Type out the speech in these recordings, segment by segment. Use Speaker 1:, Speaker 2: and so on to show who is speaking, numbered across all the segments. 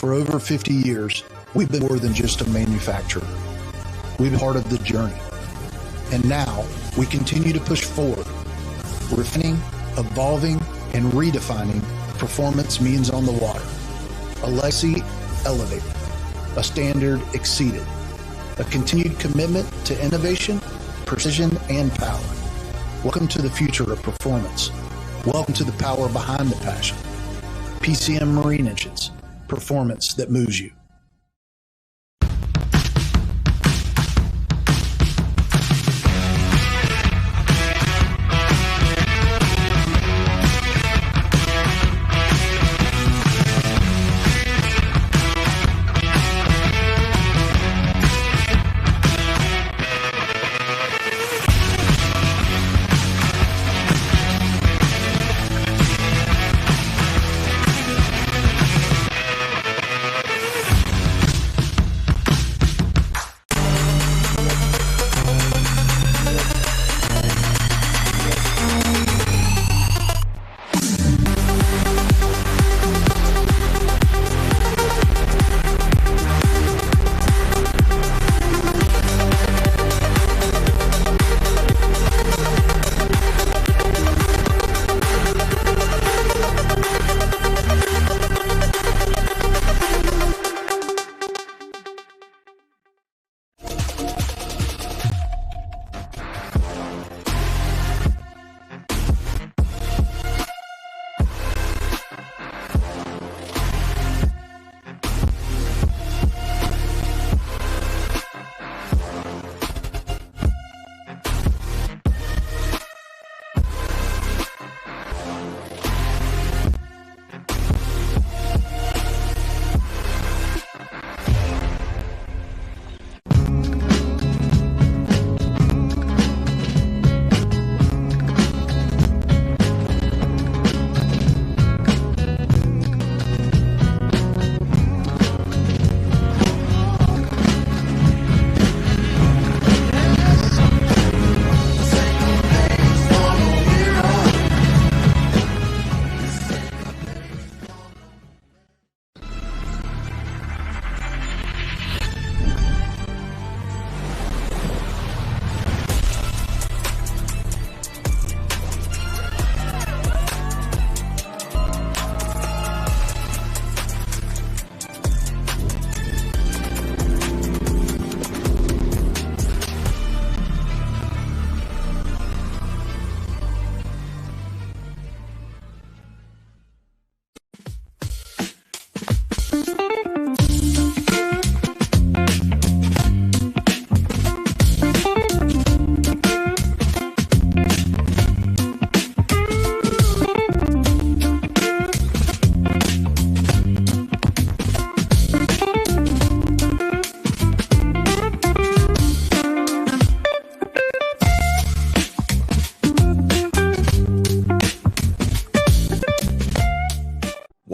Speaker 1: For over 50 years, we've been more than just a manufacturer. We've been part of the journey. And now we continue to push forward, refining, evolving, and redefining performance means on the water. A legacy elevated, a standard exceeded, a continued commitment to innovation, precision, and power. Welcome to the future of performance. Welcome to the power behind the passion. PCM Marine Engines, performance that moves you.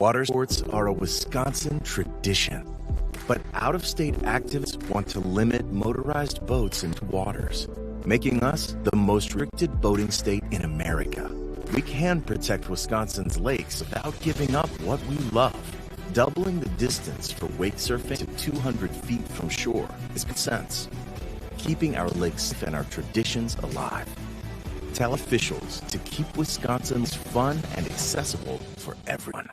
Speaker 2: Water sports are a Wisconsin tradition, but out-of-state activists want to limit motorized boats into waters, making us the most restricted boating state in America. We can protect Wisconsin's lakes without giving up what we love. Doubling the distance for wake surfing to 200 feet from shore is good sense. Keeping our lakes safe and our traditions alive. Tell officials to keep Wisconsin's fun and accessible for everyone.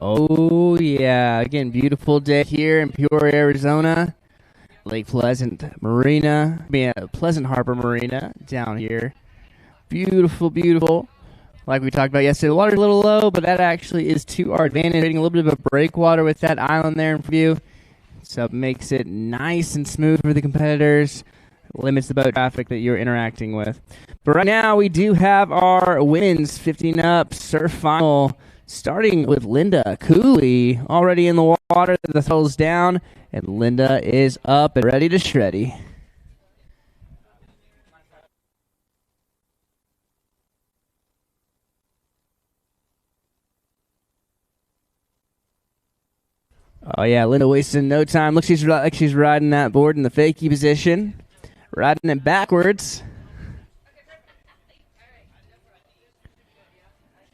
Speaker 3: Oh, yeah. Again, beautiful day here in Peoria, Arizona. Lake Pleasant Marina. Pleasant Harbor Marina down here. Beautiful, beautiful. Like we talked about yesterday, the water's a little low, but that actually is to our advantage. Getting a little bit of a breakwater with that island there in view. So it makes it nice and smooth for the competitors. Limits the boat traffic that you're interacting with. But right now, we do have our women's 15 up surf final. Starting with Linda Cooley, already in the water, the throttle's down, and Linda is up and ready to shreddy. Oh yeah, Linda wasting no time. Looks like she's riding that board in the fakie position, riding it backwards.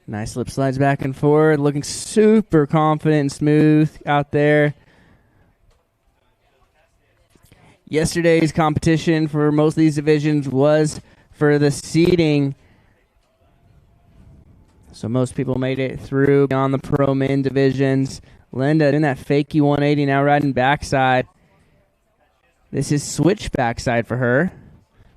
Speaker 3: Nice lip slides back and forward, looking super confident and smooth out there. Yesterday's competition for most of these divisions was for the seeding. So most people made it through beyond the pro min divisions. Linda in that fakie 180, now riding backside. This is switch backside for her.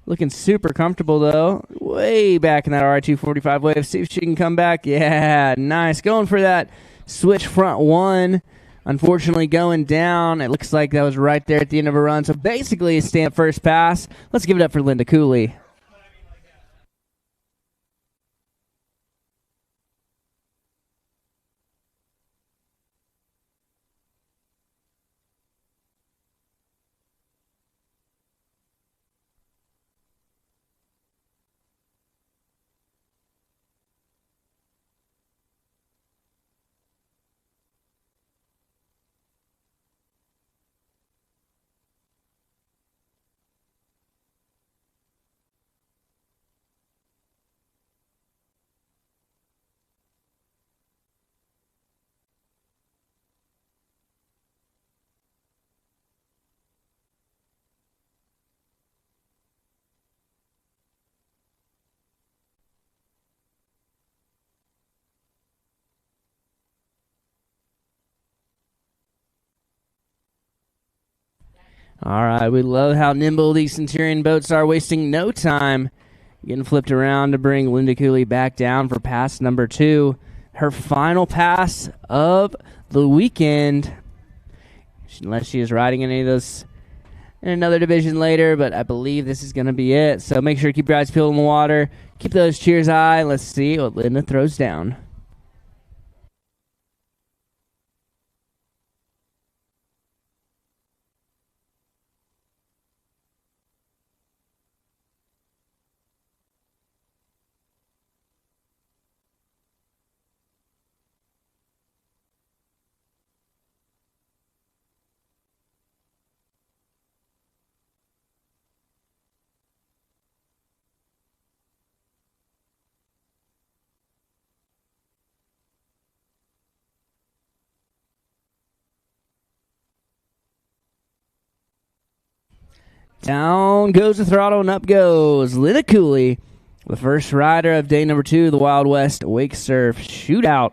Speaker 3: Looking super comfortable, though. Way back in that RI-245 wave. See if she can come back. Yeah, nice. Going for that switch front one. Unfortunately, going down. It looks like that was right there at the end of her run. So basically, a stand first pass. Let's give it up for Linda Cooley. All right, we love how nimble these Centurion boats are, wasting no time. Getting flipped around to bring Linda Cooley back down for pass number 2. Her final pass of the weekend. Unless she is riding any of those in another division later, but I believe this is going to be it. So make sure to keep your eyes peeled in the water. Keep those cheers high. Let's see what Linda throws down. Down goes the throttle and up goes Linda Cooley, the first rider of day number 2, the Wild West Wake Surf Shootout.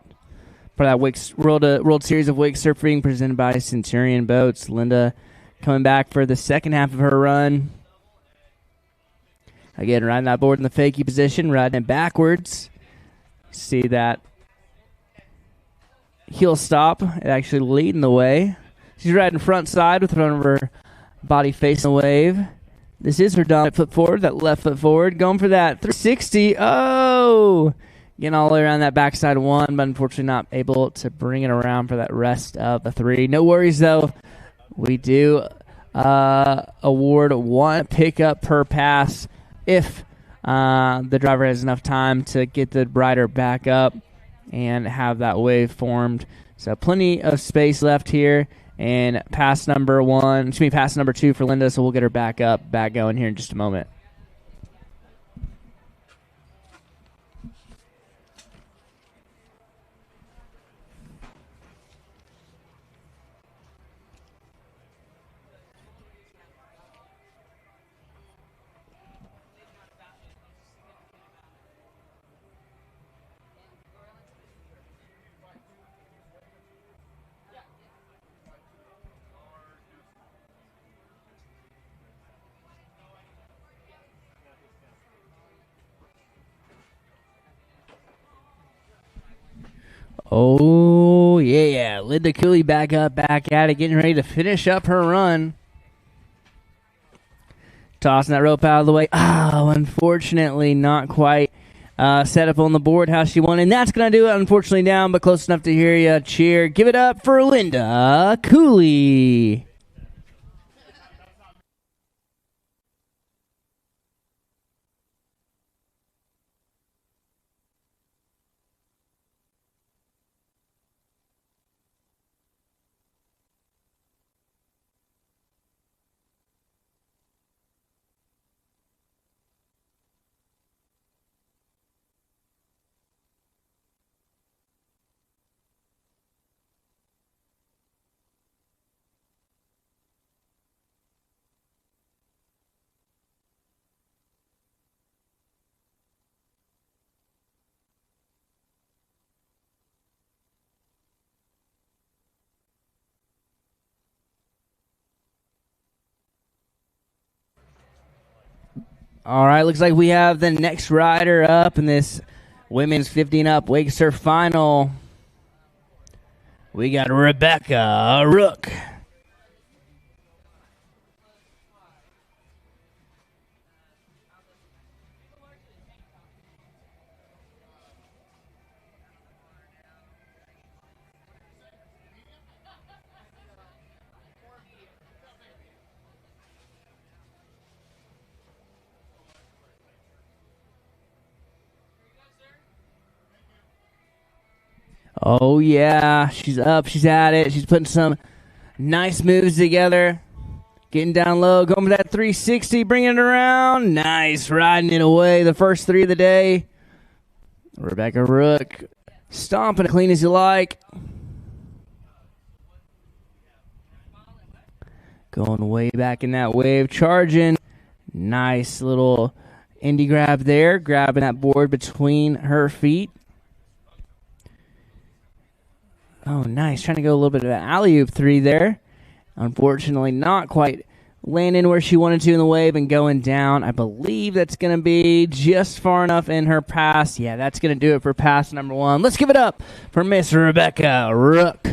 Speaker 3: For that World Series of Wake Surfing presented by Centurion Boats. Linda coming back for the second half of her run. Again, riding that board in the fakie position, riding it backwards. See that heel stop, actually leading the way. She's riding front side with one of her body facing the wave. This is her dominant foot forward, that left foot forward. Going for that 360. Oh! Getting all the way around that backside one, but unfortunately not able to bring it around for that rest of the 3. No worries, though. We do award 1 pickup per pass if the driver has enough time to get the rider back up and have that wave formed. So plenty of space left here. And pass number 2 for Linda, so we'll get her back going here in just a moment. Oh, yeah. Linda Culie back up, back at it, getting ready to finish up her run. Tossing that rope out of the way. Oh, unfortunately, not quite set up on the board how she wanted. And that's going to do it. Unfortunately down, but close enough to hear you cheer. Give it up for Linda Culie. All right, looks like we have the next rider up in this women's 15 up wake surf final. We got Rebecca Rook. Oh, yeah. She's up. She's at it. She's putting some nice moves together. Getting down low. Going for that 360. Bringing it around. Nice. Riding it away. The first three of the day. Rebecca Rook. Stomping it clean as you like. Going way back in that wave. Charging. Nice little indie grab there. Grabbing that board between her feet. Oh, nice. Trying to go a little bit of an alley-oop three there. Unfortunately, not quite landing where she wanted to in the wave and going down. I believe that's going to be just far enough in her pass. Yeah, that's going to do it for pass number one. Let's give it up for Miss Rebecca Rook.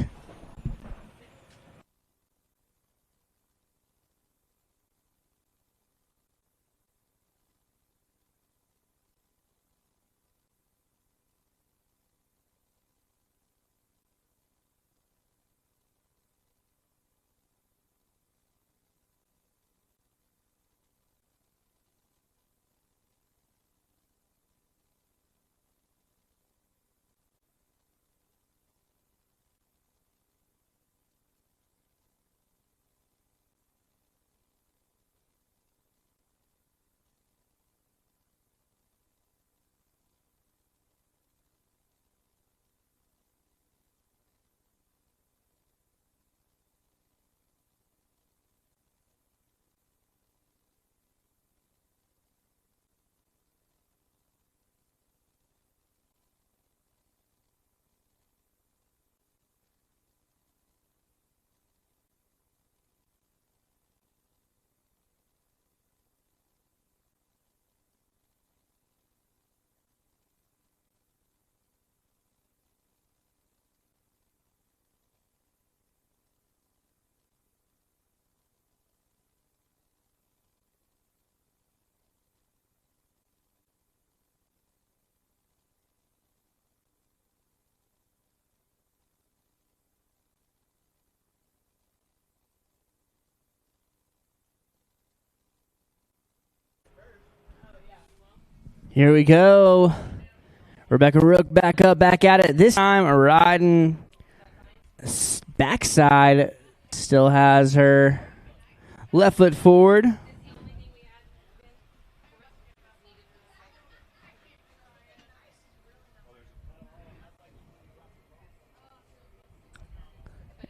Speaker 3: Here we go. Rebecca Rook back up, back at it. This time riding backside. Still has her left foot forward.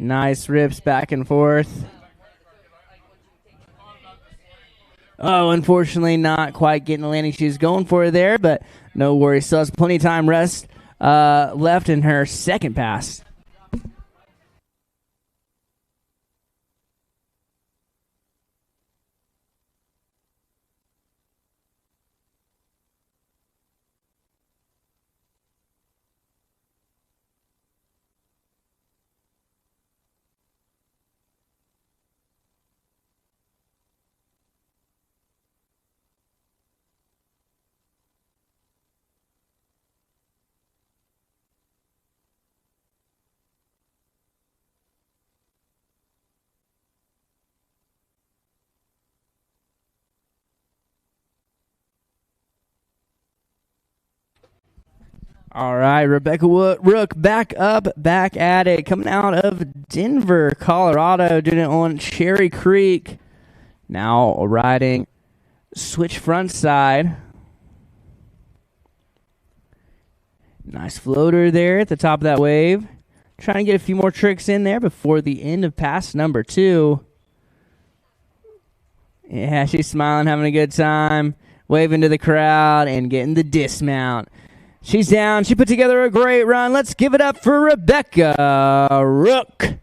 Speaker 3: Nice rips back and forth. Oh, unfortunately not quite getting the landing she was going for there, but no worries. Still has plenty of time rest left in her second pass. All right, Rebecca Rook back up, back at it. Coming out of Denver, Colorado, doing it on Cherry Creek. Now riding switch front side. Nice floater there at the top of that wave. Trying to get a few more tricks in there before the end of pass number 2. Yeah, she's smiling, having a good time, waving to the crowd and getting the dismount. She's down. She put together a great run. Let's give it up for Rebecca Rook.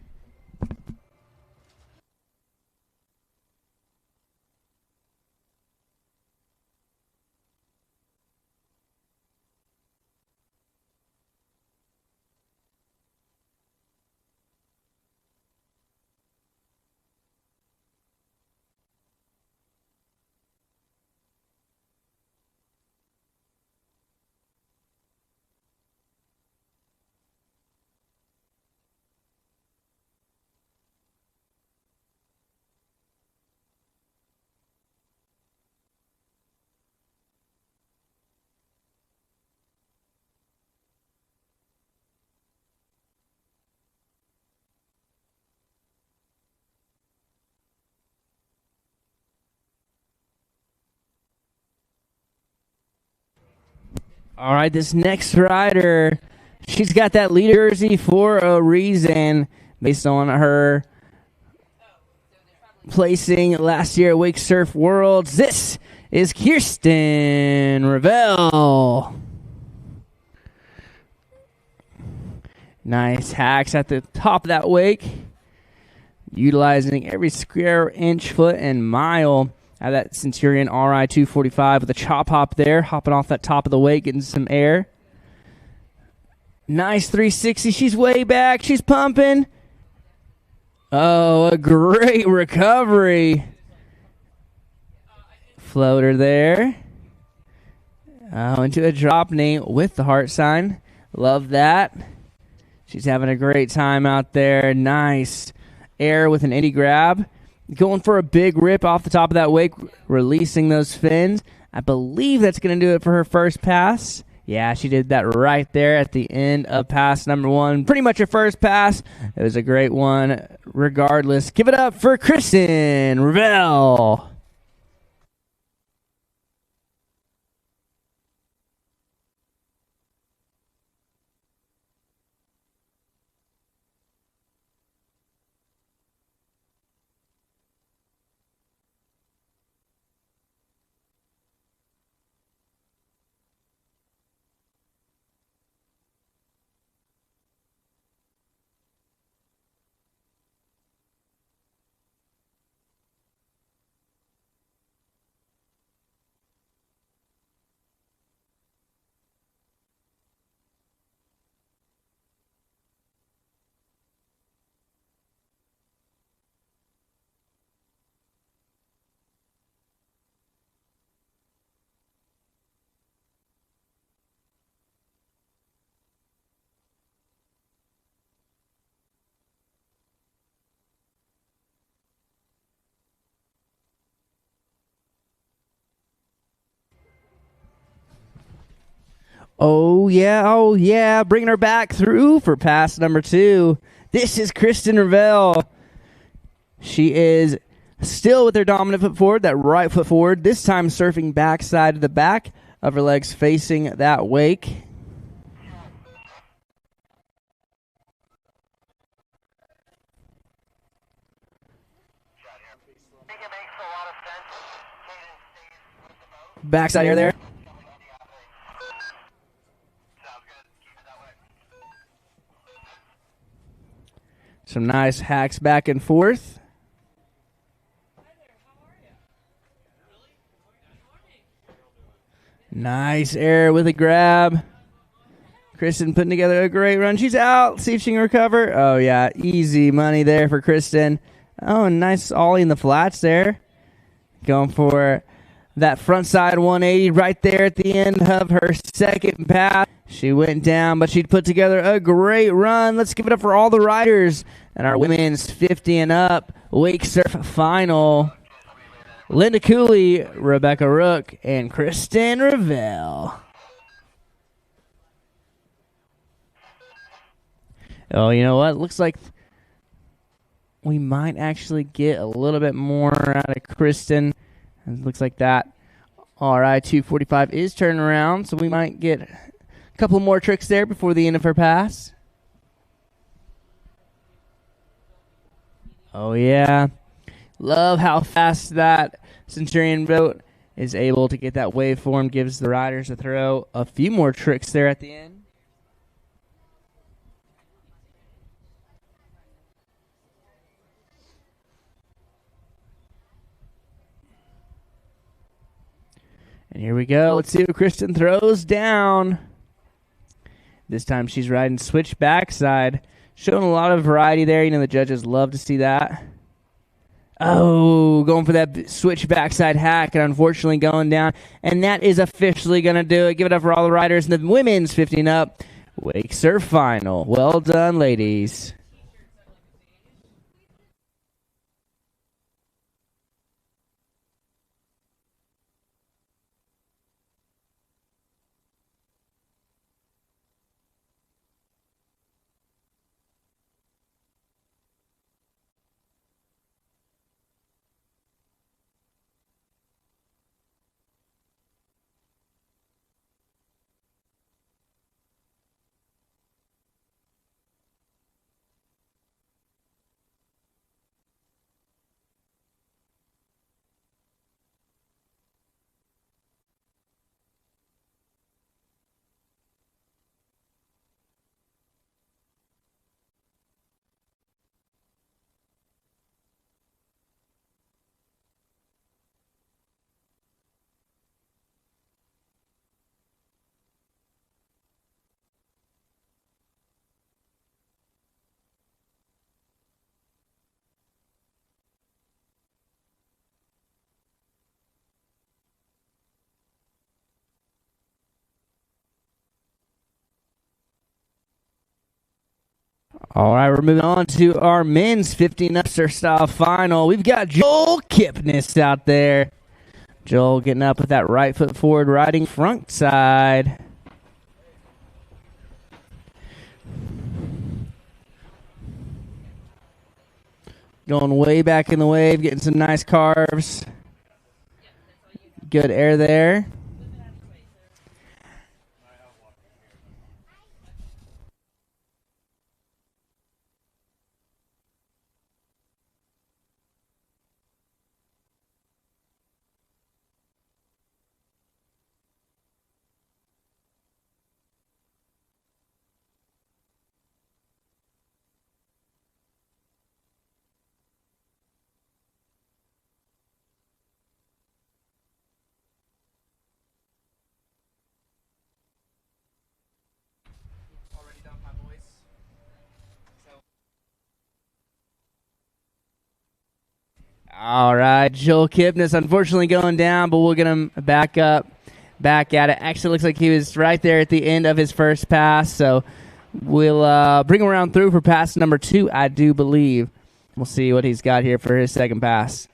Speaker 3: All right, this next rider, she's got that leader jersey for a reason based on her placing last year at Wake Surf Worlds. This is Kirsten Revel. Nice hacks at the top of that wake, utilizing every square inch, foot, and mile. Have that Centurion RI 245 with a chop hop there, hopping off that top of the wake, getting some air. Nice 360. She's way back. She's pumping. Oh, a great recovery. Floater there. Oh, into a drop knee with the heart sign. Love that. She's having a great time out there. Nice air with an Indy grab. Going for a big rip off the top of that wake, releasing those fins. I believe that's going to do it for her first pass. Yeah, she did that right there at the end of pass number 1. Pretty much her first pass. It was a great one regardless. Give it up for Kristen Revel. Oh, yeah. Bringing her back through for pass number 2. This is Kristen Revel. She is still with her dominant foot forward, that right foot forward, this time surfing backside to the back of her legs facing that wake. Backside air there. Some nice hacks back and forth. Nice air with a grab. Kristen putting together a great run. She's out. See if she can recover. Oh, yeah. Easy money there for Kristen. Oh, nice ollie in the flats there. Going for that front side 180 right there at the end of her second pass. She went down, but she put together a great run. Let's give it up for all the riders and our women's 50 and up wake surf final. Linda Culie, Rebecca Rook, and Kristen Revel. Oh, you know what? Looks like we might actually get a little bit more out of Kristen. It looks like that. All right, 2:45 is turning around, so we might get a couple more tricks there before the end of her pass. Oh, yeah. Love how fast that Centurion boat is able to get that waveform, gives the riders a throw. A few more tricks there at the end. And here we go. Let's see what Kristen throws down. This time she's riding switch backside. Showing a lot of variety there. You know, the judges love to see that. Oh, going for that switch backside hack and unfortunately going down. And that is officially going to do it. Give it up for all the riders in the women's 15 up wake surf final. Well done, ladies. All right, we're moving on to our men's 15 upster style final. We've got Joel Kipness out there. Joel getting up with that right foot forward, riding front side. Going way back in the wave, getting some nice carves. Good air there. All right, Joel Kipness unfortunately going down, but we'll get him back up, back at it. Actually looks like he was right there at the end of his first pass, so we'll bring him around through for pass number 2, I do believe. We'll see what he's got here for his second pass.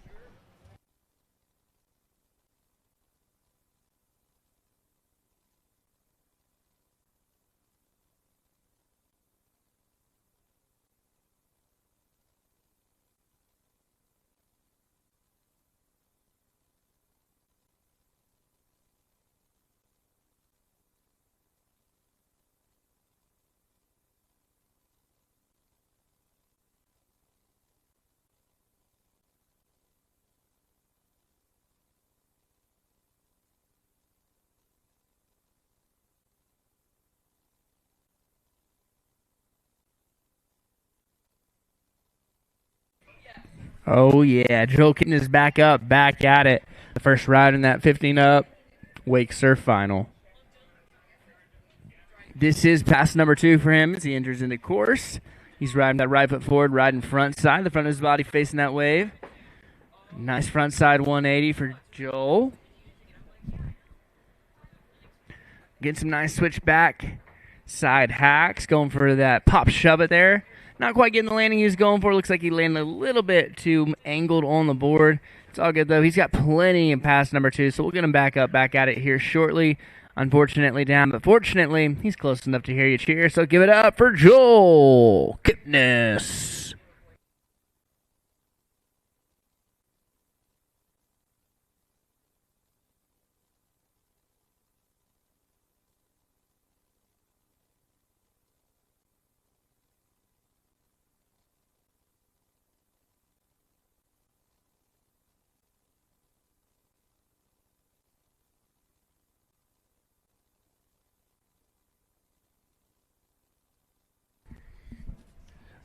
Speaker 3: Oh, yeah. Joel Kitten is back up, back at it. The first ride in that 15 up wake surf final. This is pass number 2 for him as he enters into course. He's riding that right foot forward, riding front side, the front of his body facing that wave. Nice front side 180 for Joel. Getting some nice switch back side hacks, going for that pop shove it there. Not quite getting the landing he was going for. Looks like he landed a little bit too angled on the board. It's all good, though. He's got plenty in pass number 2, so we'll get him back at it here shortly. Unfortunately down, but fortunately, he's close enough to hear you cheer. So give it up for Joel Kipness.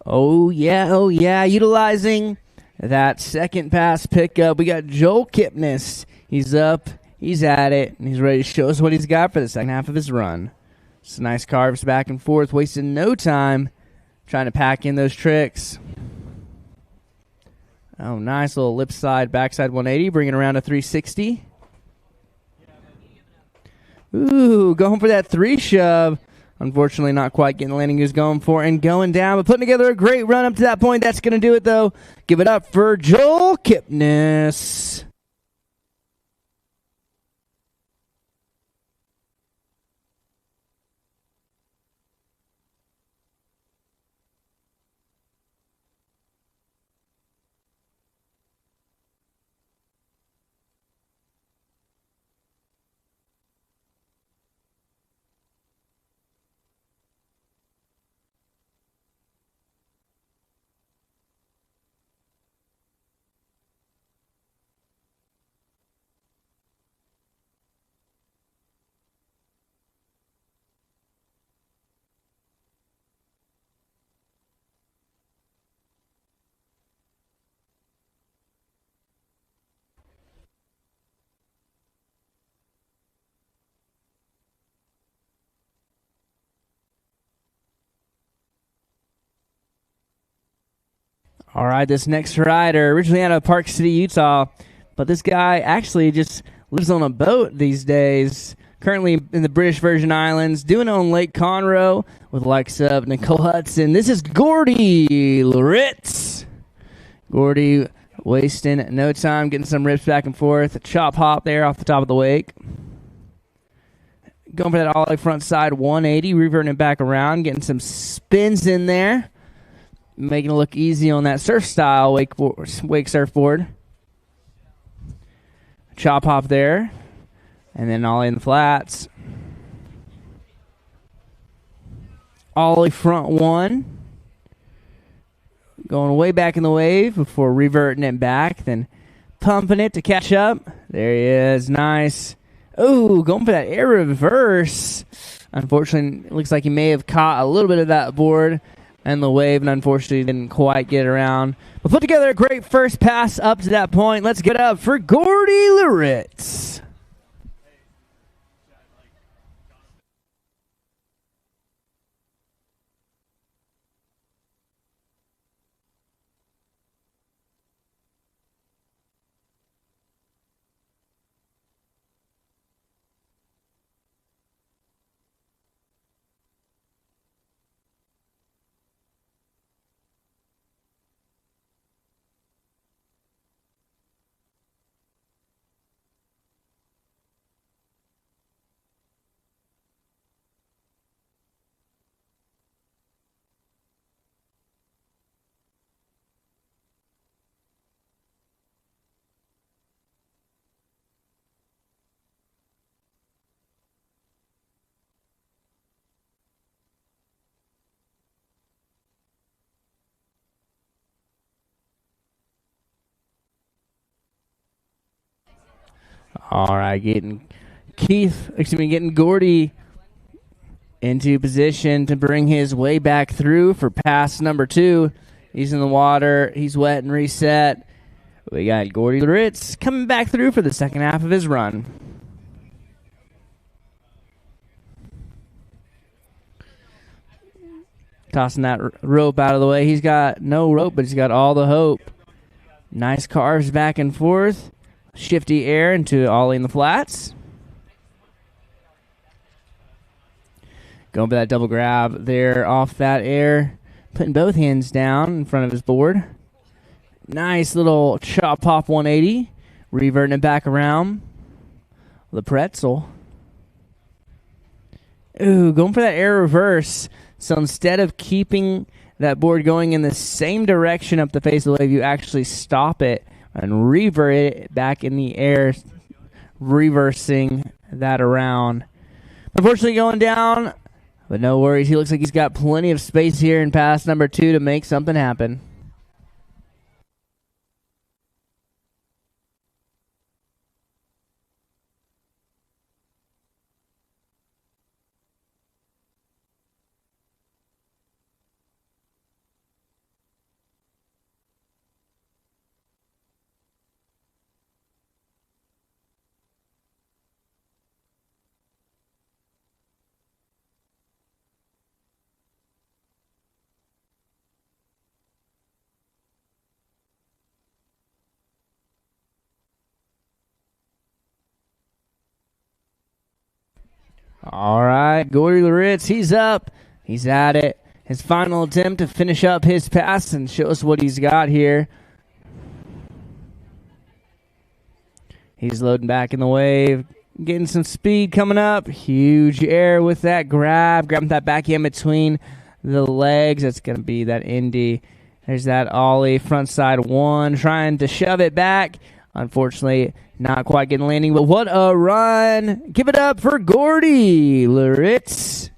Speaker 3: Oh, yeah. Utilizing that second pass pickup. We got Joel Kipness. He's up. He's at it. And he's ready to show us what he's got for the second half of his run. Some nice carves back and forth. Wasting no time trying to pack in those tricks. Oh, nice little lip side, backside 180. Bringing around a 360. Ooh, going for that 3 shove. Unfortunately, not quite getting the landing he was going for and going down, but putting together a great run up to that point. That's going to do it, though. Give it up for Joel Kipness. All right, this next rider, originally out of Park City, Utah, but this guy actually just lives on a boat these days, currently in the British Virgin Islands, doing it on Lake Conroe with the likes of Nicole Hudson. This is Gordy Laritz. Gordy wasting no time, getting some rips back and forth. A chop hop there off the top of the wake. Going for that ollie front side 180, reverting it back around, getting some spins in there. Making it look easy on that surf style wake surfboard. Chop hop there. And then ollie in the flats. Ollie front 1. Going way back in the wave before reverting it back. Then pumping it to catch up. There he is. Nice. Oh, going for that air reverse. Unfortunately, it looks like he may have caught a little bit of that board and the wave, and unfortunately didn't quite get around. But put together a great first pass up to that point. Let's get up for Gordy Laritz. All right, getting Gordy into position to bring his way back through for pass number 2. He's in the water. He's wet and reset. We got Gordy Laritz coming back through for the second half of his run. Tossing that rope out of the way. He's got no rope, but he's got all the hope. Nice carves back and forth. Shifty air into ollie in the flats. Going for that double grab there off that air. putting both hands down in front of his board. Nice little chop pop 180. Reverting it back around. The pretzel. Ooh, going for that air reverse. So instead of keeping that board going in the same direction up the face of the wave, you actually stop it and revert it back in the air, reversing that around. Unfortunately going down, but no worries. He looks like he's got plenty of space here in pass number 2 to make something happen. All right, Gordy Laritz, he's up. He's at it. His final attempt to finish up his pass and show us what he's got here. He's loading back in the wave, getting some speed coming up. Huge air with that grab. Grabbing that backhand between the legs. That's going to be that Indy. There's that ollie, front side 1, trying to shove it back. Unfortunately, not quite getting landing, but what a run. Give it up for Gordy Laritz.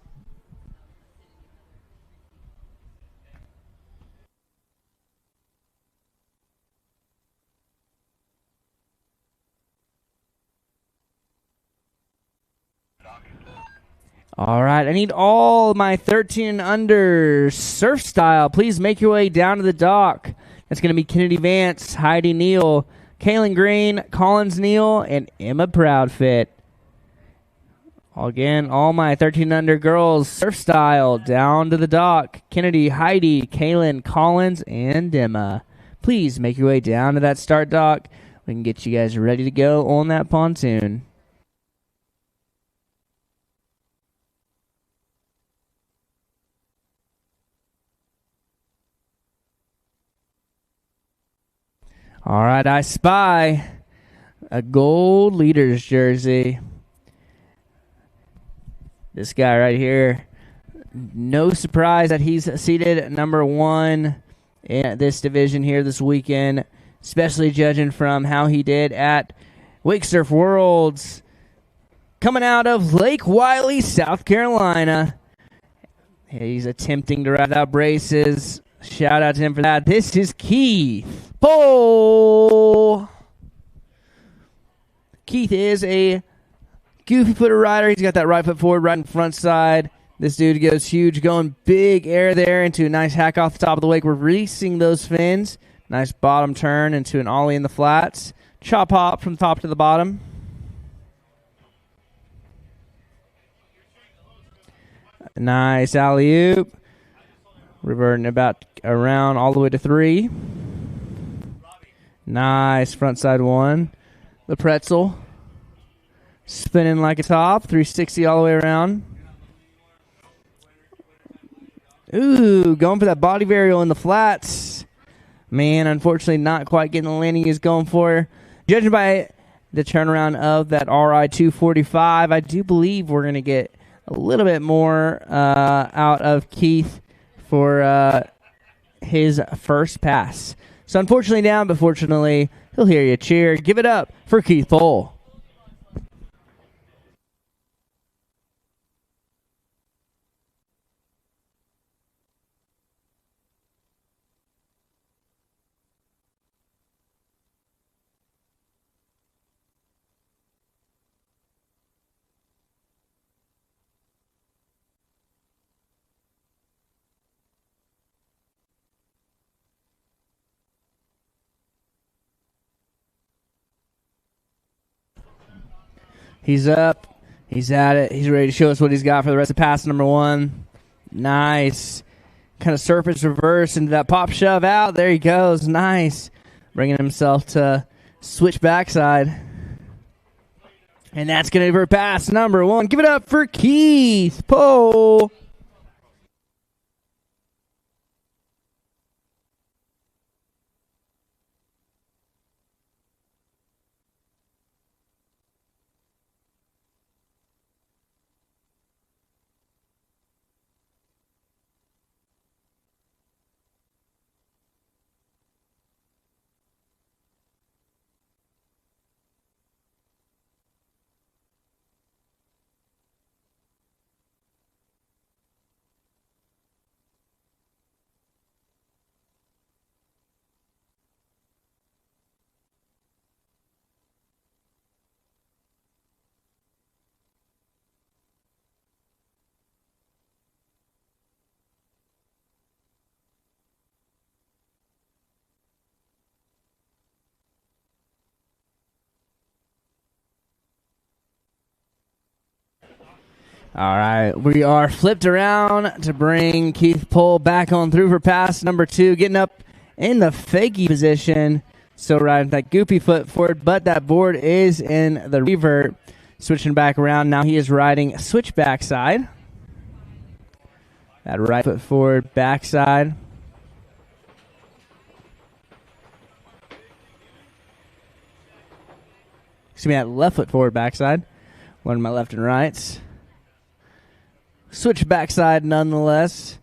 Speaker 3: All right, I need all my 13 and under surf style. Please make your way down to the dock. That's going to be Kennedy Vance, Heidi Neil, Kaitlin Green, Collins Neal, and Emma Proudfoot. Again, all my 13 under girls surf style down to the dock. Kennedy, Heidi, Kaitlin, Collins, and Emma. Please make your way down to that start dock. We can get you guys ready to go on that pontoon. All right, I spy a gold leaders jersey. This guy right here. No surprise that he's seated at number 1 in this division here this weekend, especially judging from how he did at Wake Surf Worlds. Coming out of Lake Wiley, South Carolina. He's attempting to ride out braces. Shout out to him for that. This is Keith Pohl. Keith is a goofy footer rider. He's got that right foot forward, right in front side. This dude goes huge, going big air there into a nice hack off the top of the wake. We're releasing those fins. Nice bottom turn into an ollie in the flats. Chop hop from top to the bottom. Nice alley-oop. Reverting about around all the way to 3. Nice front side 1. The pretzel. Spinning like a top. 360 all the way around. Ooh, going for that body varial in the flats. Man, unfortunately not quite getting the landing he's going for. Judging by the turnaround of that RI 245, I do believe we're going to get a little bit more out of Keith for his first pass. So unfortunately down, but fortunately he'll hear you cheer. Give it up for Keith Pohl. He's up. He's at it. He's ready to show us what he's got for the rest of pass number 1. Nice. Kind of surface reverse into that pop shove out. There he goes. Nice. Bringing himself to switch backside. And that's going to be for pass number 1. Give it up for Keith Pohl. All right, we are flipped around to bring Keith Pohl back on through for pass number 2, getting up in the fakie position. Still riding that goopy foot forward, but that board is in the revert. Switching back around, now he is riding switch backside. That right foot forward, backside. Excuse me, that left foot forward, backside. One of my left and rights. Switch backside nonetheless.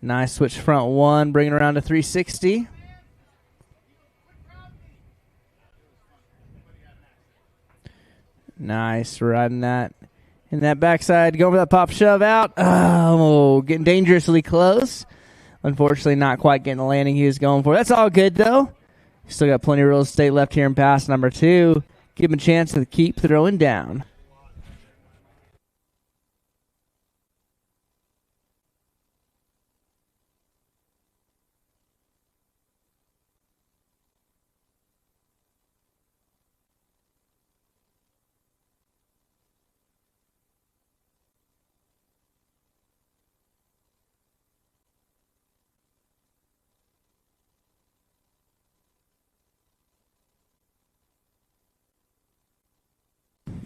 Speaker 3: Nice switch front 1, bringing around to 360. Nice riding that. And that backside, going for that pop shove out. Oh, getting dangerously close. Unfortunately, not quite getting the landing he was going for. That's all good, though. Still got plenty of real estate left here in pass number 2. Give him a chance to keep throwing down.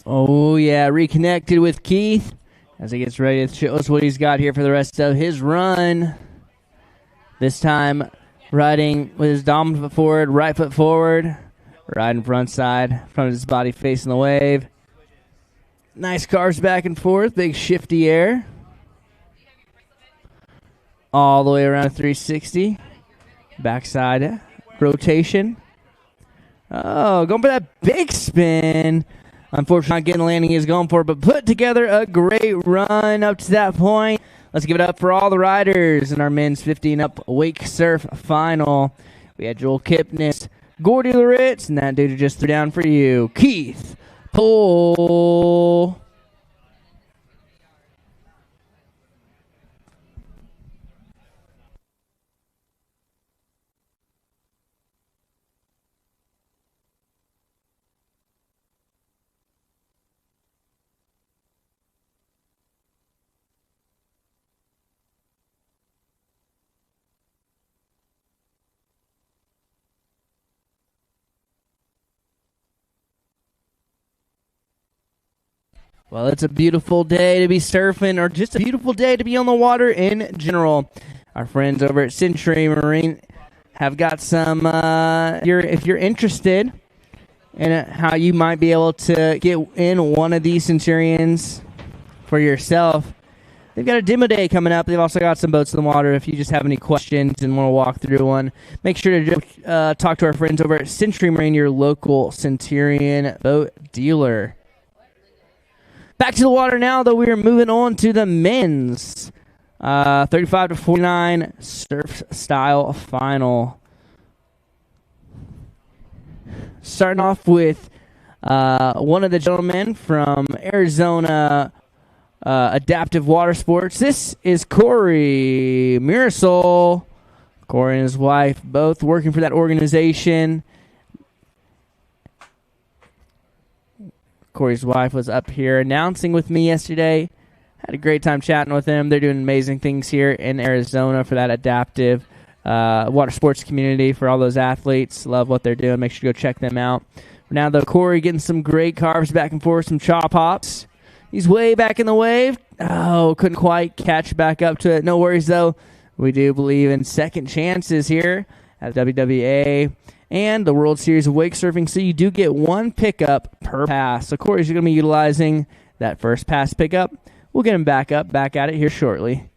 Speaker 3: Oh, yeah, reconnected with Keith as he gets ready to show us what he's got here for the rest of his run. This time riding with his dominant foot forward, right foot forward, riding front side, front of his body facing the wave. Nice carves back and forth, big shifty air. All the way around to 360. Backside rotation. Oh, going for that big spin. Unfortunately, not getting the landing he was going for, but put together a great run up to that point. Let's give it up for all the riders in our men's 15-up wake surf final. We had Joel Kipness, Gordy Laritz, and that dude who just threw down for you, Keith Pohl. Well, it's a beautiful day to be surfing, or just a beautiful day to be on the water in general. Our friends over at Century Marine have got some, if you're interested in how you might be able to get in one of these Centurions for yourself, they've got a demo day coming up. They've also got some boats in the water. If you just have any questions and want to walk through one, make sure to talk to our friends over at Century Marine, your local Centurion boat dealer. Back to the water now, though. We are moving on to the men's 35 to 49 surf style final. Starting off with one of the gentlemen from Arizona Adaptive Water Sports. This is Corey Mirasol. Corey and his wife both working for that organization. Corey's wife was up here announcing with me yesterday. Had a great time chatting with them. They're doing amazing things here in Arizona for that adaptive water sports community, for all those athletes. Love what they're doing. Make sure you go check them out. Now, though, Corey getting some great carves back and forth, some chop hops. He's way back in the wave. Oh, couldn't quite catch back up to it. No worries, though. We do believe in second chances here at WWA and the World Series of Wake Surfing, so you do get one pickup per pass. So Corey's going to be utilizing that first pass pickup. We'll get him back at it here shortly.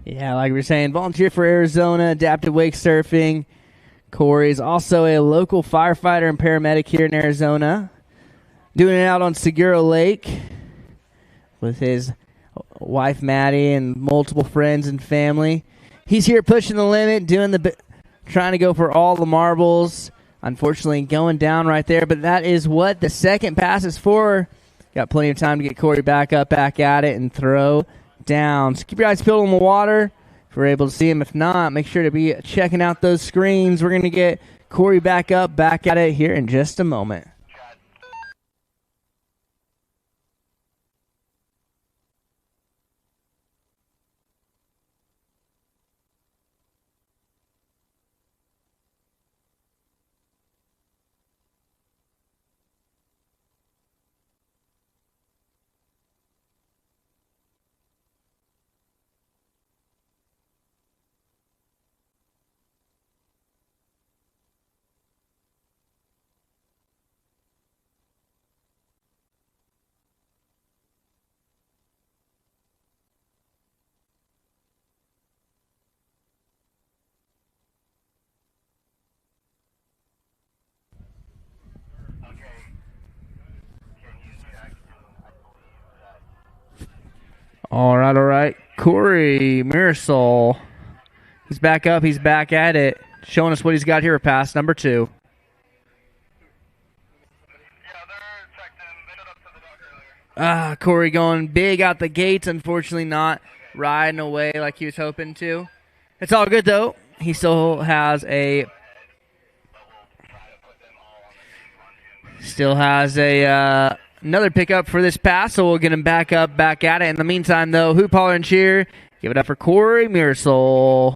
Speaker 3: Yeah, like we were saying, volunteer for Arizona, adaptive wake surfing. Corey's also a local firefighter and paramedic here in Arizona, doing it out on Segura Lake with his wife Maddie and multiple friends and family. He's here pushing the limit, trying to go for all the marbles. Unfortunately, going down right there, but that is what the second pass is for. Got plenty of time to get Corey back up, back at it, and throw down. So keep your eyes peeled on the water if we're able to see him. If not, make sure to be checking out those screens. We're going to get Corey back up, back at it here in just a moment. All right. Corey Mirasol. He's back up. He's back at it. Showing us what he's got here at pass number 2. Corey going big out the gates. Unfortunately not riding away like he was hoping to. It's all good, though. He still has another pickup for this pass, so we'll get him back up, back at it. In the meantime, though, hoop, holler, and cheer. Give it up for Corey Mirasol.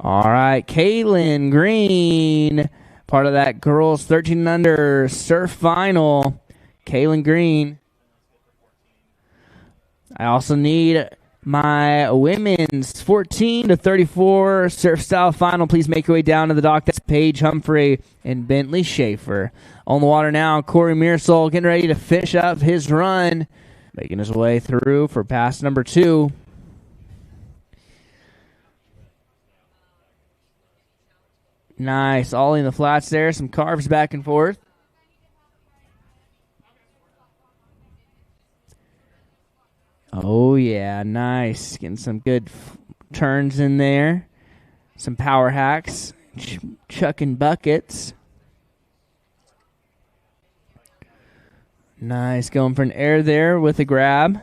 Speaker 3: All right, Kaitlin Green, part of that girls 13 and under surf final. Kaitlin Green. I also need my women's 14 to 34 surf style final. Please make your way down to the dock. That's Paige Humphrey and Bentley Schaefer. On the water now, Corey Mirasol getting ready to finish up his run, making his way through for pass number 2. Nice. Ollie in the flats there. Some carves back and forth. Oh, yeah. Nice. Getting some good turns in there. Some power hacks. Chucking buckets. Nice. Going for an air there with a grab.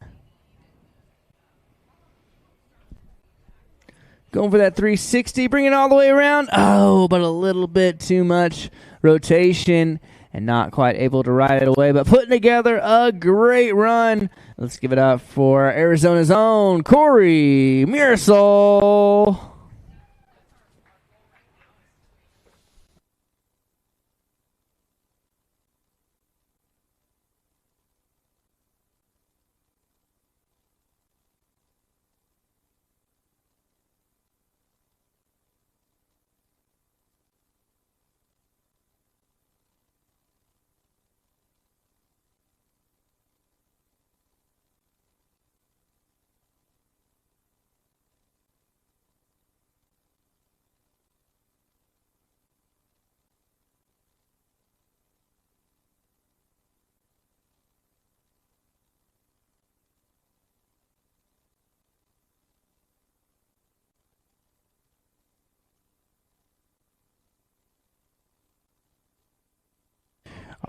Speaker 3: Going for that 360, bringing it all the way around. Oh, but a little bit too much rotation and not quite able to ride it away, but putting together a great run. Let's give it up for Arizona's own Corey Mirasol.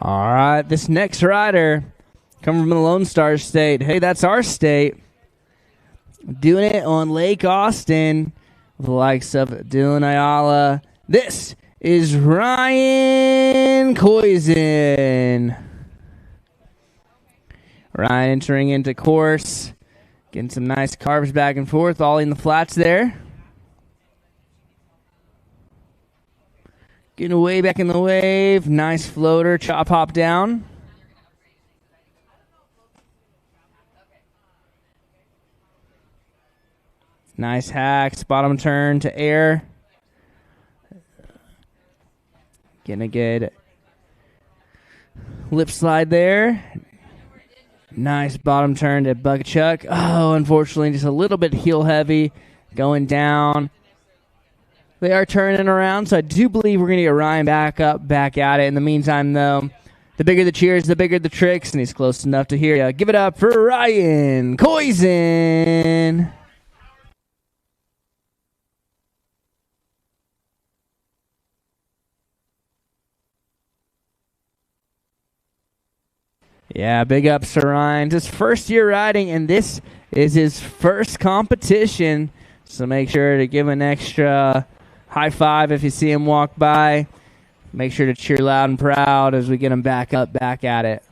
Speaker 3: All right, this next rider coming from the Lone Star State. Hey, that's our state. Doing it on Lake Austin with the likes of Dylan Ayala. This is Ryan Koisen. Ryan entering into course. Getting some nice carves back and forth, all in the flats there. Getting way back in the wave. Nice floater. Chop hop down. Nice hacks. Bottom turn to air. Getting a good lip slide there. Nice bottom turn to Bucket Chuck. Oh, unfortunately, just a little bit heel heavy going down. They are turning around, so I do believe we're going to get Ryan back up, back at it. In the meantime, though, the bigger the cheers, the bigger the tricks, and he's close enough to hear you. Give it up for Ryan Koisen. Yeah, big ups to Ryan. His first year riding, and this is his first competition. So make sure to give an extra high five if you see him walk by. Make sure to cheer loud and proud as we get him back up, back at it.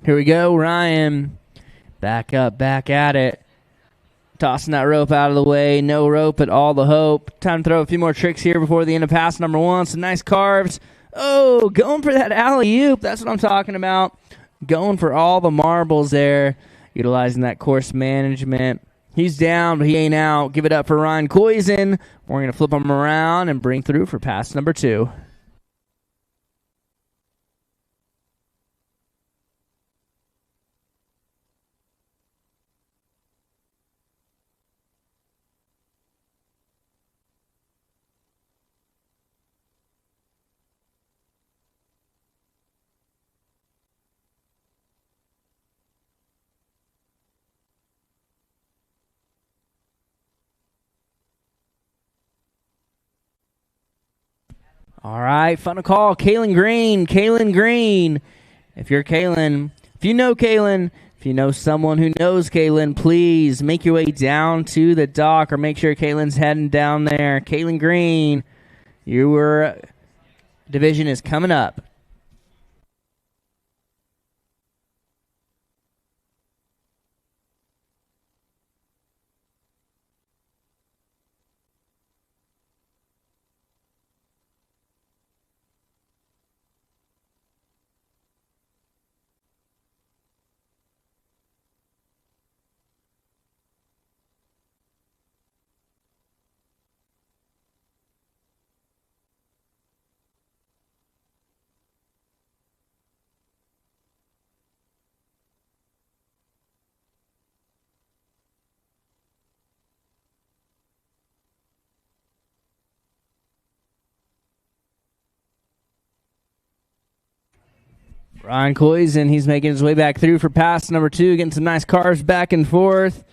Speaker 3: Here we go, Ryan. Back up, back at it. Tossing that rope out of the way. No rope at all the hope. Time to throw a few more tricks here before the end of pass number one. Some nice carves. Oh, going for that alley-oop. That's what I'm talking about. Going for all the marbles there. Utilizing that course management. He's down, but he ain't out. Give it up for Ryan Koisen. We're going to flip him around and bring through for pass number two. All right, final call. Kaitlin Green. Kaitlin Green. If you're Kaitlin, if you know Kaitlin, if you know someone who knows Kaitlin, please make your way down to the dock or make sure Caitlin's heading down there. Kaitlin Green, your division is coming up. Ryan Koisen, he's making his way back through for pass number two, getting some nice carves back and forth.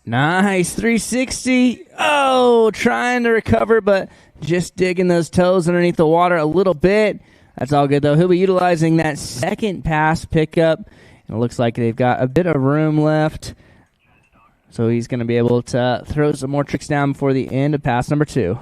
Speaker 3: Nice 360. Oh, trying to recover, but just digging those toes underneath the water a little bit. That's all good, though. He'll be utilizing that second pass pickup. And it looks like they've got a bit of room left. So he's going to be able to throw some more tricks down before the end of pass number two.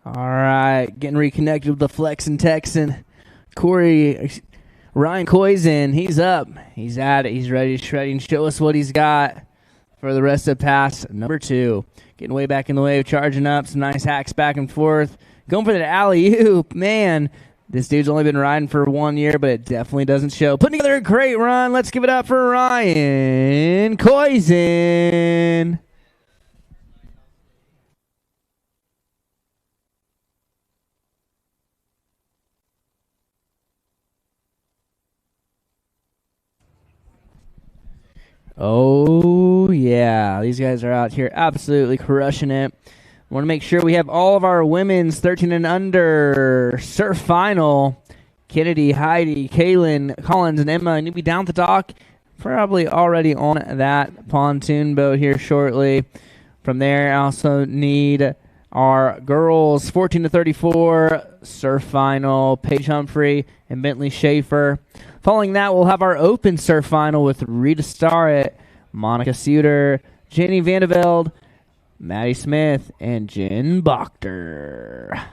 Speaker 3: All right, getting reconnected with the Flexin' Texan. Ryan Koisen, he's up. He's at it. He's ready to shred and show us what he's got for the rest of pass number two. Getting way back in the wave, charging up. Some nice hacks back and forth. Going for that alley-oop. Man, this dude's only been riding for 1 year, but it definitely doesn't show. Putting together a great run. Let's give it up for Ryan Koisen. Oh, yeah. These guys are out here absolutely crushing it. Want to make sure we have all of our women's 13 and under surf final. Kennedy, Heidi, Kaylin, Collins, and Emma need to be down at the dock. Probably already on that pontoon boat here shortly. From there, I also need our girls 14 to 34 surf final. Paige Humphrey and Bentley Schaefer. Following that, we'll have our open surf final with Rita Starrett, Monica Suter, Jenny Vanderveld, Maddie Smith, and Jen Bochter.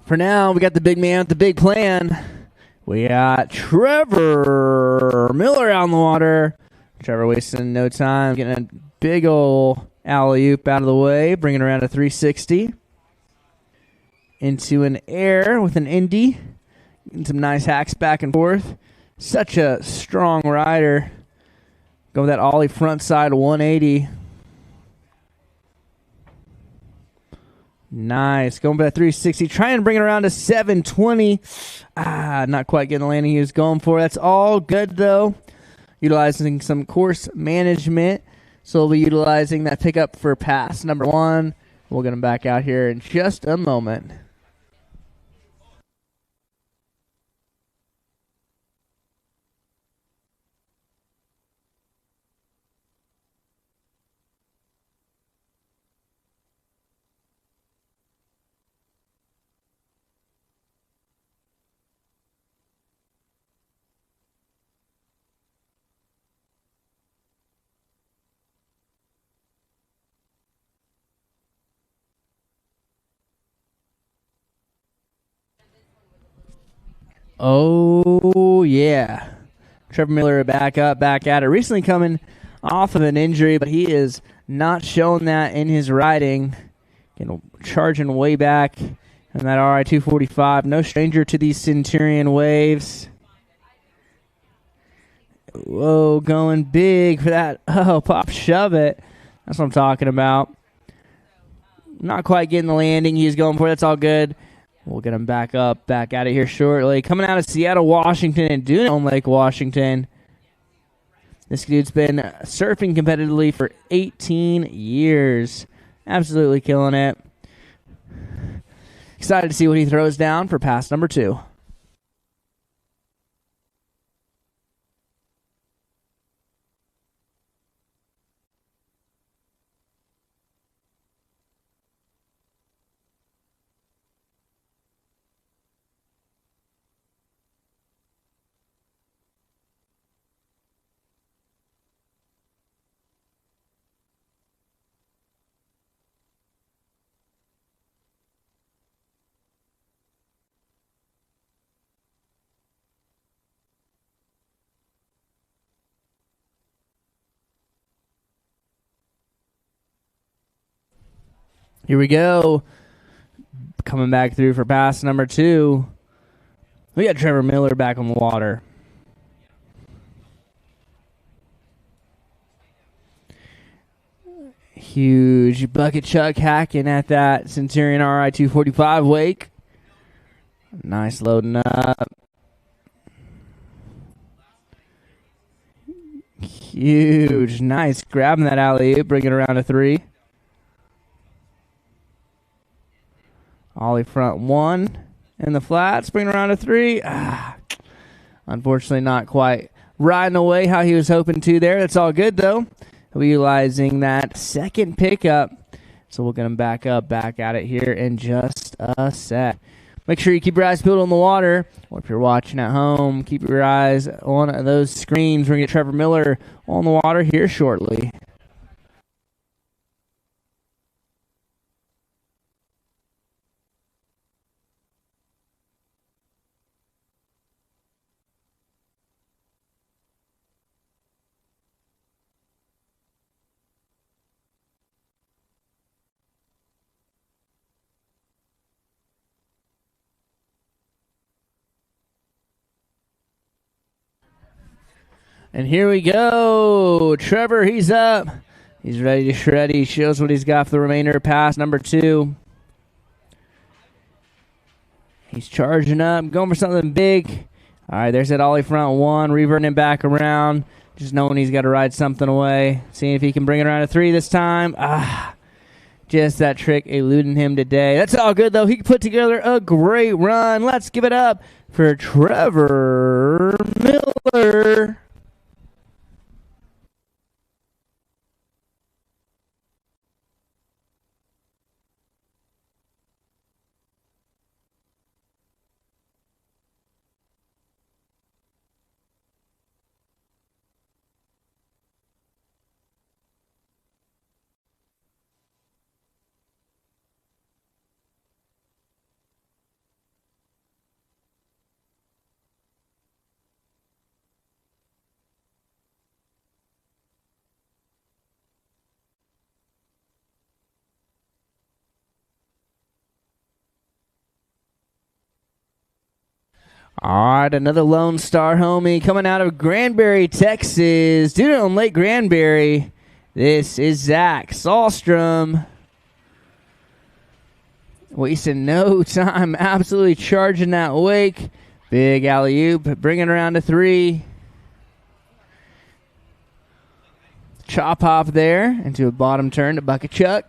Speaker 3: For now, we got the big man with the big plan. We got Trevor Miller out on the water. Trevor wasting no time, getting a big old alley-oop out of the way, bringing around a 360. Into an air with an Indy. Getting some nice hacks back and forth. Such a strong rider. Go with that ollie front side 180. Nice. Going for that 360. Trying to bring it around to 720. Not quite getting the landing he was going for. That's all good, though. Utilizing some course management. So we'll be utilizing that pickup for pass number 1. We'll get him back out here in just a moment. Oh, yeah. Trevor Miller back up, back at it. Recently coming off of an injury, but he is not showing that in his riding. Charging way back in that RI 245. No stranger to these Centurion waves. Whoa, going big for that. Oh, pop shove it. That's what I'm talking about. Not quite getting the landing he's going for. That's all good. We'll get him back up, back at it here shortly. Coming out of Seattle, Washington, and doing it on Lake Washington. This dude's been surfing competitively for 18 years. Absolutely killing it. Excited to see what he throws down for pass number 2. Here we go. Coming back through for pass number 2. We got Trevor Miller back on the water. Huge bucket chuck hacking at that Centurion RI 245 wake. Nice loading up. Huge. Nice. Grabbing that alley-oop, bringing it around to 3. Ollie front 1 in the flats, bring around to 3. Unfortunately, not quite riding away how he was hoping to there. That's all good, though. He'll be utilizing that second pickup. So we'll get him back up, back at it here in just a sec. Make sure you keep your eyes peeled on the water. Or if you're watching at home, keep your eyes on those screens. We're going to get Trevor Miller on the water here shortly. And here we go. Trevor, he's up. He's ready to shred. He shows what he's got for the remainder of pass number 2. He's charging up, going for something big. All right, there's that ollie front 1, reverting him back around. Just knowing he's got to ride something away. Seeing if he can bring it around a 3 this time. Just that trick eluding him today. That's all good, though. He put together a great run. Let's give it up for Trevor Miller. All right, another Lone Star homie coming out of Granbury, Texas. Doing it on Lake Granbury. This is Zack Solstrom. Wasting no time. Absolutely charging that wake. Big alley-oop. Bringing around to 3. Chop hop there into a bottom turn to bucket chuck.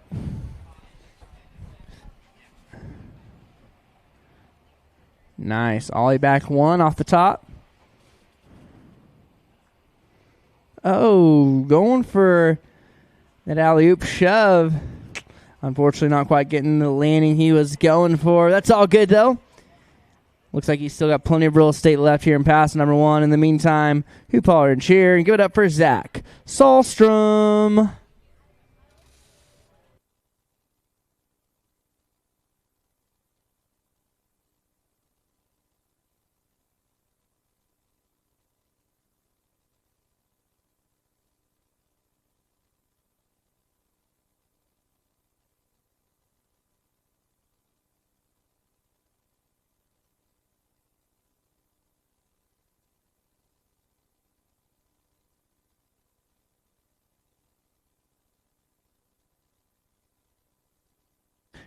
Speaker 3: Nice. Ollie back 1 off the top. Oh, going for that alley-oop shove. Unfortunately, not quite getting the landing he was going for. That's all good, though. Looks like he's still got plenty of real estate left here in pass number 1. In the meantime, hoop holler and cheer and give it up for Zack Solstrom.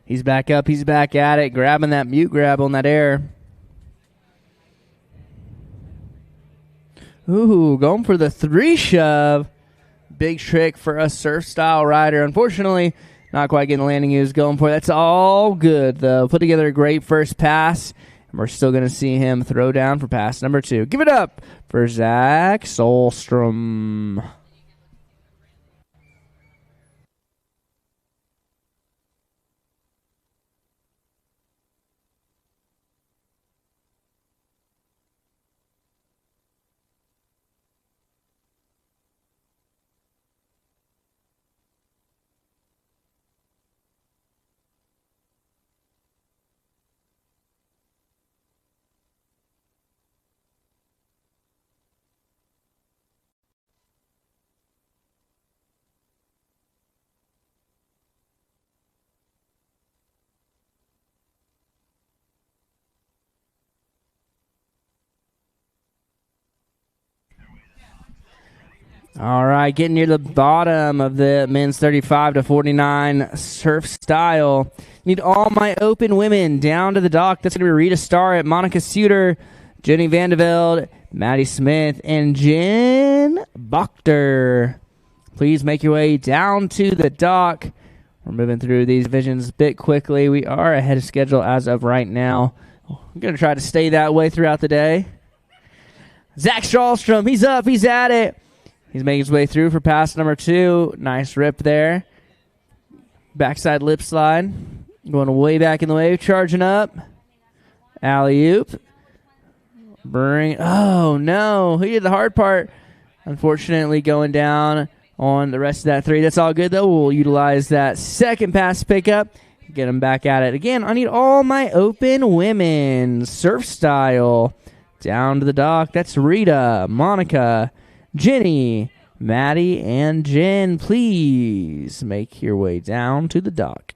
Speaker 3: He's back up. He's back at it. Grabbing that mute grab on that air. Ooh, going for the 3 shove. Big trick for a surf-style rider. Unfortunately, not quite getting the landing he was going for. That's all good, though. Put together a great first pass, and we're still going to see him throw down for pass number 2. Give it up for Zack Solstrom. All right, getting near the bottom of the men's 35 to 49 surf style. Need all my open women down to the dock. That's going to be Rita Starrett, Monica Suter, Jenny Vanderveld, Maddie Smith, and Jen Bochter. Please make your way down to the dock. We're moving through these divisions a bit quickly. We are ahead of schedule as of right now. I'm going to try to stay that way throughout the day. Zack Solstrom, he's up, he's at it. He's making his way through for pass number 2. Nice rip there. Backside lip slide. Going way back in the wave. Charging up. Alley-oop. Oh, no. He did the hard part. Unfortunately, going down on the rest of that 3. That's all good, though. We'll utilize that second pass pickup. Get him back at it. Again, I need all my open women. Surf style. Down to the dock. That's Rita, Monica, Jenny, Maddie, and Jen. Please make your way down to the dock.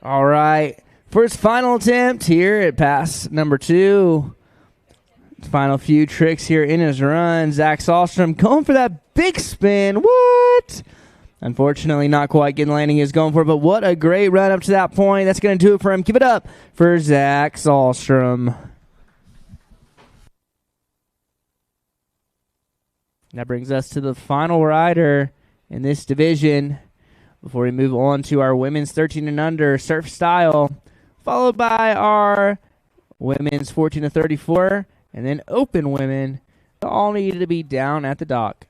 Speaker 3: All right. First final attempt here at pass number 2. Final few tricks here in his run. Zack Solstrom going for that big spin. What? Unfortunately, not quite getting landing he was going for, but what a great run up to that point. That's going to do it for him. Give it up for Zack Solstrom. That brings us to the final rider in this division before we move on to our women's 13 and under surf style, followed by our women's 14 to 34, and then open women. All needed to be down at the dock.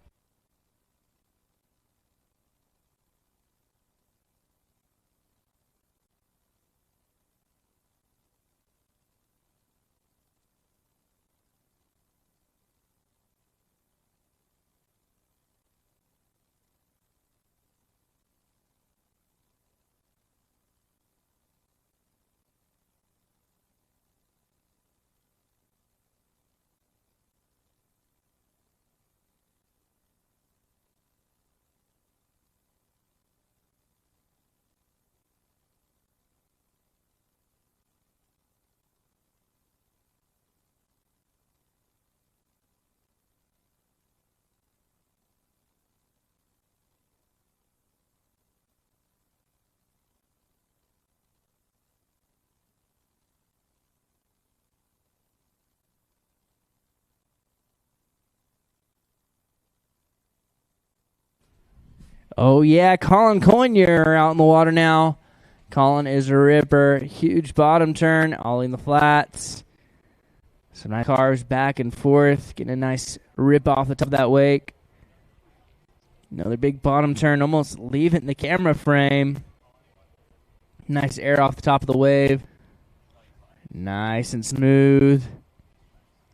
Speaker 3: Oh, yeah, Colin Coer out in the water now. Colin is a ripper. Huge bottom turn, all in the flats. Some nice carves back and forth. Getting a nice rip off the top of that wake. Another big bottom turn, almost leaving the camera frame. Nice air off the top of the wave. Nice and smooth.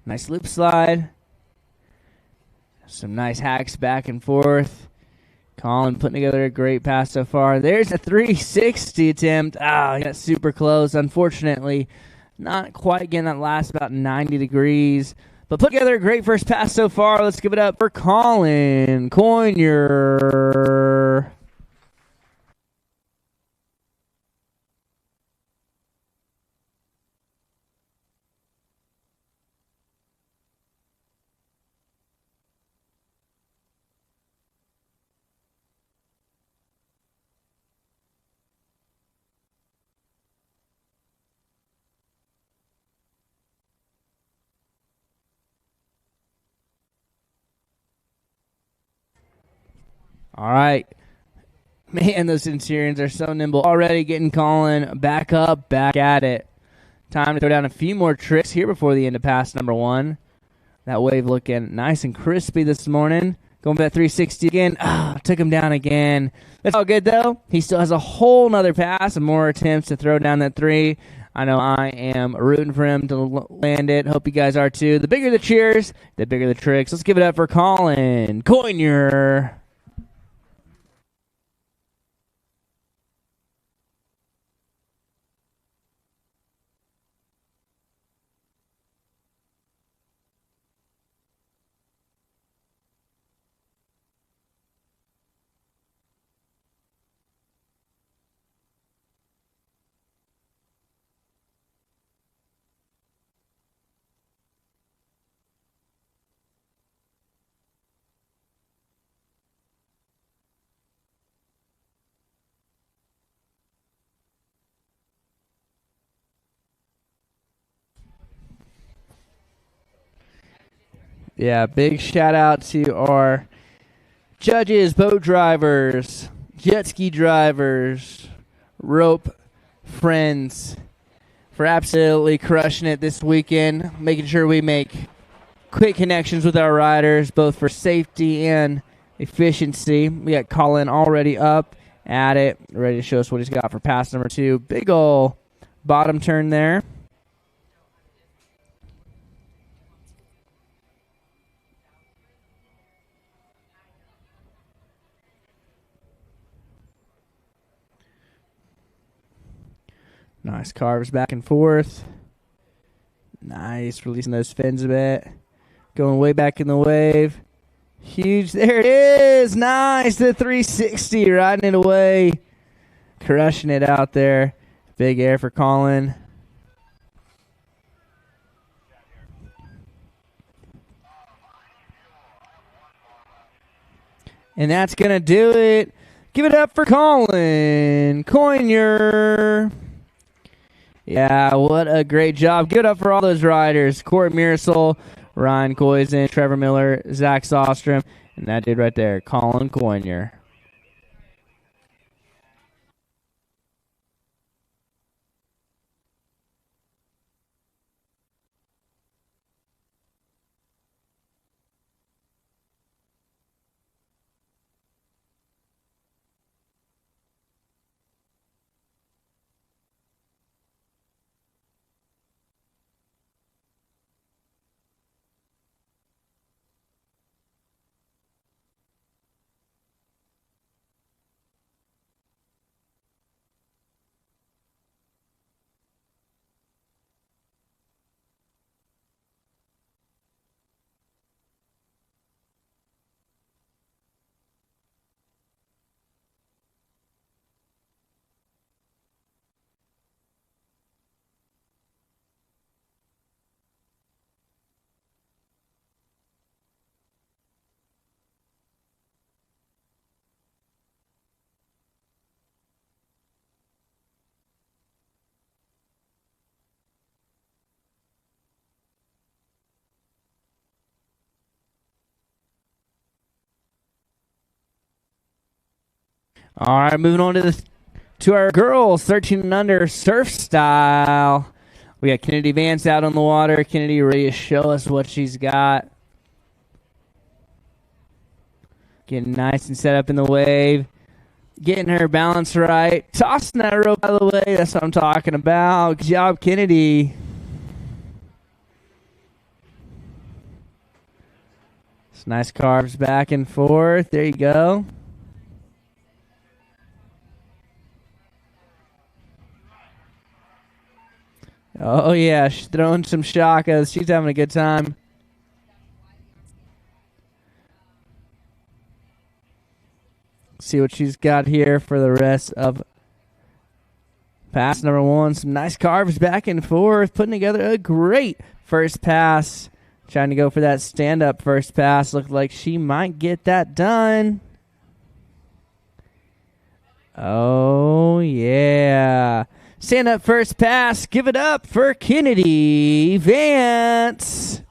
Speaker 3: Nice loop slide. Some nice hacks back and forth. Colin putting together a great pass so far. There's a 360 attempt. He got super close. Unfortunately, not quite getting that last about 90 degrees. But put together a great first pass so far. Let's give it up for Colin Coer. All right. Man, those Centurions are so nimble. Already getting Colin back up, back at it. Time to throw down a few more tricks here before the end of pass number 1. That wave looking nice and crispy this morning. Going for that 360 again. Took him down again. That's all good, though. He still has a whole nother pass and more attempts to throw down that 3. I know I am rooting for him to land it. Hope you guys are, too. The bigger the cheers, the bigger the tricks. Let's give it up for Colin Coer. Yeah, big shout out to our judges, boat drivers, jet ski drivers, rope friends for absolutely crushing it this weekend, making sure we make quick connections with our riders, both for safety and efficiency. We got Colin already up at it, ready to show us what he's got for pass number 2. Big ol' bottom turn there. Nice carves back and forth. Nice, releasing those fins a bit. Going way back in the wave. Huge, there it is. Nice, the 360, riding it away. Crushing it out there. Big air for Colin. And that's going to do it. Give it up for Colin Coer. Yeah, what a great job. Give it up for all those riders. Corey Mirasol, Ryan Koisen, Trevor Miller, Zack Solstrom, and that dude right there, Colin Coer. All right, moving on to our girls, 13 and under surf style. We got Kennedy Vance out on the water. Kennedy ready to show us what she's got. Getting nice and set up in the wave. Getting her balance right. Tossing that rope out of the way. That's what I'm talking about. Good job, Kennedy. It's nice carves back and forth. There you go. Oh, yeah, she's throwing some shakas. She's having a good time. See what she's got here for the rest of pass number one. Some nice carves back and forth, putting together a great first pass. Trying to go for that stand-up first pass. Looked like she might get that done. Oh, yeah. Stand up first pass. Give it up for Kennedy Vance.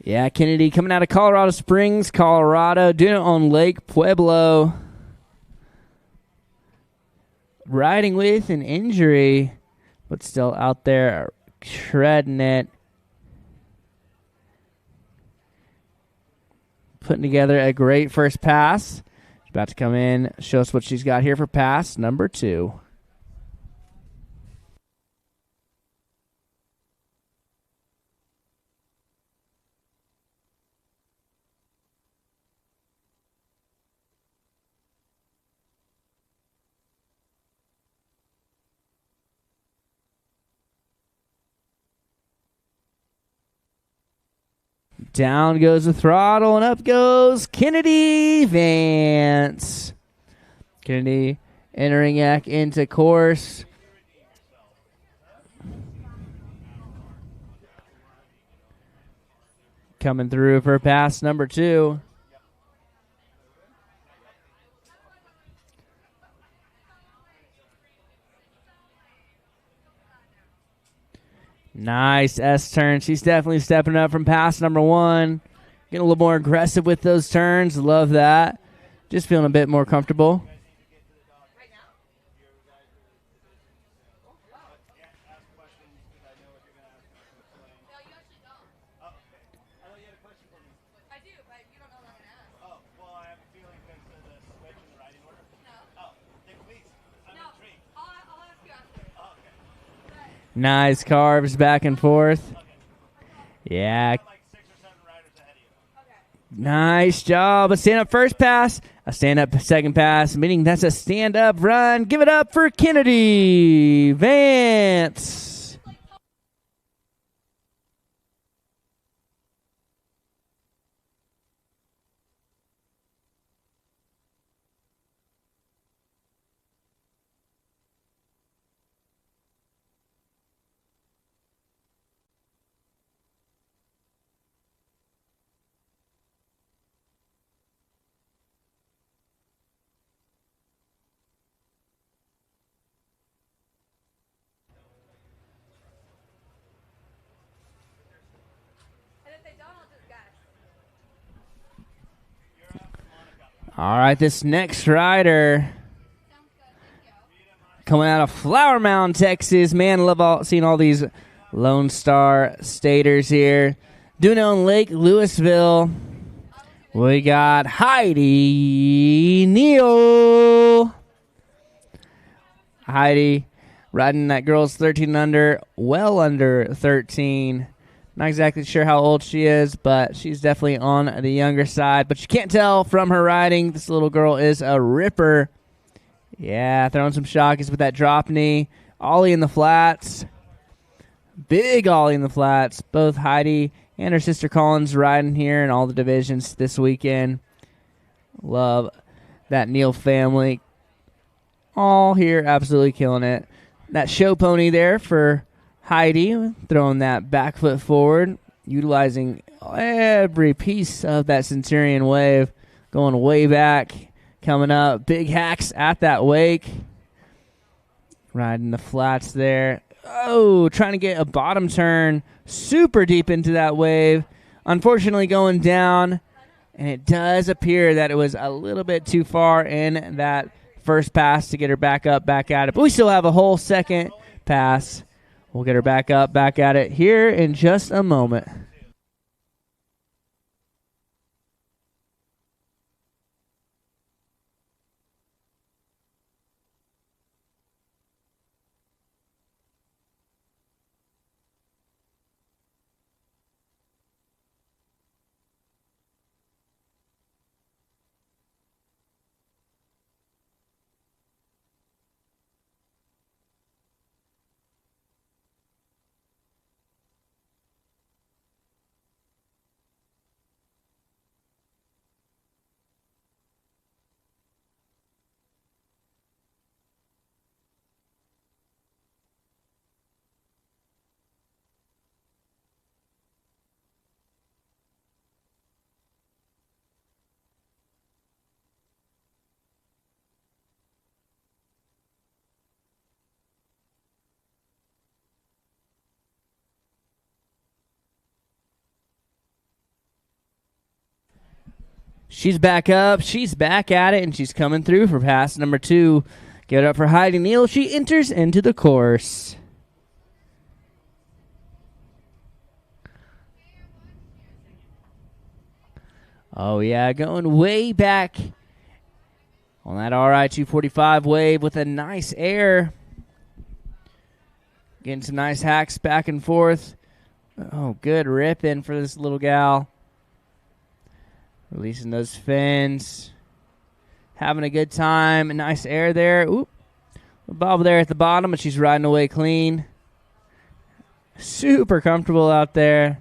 Speaker 3: Yeah, Kennedy coming out of Colorado Springs, Colorado, doing it on Lake Pueblo. Riding with an injury, but still out there shredding it. Putting together a great first pass. She's about to come in, show us what she's got here for pass number 2. Down goes the throttle, and up goes Kennedy Vance. Kennedy entering back into course. Coming through for pass number 2. Nice S-turn. She's definitely stepping up from pass number 1. Getting a little more aggressive with those turns. Love that. Just feeling a bit more comfortable. Nice carves back and forth. Yeah. Nice job. A stand-up first pass, a stand-up second pass, meaning that's a stand-up run. Give it up for Kennedy Vance. All right, this next rider coming out of Flower Mound, Texas. Man, I love seeing all these Lone Star Staters here. Duno Lake, Louisville. We got Heidi Neil. Heidi riding that girls 13 under, well under 13. Not exactly sure how old she is, but she's definitely on the younger side. But you can't tell from her riding. This little girl is a ripper. Yeah, throwing some shockies with that drop knee. Ollie in the flats. Big ollie in the flats. Both Heidi and her sister Colin's riding here in all the divisions this weekend. Love that Neil family. All here absolutely killing it. That show pony there for Heidi, throwing that back foot forward, utilizing every piece of that Centurion wave, going way back, coming up, big hacks at that wake, riding the flats there. Oh, trying to get a bottom turn super deep into that wave, unfortunately going down, and it does appear that it was a little bit too far in that first pass to get her back up, back at it, but we still have a whole second pass. We'll get her back up, back at it here in just a moment. She's back up. She's back at it, and she's coming through for pass number 2. Give it up for Heidi Neil. She enters into the course. Oh, yeah, going way back on that RI 245 wave with a nice air. Getting some nice hacks back and forth. Oh, good ripping for this little gal. Releasing those fins. Having a good time. Nice air there. Oop. A bobble there at the bottom, but she's riding away clean. Super comfortable out there.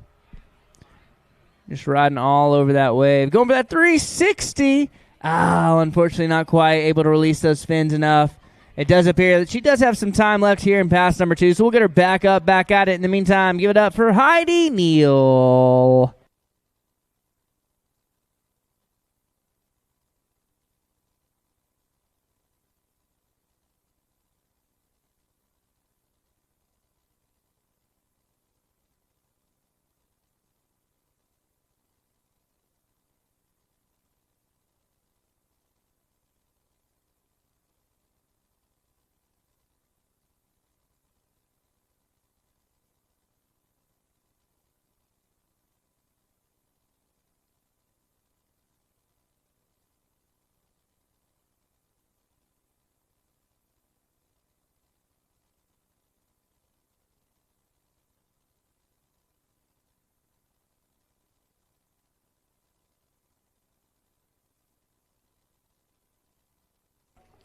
Speaker 3: Just riding all over that wave. Going for that 360. Oh, unfortunately not quite able to release those fins enough. It does appear that she does have some time left here in pass number 2, so we'll get her back up, back at it. In the meantime, give it up for Heidi Neil.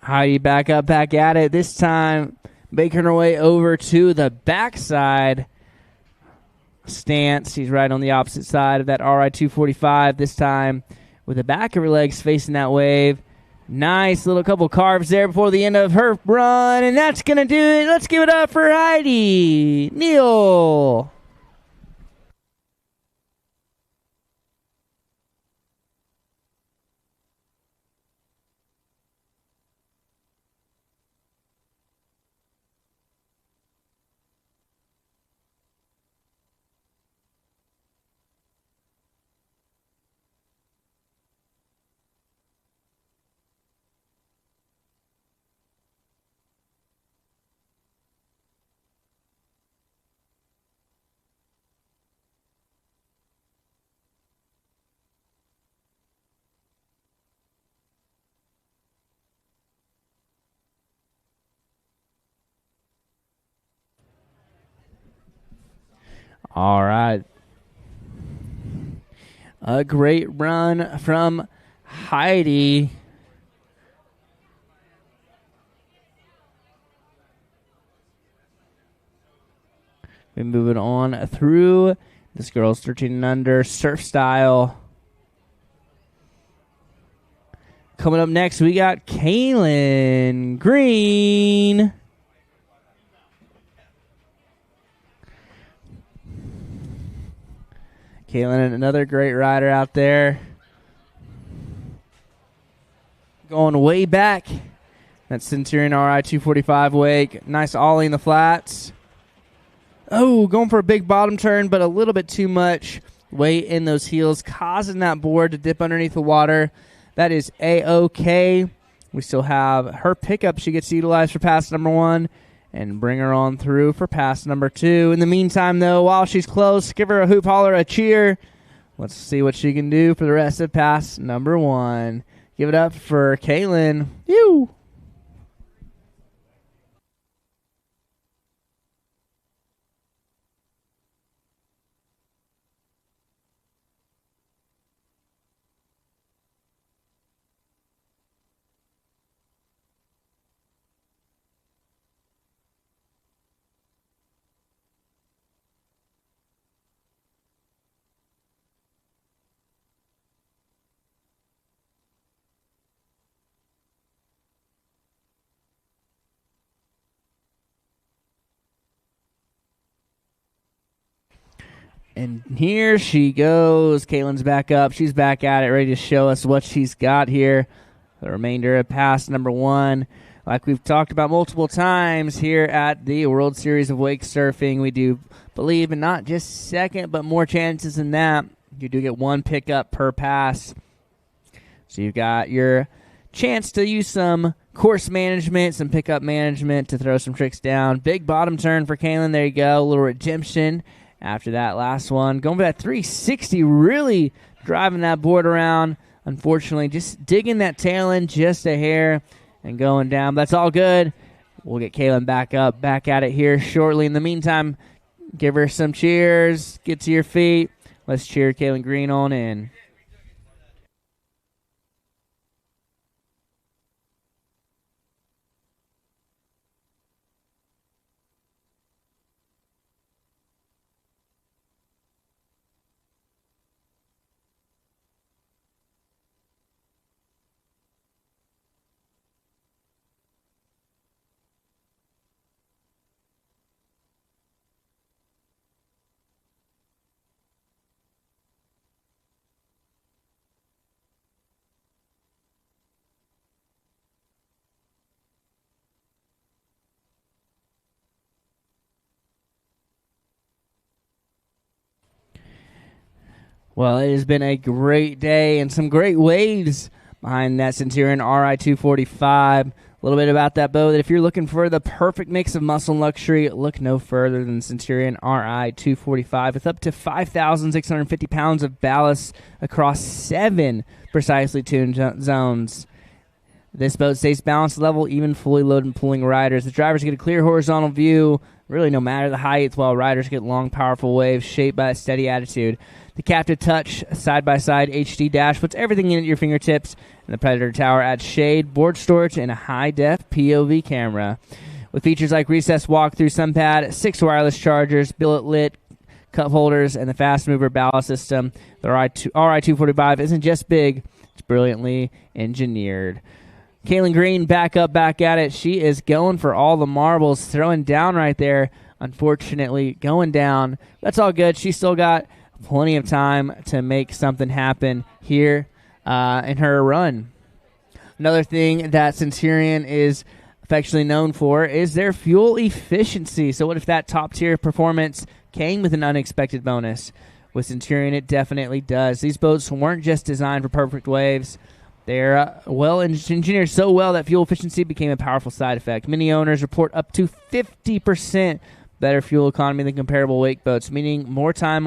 Speaker 3: Heidi back up, back at it. This time, making her way over to the backside stance. She's right on the opposite side of that RI 245. This time, with the back of her legs facing that wave. Nice little couple carves there before the end of her run, and that's going to do it. Let's give it up for Heidi Neil. All right. A great run from Heidi. We're moving on through this girl's 13 and under surf style. Coming up next, we got Kaitlin Green. Kaitlin, another great rider out there. Going way back. That Centurion RI 245 wake. Nice ollie in the flats. Oh, going for a big bottom turn, but a little bit too much weight in those heels, causing that board to dip underneath the water. That is A-OK. We still have her pickup she gets to utilize for pass number 1. And bring her on through for pass number 2. In the meantime, though, while she's close, give her a hoop, holler, a cheer. Let's see what she can do for the rest of pass number 1. Give it up for Kaitlin. Phew. And here she goes. Kaitlin's back up. She's back at it, ready to show us what she's got here. The remainder of pass number 1. Like we've talked about multiple times here at the World Series of Wake Surfing, we do believe in not just second, but more chances than that. You do get 1 pickup per pass. So you've got your chance to use some course management, some pickup management to throw some tricks down. Big bottom turn for Kaitlin. There you go. A little redemption after that last one. Going for that 360, really driving that board around. Unfortunately, just digging that tail in just a hair and going down. But that's all good. We'll get Kaitlin back up, back at it here shortly. In the meantime, give her some cheers. Get to your feet. Let's cheer Kaitlin Green on in. Well, it has been a great day and some great waves behind that Centurion RI 245. A little bit about that boat. If you're looking for the perfect mix of muscle and luxury, look no further than Centurion RI 245 with up to 5,650 pounds of ballast across 7 precisely tuned zones. This boat stays balanced, level, even fully loaded and pulling riders. The drivers get a clear horizontal view, really no matter the height, while riders get long, powerful waves shaped by a steady attitude. The Captive Touch side-by-side HD dash puts everything in at your fingertips, and the Predator Tower adds shade, board storage, and a high-def POV camera. With features like recessed walk-through sun pad, 6 wireless chargers, billet-lit cup holders, and the fast-mover ballast system, the RI-245 isn't just big, it's brilliantly engineered. Kaitlin Green back up, back at it. She is going for all the marbles, throwing down right there. Unfortunately, going down. That's all good. She still got plenty of time to make something happen here in her run. Another thing that Centurion is affectionately known for is their fuel efficiency. So what if that top-tier performance came with an unexpected bonus? With Centurion, it definitely does. These boats weren't just designed for perfect waves. They're engineered so well that fuel efficiency became a powerful side effect. Many owners report up to 50% better fuel economy than comparable wake boats, meaning more time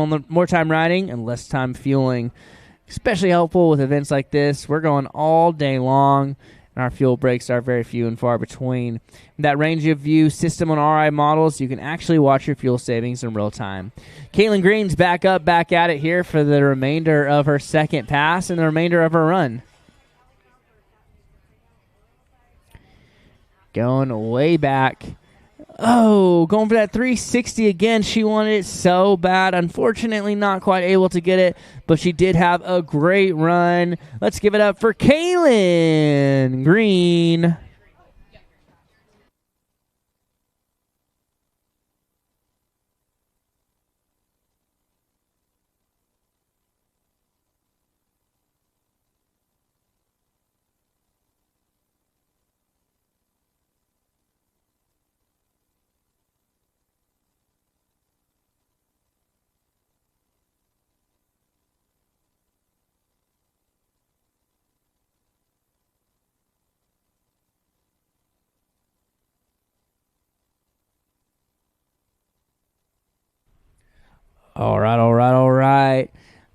Speaker 3: riding and less time fueling. Especially helpful with events like this. We're going all day long, and our fuel breaks are very few and far between. That range of view system on RI models, you can actually watch your fuel savings in real time. Kaitlin Green's back up, back at it here for the remainder of her second pass and the remainder of her run. Going way back. Oh, going for that 360 again. She wanted it so bad. Unfortunately, not quite able to get it, but she did have a great run. Let's give it up for Kaitlin Green. All right.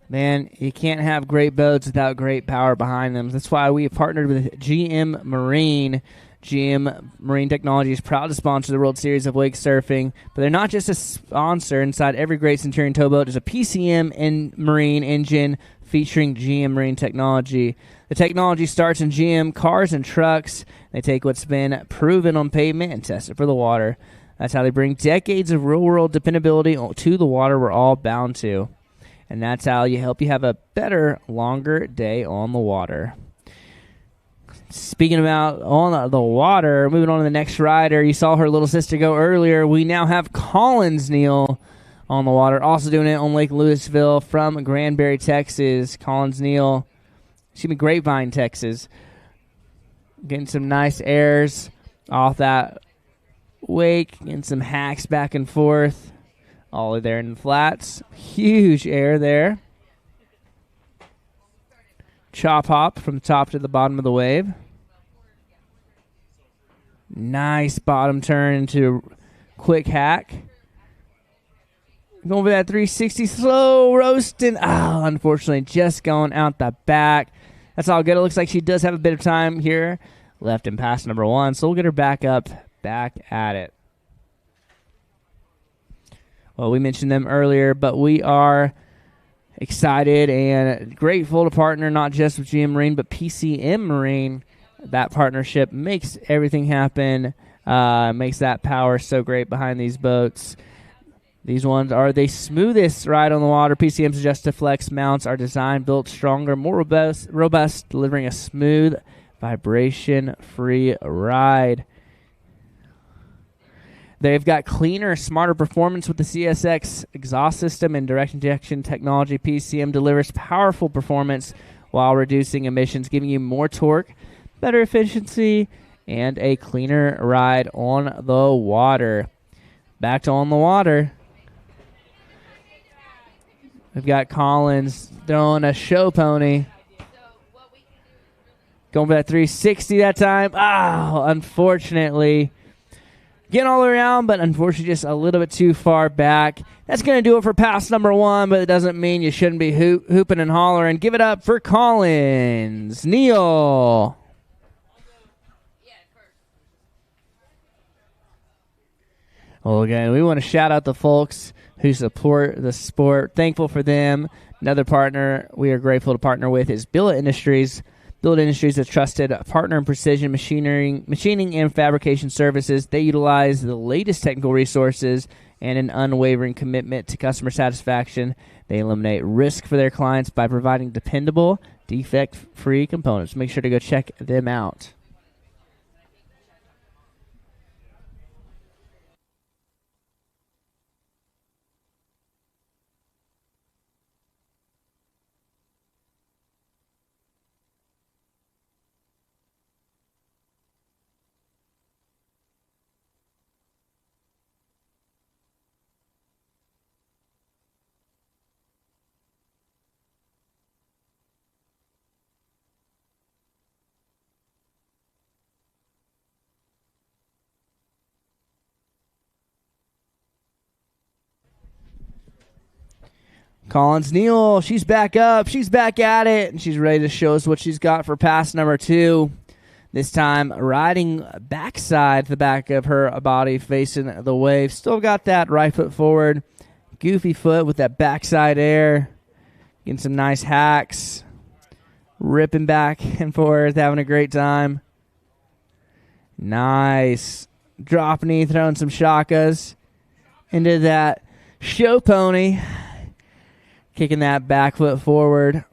Speaker 3: Man, you can't have great boats without great power behind them. That's why we have partnered with GM Marine. GM Marine Technology is proud to sponsor the World Series of Wake Surfing, but they're not just a sponsor. Inside every great Centurion towboat is a PCM and Marine engine featuring GM Marine Technology. The technology starts in GM cars and trucks. They take what's been proven on pavement and test it for the water. That's how they bring decades of real-world dependability to the water we're all bound to. And that's how you help you have a better, longer day on the water. Speaking about on the water, moving on to the next rider. You saw her little sister go earlier. We now have Colin Neil on the water, also doing it on Lake Louisville from Granbury, Texas. Colin Neil, Grapevine, Texas. Getting some nice airs off that wake, and some hacks back and forth. All there in the flats. Huge air there. Chop hop from the top to the bottom of the wave. Nice bottom turn into quick hack. Going for that 360, slow roasting. Unfortunately, just going out the back. That's all good. It looks like she does have a bit of time here left in pass number 1, so we'll get her back up, back at it. Well, we mentioned them earlier, but we are excited and grateful to partner not just with GM Marine, but PCM Marine. That partnership makes everything happen, makes that power so great behind these boats. These ones are the smoothest ride on the water. PCM's Adjust-to-Flex mounts are designed, built stronger, more robust, delivering a smooth, vibration-free ride. They've got cleaner, smarter performance with the CSX exhaust system and direct injection technology. PCM delivers powerful performance while reducing emissions, giving you more torque, better efficiency, and a cleaner ride on the water. Back to on the water. We've got Collins throwing a show pony. Going for that 360 that time. Unfortunately. Getting all around, but unfortunately just a little bit too far back. That's going to do it for pass number 1, but it doesn't mean you shouldn't be hooping and hollering. Give it up for Collins Neil. Well, again, we want to shout out the folks who support the sport. Thankful for them. Another partner we are grateful to partner with is Billet Industries. Billet Industries is a trusted partner in precision machining and fabrication services. They utilize the latest technical resources and an unwavering commitment to customer satisfaction. They eliminate risk for their clients by providing dependable, defect-free components. Make sure to go check them out. Collins Neil, she's back up. She's back at it, and she's ready to show us what she's got for pass number 2. This time riding backside to the back of her body, facing the wave. Still got that right foot forward. Goofy foot with that backside air. Getting some nice hacks. Ripping back and forth, having a great time. Nice. Drop knee, throwing some shakas into that show pony. Kicking that back foot forward.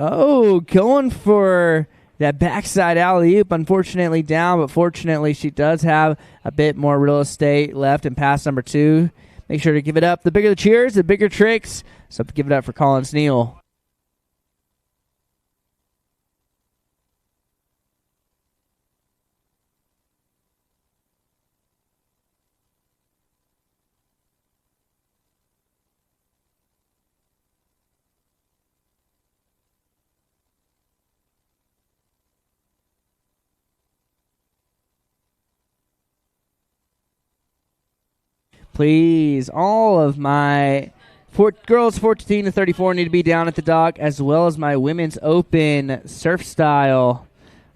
Speaker 3: Oh, going for that backside alley-oop. Unfortunately down, but fortunately she does have a bit more real estate left in pass number 2. Make sure to give it up. The bigger the cheers, the bigger tricks. So give it up for Collins Neal. Please, all of my girls 14 to 34 need to be down at the dock, as well as my women's open surf style.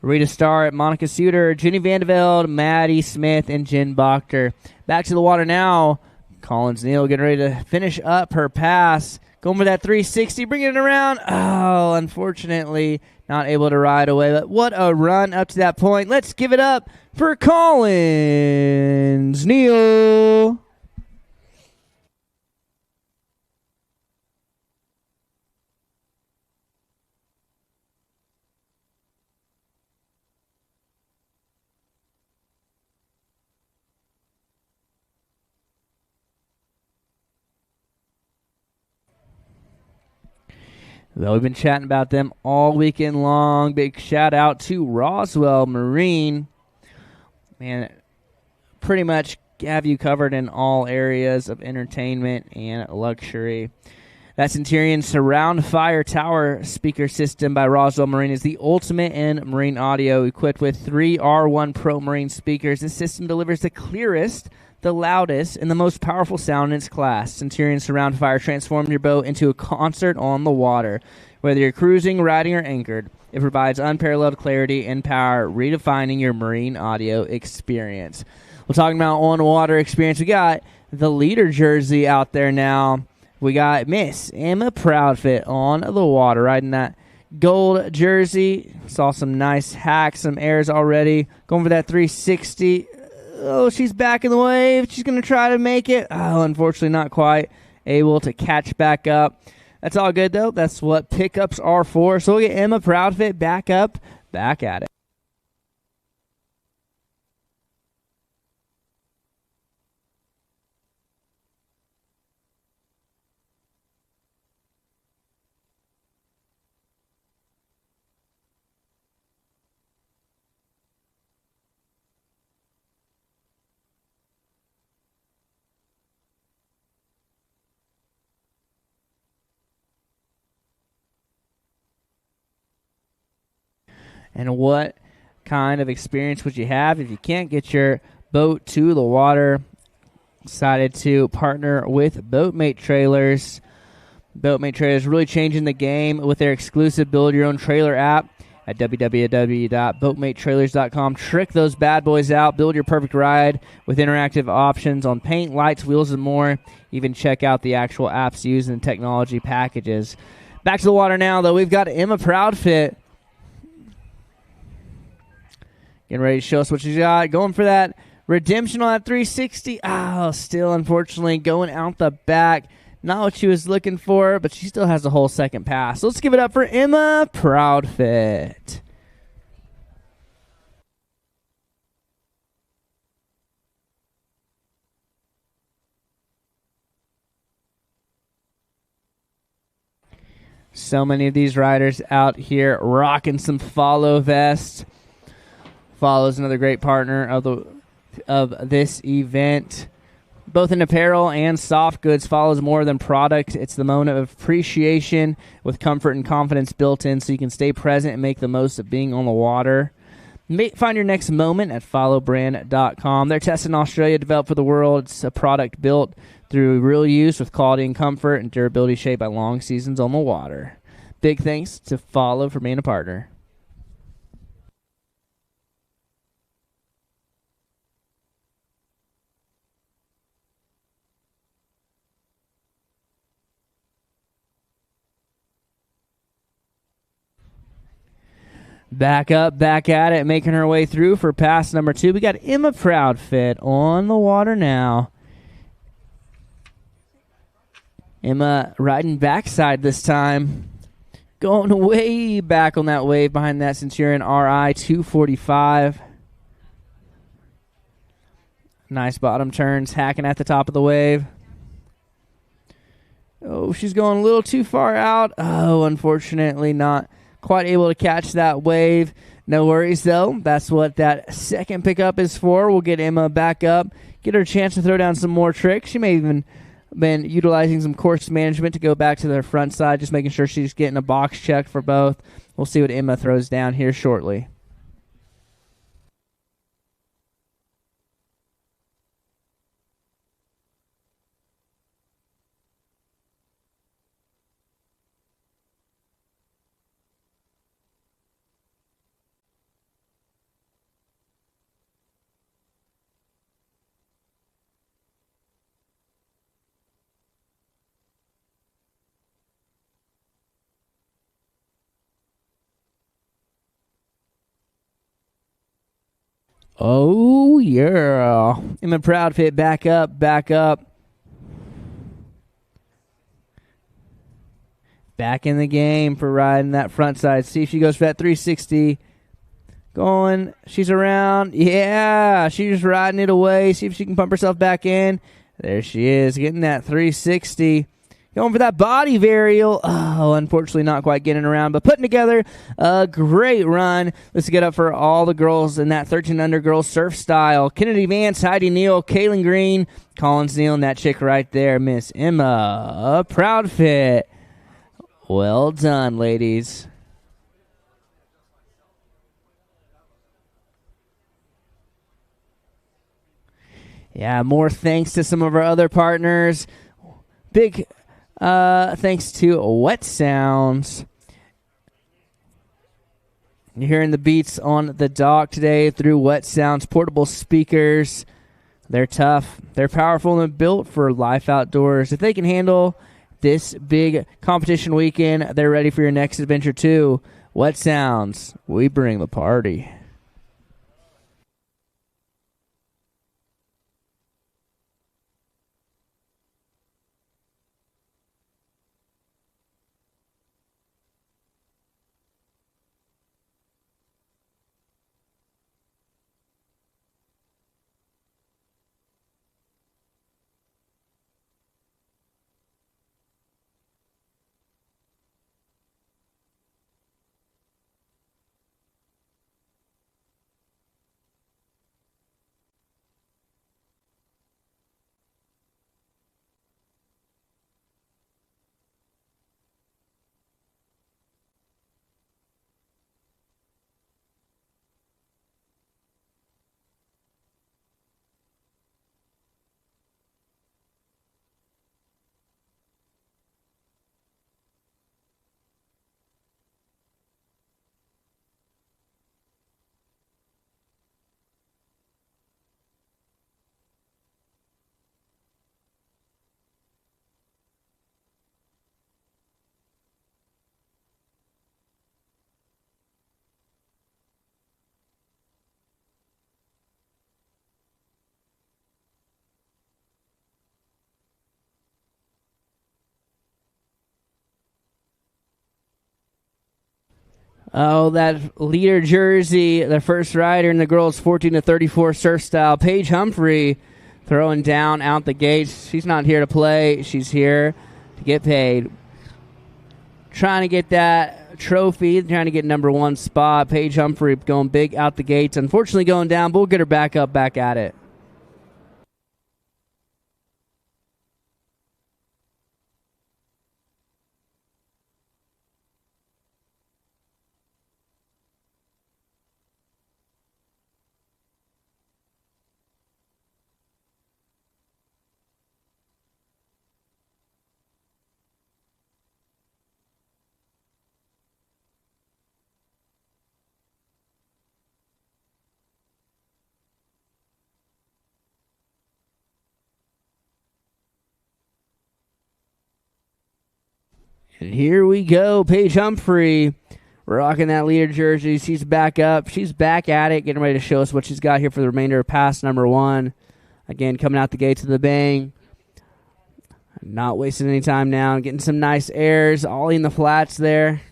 Speaker 3: Rita Starrett, Monica Suter, Jenny Vanderveld, Maddie Smith, and Jen Bochter. Back to the water now. Collins Neal getting ready to finish up her pass. Going for that 360, bringing it around. Oh, unfortunately, not able to ride away. But what a run up to that point. Let's give it up for Collins Neal. Well, we've been chatting about them all weekend long. Big shout out to Roswell Marine. Man, pretty much have you covered in all areas of entertainment and luxury. That Centurion Surround Fire Tower speaker system by Roswell Marine is the ultimate in marine audio, equipped with 3 R1 Pro Marine speakers. This system delivers the clearest, the loudest, and the most powerful sound in its class. Centurion Surround Fire transforms your boat into a concert on the water. Whether you're cruising, riding, or anchored, it provides unparalleled clarity and power, redefining your marine audio experience. We're talking about on-water experience. We got the leader jersey out there now. We got Miss Emma Proudfoot on the water, riding that gold jersey. Saw some nice hacks, some airs already. Going for that 360. Oh, she's back in the wave. She's going to try to make it. Oh, unfortunately not quite able to catch back up. That's all good, though. That's what pickups are for. So we'll get Emma Proudfoot back up, back at it. And what kind of experience would you have if you can't get your boat to the water? Decided to partner with Boatmate Trailers. Boatmate Trailers really changing the game with their exclusive Build Your Own Trailer app. at www.boatmatetrailers.com. Trick those bad boys out. Build your perfect ride with interactive options on paint, lights, wheels, and more. Even check out the actual apps used in technology packages. Back to the water now, though. We've got Emma Proudfoot getting ready to show us what she's got. Going for that redemption on that 360. Still, unfortunately, going out the back. Not what she was looking for, but she still has a whole second pass. So let's give it up for Emma Proudfoot. So many of these riders out here rocking some follow vests. Follow is another great partner of this event. Both in apparel and soft goods, Follow is more than product. It's the moment of appreciation with comfort and confidence built in so you can stay present and make the most of being on the water. Find your next moment at followbrand.com. They're tested in Australia, developed for the world. It's a product built through real use with quality and comfort and durability shaped by long seasons on the water. Big thanks to Follow for being a partner. Back up, back at it, making her way through for pass number 2. We got Emma Proudfoot on the water now. Emma riding backside this time. Going way back on that wave behind that Centurion RI 245. Nice bottom turns, hacking at the top of the wave. Oh, she's going a little too far out. Oh, unfortunately not quite able to catch that wave. No worries, though. That's what that second pickup is for. We'll get Emma back up, get her a chance to throw down some more tricks. She may even been utilizing some course management to go back to the front side, just making sure she's getting a box check for both. We'll see what Emma throws down here shortly. Oh, yeah. Emma Proudfoot back up, back up. Back in the game for riding that front side. See if she goes for that 360. Going. She's around. Yeah, she's riding it away. See if she can pump herself back in. There she is, getting that 360. Going for that body varial. Oh, unfortunately not quite getting around, but putting together a great run. Let's get up for all the girls in that 13 under girls surf style. Kennedy Vance, Heidi Neil, Kaitlin Green, Colin Neil, and that chick right there, Miss Emma Proudfoot. Well done, ladies. Yeah, more thanks to some of our other partners. Big thanks to Wet Sounds. You're hearing the beats on the dock today through Wet Sounds portable speakers. They're tough. They're powerful and built for life outdoors. If they can handle this big competition weekend, they're ready for your next adventure too. Wet Sounds, we bring the party. Oh, that leader jersey, the first rider in the girls 14 to 34 surf style, Paige Humphrey, throwing down out the gates. She's not here to play. She's here to get paid. Trying to get that trophy, trying to get number one spot. Paige Humphrey going big out the gates. Unfortunately going down, but we'll get her back up, back at it. And here we go. Paige Humphrey rocking that leader jersey. She's back up. She's back at it, getting ready to show us what she's got here for the remainder of pass number one. Again, coming out the gates of the bang. Not wasting any time now. Getting some nice airs. Ollie in the flats there.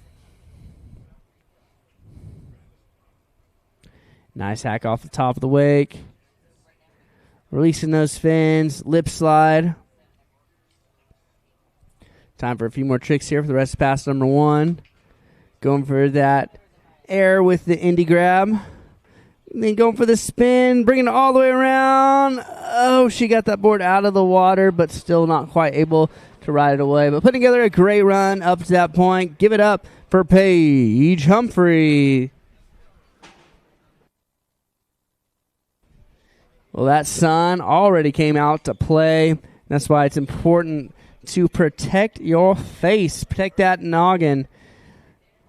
Speaker 3: Nice hack off the top of the wake. Releasing those fins. Lip slide. Time for a few more tricks here for the rest of pass number one. Going for that air with the indie grab. And then going for the spin, bringing it all the way around. Oh, she got that board out of the water, but still not quite able to ride it away. But putting together a great run up to that point. Give it up for Paige Humphrey. Well, that sun already came out to play. That's why it's important to protect your face, protect that noggin.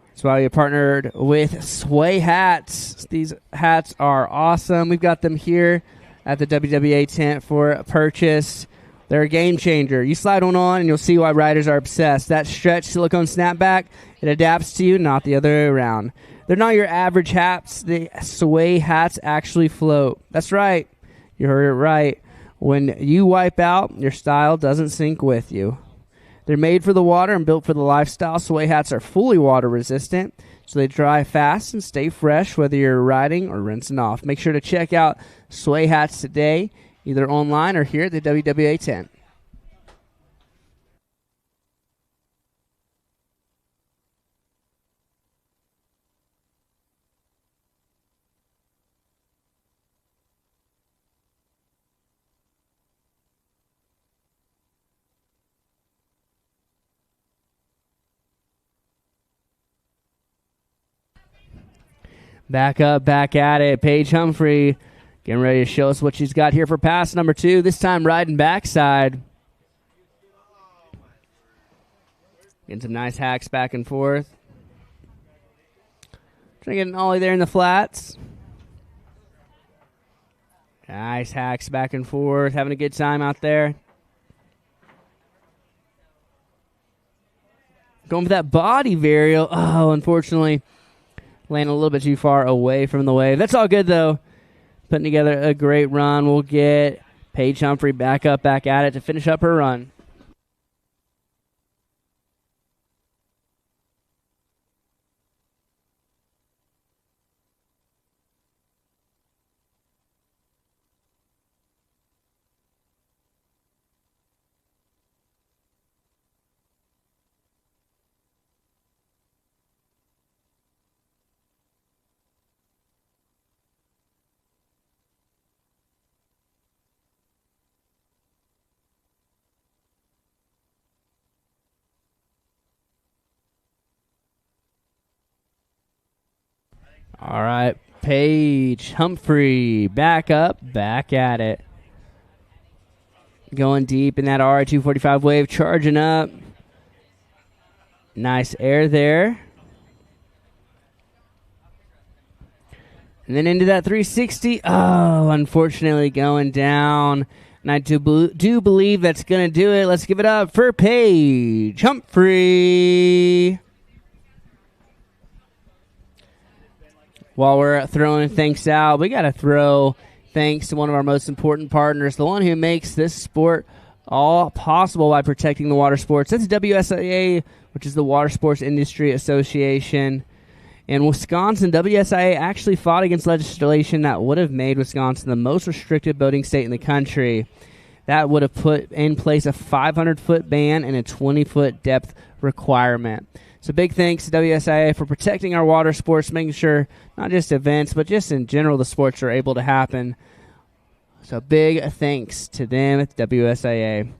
Speaker 3: That's why we partnered with Sway Hats. These hats are awesome. We've got them here at the WWA tent for purchase. They're a game changer. You slide one on and you'll see why riders are obsessed. That stretch silicone snapback, it adapts to you, not the other way around. They're not your average hats. The Sway Hats actually float. That's right. You heard it right. When you wipe out, your style doesn't sink with you. They're made for the water and built for the lifestyle. Sway hats are fully water resistant, so they dry fast and stay fresh whether you're riding or rinsing off. Make sure to check out Sway Hats today, either online or here at the WWA tent. Back up, back at it. Paige Humphrey getting ready to show us what she's got here for pass number two. This time riding backside. Getting some nice hacks back and forth. Trying to get an ollie there in the flats. Nice hacks back and forth. Having a good time out there. Going for that body varial. Oh, unfortunately, landing a little bit too far away from the wave. That's all good, though. Putting together a great run. We'll get Paige Humphrey back up, back at it to finish up her run. All right, Paige Humphrey back up, back at it. Going deep in that RI-245 wave, charging up. Nice air there. And then into that 360. Oh, unfortunately going down. And I do believe that's going to do it. Let's give it up for Paige Humphrey. While we're throwing thanks out, we got to throw thanks to one of our most important partners, the one who makes this sport all possible by protecting the water sports. That's WSWS, which is the Water Sports Industry Association. In Wisconsin, WSIA actually fought against legislation that would have made Wisconsin the most restricted boating state in the country. That would have put in place a 500-foot ban and a 20-foot depth requirement. So big thanks to WSIA for protecting our water sports, making sure not just events, but just in general the sports are able to happen. So big thanks to them at WSIA.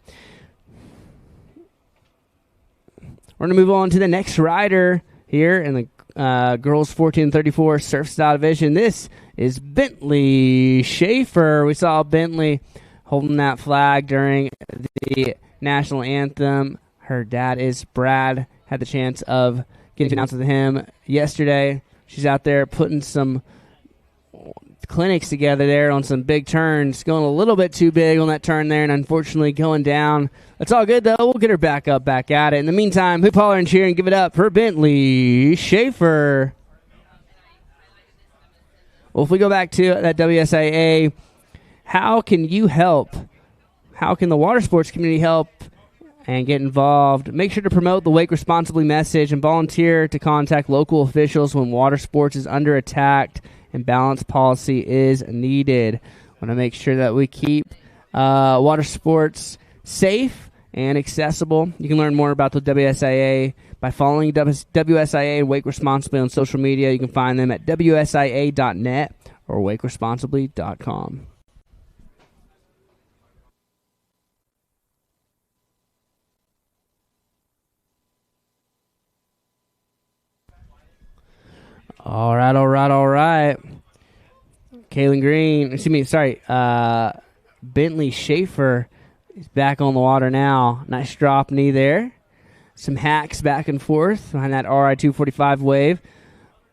Speaker 3: We're going to move on to the next rider here in the girls 1434 surf style division. This is Bentley Schaefer. We saw Bentley holding that flag during the national anthem. Her dad is Brad. Had the chance of getting to announce with him yesterday. She's out there putting some clinics together there on some big turns, going a little bit too big on that turn there, and unfortunately going down. That's all good, though. We'll get her back up, back at it. In the meantime, hoop, holler, and cheer, and give it up for Bentley Schaefer. Well, if we go back to that WSIA, how can you help? How can the water sports community help and get involved? Make sure to promote the Wake Responsibly message and volunteer to contact local officials when water sports is under attack and balanced policy is needed. Want to make sure that we keep water sports safe and accessible. You can learn more about the WSIA by following WSIA and Wake Responsibly on social media. You can find them at wsia.net or wakeresponsibly.com. All right. Kaitlin Green, Bentley Schaefer is back on the water now. Nice drop knee there. Some hacks back and forth behind that RI 245 wave.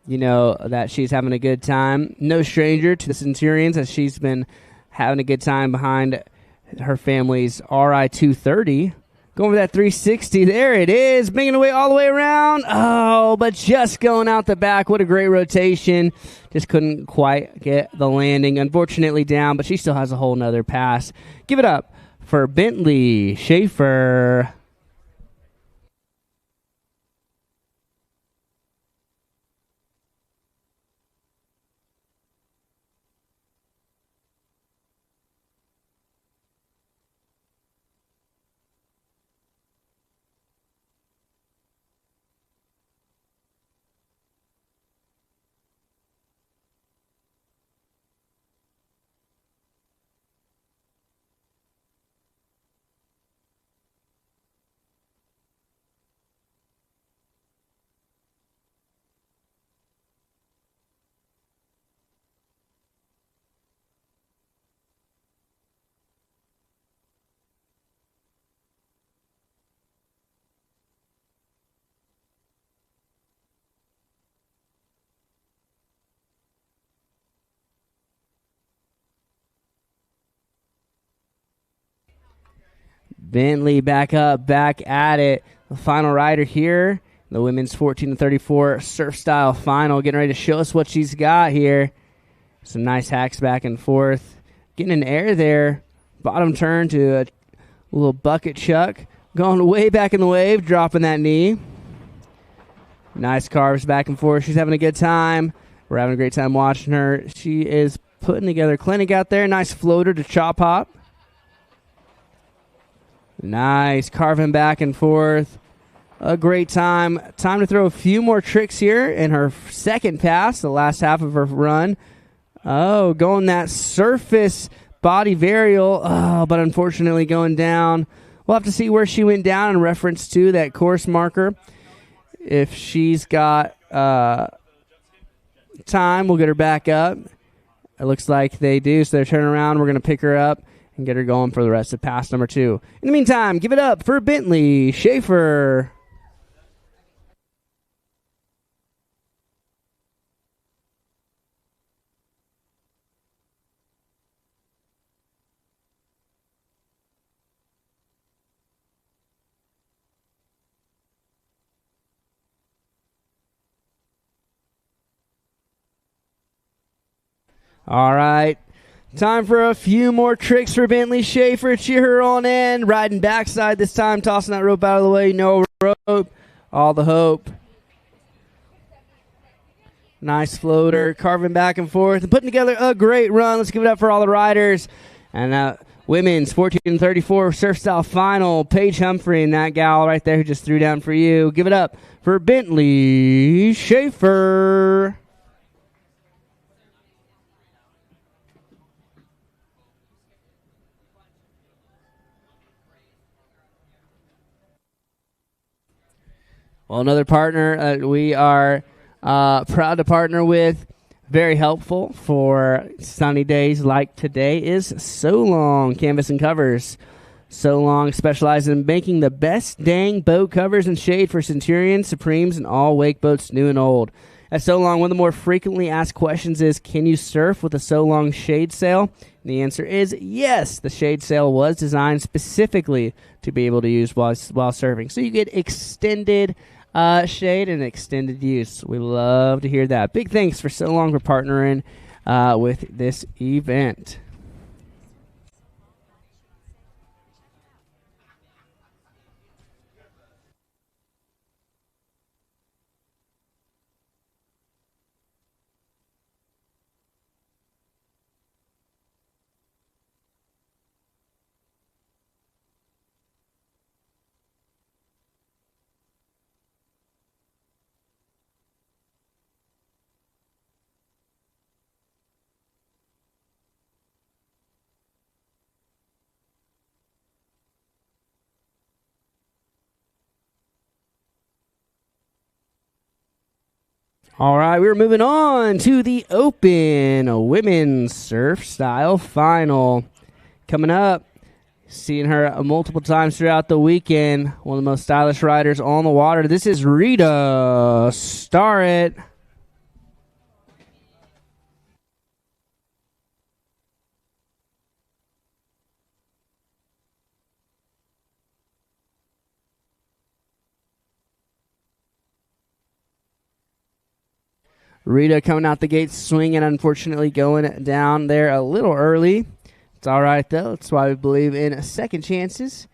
Speaker 3: You know that she's having a good time. No stranger to the Centurions, as she's been having a good time behind her family's RI 230. Going for that 360. There it is. Bringing away all the way around. Oh, but just going out the back. What a great rotation. Just couldn't quite get the landing. Unfortunately down, but she still has a whole nother pass. Give it up for Bentley Schaefer. Bentley back up, back at it. The final rider here, the women's 14-34 surf style final, getting ready to show us what she's got here. Some nice hacks back and forth. Getting an air there. Bottom turn to a little bucket chuck. Going way back in the wave, dropping that knee. Nice carves back and forth. She's having a good time. We're having a great time watching her. She is putting together a clinic out there. Nice floater to chop hop. Nice carving back and forth. A great time. Time to throw a few more tricks here in her second pass, the last half of her run. Oh, going that surface body varial. Oh, but unfortunately going down. We'll have to see where she went down in reference to that course marker. If she's got time, we'll get her back up. It looks like they do, so they're turning around. We're going to pick her up and get her going for the rest of pass number 2. In the meantime, give it up for Bentley Schaefer. All right. Time for a few more tricks for Bentley Schaefer. Cheer her on in. Riding backside this time. Tossing that rope out of the way. No rope. All the hope. Nice floater, carving back and forth and putting together a great run. Let's give it up for all the riders. And women's 14-34 surf style final. Paige Humphrey and that gal right there who just threw down for you. Give it up for Bentley Schaefer. Well, another partner we are proud to partner with, very helpful for sunny days like today, is So Long Canvas and Covers. So Long specializes in making the best dang boat covers and shade for Centurion, Supremes, and all wake boats, new and old. At So Long, one of the more frequently asked questions is, can you surf with a So Long shade sail? And the answer is yes. The shade sail was designed specifically to be able to use while surfing. So you get extended shade and extended use. We love to hear that. Big thanks for So Long for partnering with this event. All right, we're moving on to the Open Women's Surf Style Final. Coming up, seeing her multiple times throughout the weekend, one of the most stylish riders on the water. This is Rita Starrett. Rita coming out the gates swinging, unfortunately going down there a little early. It's all right, though. That's why we believe in second chances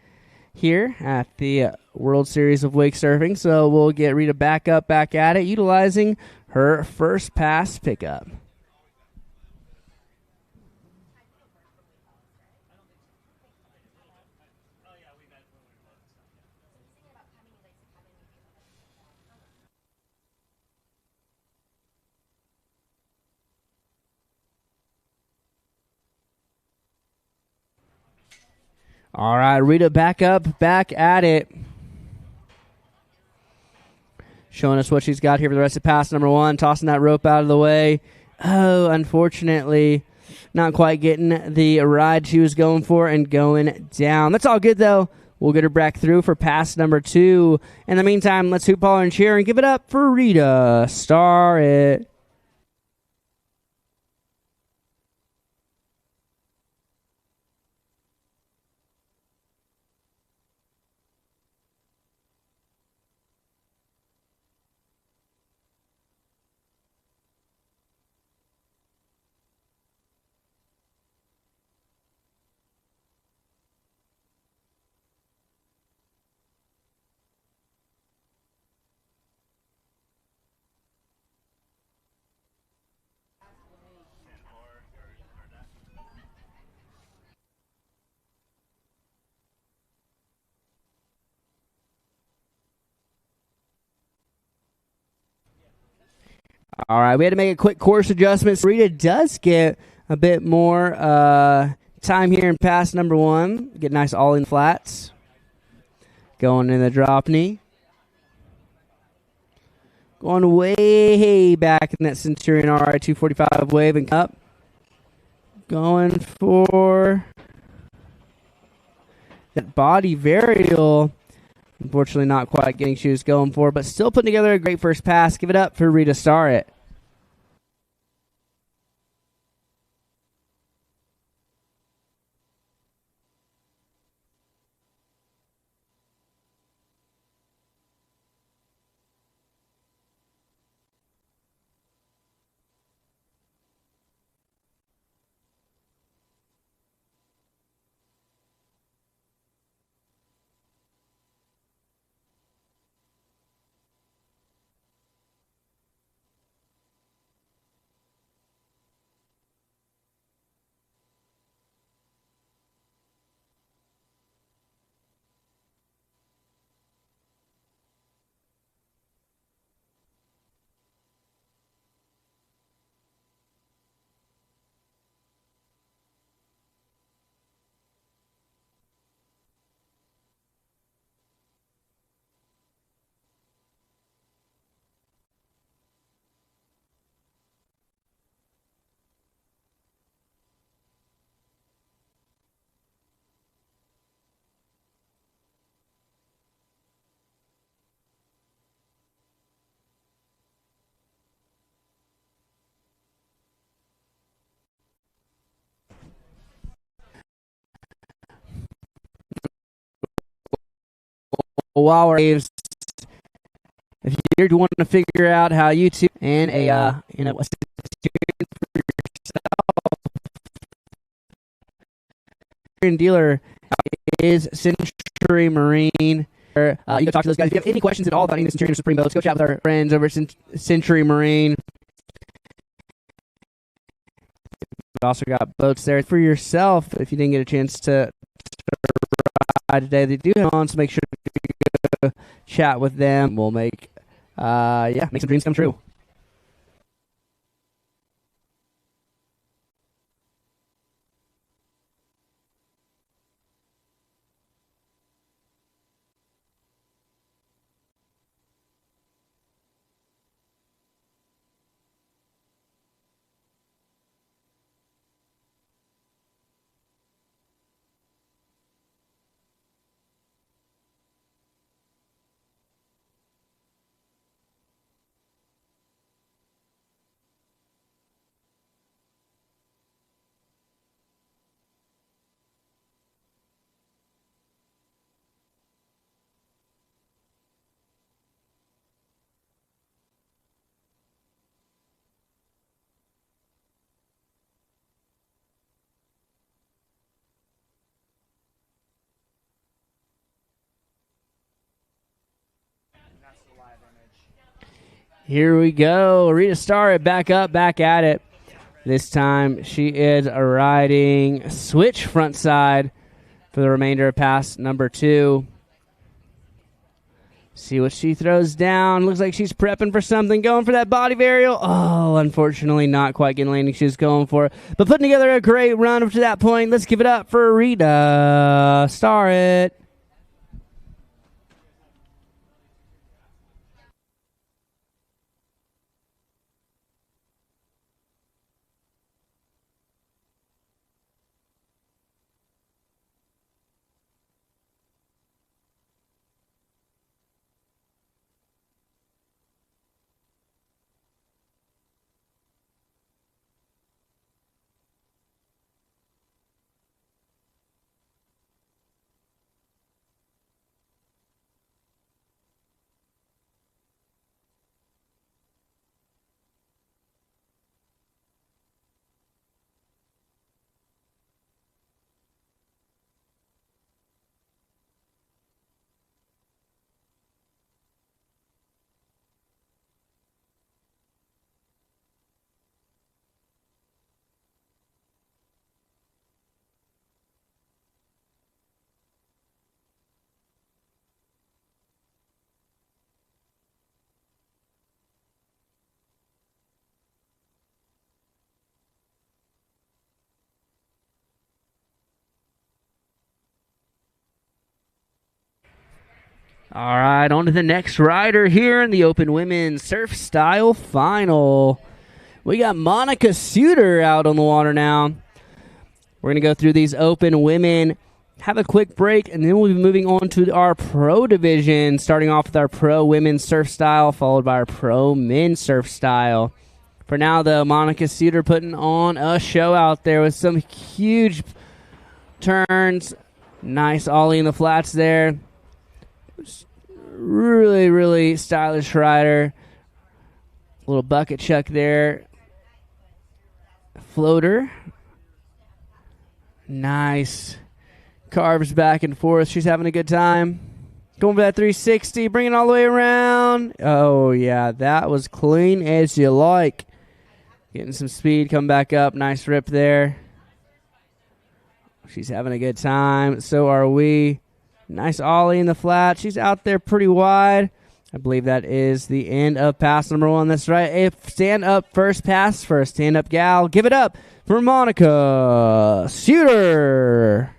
Speaker 3: here at the World Series of Wake Surfing. So we'll get Rita back at it, utilizing her first pass pickup. All right, Rita back at it. Showing us what she's got here for the rest of pass number one. Tossing that rope out of the way. Oh, unfortunately, not quite getting the ride she was going for and going down. That's all good, though. We'll get her back through for pass number two. In the meantime, let's hoop, holler, and cheer and give it up for Rita Starrett. All right, we had to make a quick course adjustment. So Rita does get a bit more time here in pass number one. Get nice all-in flats. Going in the drop knee. Going way back in that Centurion RI 245 wave and up. Going for that body varial. Unfortunately, not quite getting she was going for, but still putting together a great first pass. Give it up for Rita Starrett. while we're waves, if you want to figure out how you two and a dealer is Century Marine. You can talk to those guys. If you have any questions at all about any of the Centurion or Supreme boats, go chat with our friends over at Century Marine. We've also got boats there for yourself if you didn't get a chance to ride today. They do have on, so make sure to chat with them. We'll make some dreams come true. Here we go. Rita Starrett back up, back at it. This time she is riding switch front side for the remainder of pass number 2. See what she throws down. Looks like she's prepping for something. Going for that body varial. Oh, unfortunately not quite getting landing she was going for. But putting together a great run up to that point. Let's give it up for Rita Starrett. All right, on to the next rider here in the Open Women's Surf Style Final. We got Monica Sudter out on the water now. We're going to go through these Open Women, have a quick break, and then we'll be moving on to our Pro Division, starting off with our Pro Women's Surf Style, followed by our Pro Men's Surf Style. For now, though, Monica Sudter putting on a show out there with some huge turns. Nice ollie in the flats there. Really, really stylish rider. Little bucket chuck there. Floater. Nice. Carves back and forth. She's having a good time. Going for that 360. Bringing it all the way around. Oh, yeah. That was clean as you like. Getting some speed. Come back up. Nice rip there. She's having a good time. So are we. Nice ollie in the flat. She's out there pretty wide. I believe that is the end of pass number 1. That's right. A stand up first pass for a stand up gal. Give it up for Monica Sudter.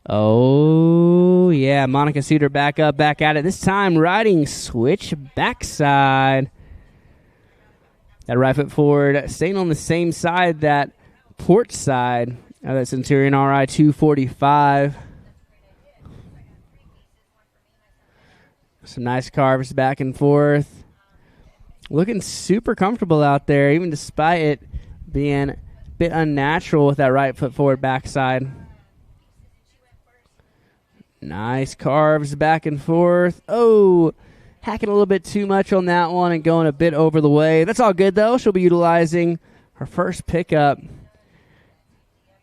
Speaker 3: Oh, yeah. Monica Sudter back up, back at it. This time riding switch backside. That right foot forward, staying on the same side, that port side of that Centurion RI 245. Some nice carves back and forth. Looking super comfortable out there, even despite it being a bit unnatural with that right foot forward backside. Nice carves back and forth. Oh, hacking a little bit too much on that one and going a bit over the way. That's all good, though. She'll be utilizing her first pickup.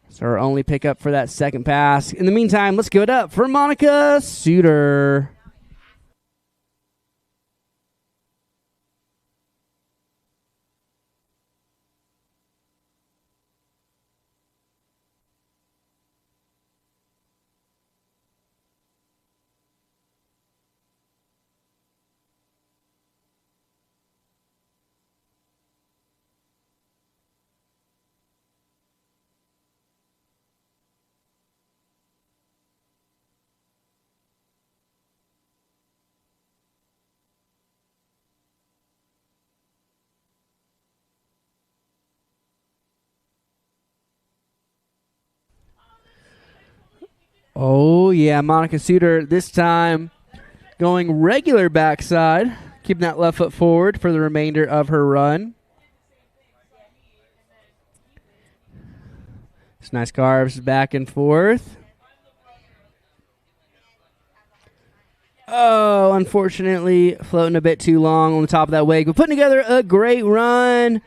Speaker 3: It's her only pickup for that second pass. In the meantime, let's give it up for Monica Sudter. Oh, yeah, Monica Sudter this time going regular backside, keeping that left foot forward for the remainder of her run. Some nice carves back and forth. Oh, unfortunately, floating a bit too long on the top of that wake, but putting together a great run.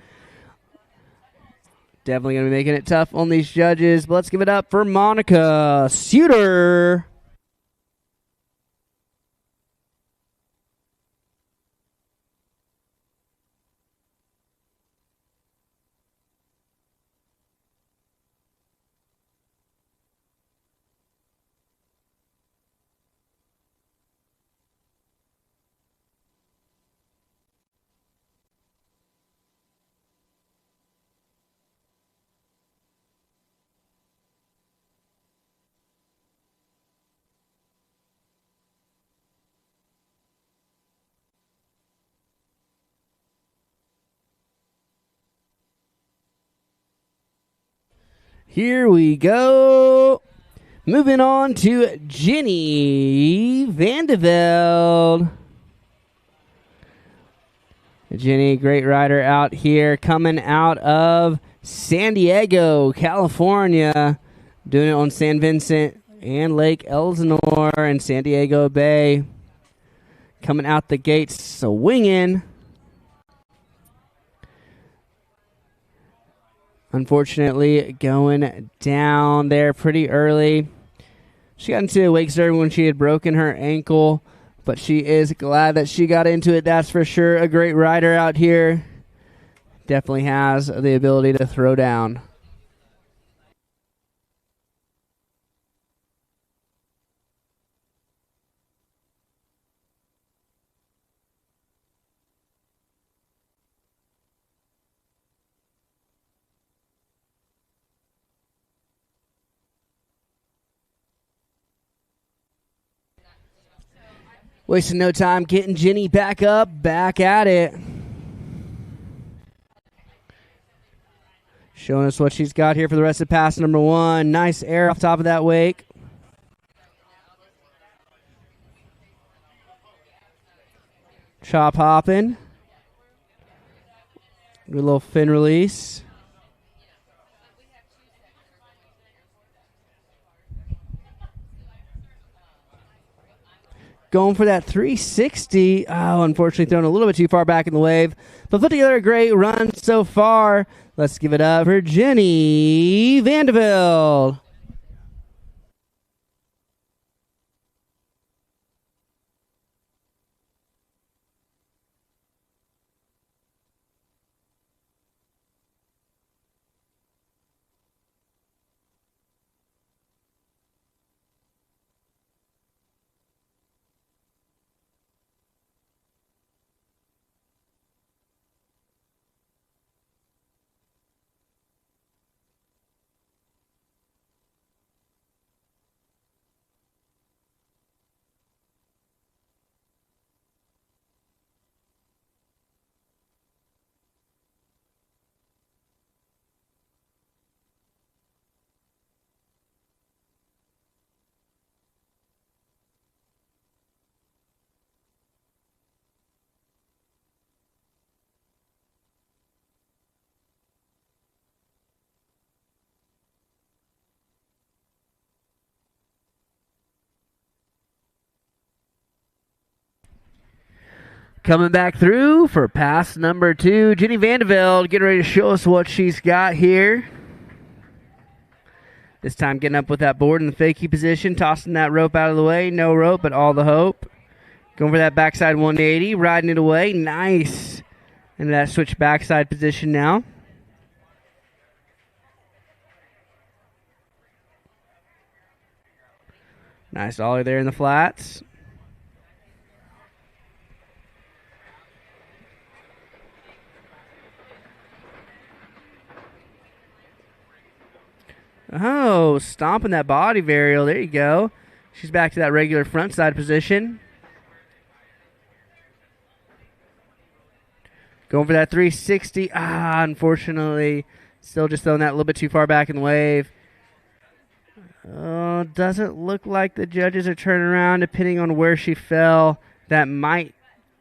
Speaker 3: Definitely going to be making it tough on these judges, but let's give it up for Monica Sudter. Here we go. Moving on to Jenny Vanderveld. Jenny, great rider out here, coming out of San Diego, California, doing it on San Vincent and Lake Elsinore and San Diego Bay. Coming out the gates swinging. Unfortunately, going down there pretty early. She got into wake surfing when she had broken her ankle, but she is glad that she got into it, that's for sure. A great rider out here. Definitely has the ability to throw down. Wasting no time getting Jenny back up, back at it. Showing us what she's got here for the rest of pass number one. Nice air off top of that wake. Chop hopping. Good little fin release. Going for that 360. Oh, unfortunately thrown a little bit too far back in the wave. But put together a great run so far. Let's give it up for Jenny Vanderveld. Coming back through for pass number 2, Jenny Vanderveld getting ready to show us what she's got here. This time getting up with that board in the fakie position, tossing that rope out of the way. No rope, but all the hope. Going for that backside 180, riding it away. Nice. And that switch backside position now. Nice ollie there in the flats. Oh, stomping that body varial. There you go. She's back to that regular front side position. Going for that 360. Unfortunately, still just throwing that a little bit too far back in the wave. Oh, doesn't look like the judges are turning around depending on where she fell. That might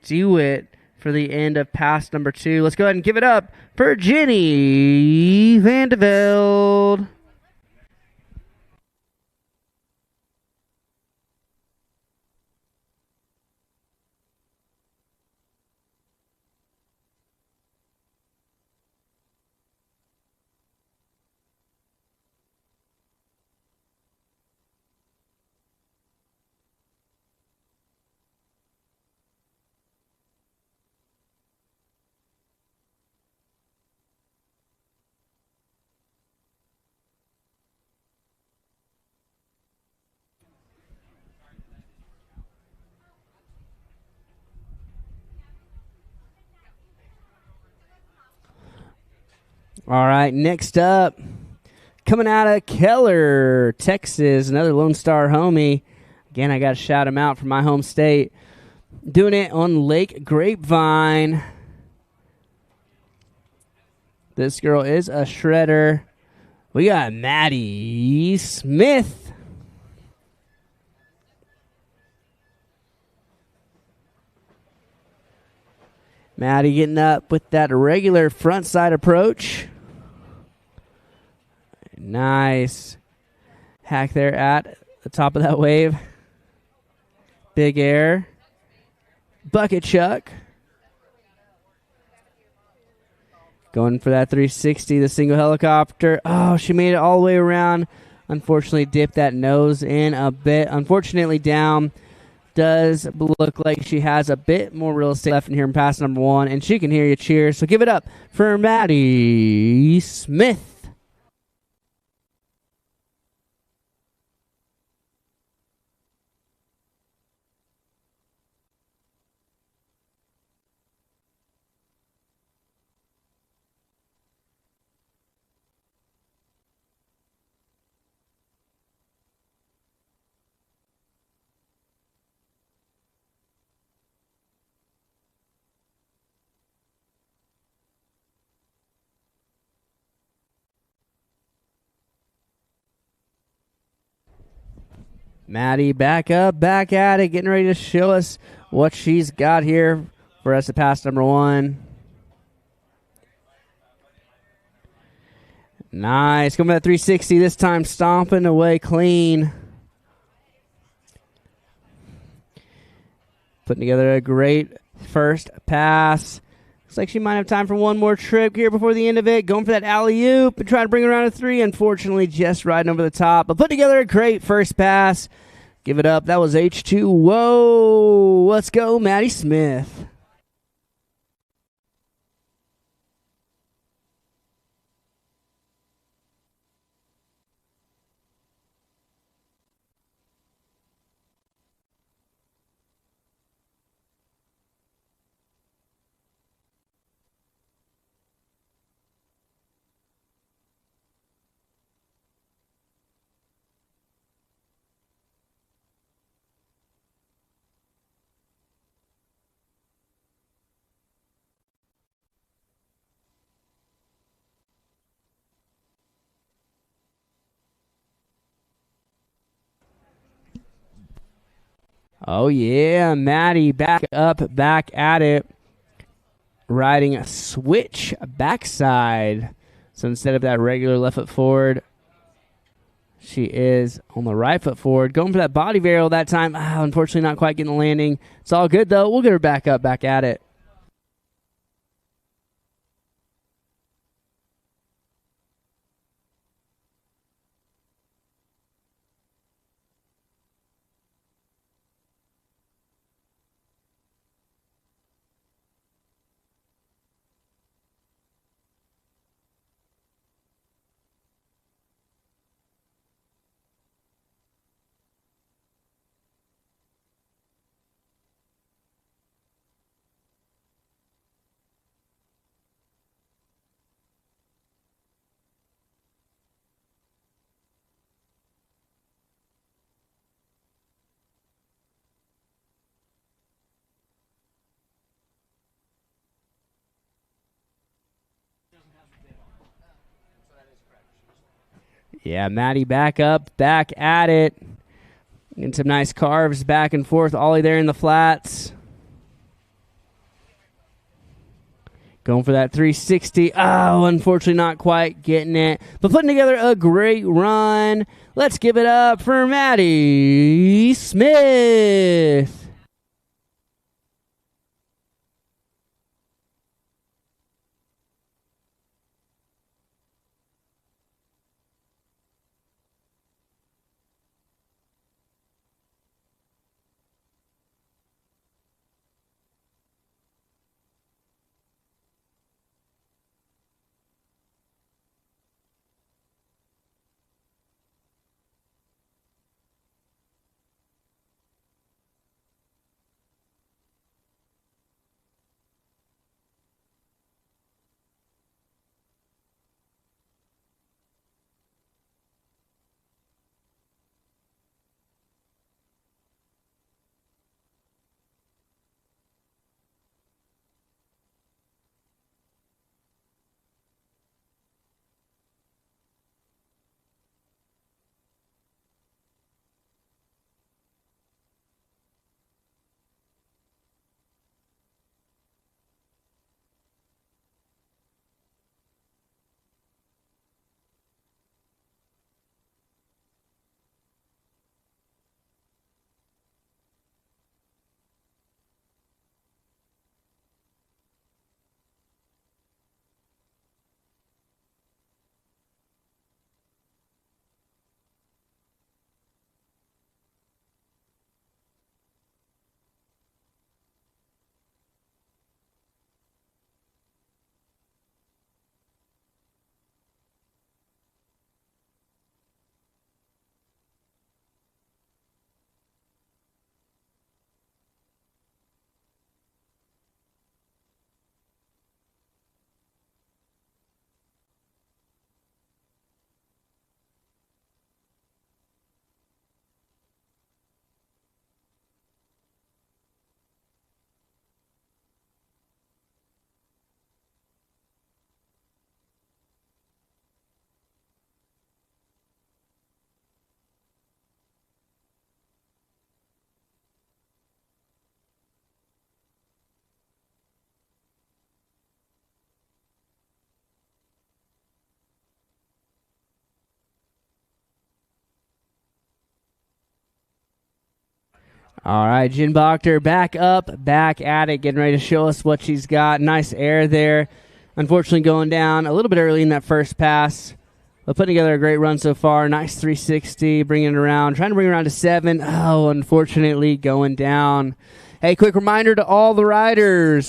Speaker 3: do it for the end of pass number 2. Let's go ahead and give it up for Jenny Vanderveld. All right, next up, coming out of Keller, Texas, another Lone Star homie. Again, I got to shout him out from my home state. Doing it on Lake Grapevine. This girl is a shredder. We got Maddie Smith. Maddie getting up with that regular front side approach. Nice hack there at the top of that wave. Big air. Bucket chuck. Going for that 360, the single helicopter. Oh, she made it all the way around. Unfortunately, dipped that nose in a bit. Unfortunately, down. Does look like she has a bit more real estate left in here in pass number 1, and she can hear you cheer. So give it up for Maddie Smith. Maddie back up, back at it, getting ready to show us what she's got here for us to pass number 1. Nice. Coming at 360, this time stomping away clean. Putting together a great first pass. Looks like she might have time for one more trip here before the end of it. Going for that alley-oop and trying to bring it around to 3. Unfortunately, just riding over the top. But put together a great first pass. Give it up. That was H2. Whoa. Let's go, Maddie Smith. Oh, yeah, Maddie back up, back at it. Riding a switch backside. So instead of that regular left foot forward, She is on the right foot forward. Going for that body varial that time. Unfortunately, not quite getting the landing. It's all good, though. We'll get her back up, back at it. Yeah, Maddie back up, back at it. Getting some nice carves back and forth. Ollie there in the flats. Going for that 360. Unfortunately not quite getting it. But putting together a great run. Let's give it up for Maddie Smith. All right, Jen Bochter back up, back at it, getting ready to show us what she's got. Nice air there. Unfortunately going down a little bit early in that first pass, but putting together a great run so far. Nice 360, bringing it around, trying to bring it around to 7. Unfortunately going down. Hey, quick reminder to all riders.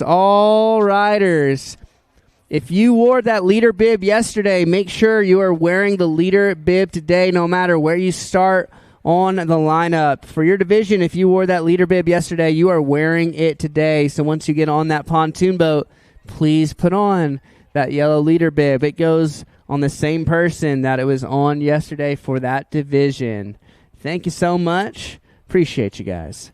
Speaker 3: If you wore that leader bib yesterday, make sure you are wearing the leader bib today, no matter where you start on the lineup. For your division, if you wore that leader bib yesterday, you are wearing it today. So once you get on that pontoon boat, please put on that yellow leader bib. It goes on the same person that it was on yesterday for that division. Thank you so much. Appreciate you guys.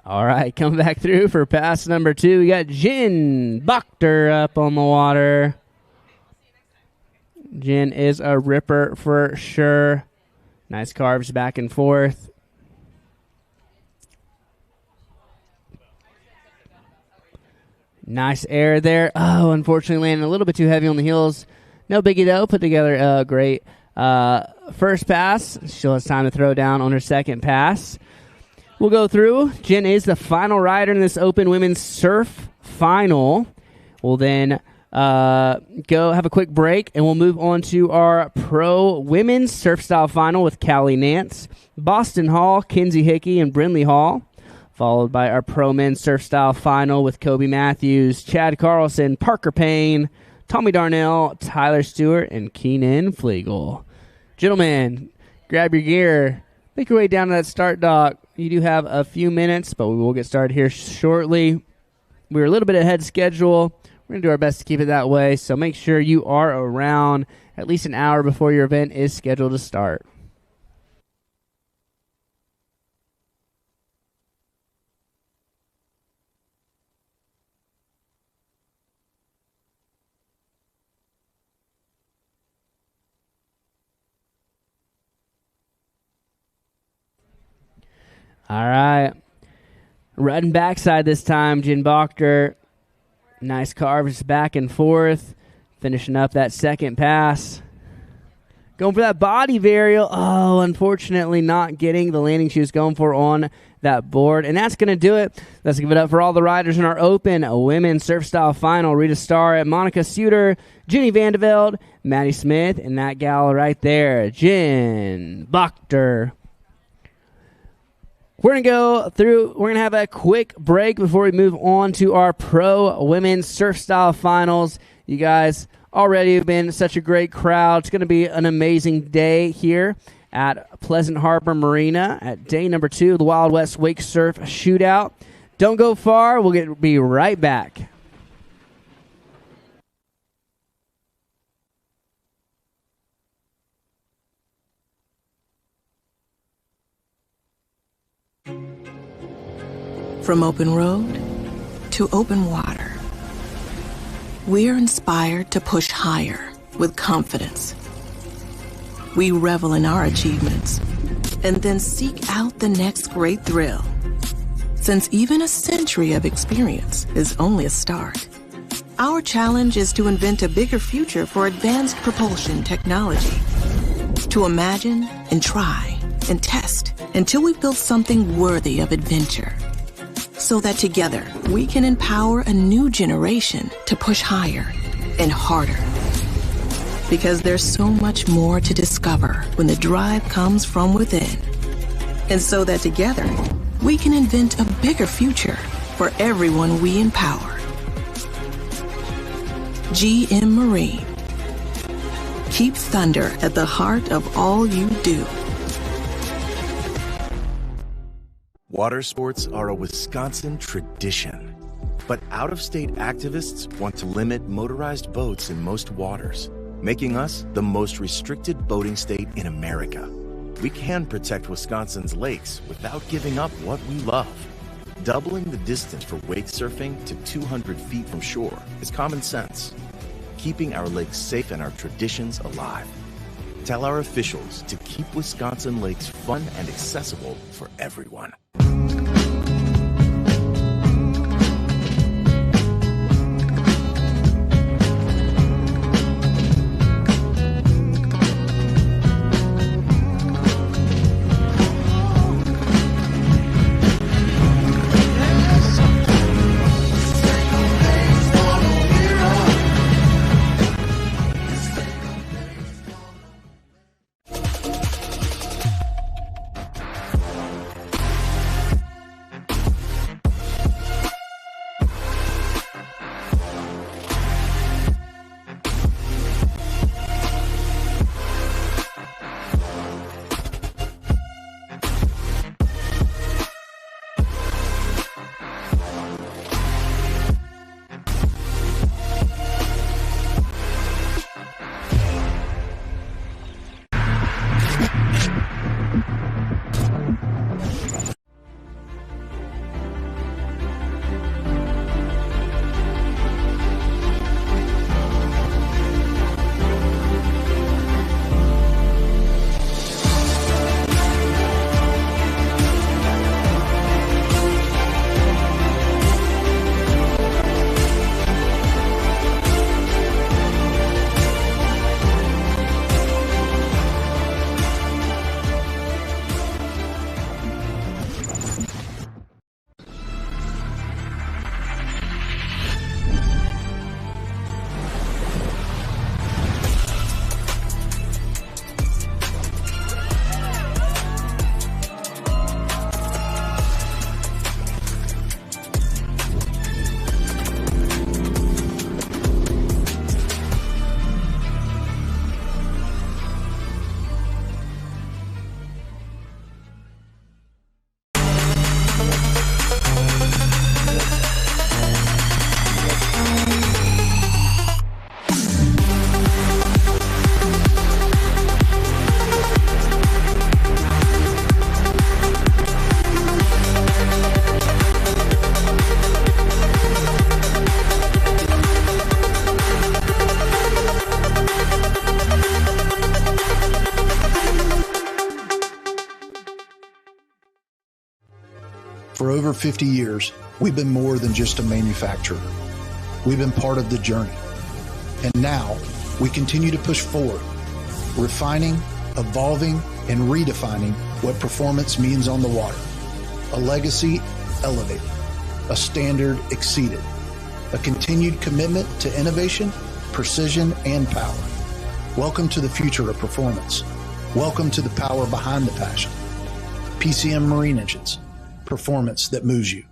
Speaker 3: All right, coming back through for pass number 2. We got Jen Bochter up on the water. Jen is a ripper for sure. Nice carves back and forth. Nice air there. Oh, unfortunately landing a little bit too heavy on the heels. No biggie though. Put together a great first pass. She'll have time to throw down on her second pass. We'll go through. Jen is the final rider in this Open Women's Surf Final. We'll then go have a quick break, and we'll move on to our Pro Women's Surf Style Final with Callie Nance, Boston Hall, Kinsey Hickey, and Brinley Hall, followed by our Pro Men's Surf Style Final with Kobe Matthews, Chad Carlson, Parker Payne, Tommy Darnell, Tyler Stewart, and Keenan Flegel. Gentlemen, grab your gear. Make your way down to that start dock. You do have a few minutes, but we will get started here shortly. We're a little bit ahead of schedule. We're going to do our best to keep it that way, so make sure you are around at least an hour before your event is scheduled to start. All right. Riding backside this time, Jen Bochter. Nice carves back and forth. Finishing up that second pass. Going for that body varial. Oh, unfortunately not getting the landing she was going for on that board. And that's going to do it. Let's give it up for all the riders in our Open Women's Surf Style Final. Rita Starrett, Monica Sudter, Jenny Vanderveld, Maddie Smith, and that gal right there, Jen Bochter. We're going to go through, we're going to have a quick break before we move on to our Pro Women's Surf Style Finals. You guys already have been such a great crowd. It's going to be an amazing day here at Pleasant Harbor Marina at day number 2 of the Wild West Wake Surf Shootout. Don't go far. We'll be right back.
Speaker 4: From open road to open water, we're inspired to push higher with confidence. We revel in our achievements and then seek out the next great thrill. Since even a century of experience is only a start, our challenge is to invent a bigger future for advanced propulsion technology. To imagine and try and test until we've built something worthy of adventure. So that together we can empower a new generation to push higher and harder. Because there's so much more to discover when the drive comes from within. And so that together we can invent a bigger future for everyone we empower. GM Marine. Keep thunder at the heart of all you do.
Speaker 2: Water sports are a Wisconsin tradition, but out-of-state activists want to limit motorized boats in most waters, making us the most restricted boating state in America. We can protect Wisconsin's lakes without giving up what we love. Doubling the distance for wake surfing to 200 feet from shore is common sense. Keeping our lakes safe and our traditions alive. Tell our officials to keep Wisconsin lakes fun and accessible for everyone.
Speaker 1: For over 50 years, we've been more than just a manufacturer. We've been part of the journey. And now, we continue to push forward, refining, evolving, and redefining what performance means on the water. A legacy elevated, a standard exceeded, a continued commitment to innovation, precision, and power. Welcome to the future of performance. Welcome to the power behind the passion. PCM Marine Engines, performance that moves you.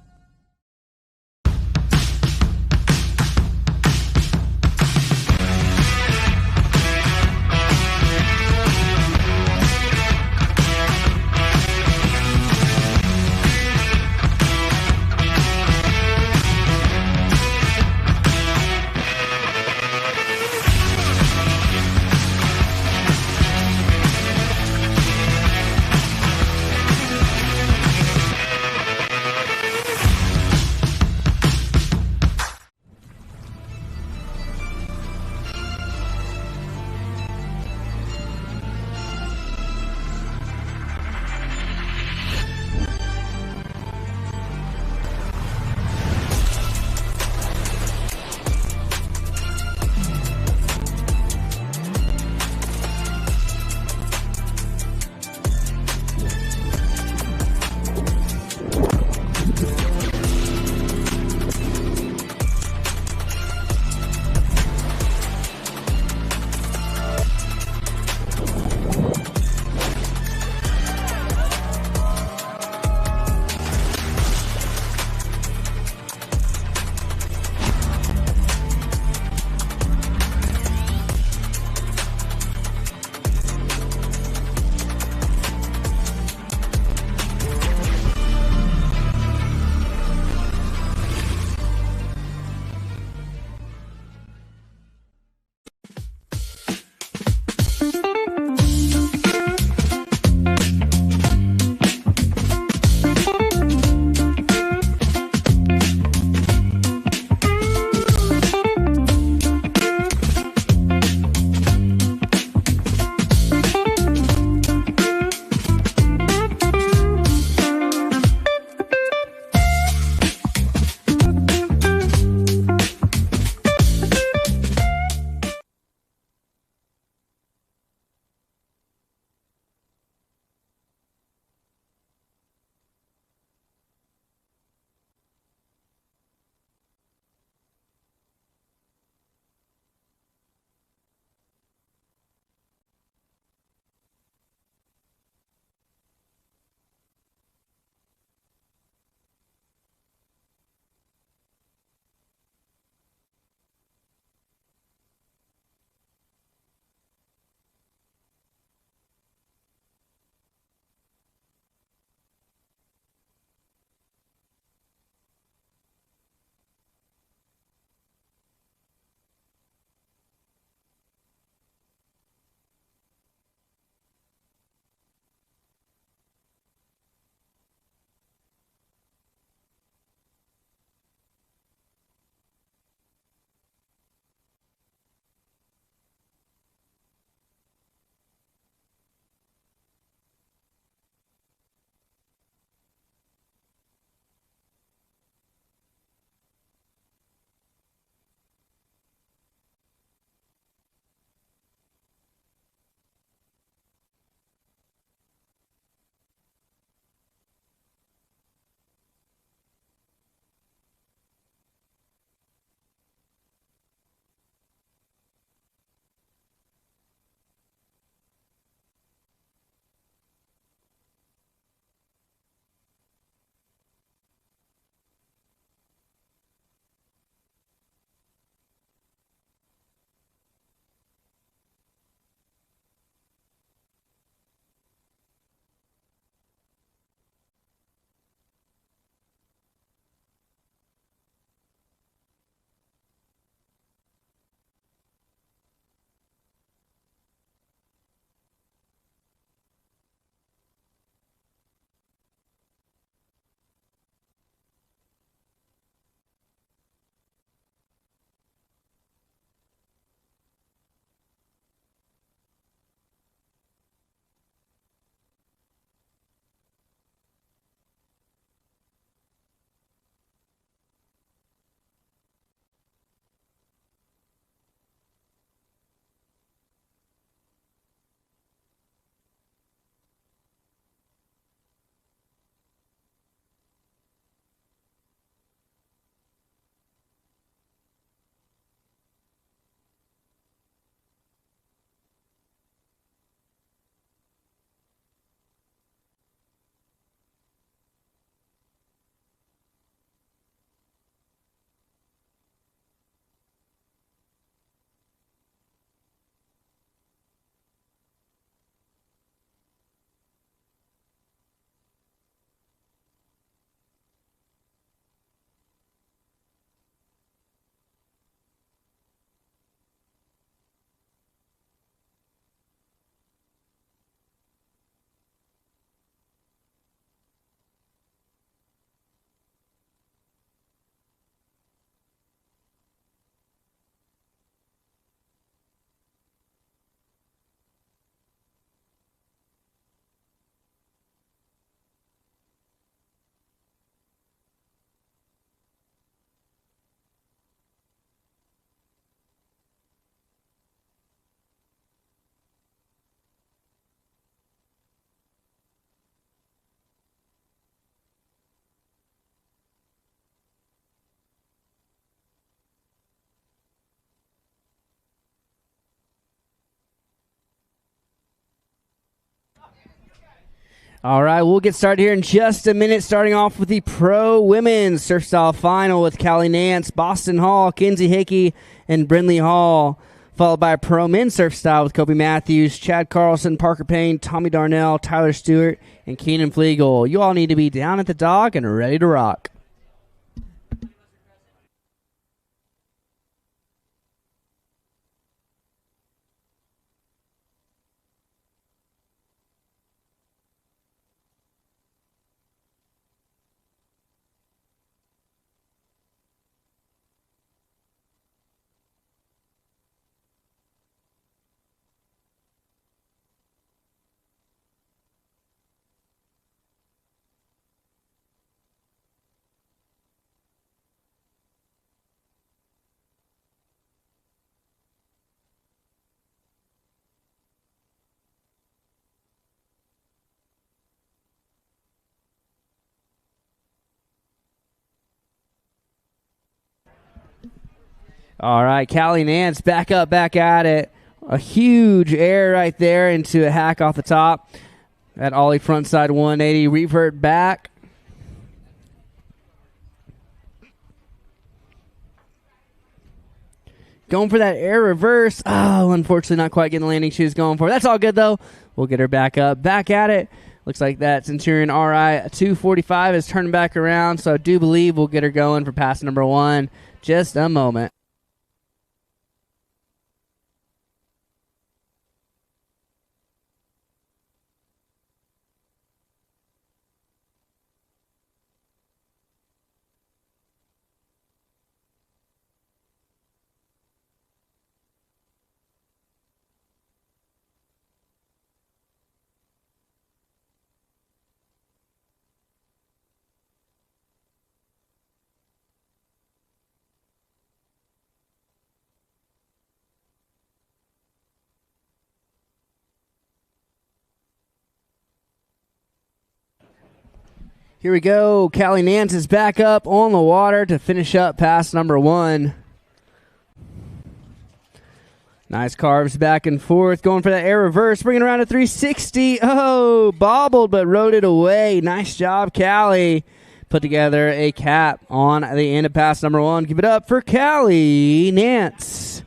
Speaker 3: All right, we'll get started here in just a minute, starting off with the Pro Women's Surf Style Final with Callie Nance, Boston Hall, Kinsey Hickey, and Brinley Hall, followed by Pro Men's Surf Style with Kobe Matthews, Chad Carlson, Parker Payne, Tommy Darnell, Tyler Stewart, and Keenan Flegel. You all need to be down at the dock and ready to rock. All right, Callie Nance back up, back at it. A huge air right there into a hack off the top. That ollie frontside 180, revert back. Going for that air reverse. Oh, unfortunately not quite getting the landing she was going for. That's all good, though. We'll get her back up, back at it. Looks like that Centurion RI 245 is turning back around, so I do believe we'll get her going for pass number 1. Just a moment. Here we go. Callie Nance is back up on the water to finish up pass number 1. Nice carves back and forth. Going for that air reverse. Bringing around a 360. Oh, bobbled but rode it away. Nice job, Callie. Put together a cap on the end of pass number 1. Give it up for Callie Nance.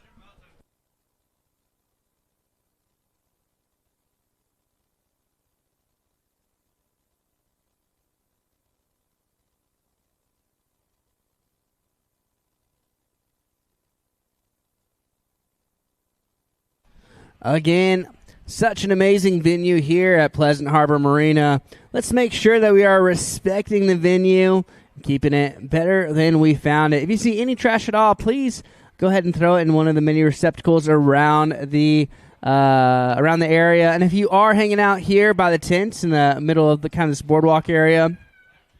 Speaker 3: Again, such an amazing venue here at Pleasant Harbor Marina. Let's make sure that we are respecting the venue, keeping it better than we found it. If you see any trash at all, please go ahead and throw it in one of the many receptacles around the area. And if you are hanging out here by the tents in the middle of the kind of this boardwalk area,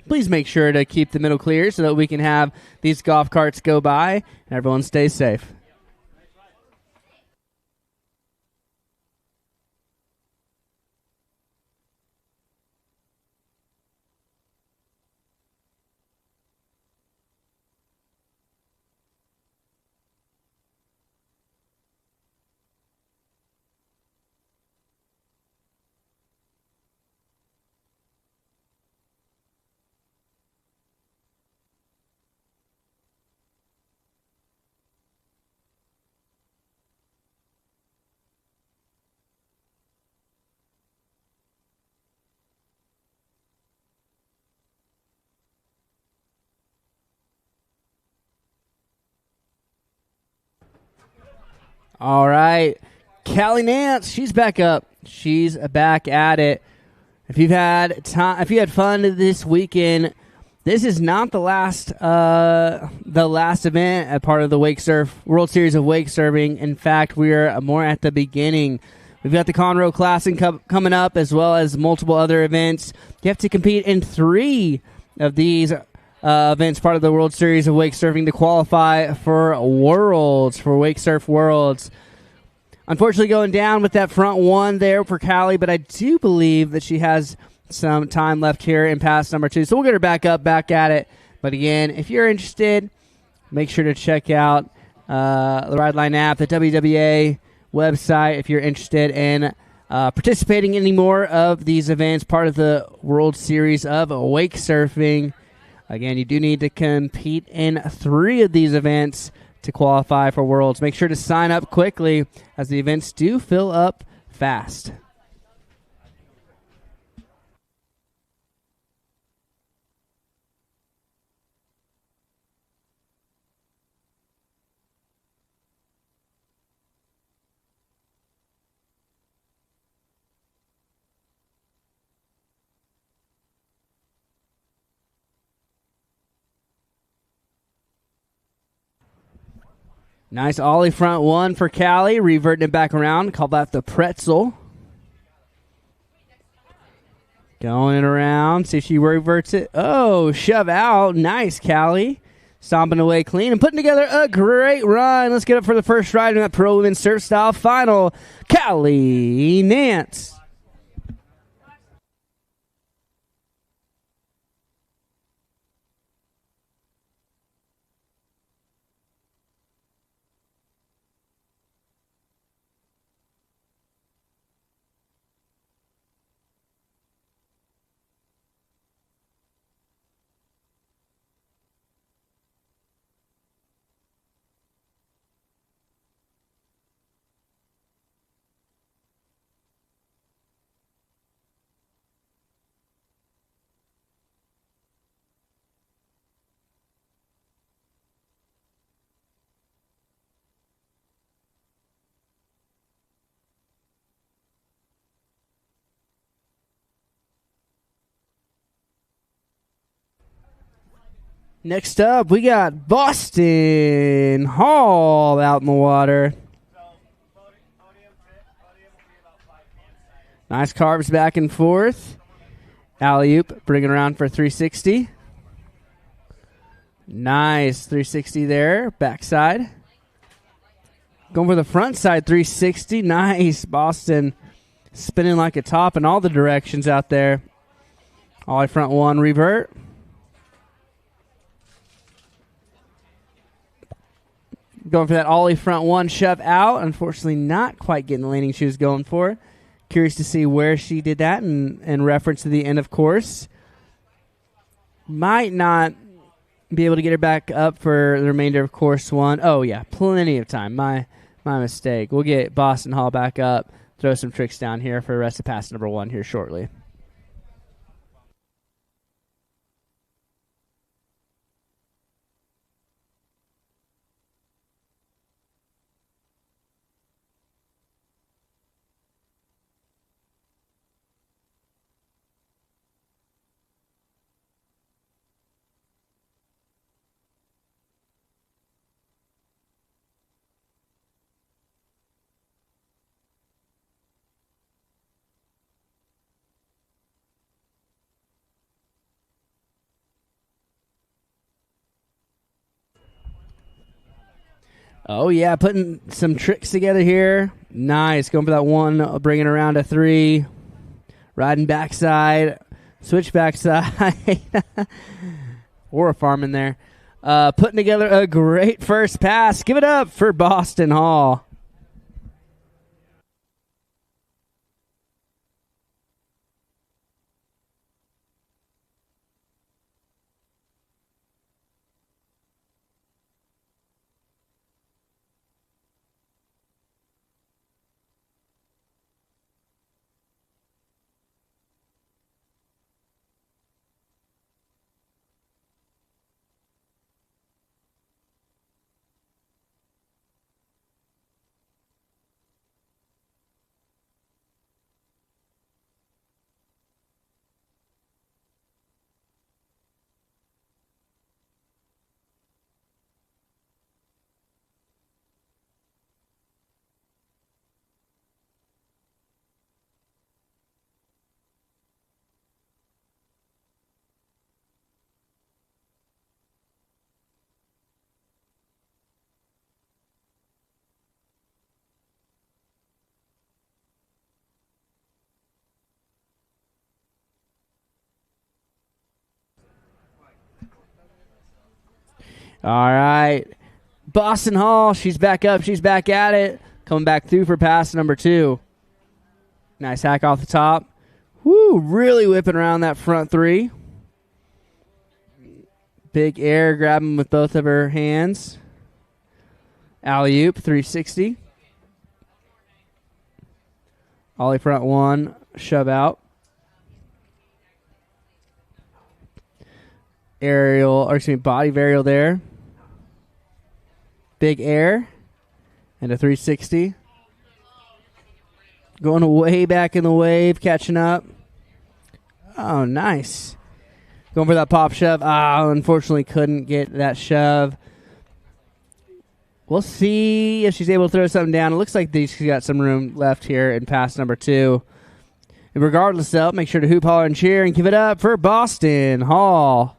Speaker 3: please make sure to keep the middle clear so that we can have these golf carts go by and everyone stays safe. All right, Callie Nance, she's back up. She's back at it. If you've had time, if you had fun this weekend, this is not the last event, a part of the Wake Surf World Series of Wake Surfing. In fact, we are more at the beginning. We've got the Conroe Classic coming up, as well as multiple other events. You have to compete in 3 of these events, part of the World Series of Wake Surfing, to qualify for Worlds, for Wake Surf Worlds. Unfortunately, going down with that front 1 there for Callie, but I do believe that she has some time left here in pass number 2. So we'll get her back up, back at it. But again, if you're interested, make sure to check out the Rideline app, the WWA website, if you're interested in participating in any more of these events, part of the World Series of Wake Surfing. Again, you do need to compete in 3 of these events to qualify for Worlds. Make sure to sign up quickly as the events do fill up fast. Nice ollie front one for Callie, reverting it back around. Call that the pretzel. Going it around, see if she reverts it. Oh, shove out. Nice, Callie. Stomping away clean and putting together a great run. Let's get up for the first ride in that Pro Women's Surf Style Final. Callie Nance. Next up, we got Boston Hall out in the water. Nice carves back and forth. Alley-oop, bring it around for 360. Nice 360 there, backside. Going for the front side 360. Nice, Boston spinning like a top in all the directions out there. Ollie front one, revert. Going for that ollie front one, shove out. Unfortunately, not quite getting the landing she was going for. Curious to see where she did that in reference to the end of course. Might not be able to get her back up for the remainder of course one. Oh, yeah, plenty of time. My mistake. We'll get Boston Hall back up, throw some tricks down here for the rest of pass number 1 here shortly. Oh, yeah, putting some tricks together here. Nice. Going for that one, bringing around a 3. Riding backside. Switch backside. Or a farm in there. Putting together a great first pass. Give it up for Boston Hall. All right. Boston Hall, she's back up. She's back at it. Coming back through for pass number 2. Nice hack off the top. Woo, really whipping around that front three. Big air, grabbing with both of her hands. Alley-oop, 360. Ollie front one, shove out. Body varial there. Big air and a 360. Going way back in the wave, catching up. Oh, nice. Going for that pop shove. Unfortunately couldn't get that shove. We'll see if she's able to throw something down. It looks like she's got some room left here in pass number 2. And regardless, though, make sure to hoop, holler, and cheer and give it up for Boston Hall.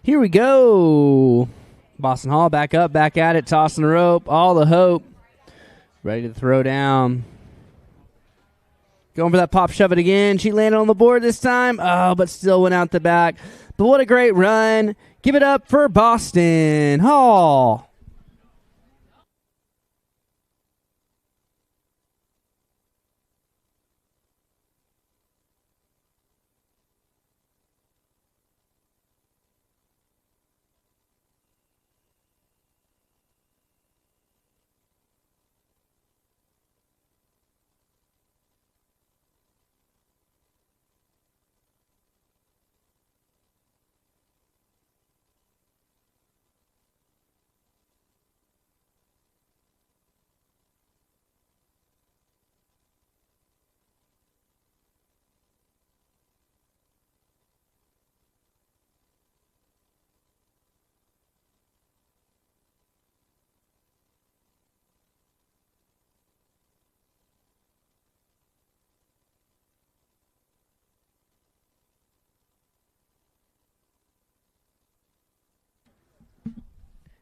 Speaker 3: Here we go. Boston Hall back up, back at it, tossing the rope, all the hope. Ready to throw down. Going for that pop shove it again. She landed on the board this time. But still went out the back. But what a great run. Give it up for Boston Hall.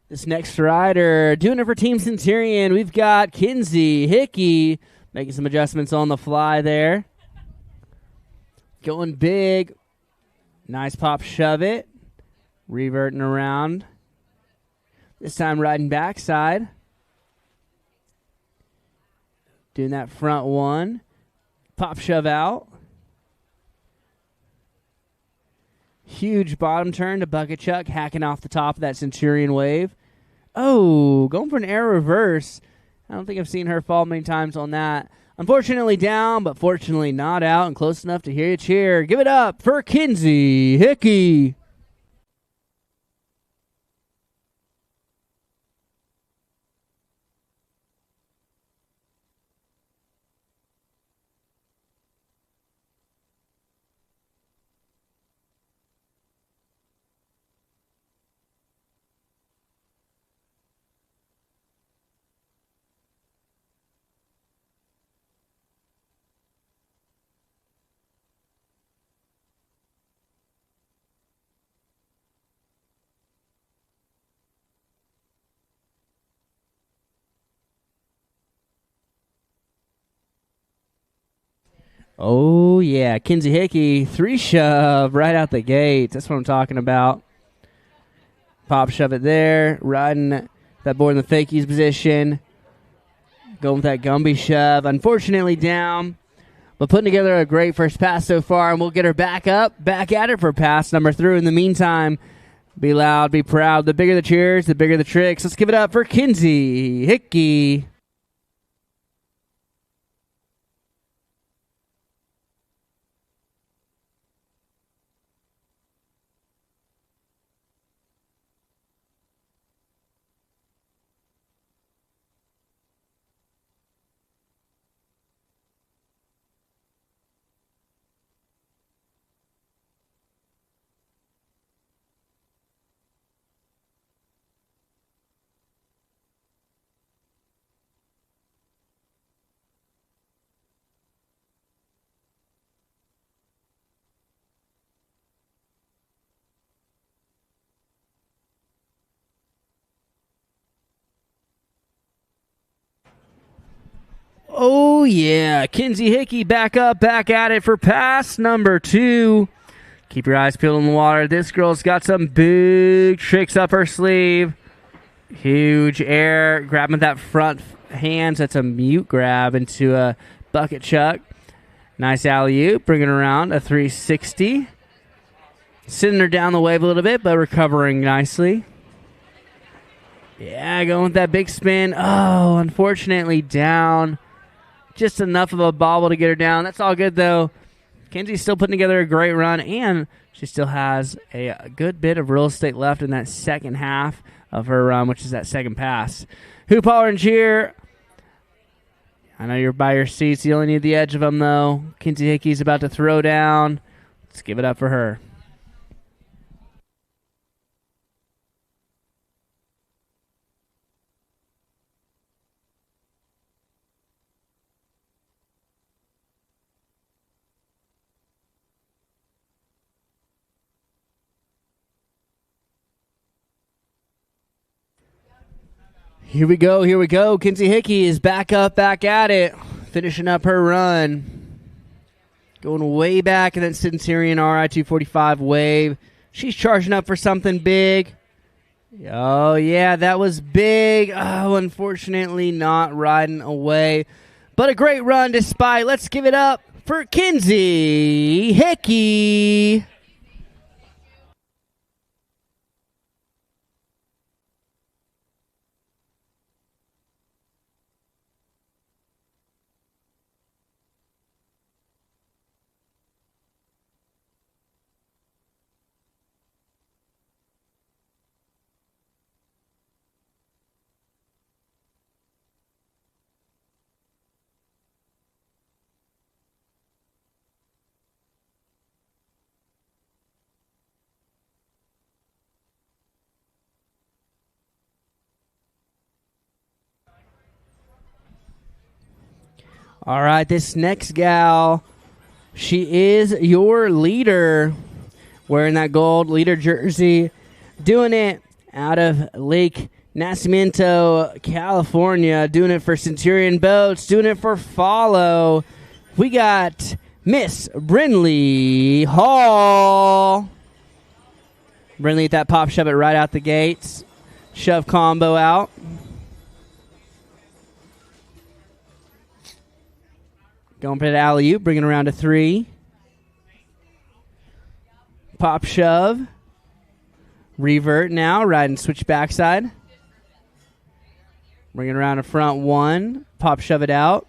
Speaker 3: This next rider, doing it for Team Centurion, we've got Kinsey Hickey making some adjustments on the fly there. Going big. Nice pop shove it. Reverting around. This time riding backside. Doing that front one. Pop shove out. Huge bottom turn to bucket chuck, hacking off the top of that Centurion wave. Oh, going for an air reverse. I don't think I've seen her fall many times on that. Unfortunately down, but fortunately not out and close enough to hear you cheer. Give it up for Kinsey Hickey. Oh, yeah. Kinsey Hickey, 3 shove right out the gate. That's what I'm talking about. Pop shove it there. Riding that board in the fakies position. Going with that Gumby shove. Unfortunately down. But putting together a great first pass so far. And we'll get her back up. Back at it for pass number 3. In the meantime, be loud, be proud. The bigger the cheers, the bigger the tricks. Let's give it up for Kinsey Hickey. Oh, yeah. Kinsey Hickey back up, back at it for pass number 2. Keep your eyes peeled in the water. This girl's got some big tricks up her sleeve. Huge air. Grabbing that front hands. That's a mute grab into a bucket chuck. Nice alley-oop. Bringing her around a 360. Sitting her down the wave a little bit, but recovering nicely. Yeah, going with that big spin. Oh, unfortunately down. Just enough of a bobble to get her down. That's all good, though. Kinsey's still putting together a great run, and she still has a good bit of real estate left in that second half of her run, which is that second pass. Hoop, holler, and cheer. I know you're by your seats. You only need the edge of them, though. Kinsey Hickey's about to throw down. Let's give it up for her. Here we go. Kinsey Hickey is back up, back at it. Finishing up her run. Going way back in that Centurion RI 245 wave. She's charging up for something big. Oh, yeah, that was big. Oh, unfortunately not riding away. But a great run despite. Let's give it up for Kinsey Hickey. All right, this next gal, she is your leader, wearing that gold leader jersey, doing it out of Lake Nacimiento, California, doing it for Centurion Boats, doing it for Follow. We got Miss Brinley Hall. Brinley at that pop shove it right out the gates. Shove combo out. Going for that alley-oop, bringing around a 3. Pop shove. Revert now, riding switch backside. Bringing around a front 1. Pop shove it out.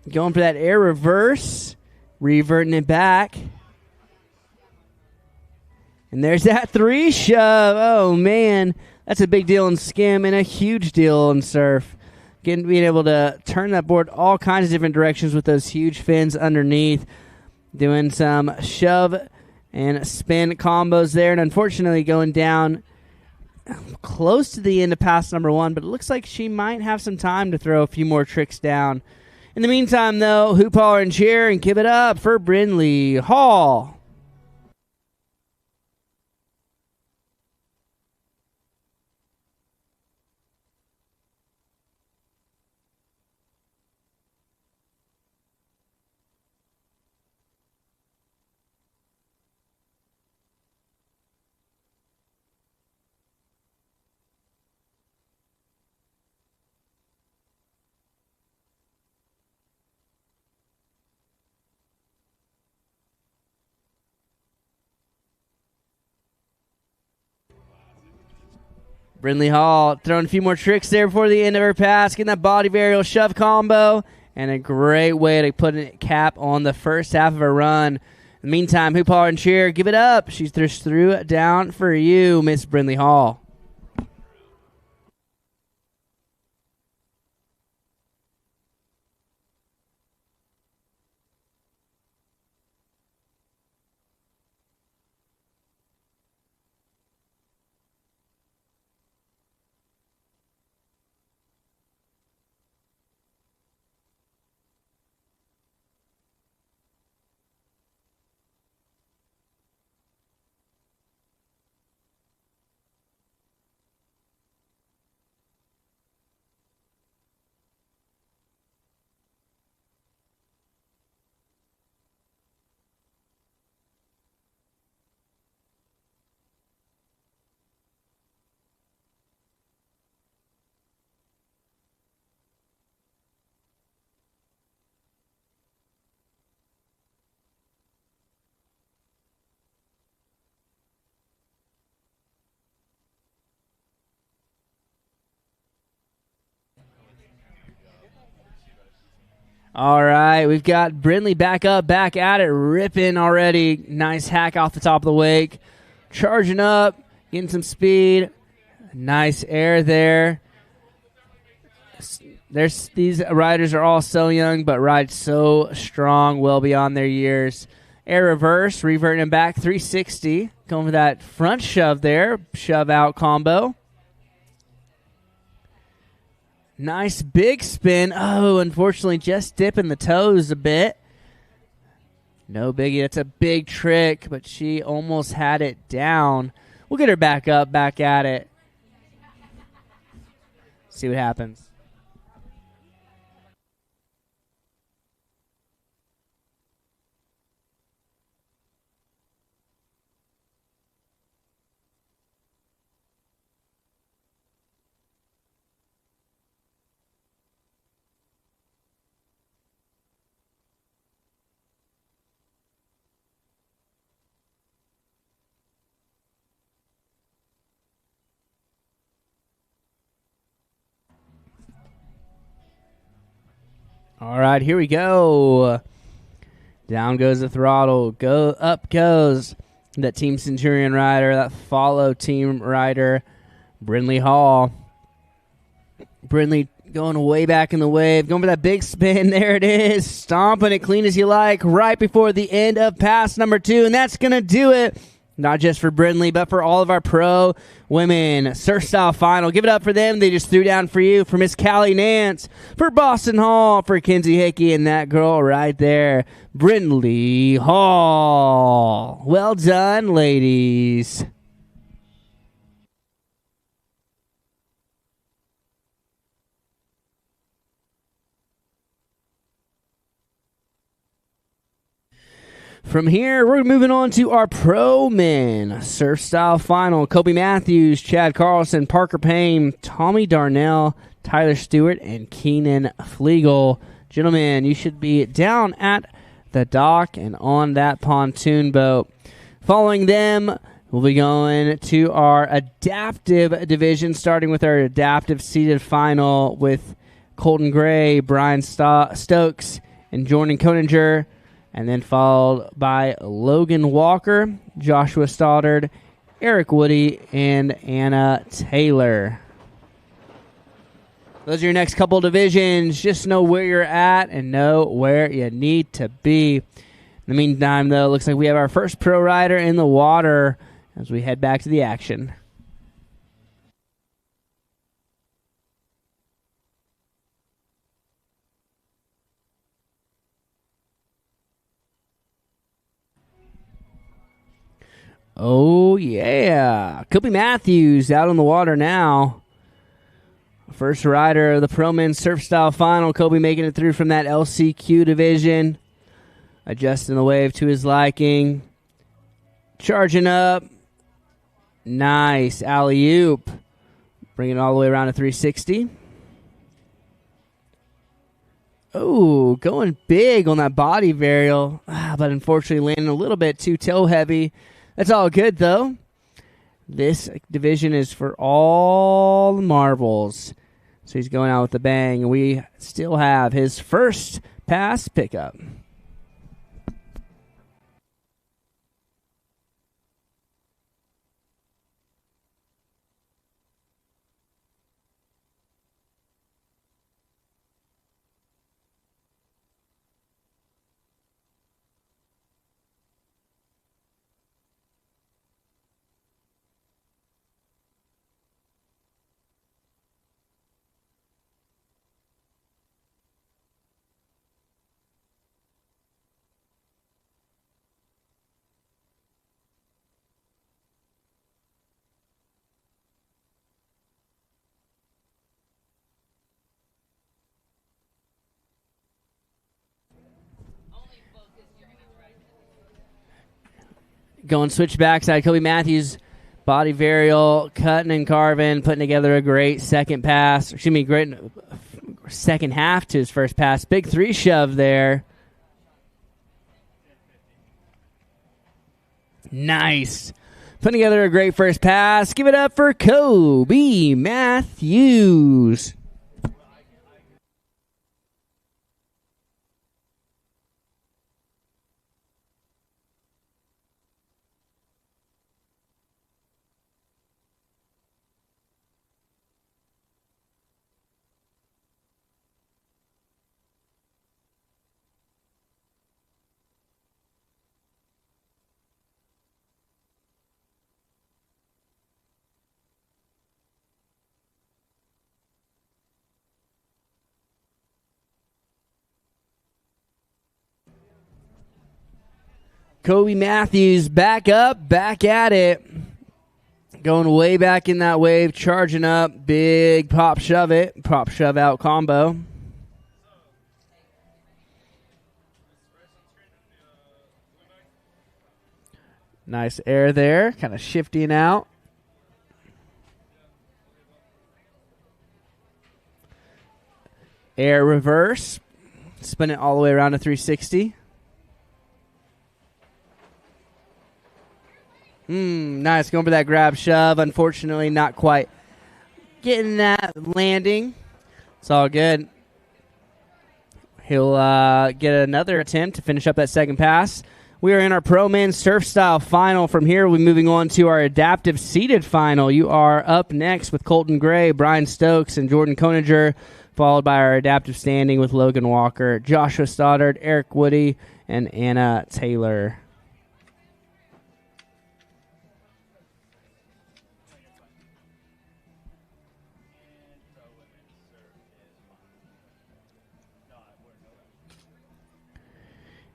Speaker 3: Going for that air reverse. Reverting it back. And there's that 3 shove. Oh, man. That's a big deal in skim and a huge deal in surf. Being able to turn that board all kinds of different directions with those huge fins underneath. Doing some shove and spin combos there. And unfortunately going down close to the end of pass number 1. But it looks like she might have some time to throw a few more tricks down. In the meantime, though, hoop, holler, and cheer and give it up for Brinley Hall. Brinley Hall throwing a few more tricks there before the end of her pass, getting that body varial shove combo, and a great way to put a cap on the first half of her run. In the meantime, hoop, holler, and cheer, give it up. She's just threw down for you, Miss Brinley Hall. All right, we've got Brinley back up, back at it, ripping already. Nice hack off the top of the wake. Charging up, getting some speed. Nice air there. These riders are all so young, but ride so strong, well beyond their years. Air reverse, reverting them back, 360. Going for that front shove there, shove out combo. Nice big spin. Oh, unfortunately, just dipping the toes a bit. No biggie. That's a big trick, but she almost had it down. We'll get her back up, back at it. See what happens. All right, here we go. Down goes the throttle. Up goes that Team Centurion rider, that follow team rider, Brinley Hall. Brinley going way back in the wave, going for that big spin. There it is. Stomping it clean as you like right before the end of pass number 2, and that's going to do it. Not just for Brinley, but for all of our pro women. Surf Style Final. Give it up for them. They just threw down for you. For Miss Callie Nance. For Boston Hall. For Kinsey Hickey. And that girl right there, Brinley Hall. Well done, ladies. From here, we're moving on to our pro men. Surf Style Final. Kobe Matthews, Chad Carlson, Parker Payne, Tommy Darnell, Tyler Stewart, and Keenan Flegel. Gentlemen, you should be down at the dock and on that pontoon boat. Following them, we'll be going to our adaptive division, starting with our adaptive seated final with Colton Gray, Brian Stokes, and Jordan Koninger. And then followed by Logan Walker, Joshua Stoddard, Eric Woody, and Anna Taylor. Those are your next couple divisions. Just know where you're at and know where you need to be. In the meantime, though, it looks like we have our first pro rider in the water as we head back to the action. Oh, yeah. Kobe Matthews out on the water now. First rider of the Pro Men's Surf Style Final. Kobe making it through from that LCQ division. Adjusting the wave to his liking. Charging up. Nice. Alley-oop. Bringing it all the way around to 360. Oh, going big on that body varial. But unfortunately landing a little bit too toe heavy. That's all good, though. This division is for all the marbles. So he's going out with a bang. We still have his first pass pickup. Going switch backside, Kobe Matthews, body varial, cutting and carving, putting together a great second pass. Great second half to his first pass. Big 3 shove there. Nice. Putting together a great first pass. Give it up for Kobe Matthews. Kobe Matthews back up, back at it. Going way back in that wave, charging up. Big pop shove it. Pop shove out combo. Nice air there, kind of shifting out. Air reverse. Spin it all the way around to 360. Nice, going for that grab shove. Unfortunately, not quite getting that landing. It's all good. He'll get another attempt to finish up that second pass. We are in our Pro Men Surf Style Final. From here, we'll be moving on to our Adaptive Seated Final. You are up next with Colton Gray, Brian Stokes, and Jordan Koninger, followed by our Adaptive Standing with Logan Walker, Joshua Stoddard, Eric Woody, and Anna Taylor.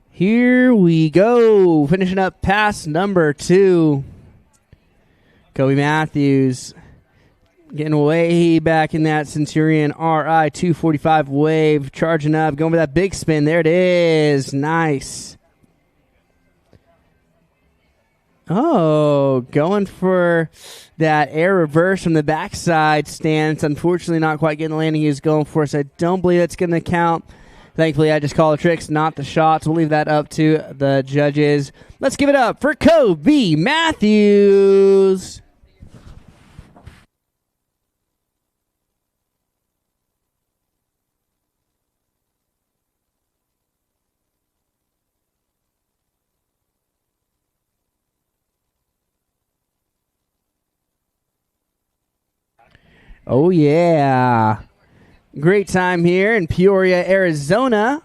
Speaker 3: Here we go. Finishing up pass number 2. Kobe Matthews getting way back in that Centurion RI 245 wave. Charging up. Going for that big spin. There it is. Nice. Oh, going for that air reverse from the backside stance. Unfortunately, not quite getting the landing he was going for, so I don't believe that's going to count. Thankfully, I just call the tricks, not the shots. We'll leave that up to the judges. Let's give it up for Kobe Matthews. Oh, yeah. Great time here in Peoria, Arizona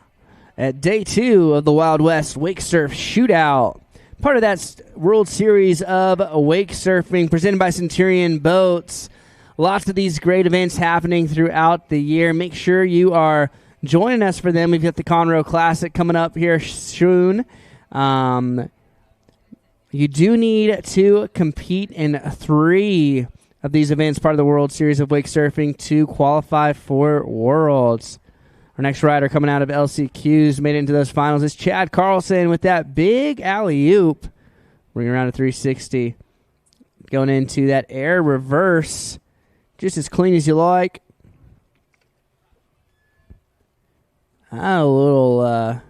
Speaker 3: at day 2 of the Wild West Wake Surf Shootout. Part of that World Series of Wake Surfing presented by Centurion Boats. Lots of these great events happening throughout the year. Make sure you are joining us for them. We've got the Conroe Classic coming up here soon. You do need to compete in 3 of these events, part of the World Series of Wake Surfing, to qualify for Worlds. Our next rider coming out of LCQs, made it into those finals, is Chad Carlson with that big alley-oop. Bring around to 360. Going into that air reverse. Just as clean as you like. A little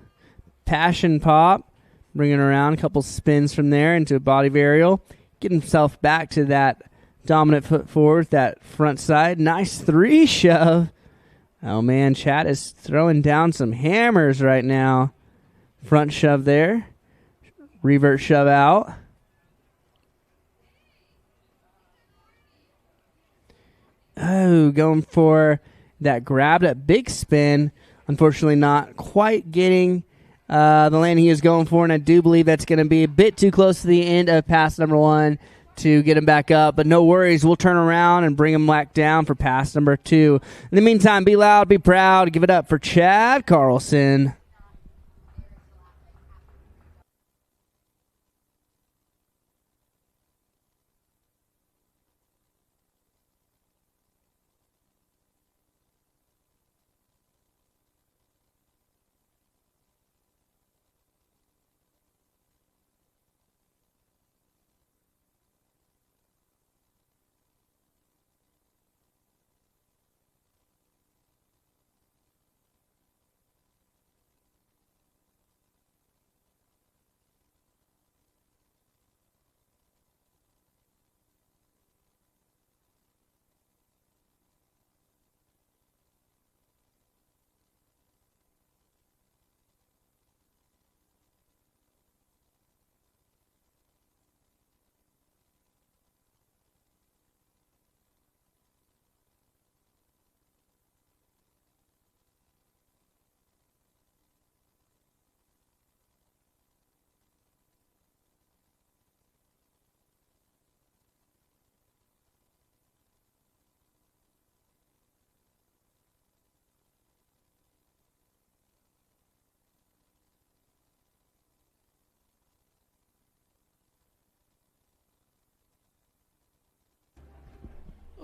Speaker 3: passion pop. Bringing around a couple spins from there into a body varial. Get himself back to that dominant foot forward, that front side. Nice 3 shove. Oh, man, Chad is throwing down some hammers right now. Front shove there. Revert shove out. Oh, going for that grab, that big spin. Unfortunately, not quite getting the landing he was going for, and I do believe that's going to be a bit too close to the end of pass number 1 to get him back up, but no worries. We'll turn around and bring him back down for pass number 2. In the meantime, be loud, be proud. Give it up for Chad Carlson.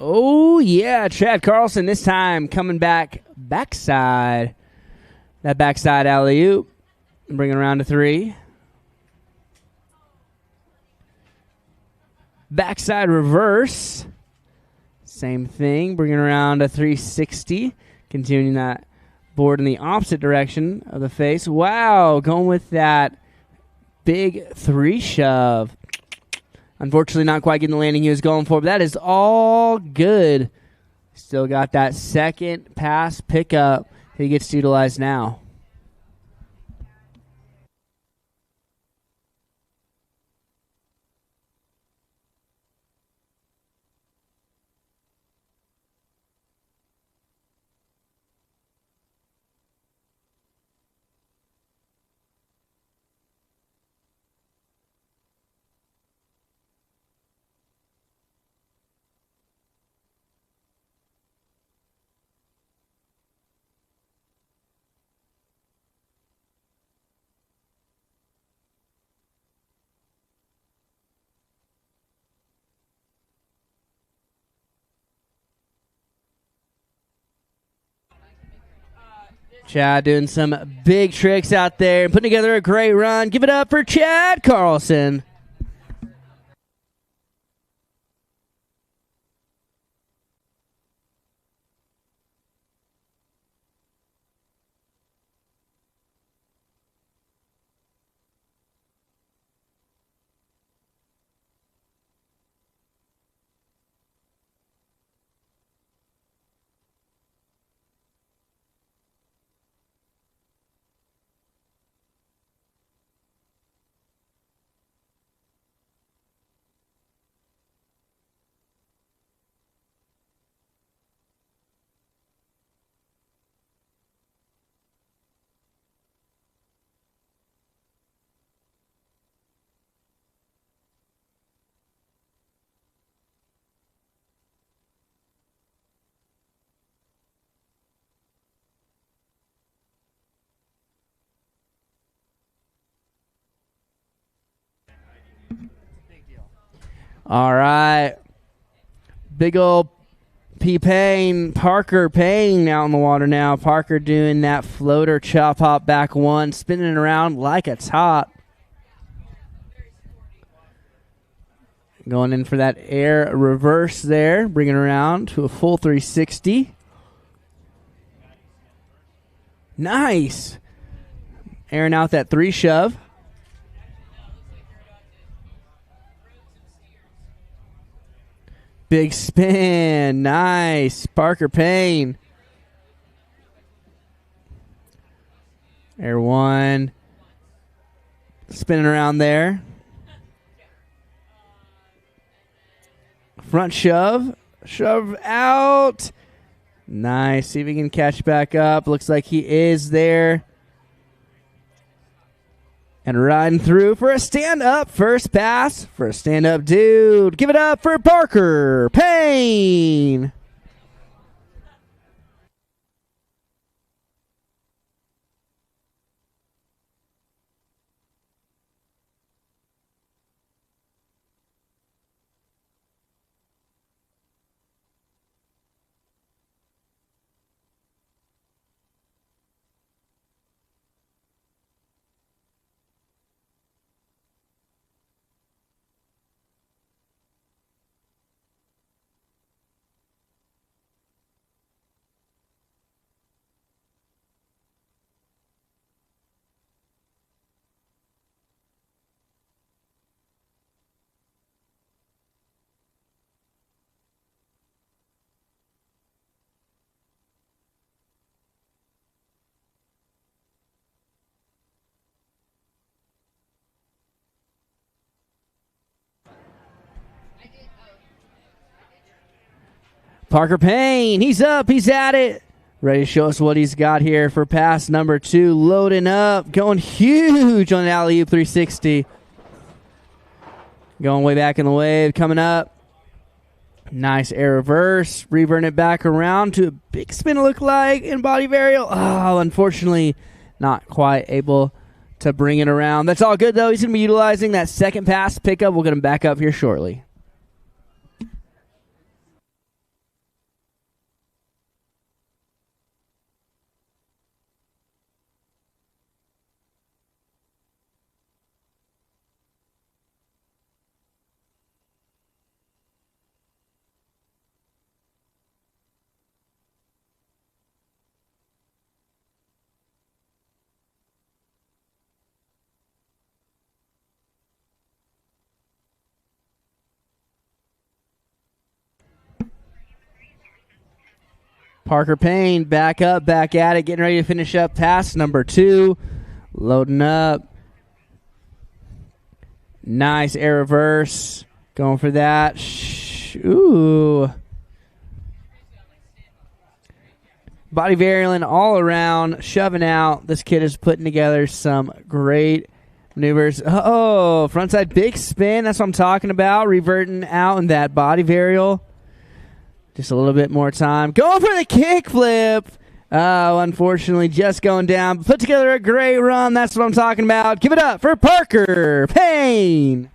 Speaker 3: Oh, yeah, Chad Carlson this time coming back backside. That backside alley-oop, bringing around to 3. Backside reverse, same thing, bringing around to 360. Continuing that board in the opposite direction of the face. Wow, going with that big 3 shove. Unfortunately, not quite getting the landing he was going for, but that is all good. Still got that second pass pickup he gets to utilize now. Chad doing some big tricks out there and putting together a great run. Give it up for Chad Carlson. All right. Big old P. Payne, Parker Payne out in the water now. Parker doing that floater chop hop back 1, spinning around like a top. Going in for that air reverse there, bringing around to a full 360. Nice. Airing out that 3 shove. Big spin. Nice. Parker Payne. Air 1. Spinning around there. Front shove. Shove out. Nice. See if he can catch back up. Looks like he is there. And riding through for a stand-up first pass for a stand-up dude. Give it up for Parker Payne. Parker Payne, he's up, he's at it. Ready to show us what he's got here for pass number 2. Loading up, going huge on the alley-oop 360. Going way back in the wave, coming up. Nice air reverse, reverting it back around to a big spin it look like in body varial. Oh, unfortunately, not quite able to bring it around. That's all good, though. He's going to be utilizing that second pass pickup. We'll get him back up here shortly. Parker Payne back up, back at it, getting ready to finish up pass number 2. Loading up. Nice air reverse. Going for that. Ooh. Body variant all around, shoving out. This kid is putting together some great maneuvers. Oh, frontside big spin. That's what I'm talking about. Reverting out in that body varial. Just a little bit more time. Going for the kick flip. Oh, unfortunately, just going down. Put together a great run. That's what I'm talking about. Give it up for Parker Payne.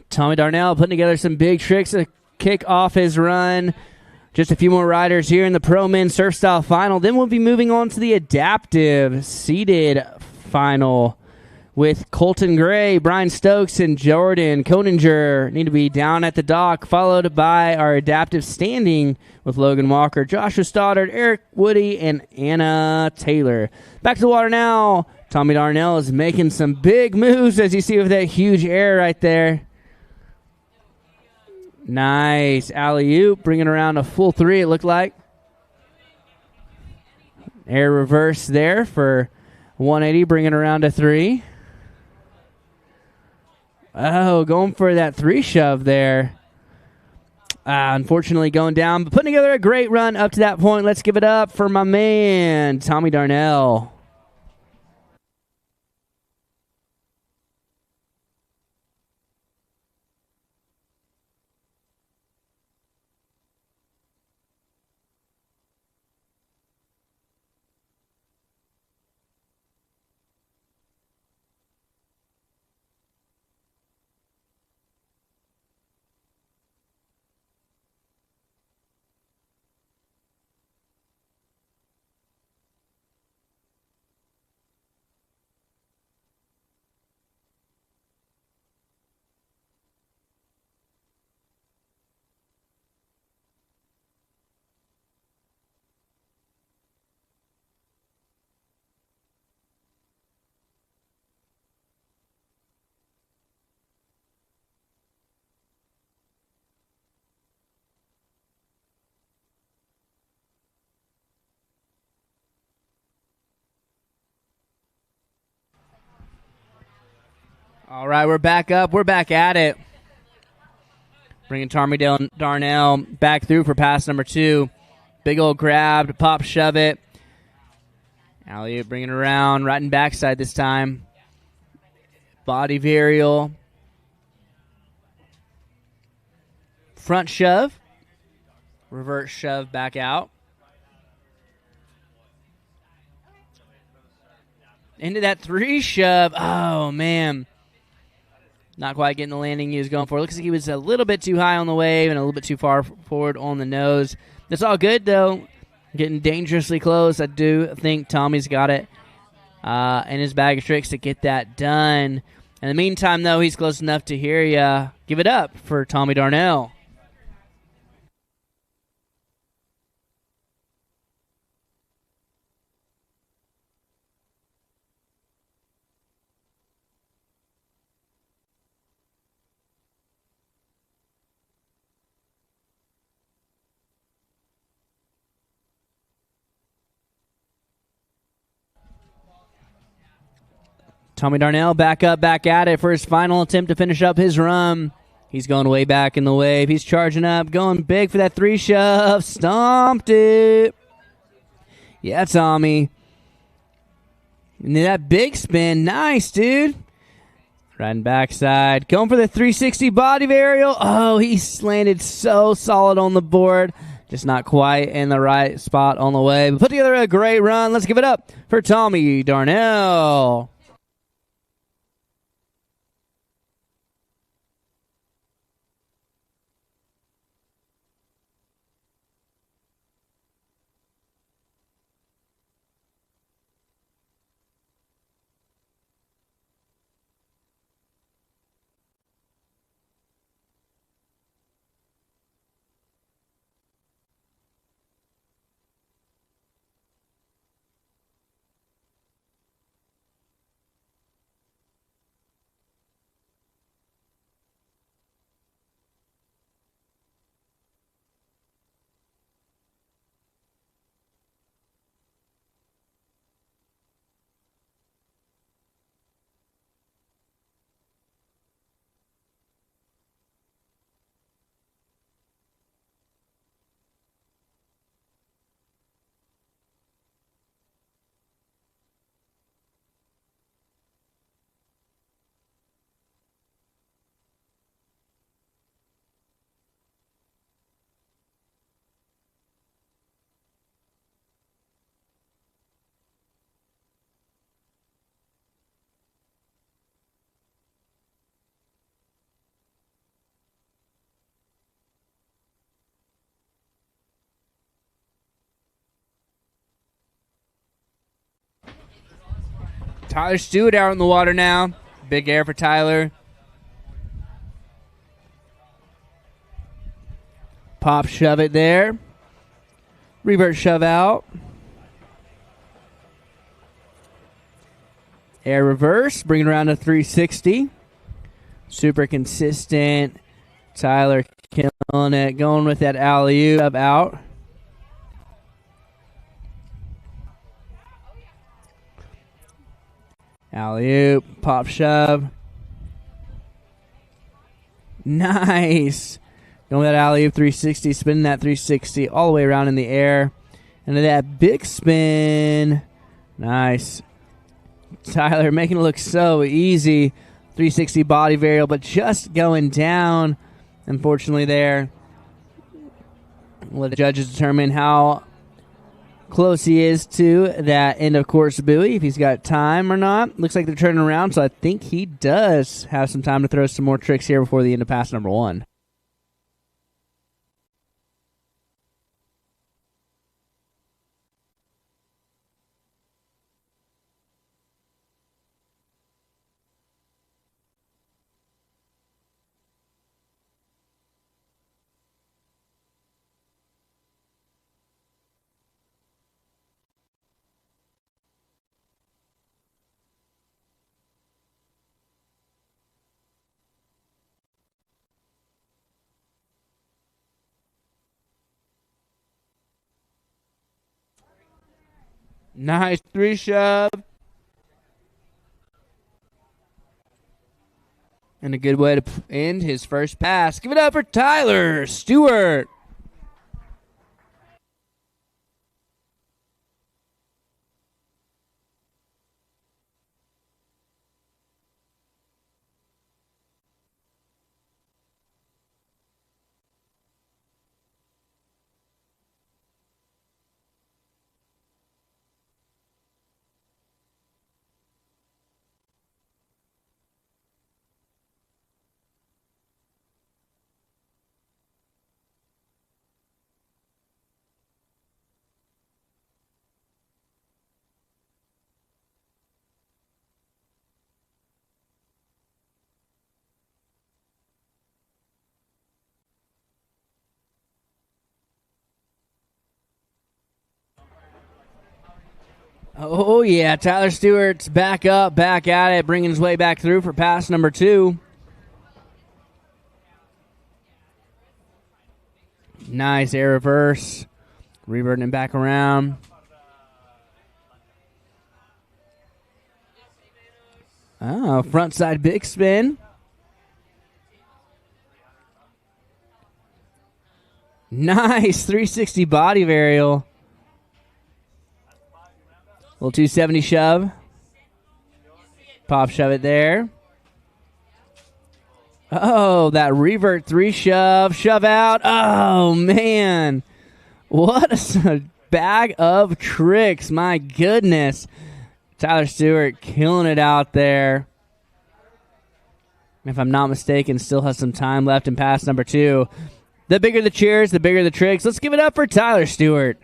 Speaker 3: Tommy Darnell putting together some big tricks to kick off his run. Just a few more riders here in the Pro Men Surf Style Final. Then we'll be moving on to the Adaptive Seated Final with Colton Gray, Brian Stokes, and Jordan Koninger need to be down at the dock, followed by our Adaptive Standing with Logan Walker, Joshua Stoddard, Eric Woody, and Anna Taylor. Back to the water now. Tommy Darnell is making some big moves, as you see with that huge air right there. Nice alley-oop, bringing around a full 3, it looked like. Air reverse there for 180, bringing around a 3. Oh, going for that 3 shove there. Unfortunately going down, but putting together a great run up to that point. Let's give it up for my man, Tommy Darnell. All right, we're back up. We're back at it. Bringing Tommy Darnell back through for pass number 2. Big old grab, pop, shove it. Alley-oop, bringing it around, right and backside this time. Body varial. Front shove. Reverse shove back out. Into that 3 shove. Oh, man. Not quite getting the landing he was going for. Looks like he was a little bit too high on the wave and a little bit too far forward on the nose. That's all good, though. Getting dangerously close. I do think Tommy's got it in his bag of tricks to get that done. In the meantime, though, he's close enough to hear ya. Give it up for Tommy Darnell. Tommy Darnell back up, back at it for his final attempt to finish up his run. He's going way back in the wave. He's charging up, going big for that 3 shove. Stomped it. Yeah, Tommy. And that big spin. Nice, dude. Riding backside. Going for the 360 body varial. Oh, he landed so solid on the board. Just not quite in the right spot on the wave. Put together a great run. Let's give it up for Tommy Darnell. Tyler Stewart out in the water now. Big air for Tyler. Pop shove it there. Revert shove out. Air reverse. Bring it around to 360. Super consistent. Tyler killing it. Going with that alley-oop out. Alley-oop, pop shove. Nice. Going with that alley-oop 360, spinning that 360 all the way around in the air. And that big spin. Nice. Tyler making it look so easy. 360 body varial, but just going down. Unfortunately there. We'll let the judges determine how close he is to that end of course buoy, if he's got time or not. Looks like they're turning around, so I think he does have some time to throw some more tricks here before the end of pass number 1. Nice 3 shove. And a good way to end his first pass. Give it up for Tyler Stewart. Oh, yeah. Tyler Stewart's back up, back at it, bringing his way back through for pass number 2. Nice air reverse. Reverting it back around. Oh, front side big spin. Nice 360 body varial. Little 270 shove. Pop shove it there. Oh, that revert 3 shove. Shove out. Oh, man. What a bag of tricks. My goodness. Tyler Stewart killing it out there. If I'm not mistaken, still has some time left in pass number 2. The bigger the cheers, the bigger the tricks. Let's give it up for Tyler Stewart.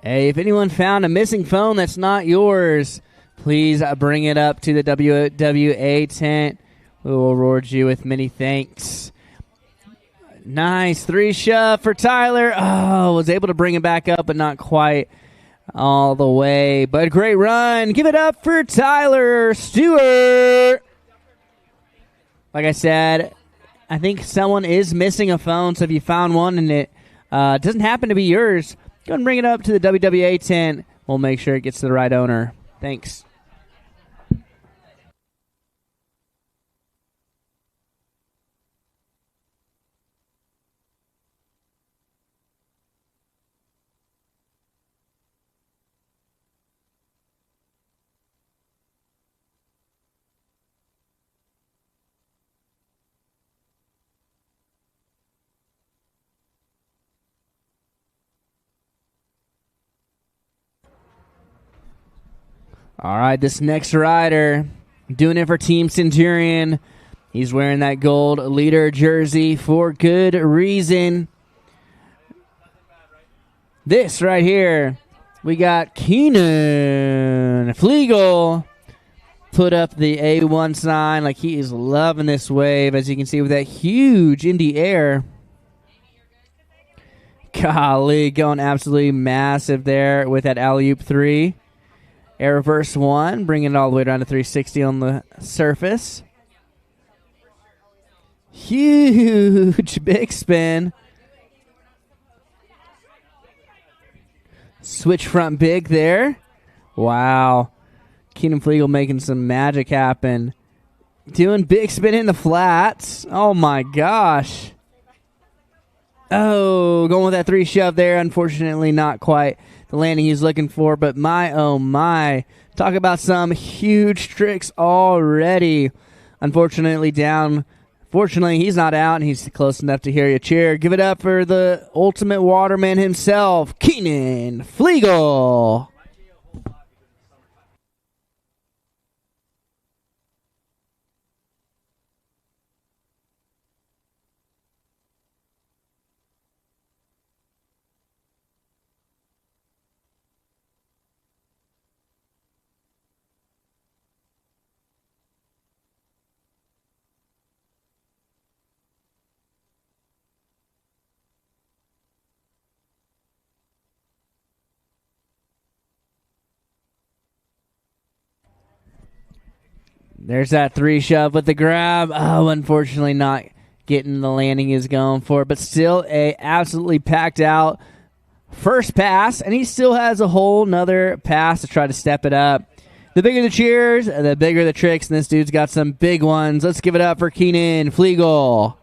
Speaker 3: Hey, if anyone found a missing phone that's not yours, please bring it up to the WWA tent. We will reward you with many thanks. Nice 3 shove for Tyler. Oh, was able to bring it back up, but not quite all the way. But a great run. Give it up for Tyler Stewart. Like I said, I think someone is missing a phone, so if you found one and it doesn't happen to be yours, go and bring it up to the WWA tent. We'll make sure it gets to the right owner. Thanks. All right, this next rider doing it for Team Centurion. He's wearing that gold leader jersey for good reason. This right here, we got Keenan Flegel. Put up the A1 sign like he is loving this wave, as you can see with that huge in the air. Golly, going absolutely massive there with that alley-oop 3. Air reverse 1, bringing it all the way down to 360 on the surface. Huge big spin. Switch front big there. Wow. Keenan Flegel making some magic happen. Doing big spin in the flats. Oh my gosh. Oh, going with that 3 shove there. Unfortunately, not quite the landing he's looking for, but my, oh my. Talk about some huge tricks already. Unfortunately, down. Fortunately, he's not out, and he's close enough to hear you cheer. Give it up for the ultimate waterman himself, Keenan Flegel. There's that 3 shove with the grab. Oh, unfortunately not getting the landing he's going for, but still a absolutely packed out first pass, and he still has a whole nother pass to try to step it up. The bigger the cheers, the bigger the tricks, and this dude's got some big ones. Let's give it up for Keenan Flegel.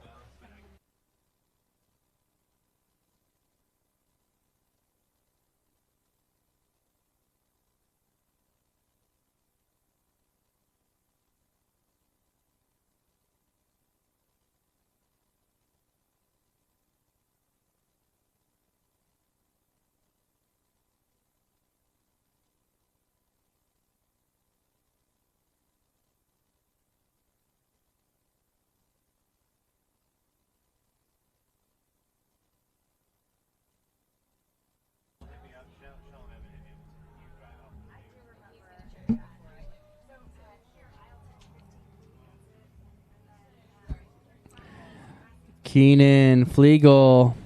Speaker 3: Keenan Flegel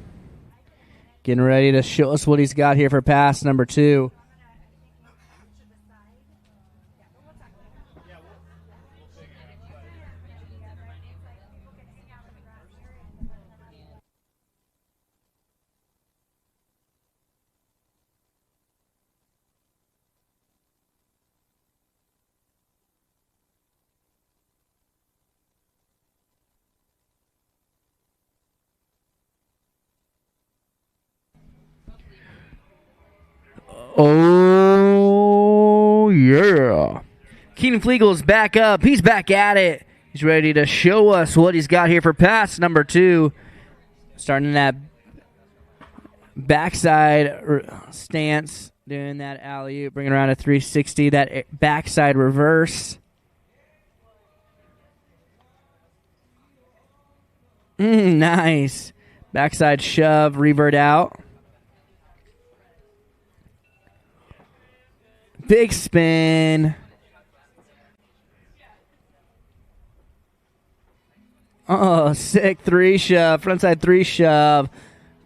Speaker 3: getting ready to show us what he's got here for pass number 2. Oh, yeah. Keenan Flegel is back up. He's back at it. He's ready to show us what he's got here for pass number 2. Starting that backside stance, doing that alley-oop, bringing around a 360, that backside reverse. Nice. Backside shove, revert out. Big spin. Oh, sick 3 shove. Frontside 3 shove.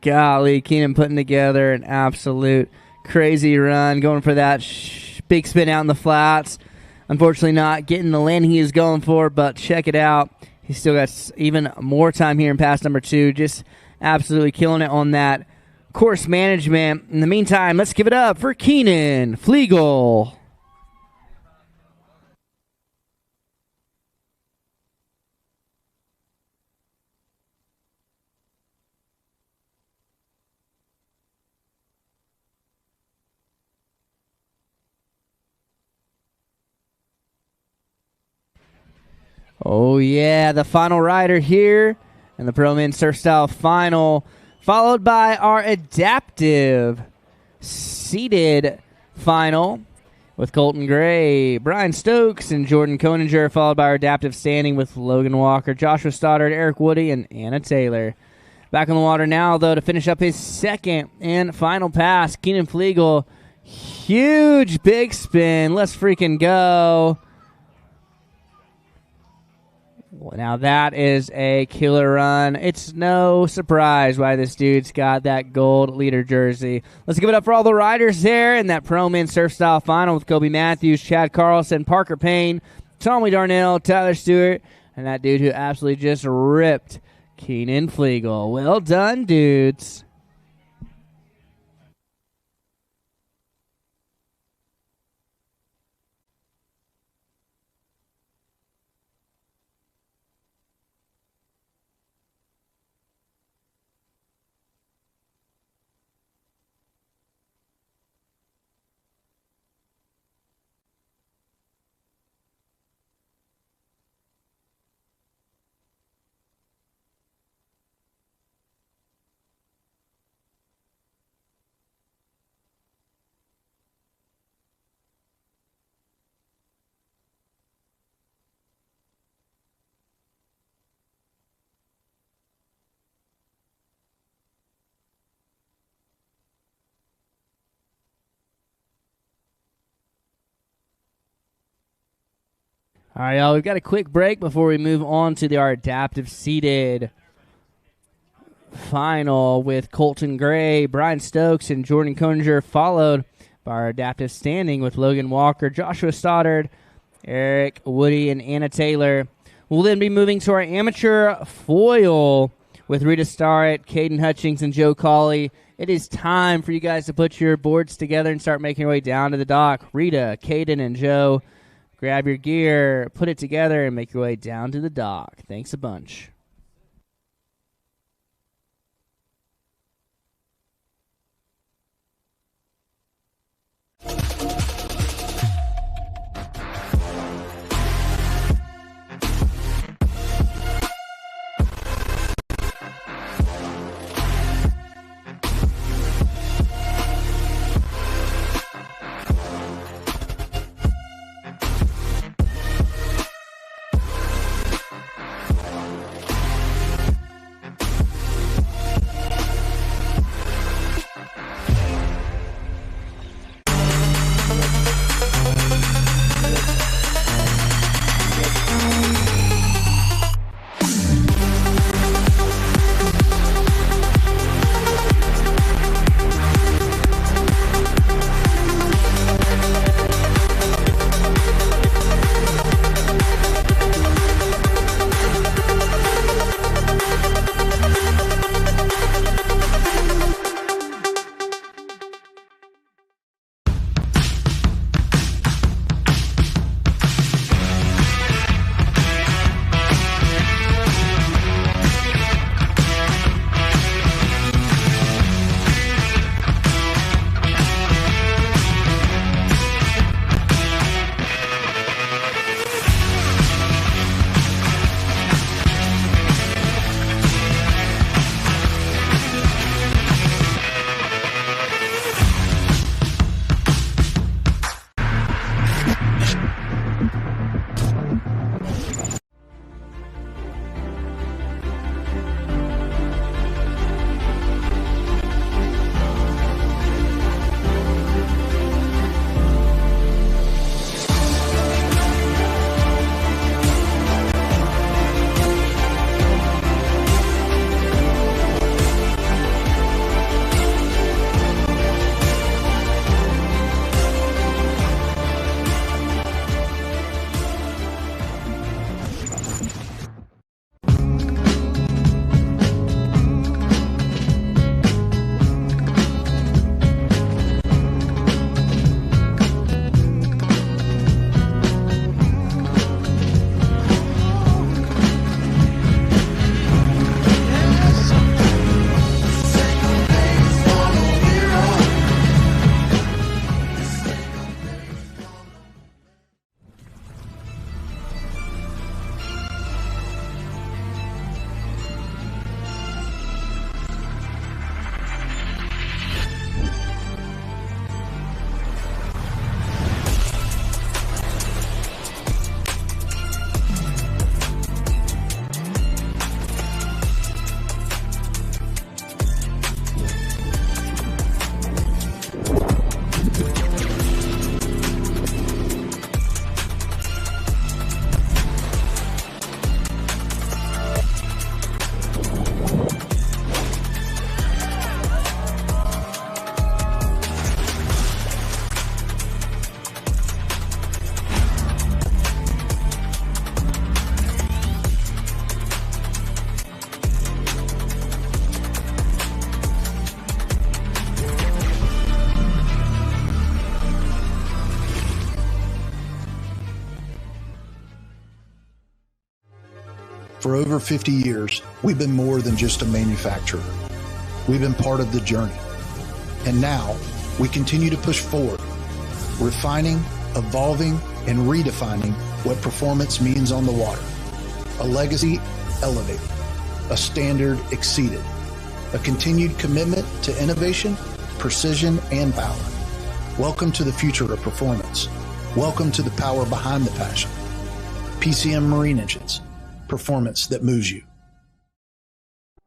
Speaker 3: Golly, Keenan putting together an absolute crazy run. Going for that big spin out in the flats. Unfortunately not getting the landing he was going for, but check it out. He's still got even more time here in pass number 2. Just absolutely killing it on that course management. In the meantime, let's give it up for Keenan Flegel. Oh yeah, the final rider here in the Pro Men Surf Style Final, followed by our adaptive seated final with Colton Gray, Brian Stokes, and Jordan Koeninger, followed by our adaptive standing with Logan Walker, Joshua Stoddard, Eric Woody, and Anna Taylor. Back on the water now, though, to finish up his second and final pass. Keenan Flegel, huge big spin. Let's freaking go. Now that is a killer run. It's no surprise why this dude's got that gold leader jersey. Let's give it up for all the riders there in that Pro Men Surf Style Final with Kobe Matthews, Chad Carlson, Parker Payne, Tommy Darnell, Tyler Stewart, and that dude who absolutely just ripped Keenan Flegel. Well done, dudes. All right, y'all, we've got a quick break before we move on to our adaptive seated final with Colton Gray, Brian Stokes, and Jordan Koeninger, followed by our adaptive standing with Logan Walker, Joshua Stoddard, Eric Woody, and Anna Taylor. We'll then be moving to our amateur foil with Rita Starrett, Kaden Hutchings, and Joe Cawley. It is time for you guys to put your boards together and start making your way down to the dock. Rita, Kaden, and Joe, grab your gear, put it together, and make your way down to the dock. Thanks a bunch.
Speaker 1: For over 50 years, we've been more than just a manufacturer. We've been part of the journey. And now, we continue to push forward, refining, evolving, and redefining what performance means on the water. A legacy elevated, a standard exceeded, a continued commitment to innovation, precision, and power. Welcome to the future of performance. Welcome to the power behind the passion. PCM Marine Engines, performance that moves you.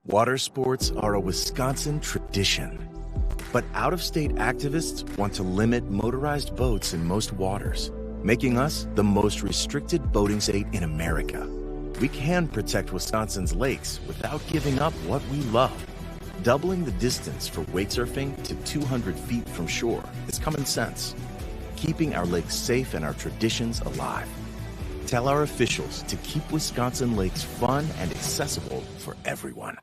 Speaker 2: Water sports are a Wisconsin tradition, but out-of-state activists want to limit motorized boats in most waters, making us the most restricted boating state in America. We can protect Wisconsin's lakes without giving up what we love. Doubling the distance for wakesurfing to 200 feet from shore is common sense. Keeping our lakes safe and our traditions alive. Tell our officials to keep Wisconsin lakes fun and accessible for everyone.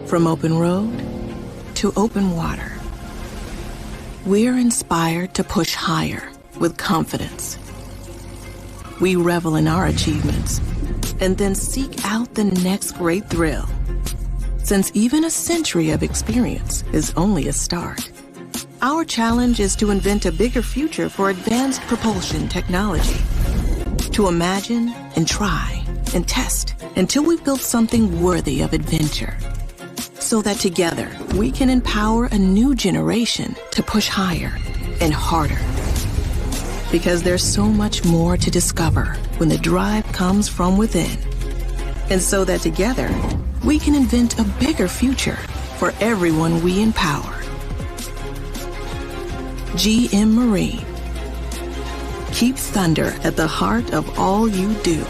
Speaker 4: From open road to open water, we're inspired to push higher with confidence. We revel in our achievements and then seek out the next great thrill. Since even a century of experience is only a start, our challenge is to invent a bigger future for advanced propulsion technology. To imagine and try and test until we've built something worthy of adventure. So that together we can empower a new generation to push higher and harder. Because there's so much more to discover when the drive comes from within. And so that together we can invent a bigger future for everyone we empower. GM Marine. Keep thunder at the heart of all you do.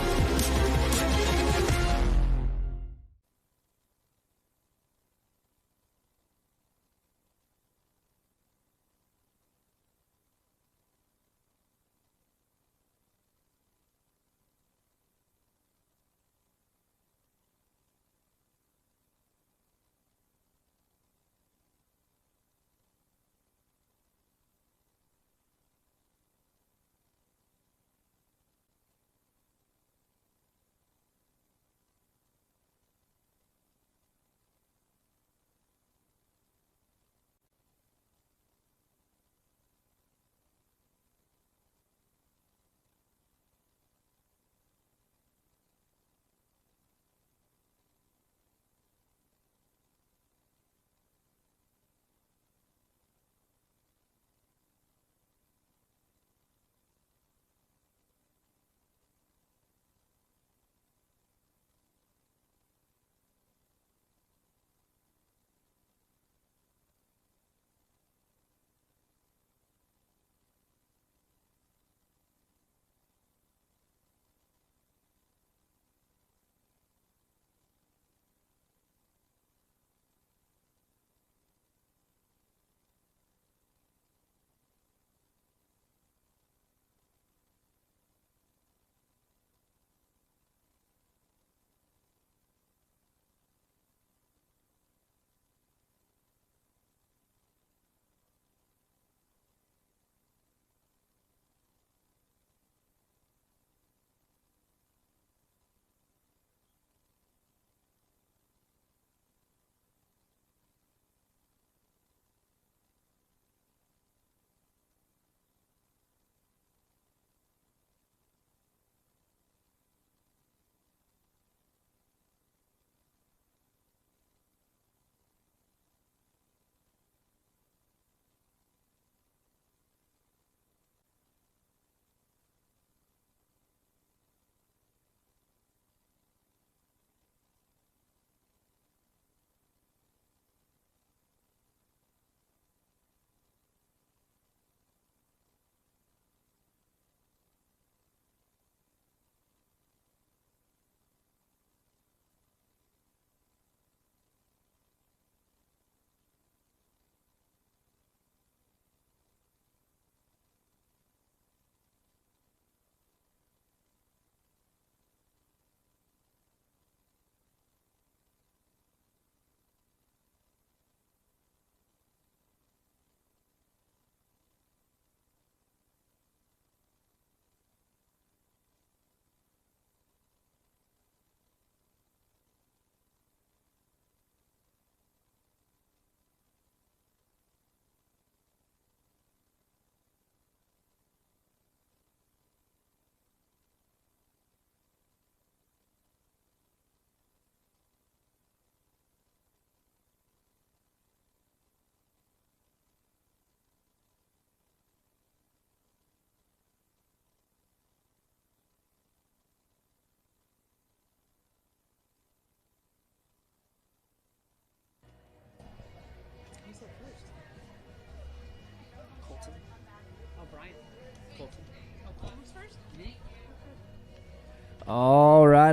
Speaker 3: All right.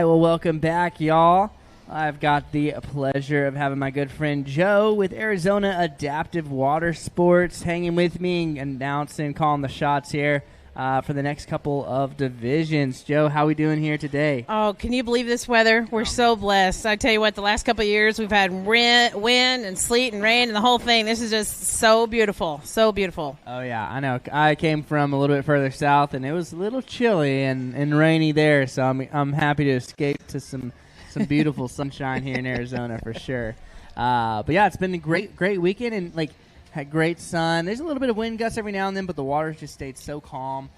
Speaker 3: Well, welcome back, y'all. I've got the pleasure of having my good friend Joe with Arizona Adaptive Water Sports hanging with me and announcing, calling the shots here for the next couple of divisions. Joe, how we doing here today?
Speaker 5: Oh, can you believe this weather? We're so blessed. I tell you what, the last couple of years we've had wind and sleet and rain and the whole thing. This is just so beautiful, so beautiful.
Speaker 3: Oh, yeah, I know. I came from a little bit further south, and it was a little chilly and rainy there, so I'm happy to escape to some beautiful sunshine here in Arizona for sure. But, yeah, it's been a great weekend, and, had great sun. There's a little bit of wind gusts every now and then, but the water's just stayed so calm.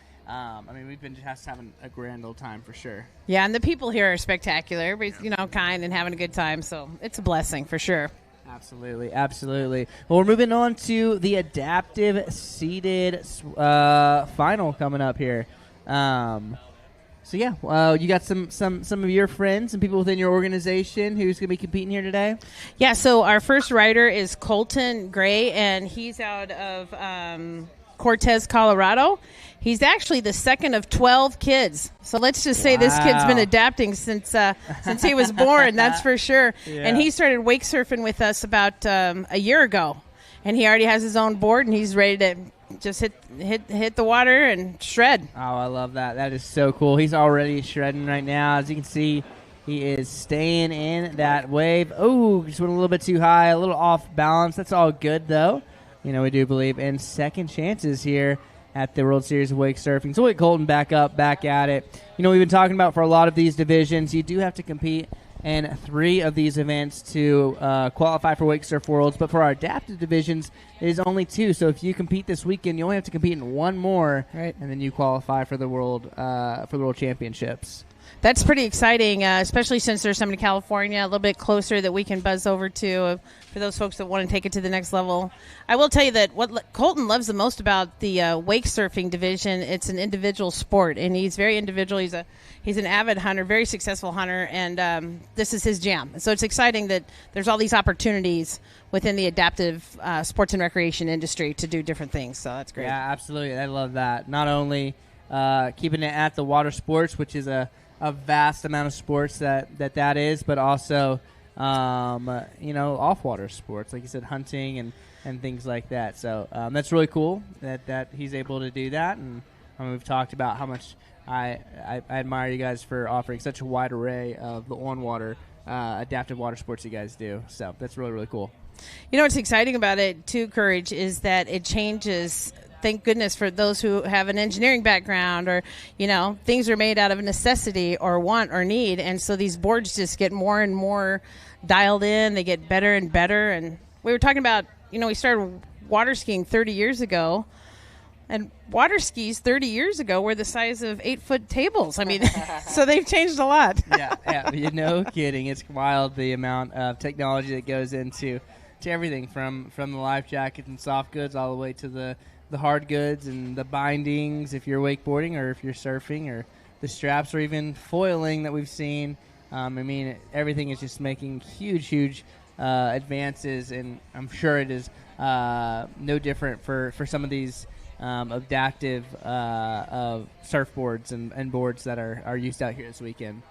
Speaker 3: We've been just having a grand old time for sure.
Speaker 5: Yeah, and the people here are spectacular. Everybody's, kind and having a good time, so it's a blessing for sure.
Speaker 3: Absolutely. Well, we're moving on to the adaptive seeded final coming up here. You got some of your friends and people within your organization who's going to be competing here today?
Speaker 5: Yeah, so our first rider is Colton Gray, and he's out of Cortez, Colorado. He's actually the second of 12 kids. So let's just say This kid's been adapting since he was born, that's for sure. Yeah. And he started wake surfing with us about a year ago. And he already has his own board, and he's ready to just hit the water and shred.
Speaker 3: Oh, I love that. That is so cool. He's already shredding right now. As you can see, he is staying in that wave. Oh, just went a little bit too high, a little off balance. That's all good, though. We do believe in second chances here at the World Series of Wake Surfing. So we'll get Colton back at it. We've been talking about for a lot of these divisions, you do have to compete in 3 of these events to qualify for Wake Surf Worlds. But for our adaptive divisions, it is only 2. So if you compete this weekend, you only have to compete in 1 more,
Speaker 5: right, and
Speaker 3: then you qualify for the World Championships.
Speaker 5: That's pretty exciting, especially since there's some in California, a little bit closer that we can buzz over to for those folks that want to take it to the next level. I will tell you that what Colton loves the most about the wake surfing division, it's an individual sport, and he's very individual. He's an avid hunter, very successful hunter, and this is his jam. So it's exciting that there's all these opportunities within the adaptive sports and recreation industry to do different things. So that's great.
Speaker 3: Yeah, absolutely. I love that. Not only keeping it at the water sports, which is a vast amount of sports that is, but also off-water sports, like you said, hunting and things like that. So that's really cool that he's able to do that. And we've talked about how much I admire you guys for offering such a wide array of the on-water adaptive water sports you guys do. So that's really, really cool.
Speaker 5: What's exciting about it, too, Courage, is that it changes. Thank goodness for those who have an engineering background, or, things are made out of necessity or want or need. And so these boards just get more and more dialed in. They get better and better. And we were talking about, we started water skiing 30 years ago. And water skis 30 years ago were the size of 8-foot tables. So they've changed a lot.
Speaker 3: Yeah, no kidding. It's wild the amount of technology that goes into everything from the life jackets and soft goods all the way to the hard goods and the bindings if you're wakeboarding or if you're surfing, or the straps or even foiling that we've seen. Everything is just making huge advances, and I'm sure it is no different for some of these adaptive surfboards and boards that are used out here this weekend.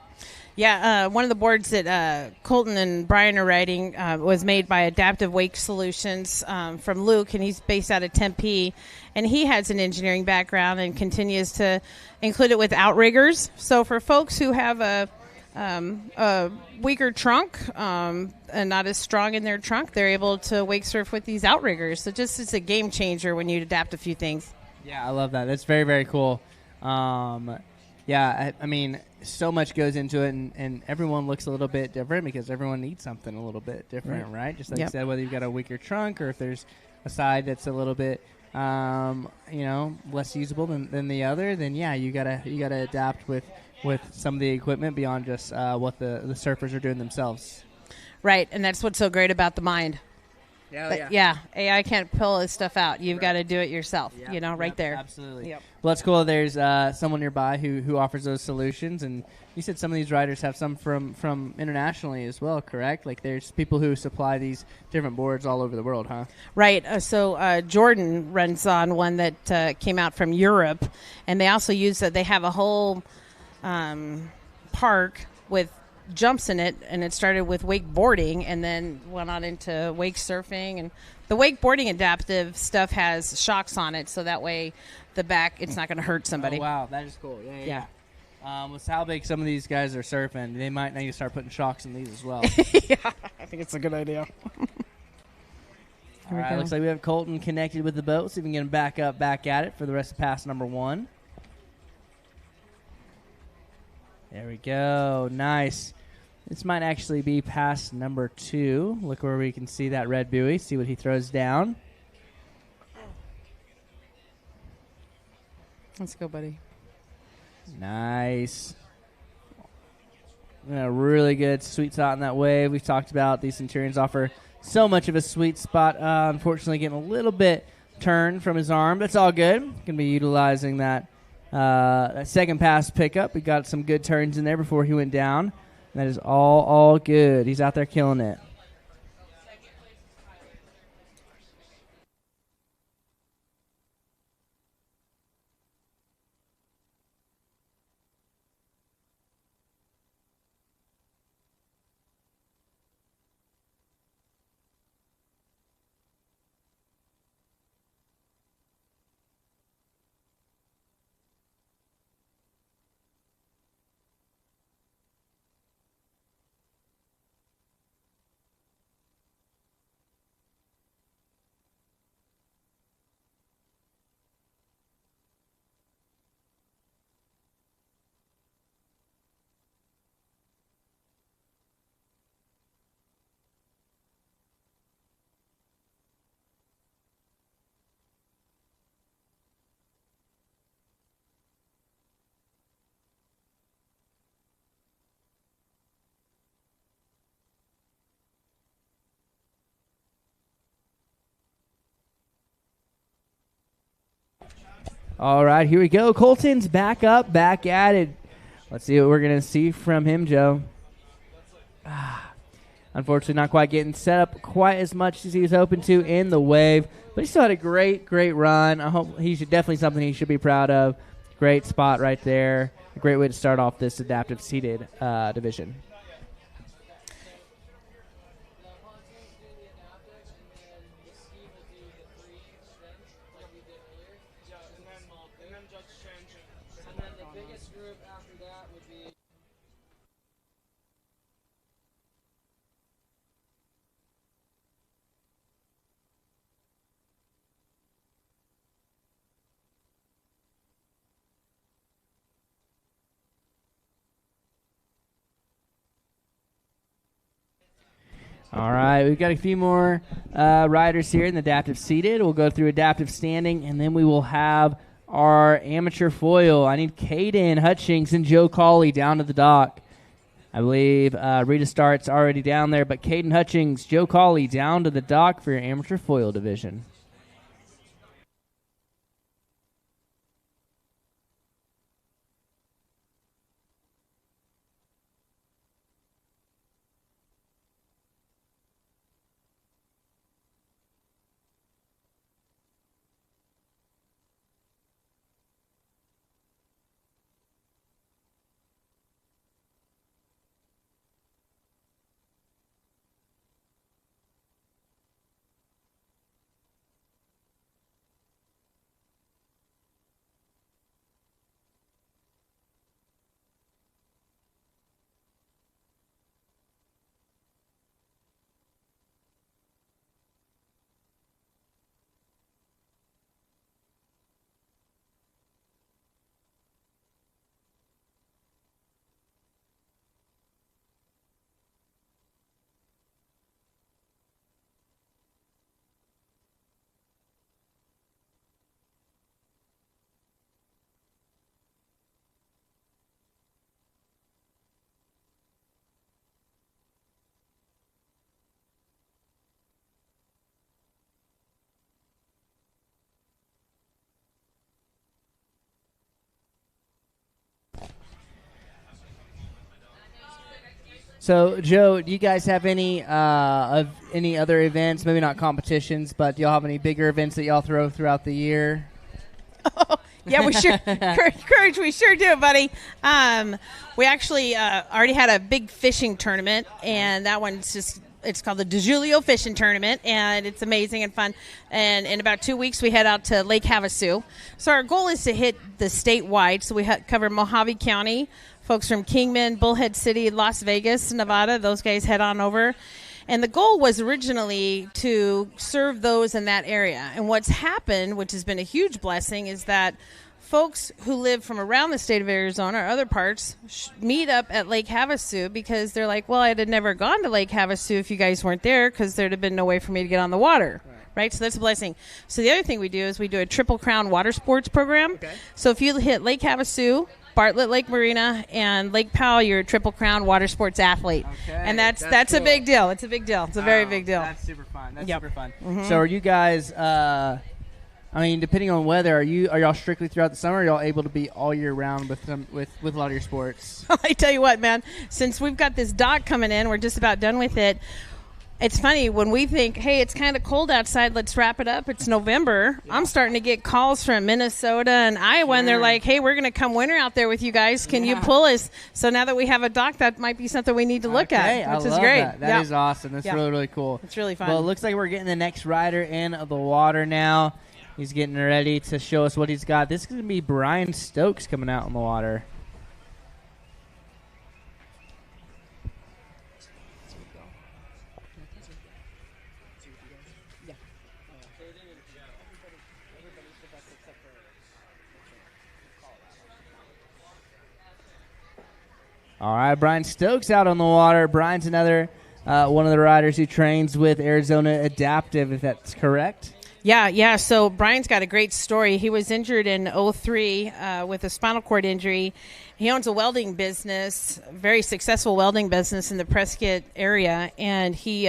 Speaker 5: Yeah, one of the boards that Colton and Brian are riding was made by Adaptive Wake Solutions from Luke, and he's based out of Tempe. And he has an engineering background and continues to include it with outriggers. So for folks who have a weaker trunk and not as strong in their trunk, they're able to wake surf with these outriggers. So just it's a game changer when you adapt a few things.
Speaker 3: Yeah, I love that. That's very, very cool. So much goes into it, and everyone looks a little bit different because everyone needs something a little bit different, right? Just like you said, whether you've got a weaker trunk or if there's a side that's a little bit, less usable than the other, then you gotta adapt with some of the equipment beyond just what the surfers are doing themselves.
Speaker 5: Right, and that's what's so great about the mind. But AI can't pull this stuff out. You've got to do it yourself, right there.
Speaker 3: Absolutely.
Speaker 5: Yep.
Speaker 3: Well, that's cool. There's someone nearby who offers those solutions, and you said some of these riders have some from internationally as well, correct? Like there's people who supply these different boards all over the world, huh?
Speaker 5: Right. So Jordan runs on one that came out from Europe, and they also use that. They have a whole park with jumps in it, and it started with wakeboarding and then went on into wake surfing. And the wakeboarding adaptive stuff has shocks on it, so that way the back, it's not going to hurt somebody.
Speaker 3: Oh, wow, that is cool. Yeah. With how big some of these guys are surfing, they might need to start putting shocks in these as well.
Speaker 5: Yeah, I think it's a good idea.
Speaker 3: All right, looks like we have Colton connected with the boat, so we can get him back up, back at it for the rest of pass number 1. There we go. Nice. This might actually be pass number 2. Look where we can see that red buoy. See what he throws down.
Speaker 5: Let's go, buddy.
Speaker 3: Nice. Really good sweet spot in that wave. We've talked about these Centurions offer so much of a sweet spot. Unfortunately, getting a little bit turned from his arm. That's all good. Going to be utilizing that second pass pickup. We got some good turns in there before he went down. That is all good. He's out there killing it. All right, here we go. Colton's back up, back at it. Let's see what we're going to see from him, Joe. Unfortunately, not quite getting set up quite as much as he was hoping to in the wave, but he still had a great run. I hope he should definitely something he should be proud of. Great spot right there. A great way to start off this adaptive seated division. All right, we've got a few more riders here in the adaptive seated. We'll go through adaptive standing, and then we will have our amateur foil. I need Kaden Hutchings and Joe Cawley down to the dock. I believe Rita Starrett's already down there, but Kaden Hutchings, Joe Cawley down to the dock for your amateur foil division. So, Joe, do you guys have any other events? Maybe not competitions, but do y'all have any bigger events that y'all throw throughout the year?
Speaker 5: Yeah, we sure. Courage, we sure do, buddy. We actually already had a big fishing tournament, and that one's just. It's called the DeJulio Fishing Tournament, and it's amazing and fun. And in about 2 weeks, we head out to Lake Havasu. So our goal is to hit the statewide. So we cover Mojave County, folks from Kingman, Bullhead City, Las Vegas, Nevada. Those guys head on over. And the goal was originally to serve those in that area. And what's happened, which has been a huge blessing, is that folks who live from around the state of Arizona or other parts meet up at Lake Havasu because they're like, well, I'd have never gone to Lake Havasu if you guys weren't there because there'd have been no way for me to get on the water. Right? So that's a blessing. So the other thing we do is we do a Triple Crown water sports program. Okay. So if you hit Lake Havasu, Bartlett Lake Marina, and Lake Powell, you're a Triple Crown water sports athlete. Okay. And that's cool. A big deal. It's a big deal. It's a very big deal.
Speaker 3: That's super fun. Super fun. Mm-hmm. So are you guys depending on weather, are y'all strictly throughout the summer, or are y'all able to be all year round with a lot of your sports?
Speaker 5: I tell you what, man, since we've got this dock coming in, we're just about done with it. It's funny, when we think, hey, it's kind of cold outside, let's wrap it up, it's November. Yeah. I'm starting to get calls from Minnesota and Iowa, and they're like, hey, we're going to come winter out there with you guys. Can you pull us? So now that we have a dock, that might be something we need to look at, which is great.
Speaker 3: That is awesome. That's really, really cool.
Speaker 5: It's really fun.
Speaker 3: Well, it looks like we're getting the next rider in the water now. He's getting ready to show us what he's got. This is going to be Brian Stokes coming out in the water. All right, Brian Stokes out on the water. Brian's another one of the riders who trains with Arizona Adaptive, if that's correct.
Speaker 5: Yeah. So Brian's got a great story. He was injured in 2003 with a spinal cord injury. He owns a welding business, a very successful welding business in the Prescott area, and he's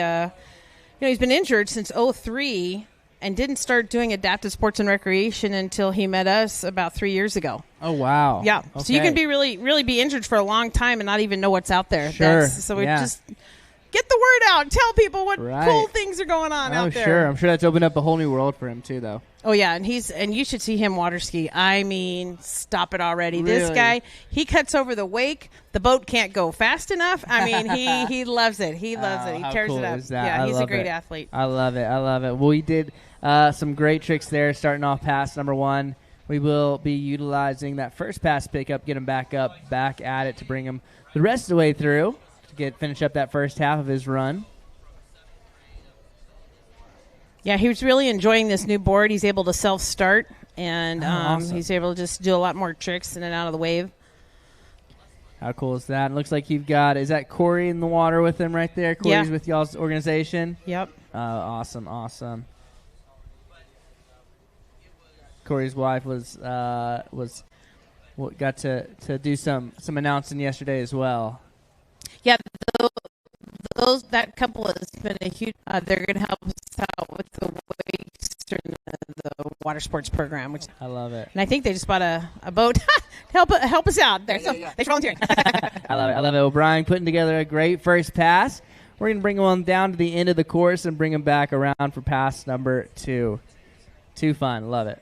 Speaker 5: been injured since 2003 and didn't start doing adaptive sports and recreation until he met us about 3 years ago.
Speaker 3: Oh, wow.
Speaker 5: Yeah.
Speaker 3: Okay.
Speaker 5: So you can be really be injured for a long time and not even know what's out there.
Speaker 3: Sure.
Speaker 5: So we just get the word out. Tell people what cool things are going on out there.
Speaker 3: Sure. I'm sure that's opened up a whole new world for him, too, though.
Speaker 5: Oh, yeah. And you should see him water ski. I mean, stop it already.
Speaker 3: Really?
Speaker 5: This guy, he cuts over the wake. The boat can't go fast enough. I mean, he loves it. He loves it. He tears it up. Yeah, he's a great athlete.
Speaker 3: I love it. Well, we did some great tricks there starting off pass number 1. We will be utilizing that first pass pickup, get him back at it to bring him the rest of the way through to finish up that first half of his run.
Speaker 5: Yeah, he was really enjoying this new board. He's able to self-start, and
Speaker 3: awesome.
Speaker 5: He's able to just do a lot more tricks in and out of the wave.
Speaker 3: How cool is that? It looks like you've got, is that Corey in the water with him right there? Corey's with y'all's organization?
Speaker 5: Yep.
Speaker 3: Awesome. Corey's wife got to do some announcing yesterday as well.
Speaker 5: Yeah, that couple has been a huge. They're going to help us out with the wakes during the water sports program, which
Speaker 3: I love it.
Speaker 5: And I think they just bought a boat to help us out. Thanks for volunteering.
Speaker 3: I love it. Well, Brian putting together a great first pass. We're going to bring him on down to the end of the course and bring him back around for pass number 2. Too fun. Love it.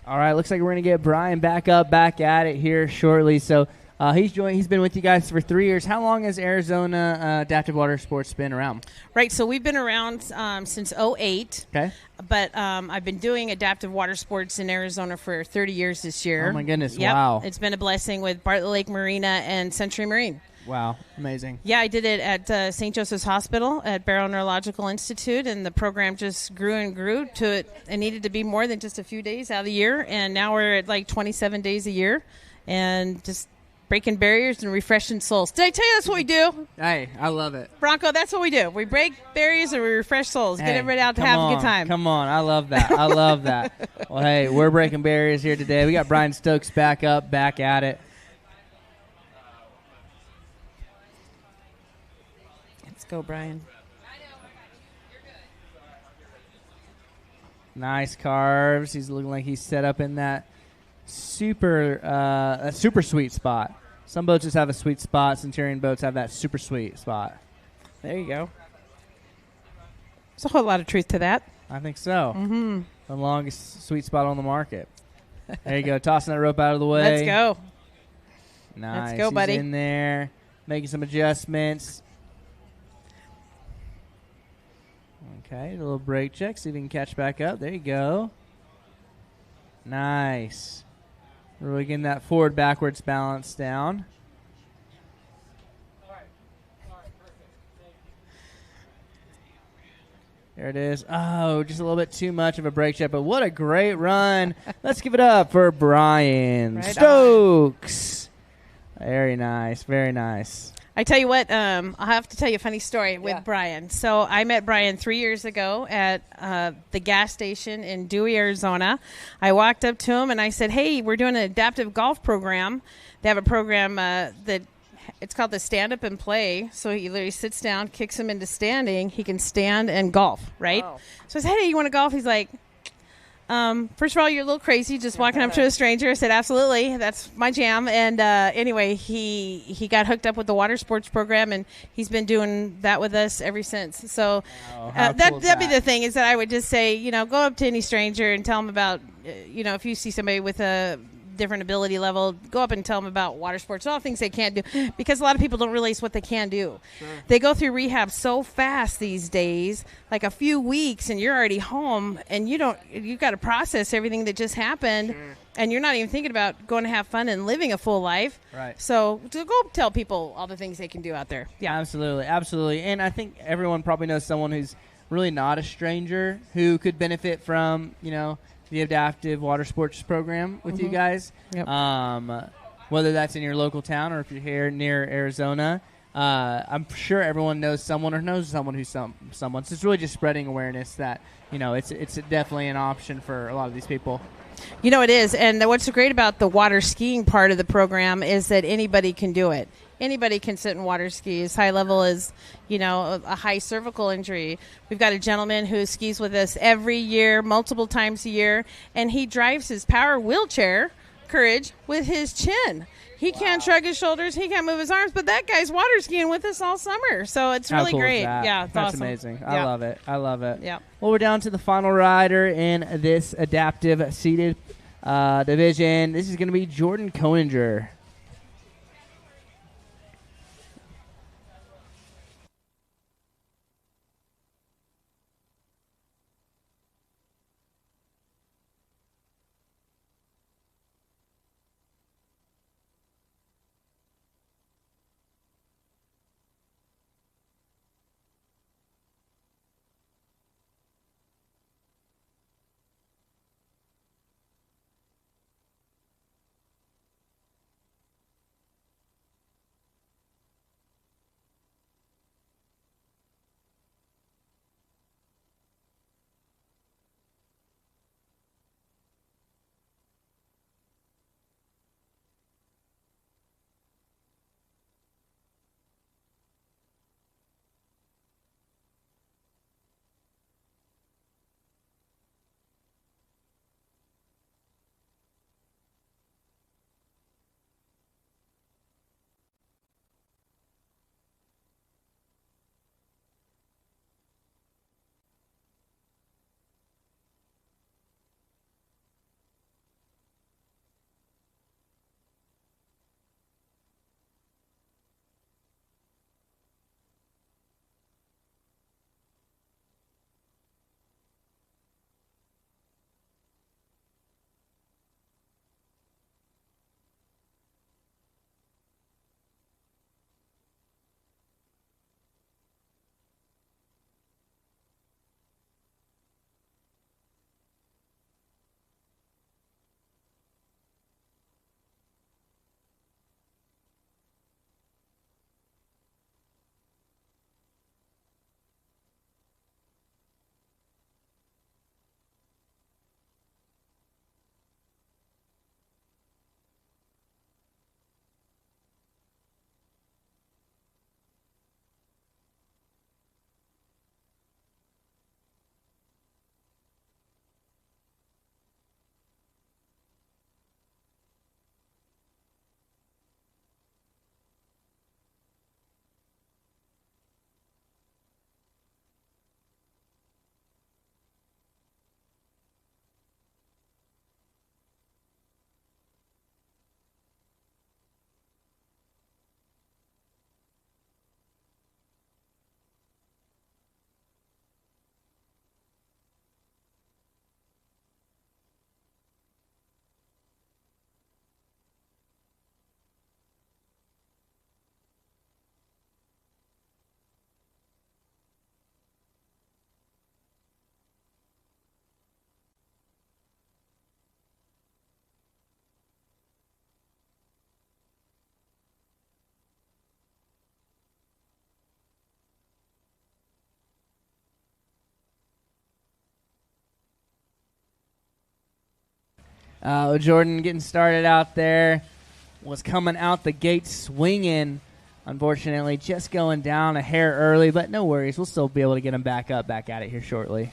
Speaker 3: All right, looks like we're going to get Brian back at it here shortly. So he's been with you guys for 3 years. How long has Arizona Adaptive Water Sports been around?
Speaker 5: Right, so we've been around since '08.
Speaker 3: Okay.
Speaker 5: But I've been doing adaptive water sports in Arizona for 30 years this year.
Speaker 3: Oh, my goodness.
Speaker 5: Yep.
Speaker 3: Wow.
Speaker 5: It's been a blessing with Bartlett Lake Marina and Century Marine.
Speaker 3: Wow. Amazing.
Speaker 5: Yeah, I did it at St. Joseph's Hospital at Barrow Neurological Institute, and the program just grew and grew to it. It needed to be more than just a few days out of the year, and now we're at like 27 days a year and just breaking barriers and refreshing souls. Did I tell you that's what we do?
Speaker 3: Hey, I love it.
Speaker 5: Bronco, that's what we do. We break barriers and we refresh souls. Get everybody out to have a good time.
Speaker 3: Come on. I love that. I love that. Well, hey, we're breaking barriers here today. We got Brian Stokes back at it.
Speaker 5: Let's go, Brian.
Speaker 3: Nice carves. He's looking like he's set up in that super sweet spot. Some boats just have a sweet spot. Centurion boats have that super sweet spot.
Speaker 5: There you go. There's a whole lot of truth to that.
Speaker 3: I think so.
Speaker 5: Mm-hmm.
Speaker 3: The longest sweet spot on the market. There you go. Tossing that rope out of the way.
Speaker 5: Let's go.
Speaker 3: Nice.
Speaker 5: Let's go, buddy.
Speaker 3: He's in there, making some adjustments. Okay, a little brake check. See if he can catch back up. There you go. Nice. Really getting that forward-backwards balance down. There it is. Oh, just a little bit too much of a brake check, but what a great run. Let's give it up for Brian Stokes. Very nice, very nice.
Speaker 5: I tell you what, I'll have to tell you a funny story with Brian. So I met Brian 3 years ago at the gas station in Dewey, Arizona. I walked up to him and I said, hey, we're doing an adaptive golf program. They have a program that it's called the Stand Up and Play. So he literally sits down, kicks him into standing. He can stand and golf, right? Wow. So I said, hey, you want to golf? He's like, first of all, you're a little crazy just walking up to a stranger. I said, absolutely. That's my jam. And anyway, he got hooked up with the water sports program, and he's been doing that with us ever since. So that'd be the thing is that I would just say, go up to any stranger and tell them about, if you see somebody with a different ability level, go up and tell them about water sports, all things they can't do, because a lot of people don't realize what they can do. Sure. They go through rehab so fast these days, like a few weeks, and you're already home, and you've got to process everything that just happened. Sure. And you're not even thinking about going to have fun and living a full life. Right. So to go tell people all the things they can do out there. Yeah,
Speaker 3: absolutely. And I think everyone probably knows someone who's really not a stranger who could benefit from, the adaptive water sports program with you guys. Yep. Whether that's in your local town or if you're here near Arizona. I'm sure everyone knows someone or knows someone who's someone. So it's really just spreading awareness that, it's definitely an option for a lot of these people.
Speaker 5: It is. And what's great about the water skiing part of the program is that anybody can do it. Anybody can sit and water ski. As high level as, a high cervical injury. We've got a gentleman who skis with us every year, multiple times a year, and he drives his power wheelchair, Courage, with his chin. He can't shrug his shoulders. He can't move his arms, but that guy's water skiing with us all summer. So it's really great. Yeah, it's
Speaker 3: That's
Speaker 5: awesome.
Speaker 3: Amazing. I love it.
Speaker 5: Yeah.
Speaker 3: Well, we're down to the final rider in this adaptive seated division. This is going to be Jordan Koeninger. Jordan getting started out there. Was coming out the gate swinging. Unfortunately, just going down a hair early, but no worries. We'll still be able to get him back at it here shortly.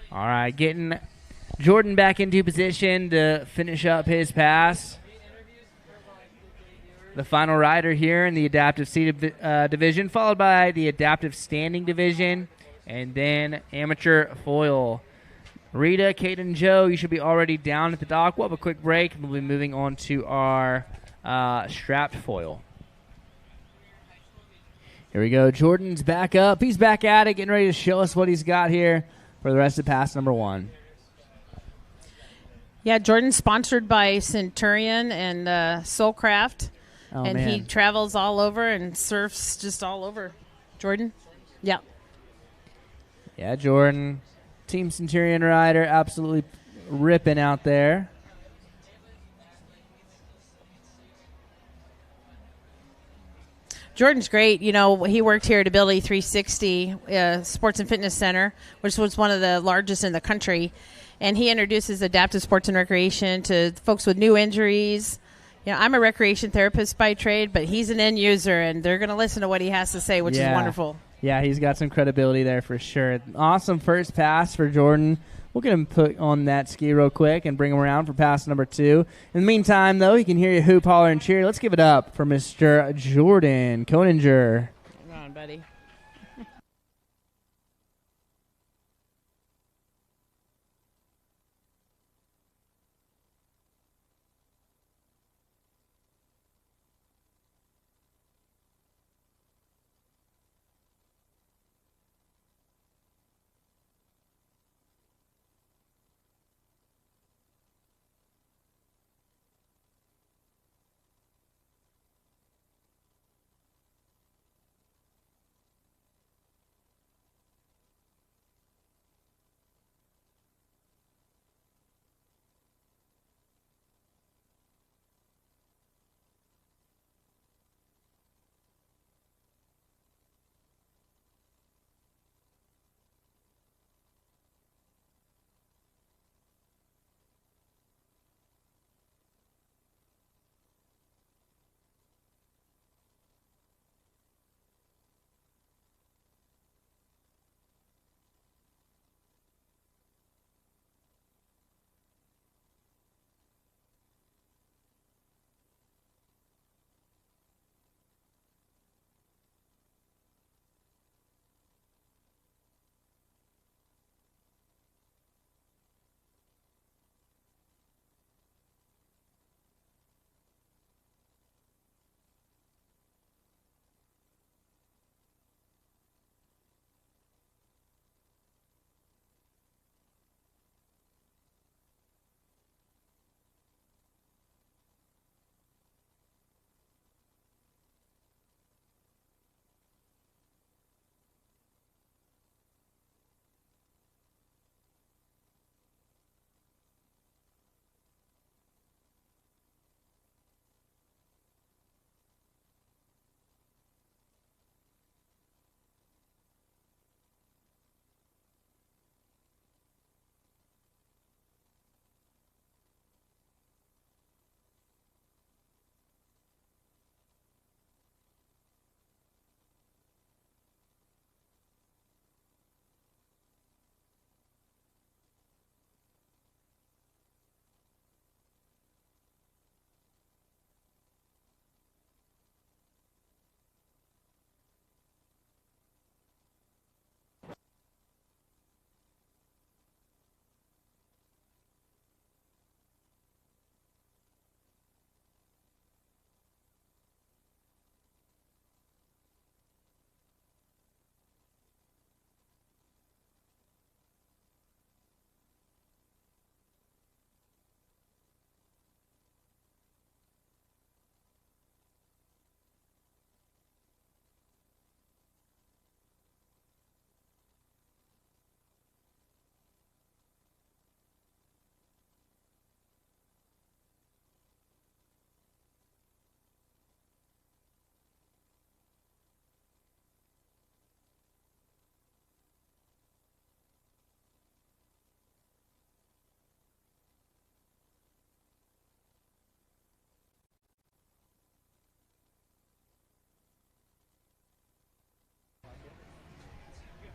Speaker 3: All right, getting Jordan back into position to finish up his pass. The final rider here in the adaptive seated division, followed by the adaptive standing division, and then amateur foil. Rita, Kate, and Joe, you should be already down at the dock. We'll have a quick break, and we'll be moving on to our strapped foil. Here we go. Jordan's back up. He's back at it, getting ready to show us what he's got here for the rest of pass number 1.
Speaker 5: Yeah, Jordan's sponsored by Centurion and Soulcraft. He travels all over and surfs just all over. Jordan? Yeah.
Speaker 3: Yeah, Jordan, Team Centurion rider, absolutely ripping out there.
Speaker 5: Jordan's great. You know, he worked here at Ability 360 Sports and Fitness Center, which was one of the largest in the country. And he introduces adaptive sports and recreation to folks with new injuries. You know, I'm a recreation therapist by trade, but he's an end user, and they're going to listen to what he has to say, which is wonderful.
Speaker 3: Yeah, he's got some credibility there for sure. Awesome first pass for Jordan. We'll get him put on that ski real quick and bring him around for pass number 2. In the meantime, though, he can hear you hoop, holler, and cheer. Let's give it up for Mr. Jordan Koninger.
Speaker 5: Come on, buddy.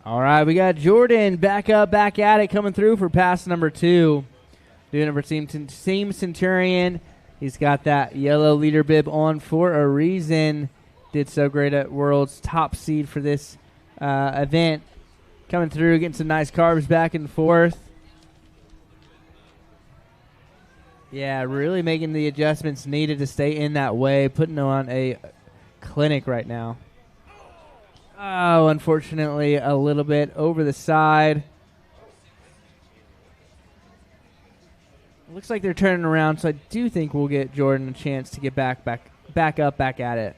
Speaker 3: All right, we got Jordan back up, back at it, coming through for pass number 2. Doing it for Team Centurion. He's got that yellow leader bib on for a reason. Did so great at World's top seed for this event. Coming through, getting some nice carbs back and forth. Yeah, really making the adjustments needed to stay in that way, putting on a clinic right now. Oh, unfortunately, a little bit over the side. Looks like they're turning around, so I do think we'll get Jordan a chance to get back up, back at it.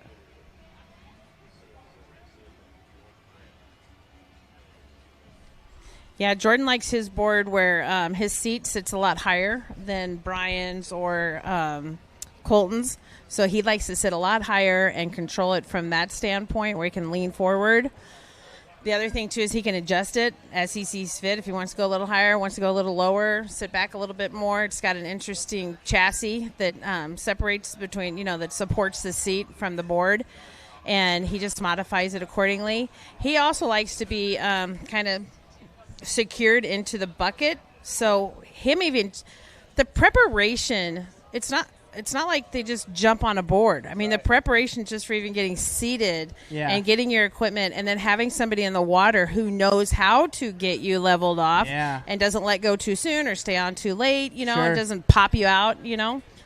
Speaker 5: Yeah, Jordan likes his board where his seat sits a lot higher than Brian's or Colton's. So he likes to sit a lot higher and control it from that standpoint where he can lean forward. The other thing, too, is he can adjust it as he sees fit. If he wants to go a little higher, wants to go a little lower, sit back a little bit more. It's got an interesting chassis that separates between, that supports the seat from the board. And he just modifies it accordingly. He also likes to be kind of secured into the bucket. So the preparation, it's not like they just jump on a board. I mean, the preparation just for even getting seated and getting your equipment and then having somebody in the water who knows how to get you leveled off and doesn't let go too soon or stay on too late, and doesn't pop you out,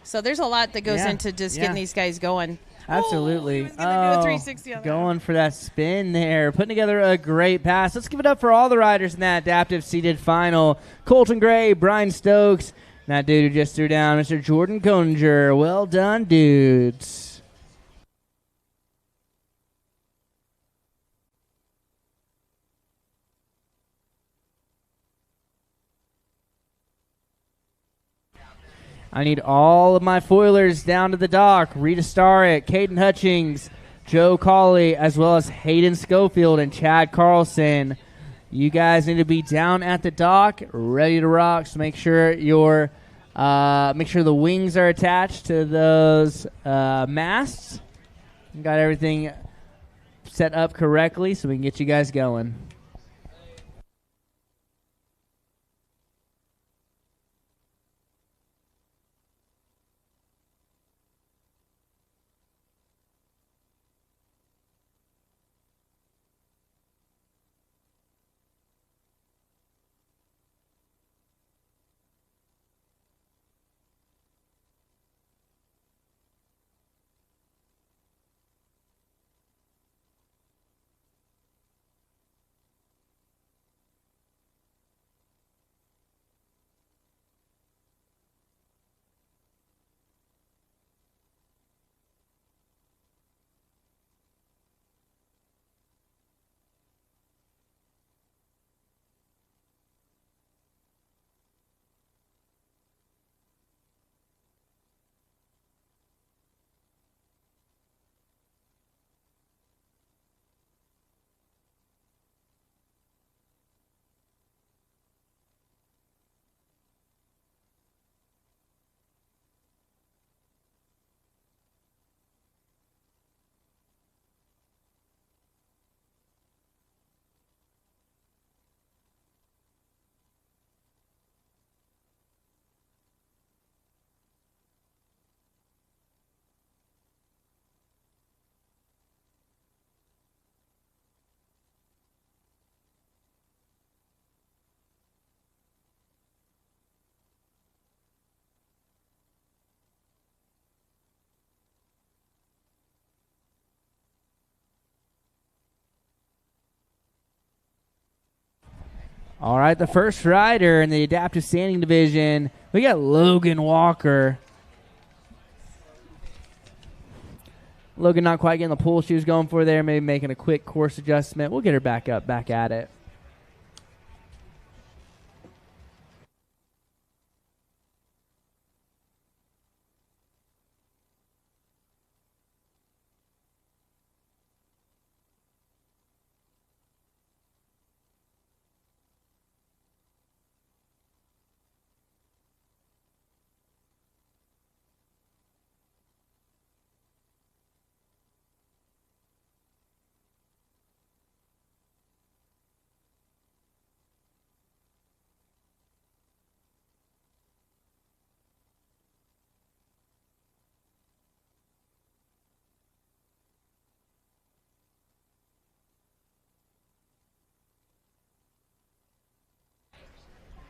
Speaker 5: So there's a lot that goes into just getting these guys going.
Speaker 3: Absolutely.
Speaker 5: He was gonna do a 360 on that.
Speaker 3: Going for that spin there. Putting together a great pass. Let's give it up for all the riders in that adaptive seated final. Colton Gray, Brian Stokes, and that dude who just threw down, Mr. Jordan Coninger. Well done, dudes. I need all of my foilers down to the dock. Rita Starrett, Kaden Hutchings, Joe Cawley, as well as Hayden Schofield and Chad Carlson. You guys need to be down at the dock, ready to rock. So make sure the wings are attached to those masts. Got everything set up correctly so we can get you guys going. All right, the first rider in the adaptive standing division, we got Logan Walker. Logan not quite getting the pull she was going for there, maybe making a quick course adjustment. We'll get her back up, back at it.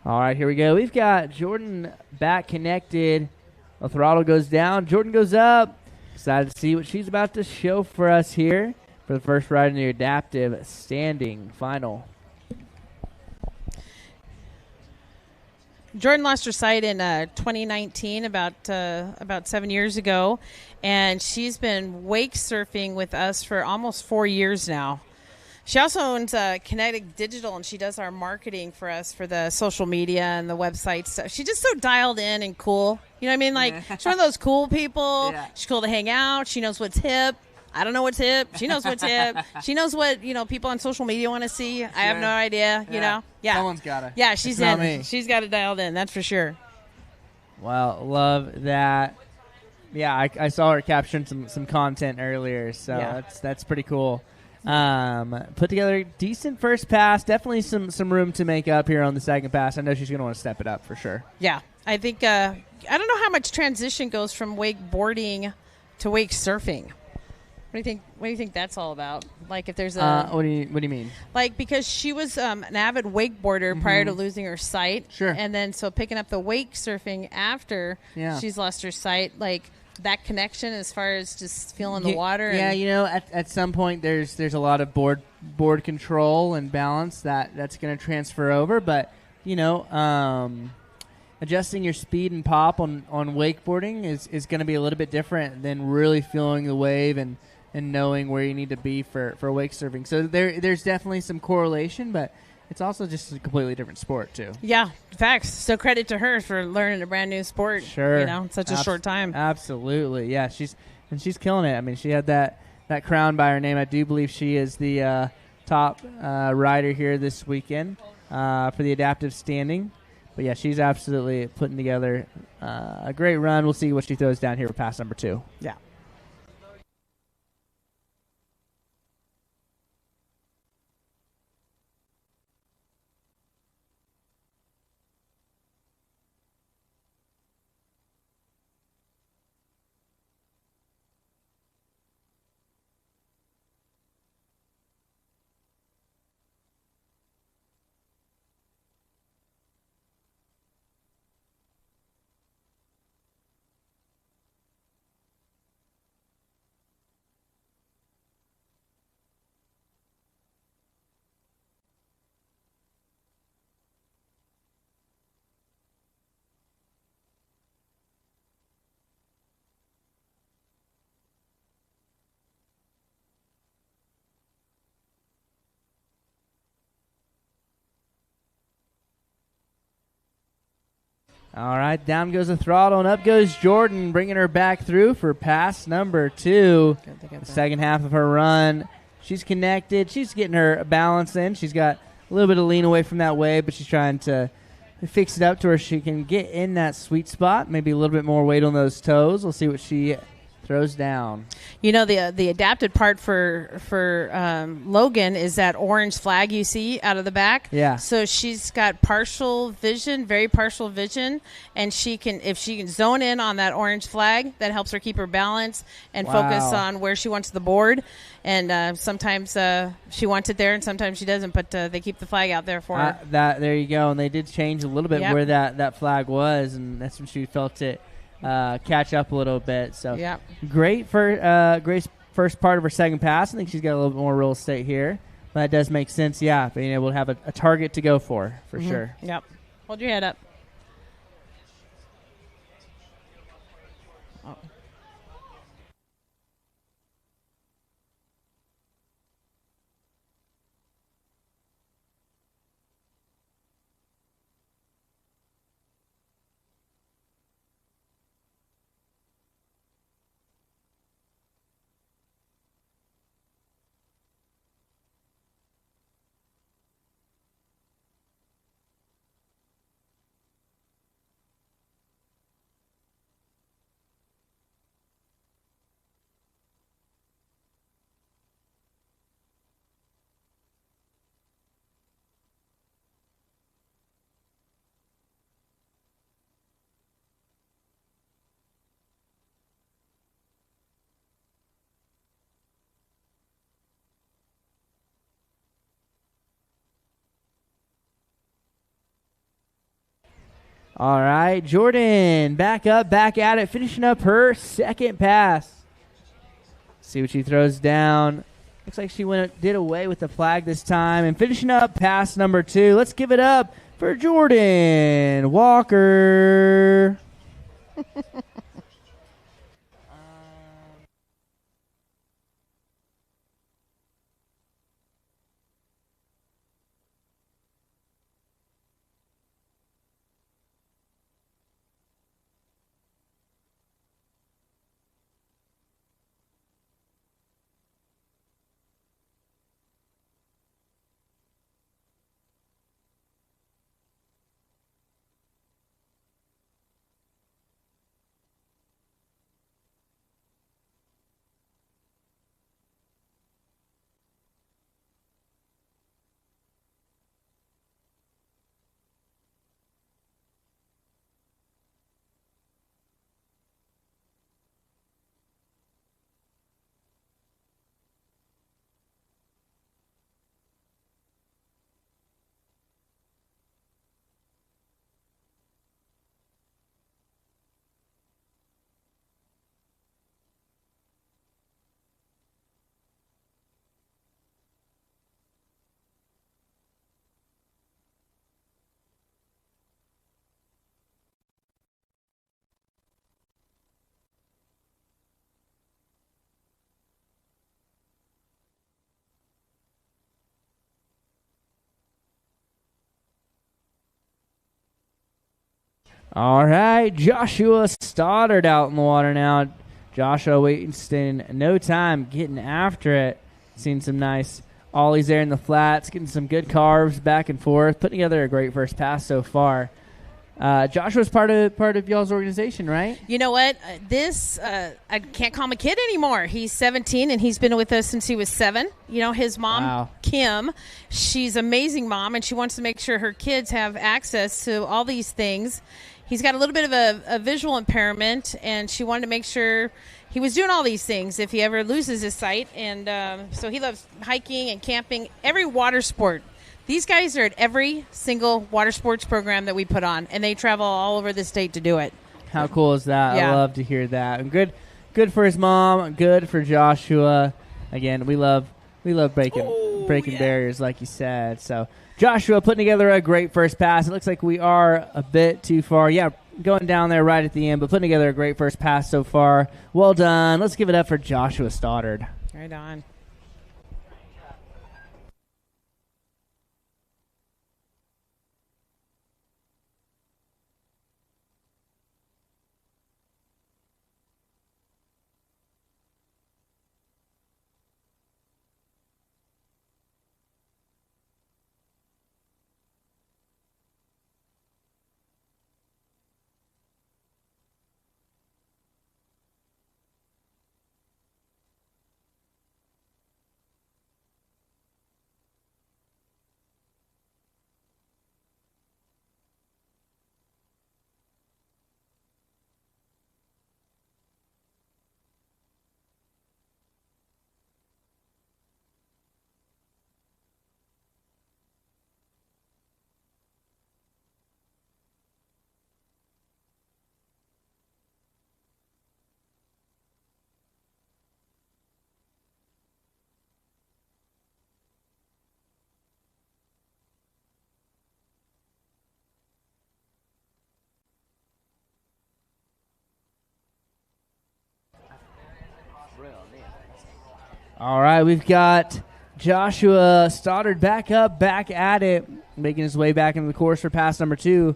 Speaker 3: All right, here we go. We've got Jordan back connected. The throttle goes down. Jordan goes up. Excited to see what she's about to show for us here for the first ride in the adaptive standing final.
Speaker 5: Jordan lost her sight in 2019, about 7 years ago, and she's been wake surfing with us for almost 4 years now. She also owns Kinetic Digital, and she does our marketing for us for the social media and the websites. So she's just so dialed in and cool. You know what I mean? Like, she's one of those cool people. Yeah. She's cool to hang out. She knows what's hip. I don't know what's hip. She knows what's hip. She knows what, people on social media want to see. Sure. I have no idea, you know. Yeah.
Speaker 3: Someone's got it.
Speaker 5: Yeah, she's in. Me. She's got it dialed in, that's for sure.
Speaker 3: Well, love that. Yeah, I saw her capturing some content earlier, so that's pretty cool. Put together a decent first pass. Definitely some room to make up here on the second pass. I know she's going to want to step it up for sure.
Speaker 5: Yeah, I think I don't know how much transition goes from wakeboarding to wake surfing. What do you think that's all about? Like, if there's a
Speaker 3: what do you mean?
Speaker 5: Like, because she was an avid wakeboarder prior to losing her sight.
Speaker 3: Sure.
Speaker 5: And then so picking up the wake surfing after she's lost her sight, like that connection as far as just feeling the water.
Speaker 3: Yeah, at some point there's a lot of board control and balance that's going to transfer over, but adjusting your speed and pop on wakeboarding is going to be a little bit different than really feeling the wave and knowing where you need to be for wake surfing. So there's definitely some correlation, but it's also just a completely different sport too.
Speaker 5: Yeah, facts. So credit to her for learning a brand new sport.
Speaker 3: Sure.
Speaker 5: In such a short time.
Speaker 3: Absolutely. Yeah, she's killing it. I mean, she had that crown by her name. I do believe she is the top rider here this weekend for the adaptive standing. But yeah, she's absolutely putting together a great run. We'll see what she throws down here for pass number 2.
Speaker 5: Yeah.
Speaker 3: All right, down goes the throttle, and up goes Jordan, bringing her back through for pass number 2. The second half of her run. She's connected. She's getting her balance in. She's got a little bit of lean away from that wave, but she's trying to fix it up to where she can get in that sweet spot, maybe a little bit more weight on those toes. We'll see what she throws down.
Speaker 5: The adapted part for Logan is that orange flag you see out of the back.
Speaker 3: Yeah.
Speaker 5: So she's got partial vision, very partial vision, and if she can zone in on that orange flag, that helps her keep her balance and focus on where she wants the board. And sometimes she wants it there, and sometimes she doesn't. But they keep the flag out there for her.
Speaker 3: There you go. And they did change a little bit where that flag was, and that's when she felt it catch up a little bit. So great first part of her second pass. I think she's got a little bit more real estate here. But that does make sense, being able to have a target to go for sure.
Speaker 5: Yep. Hold your head up. Oh.
Speaker 3: All right, Jordan, back up, back at it, finishing up her second pass. See what she throws down. Looks like she did away with the flag this time. And finishing up pass number 2. Let's give it up for Jordan Walker. All right, Joshua Stoddard out in the water now. Joshua wasting no time getting after it. Seeing some nice ollies there in the flats, getting some good carves back and forth, putting together a great first pass so far. Joshua's part of y'all's organization, right?
Speaker 5: You know what? I can't call him a kid anymore. He's 17, and he's been with us since he was 7. You know, his mom,
Speaker 3: Wow.
Speaker 5: Kim, she's an amazing mom, and she wants to make sure her kids have access to all these things. He's got a little bit of a visual impairment, and she wanted to make sure he was doing all these things if he ever loses his sight. And so he loves hiking and camping, every water sport. These guys are at every single water sports program that we put on, and they travel all over the state to do it.
Speaker 3: How cool is that?
Speaker 5: Yeah.
Speaker 3: I love to hear that. And good for his mom, good for Joshua. Again, we love breaking barriers, like you said. So Joshua putting together a great first pass. It looks like we are a bit too far. Yeah, going down there right at the end, but putting together a great first pass so far. Well done. Let's give it up for Joshua Stoddard.
Speaker 5: Right on.
Speaker 3: All right, we've got Joshua Stoddard back up, back at it, making his way back into the course for pass number 2.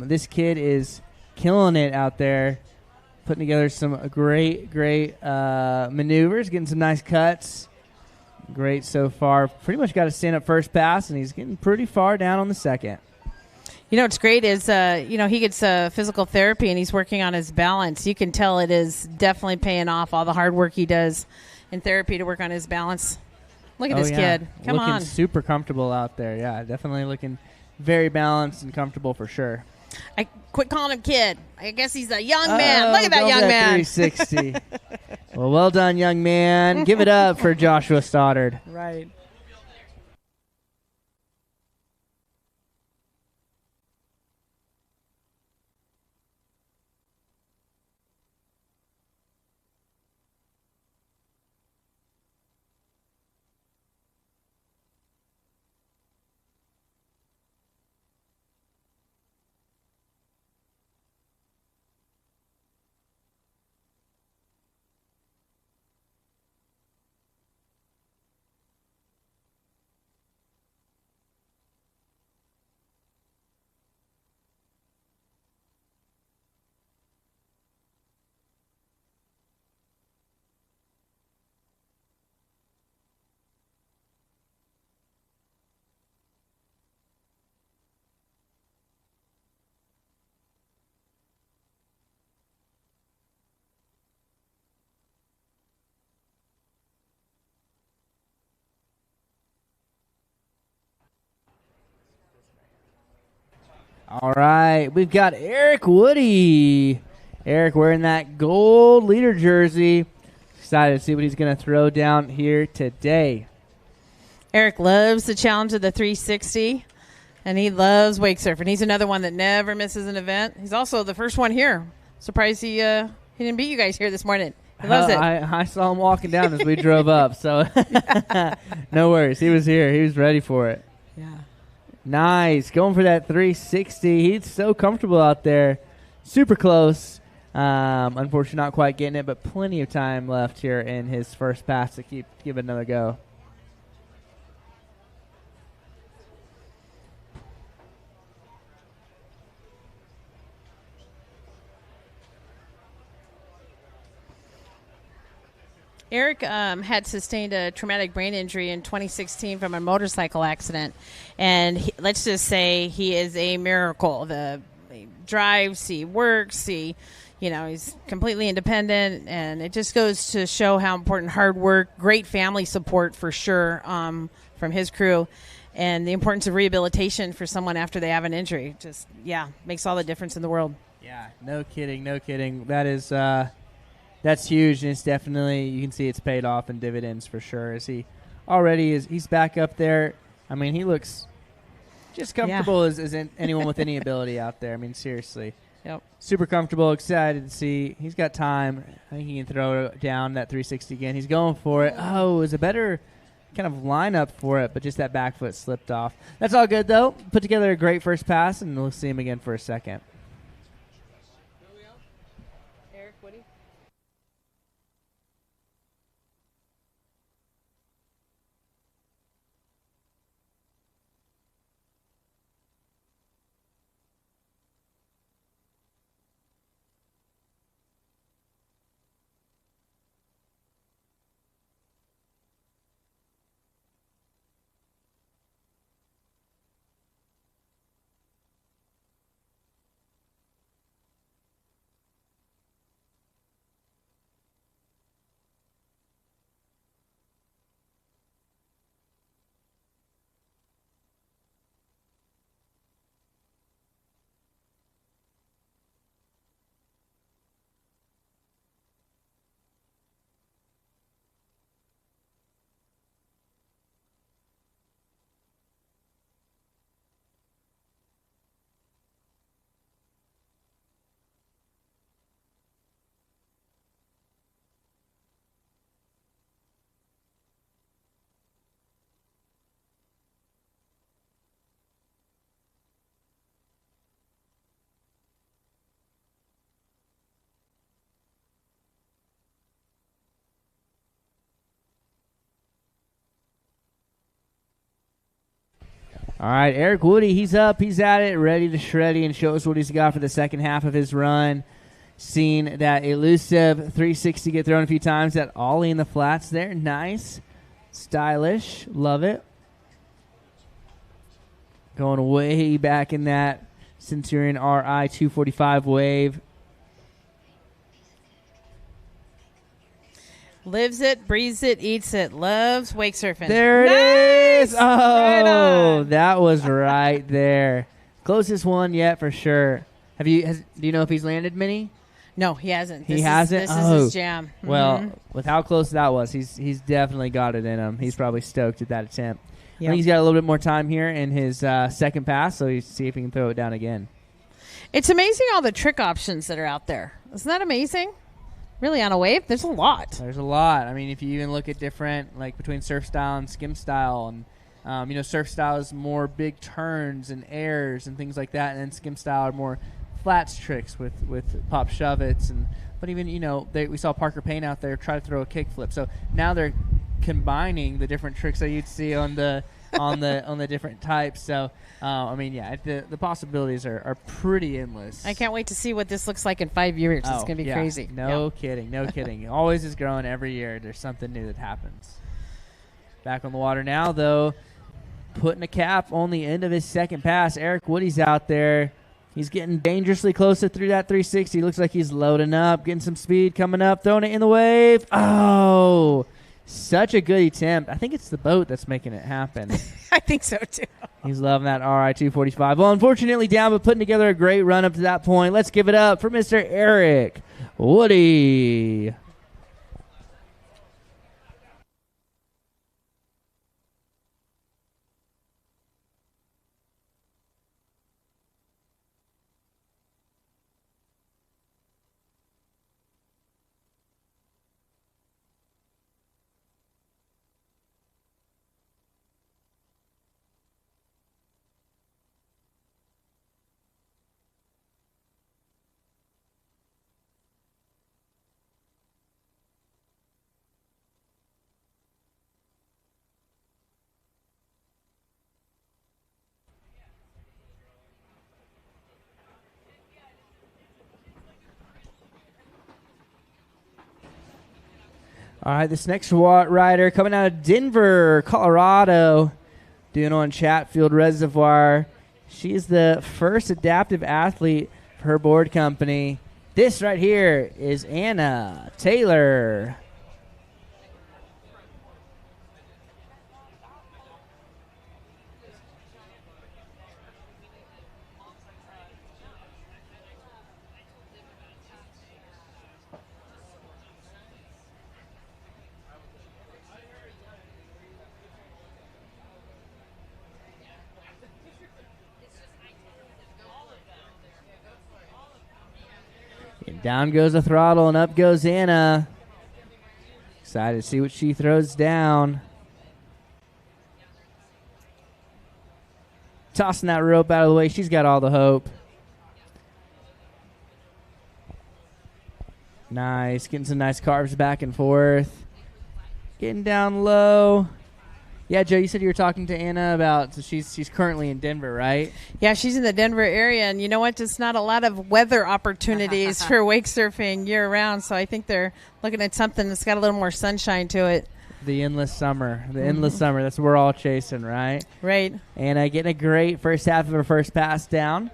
Speaker 3: This kid is killing it out there, putting together some great maneuvers, getting some nice cuts. Great so far. Pretty much got a stand-up first pass, and he's getting pretty far down on the second.
Speaker 5: You know what's great is, he gets physical therapy, and he's working on his balance. You can tell it is definitely paying off, all the hard work he does in therapy to work on his balance. Look at this kid. Come on.
Speaker 3: Looking super comfortable out there. Yeah, definitely looking very balanced and comfortable for sure.
Speaker 5: I quit calling him kid. I guess he's a young man. Look at that young man.
Speaker 3: 360. Well done, young man. Give it up for Joshua Stoddard.
Speaker 5: Right.
Speaker 3: All right, we've got Eric Woody. Eric wearing that gold leader jersey. Excited to see what he's going to throw down here today.
Speaker 5: Eric loves the challenge of the 360, and he loves wake surfing. He's another one that never misses an event. He's also the first one here. Surprised he didn't beat you guys here this morning. He loves it.
Speaker 3: I saw him walking down as we drove up, so no worries. He was here. He was ready for it.
Speaker 5: Yeah.
Speaker 3: Nice. Going for that 360. He's so comfortable out there. Super close. Unfortunately, not quite getting it, but plenty of time left here in his first pass to give it another go.
Speaker 5: Eric had sustained a traumatic brain injury in 2016 from a motorcycle accident, and let's just say he is a miracle. He drives, he works, he's completely independent, and it just goes to show how important hard work, great family support for sure from his crew, and the importance of rehabilitation for someone after they have an injury. Just, makes all the difference in the world.
Speaker 3: Yeah, no kidding. That is that's huge, and it's definitely, you can see it's paid off in dividends for sure. As he's back up there. I mean, he looks just comfortable as anyone with any ability out there. I mean, seriously.
Speaker 5: Yep.
Speaker 3: Super comfortable, excited to see. He's got time. I think he can throw down that 360 again. He's going for it. Oh, it was a better kind of lineup for it, but just that back foot slipped off. That's all good, though. Put together a great first pass, and we'll see him again for a second.
Speaker 5: Eric Woody.
Speaker 3: All right, Eric Woody, he's up, he's at it, ready to shred and show us what he's got for the second half of his run. Seen that elusive 360 get thrown a few times, that ollie in the flats there, nice, stylish, love it. Going way back in that Centurion RI 245 wave.
Speaker 5: Lives it, breathes it, eats it, loves wake surfing.
Speaker 3: There it is. Oh,
Speaker 5: right
Speaker 3: that was right there. Closest one yet for sure. Do you know if he's landed many?
Speaker 5: No, he hasn't.
Speaker 3: He hasn't?
Speaker 5: This is his jam.
Speaker 3: Well, with how close that was, he's definitely got it in him. He's probably stoked at that attempt.
Speaker 5: Yep.
Speaker 3: I think he's got a little bit more time here in his second pass, so you see if he can throw it down again.
Speaker 5: It's amazing all the trick options that are out there. Isn't that amazing? Really, on a wave, there's a lot.
Speaker 3: There's a lot. I mean, if you even look at different, like between surf style and skim style, and surf style is more big turns and airs and things like that, and then skim style are more flats tricks with pop shove-its. But even, we saw Parker Payne out there try to throw a kickflip. So now they're combining the different tricks that you'd see on the different types. So, the possibilities are pretty endless.
Speaker 5: I can't wait to see what this looks like in 5 years. It's going to be crazy.
Speaker 3: No kidding. It always is growing every year. There's something new that happens. Back on the water now, though, putting a cap on the end of his second pass. Eric Woody's out there. He's getting dangerously closer through that 360. Looks like he's loading up, getting some speed coming up, throwing it in the wave. Oh, Such a good attempt. I think it's the boat that's making it happen.
Speaker 5: I think so, too.
Speaker 3: He's loving that RI 245. Well, unfortunately down, but putting together a great run up to that point. Let's give it up for Mr. Eric Woody. All right, this next rider coming out of Denver, Colorado, doing on Chatfield Reservoir. She's the first adaptive athlete for her board company. This right here is Anna Taylor. And down goes the throttle, and up goes Anna. Excited to see what she throws down. Tossing that rope out of the way. She's got all the hope. Nice. Getting some nice carves back and forth. Getting down low. Yeah, Joe, you said you were talking to Anna about, so she's currently in Denver, right?
Speaker 5: Yeah, she's in the Denver area, and you know what? Just not a lot of weather opportunities for wake surfing year-round, so I think they're looking at something that's got a little more sunshine to it.
Speaker 3: The endless summer. The endless summer. That's what we're all chasing, right?
Speaker 5: Right.
Speaker 3: Anna getting a great first half of her first pass down.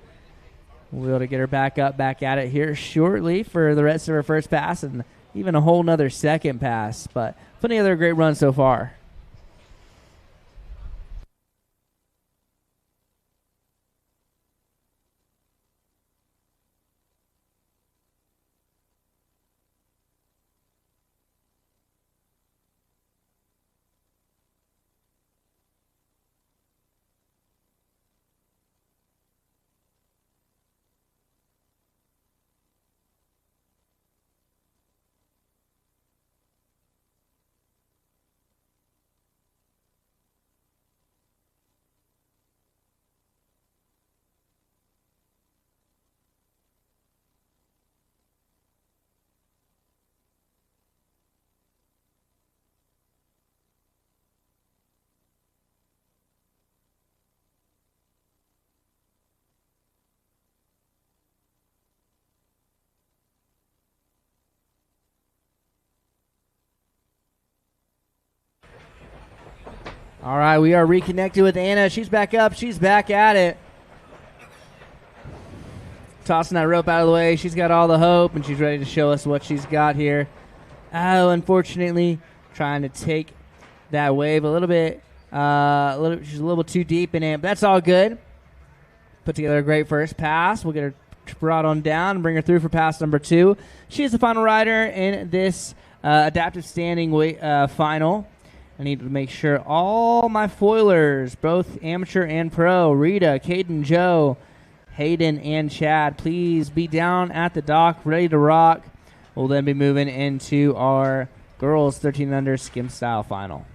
Speaker 3: We'll be able to get her back up, back at it here shortly for the rest of her first pass and even a whole nother second pass, but putting together a great run so far. All right, we are reconnected with Anna. She's back up. She's back at it. Tossing that rope out of the way. She's got all the hope, and she's ready to show us what she's got here. Unfortunately, trying to take that wave a little bit. She's a little too deep in it, but that's all good. Put together a great first pass. We'll get her brought on down and bring her through for pass number 2. She is the final rider in this adaptive standing final. I need to make sure all my foilers, both amateur and pro, Rita, Kaden, Joe, Hayden, and Chad, please be down at the dock, ready to rock. We'll then be moving into our girls 13 under skim style final.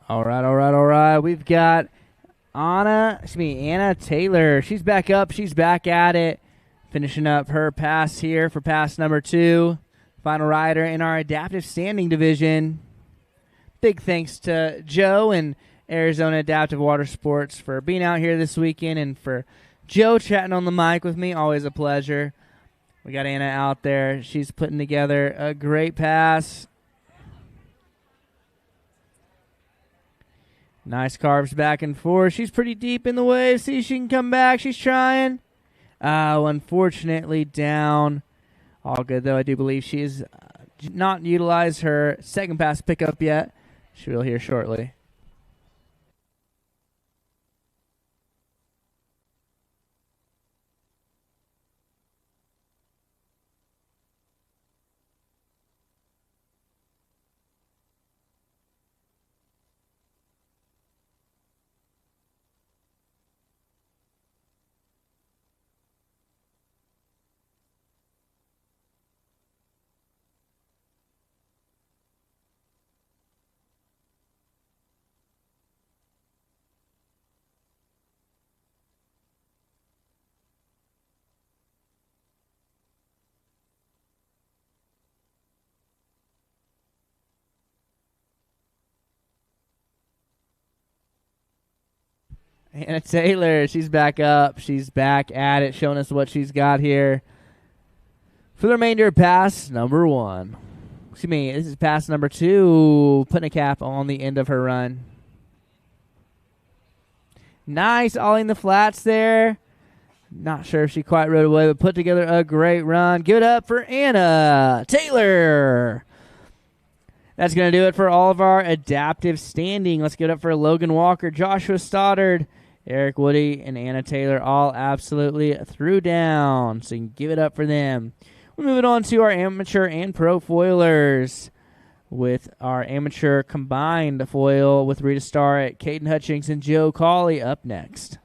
Speaker 3: All right. We've got Anna Taylor. She's back up. She's back at it. Finishing up her pass here for pass number 2. Final rider in our adaptive standing division. Big thanks to Joe and Arizona Adaptive Water Sports for being out here this weekend, and for Joe chatting on the mic with me. Always a pleasure. We got Anna out there. She's putting together a great pass. Nice carves back and forth. She's pretty deep in the wave. See if she can come back. She's trying. Unfortunately down. All good, though. I do believe she has not utilized her second pass pickup yet. She will here shortly. Anna Taylor, she's back up. She's back at it, showing us what she's got here. For the remainder of pass number 1. Excuse me, this is pass number 2. Putting a cap on the end of her run. Nice, ollie in the flats there. Not sure if she quite rode away, but put together a great run. Give it up for Anna Taylor. That's going to do it for all of our adaptive standing. Let's give it up for Logan Walker, Joshua Stoddard, Eric Woody, and Anna Taylor, all absolutely threw down. So you can give it up for them. We're moving on to our amateur and pro foilers, with our amateur combined foil with Rita Starrett, Kaden Hutchings, and Joe Cawley up next.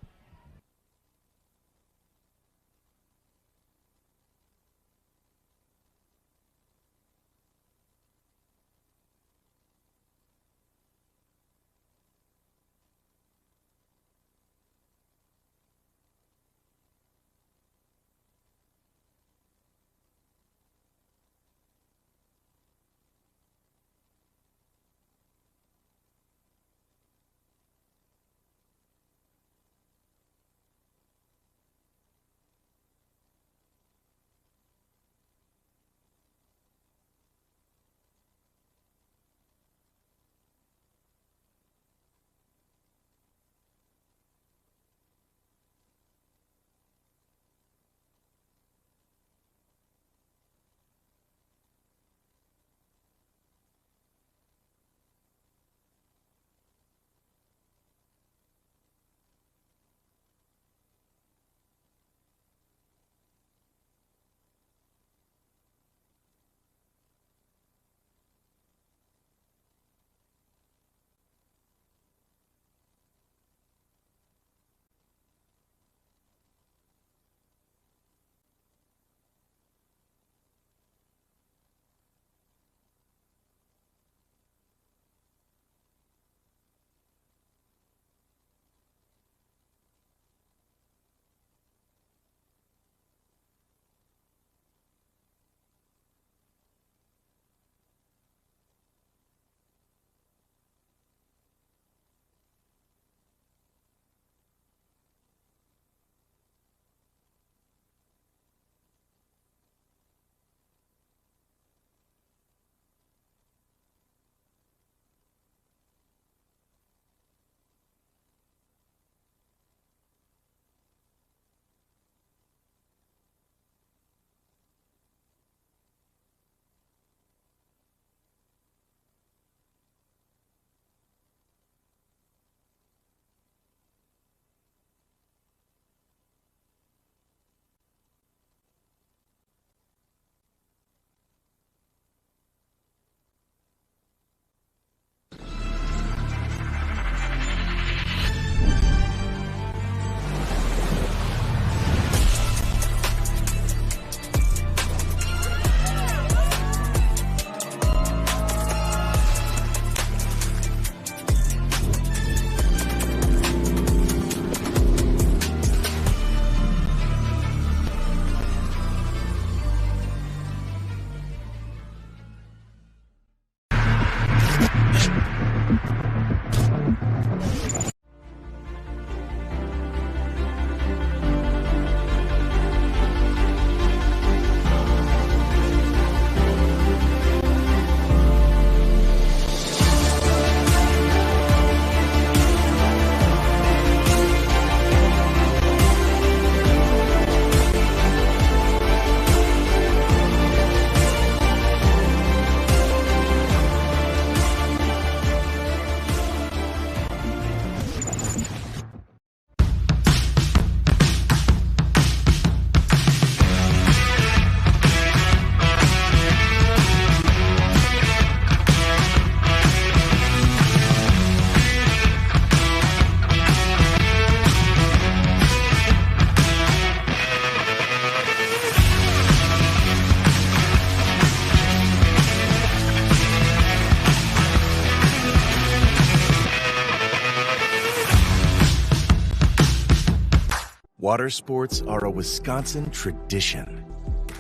Speaker 2: Water sports are a Wisconsin tradition,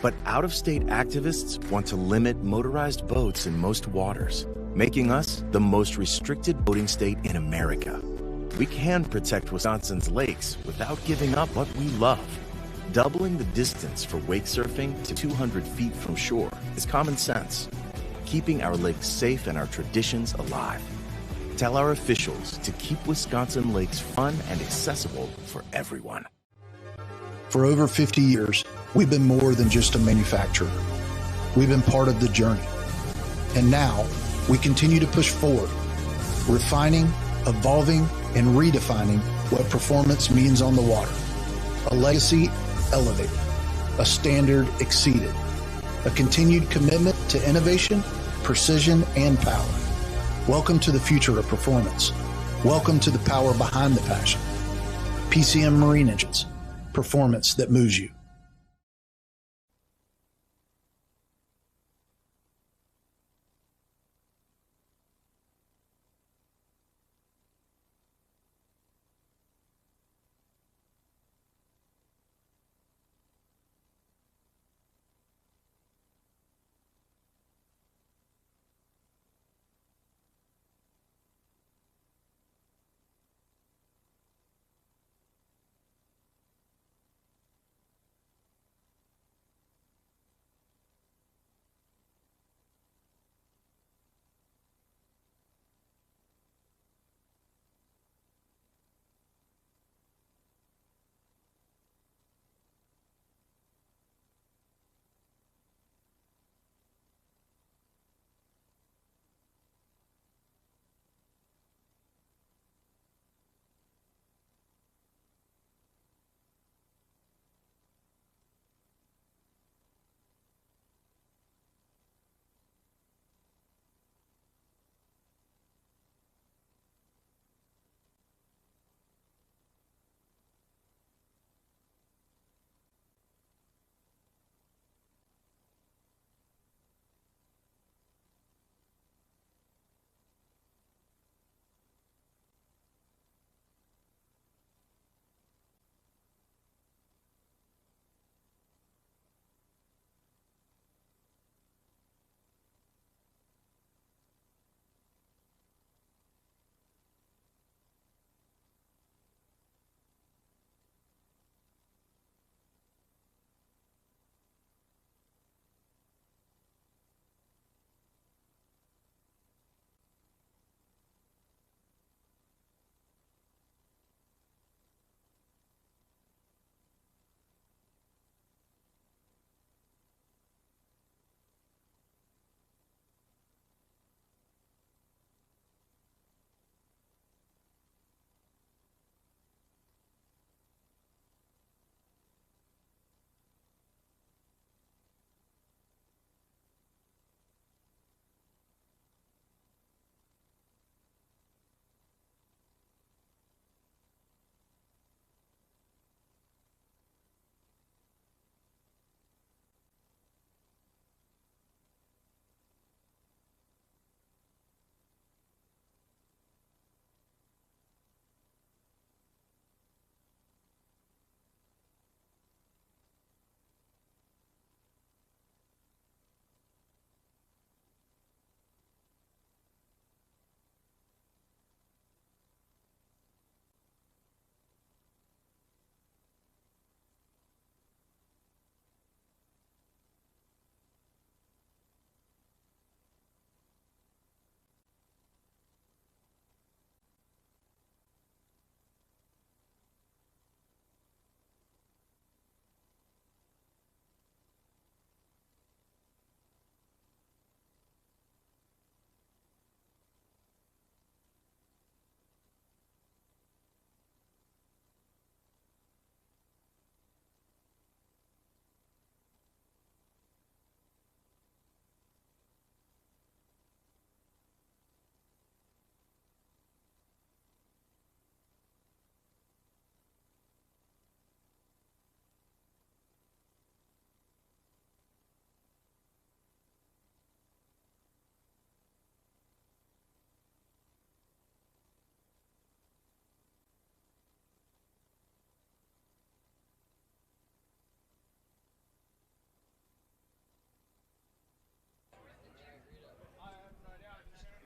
Speaker 2: but out-of-state activists want to limit motorized boats in most waters, making us the most restricted boating state in America. We can protect Wisconsin's lakes without giving up what we love. Doubling the distance for wake surfing to 200 feet from shore is common sense, keeping our lakes safe and our traditions alive. Tell our officials to keep Wisconsin lakes fun and accessible for everyone.
Speaker 1: For over 50 years, we've been more than just a manufacturer. We've been part of the journey. And now, we continue to push forward, refining, evolving, and redefining what performance means on the water. A legacy elevated, a standard exceeded, a continued commitment to innovation, precision, and power. Welcome to the future of performance. Welcome to the power behind the passion. PCM Marine Engines, performance that moves you.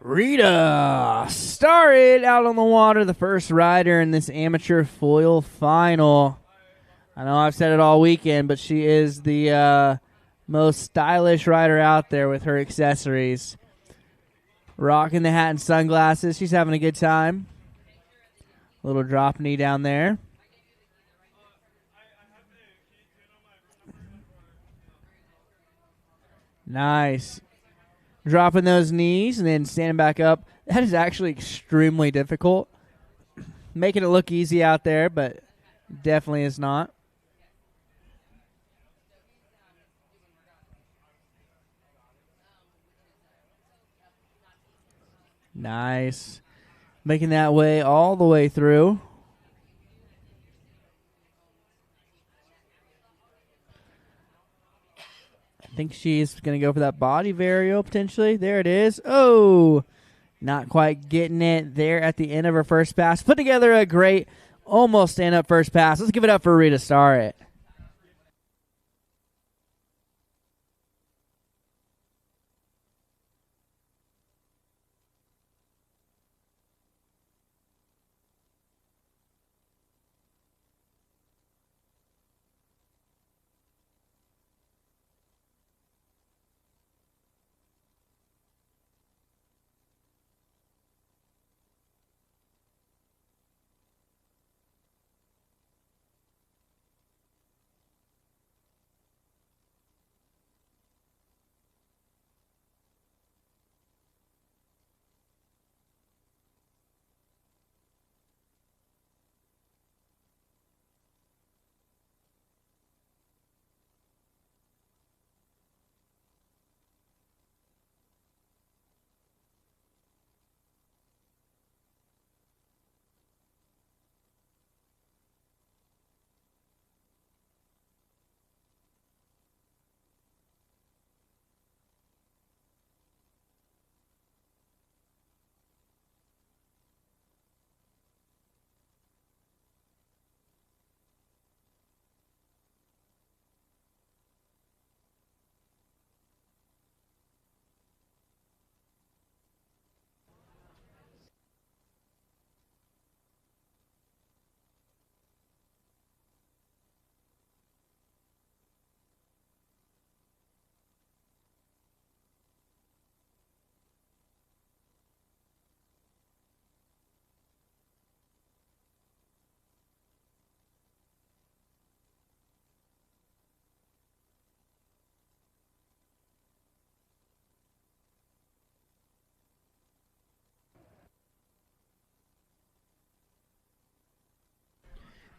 Speaker 3: Rita Starrett out on the water, the first rider in this amateur foil final. I know I've said it all weekend, but she is the most stylish rider out there with her accessories. Rocking the hat and sunglasses. She's having a good time. Little drop knee down there. Nice. Dropping those knees and then standing back up. That is actually extremely difficult. Making it look easy out there, but definitely is not. Nice. Making that way all the way through. I think she's going to go for that body vario potentially. There it is. Oh, not quite getting it there at the end of her first pass. Put together a great almost stand-up first pass. Let's give it up for Rita Starrett.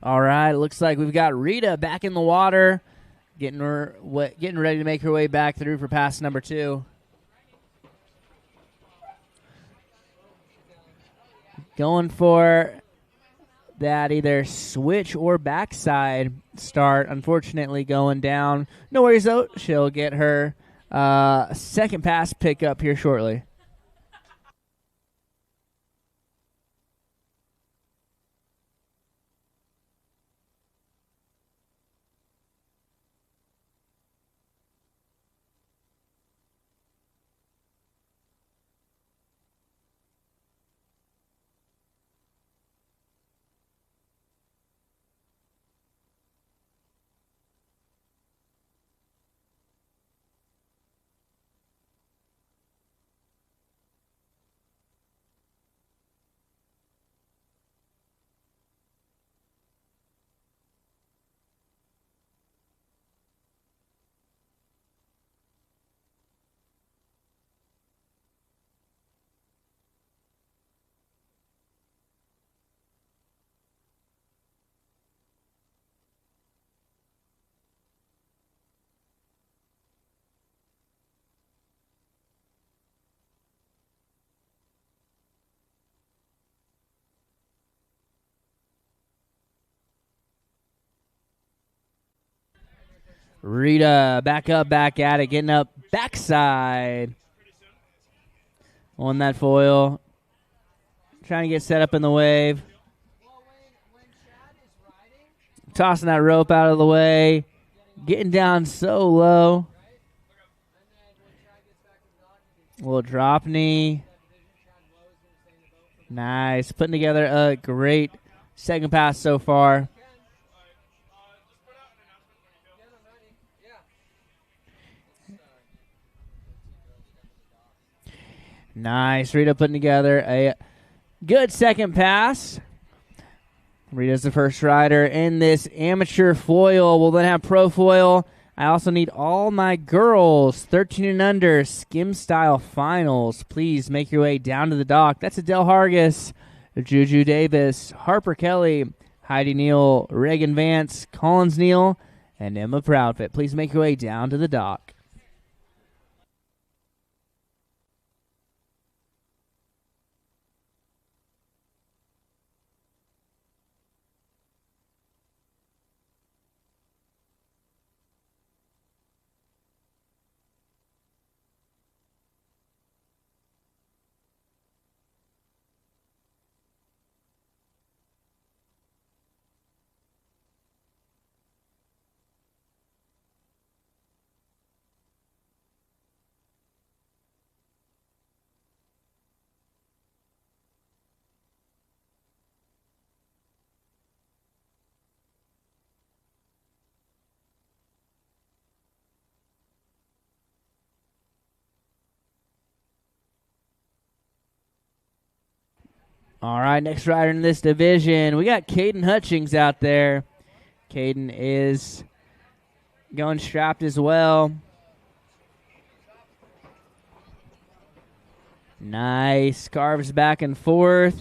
Speaker 3: All right, looks like we've got Rita back in the water, getting ready to make her way back through for pass number 2. Going for that either switch or backside start. Unfortunately, going down. No worries, though. She'll get her second pass pick up here shortly. Rita back up, back at it, getting up backside on that foil. Trying to get set up in the wave. Tossing that rope out of the way. Getting down so low. A little drop knee. Nice. Putting together a great second pass so far. Nice. Rita putting together a good second pass. Rita's the first rider in this amateur foil. We'll then have pro foil. I also need all my girls, 13 and under, skim style finals. Please make your way down to the dock. That's Adele Hargis, Juju Davis, Harper Kelly, Heidi Neil, Reagan Vance, Collins Neil, and Emma Proudfoot. Please make your way down to the dock. All right, next rider in this division, we got Kaden Hutchings out there. Kaden is going strapped as well. Nice. Carves back and forth.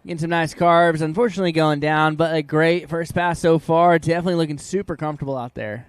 Speaker 3: Getting some nice carbs. Unfortunately going down, but a great first pass so far. Definitely looking super comfortable out there.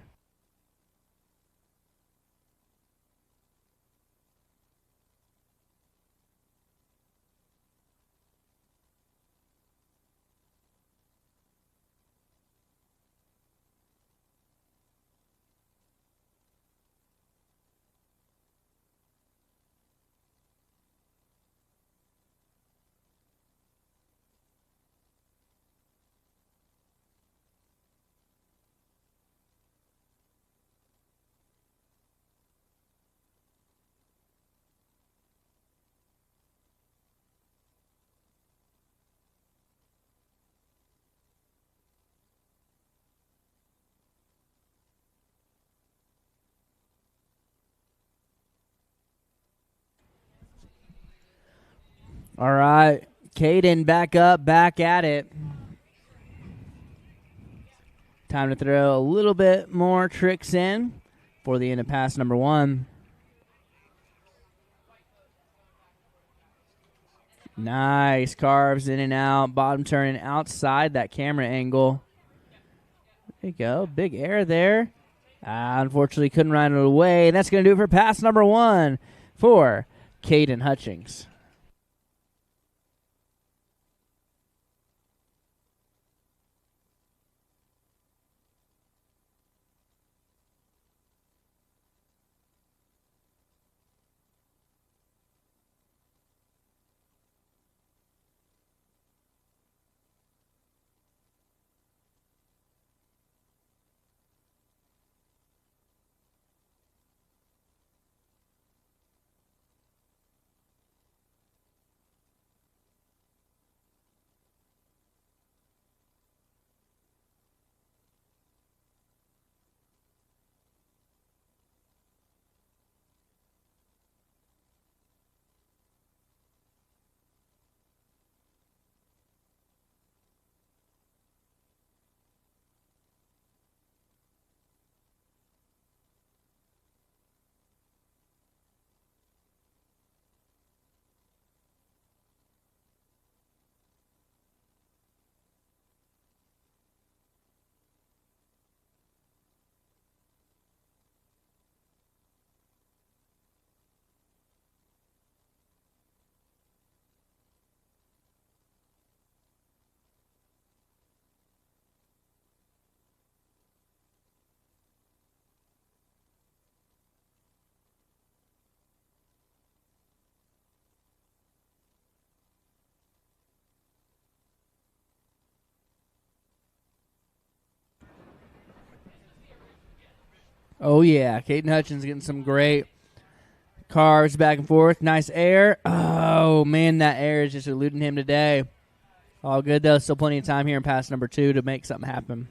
Speaker 3: All right, Kaden back up, back at it. Time to throw a little bit more tricks in for the end of pass number one. Nice carves in and out, bottom turning outside that camera angle. There you go, big air there. Unfortunately couldn't ride it away. And that's going to do it for pass number one for Kaden Hutchings. Oh, yeah. Kaden Hutchings getting some great carves back and forth. Nice air. Oh, man, that air is just eluding him today. All good, though. Still plenty of time here in pass number 2 to make something happen.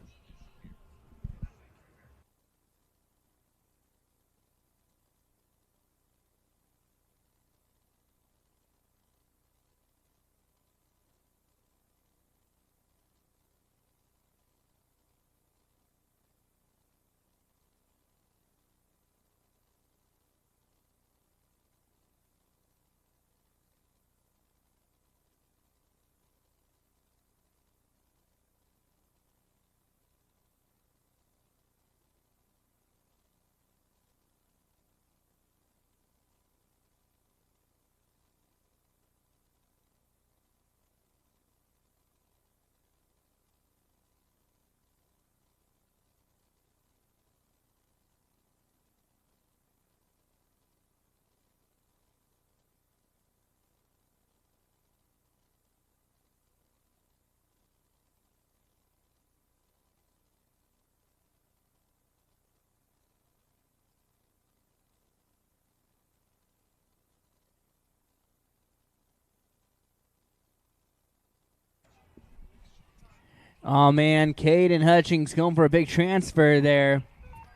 Speaker 3: Oh, man, Kaden Hutchings going for a big transfer there.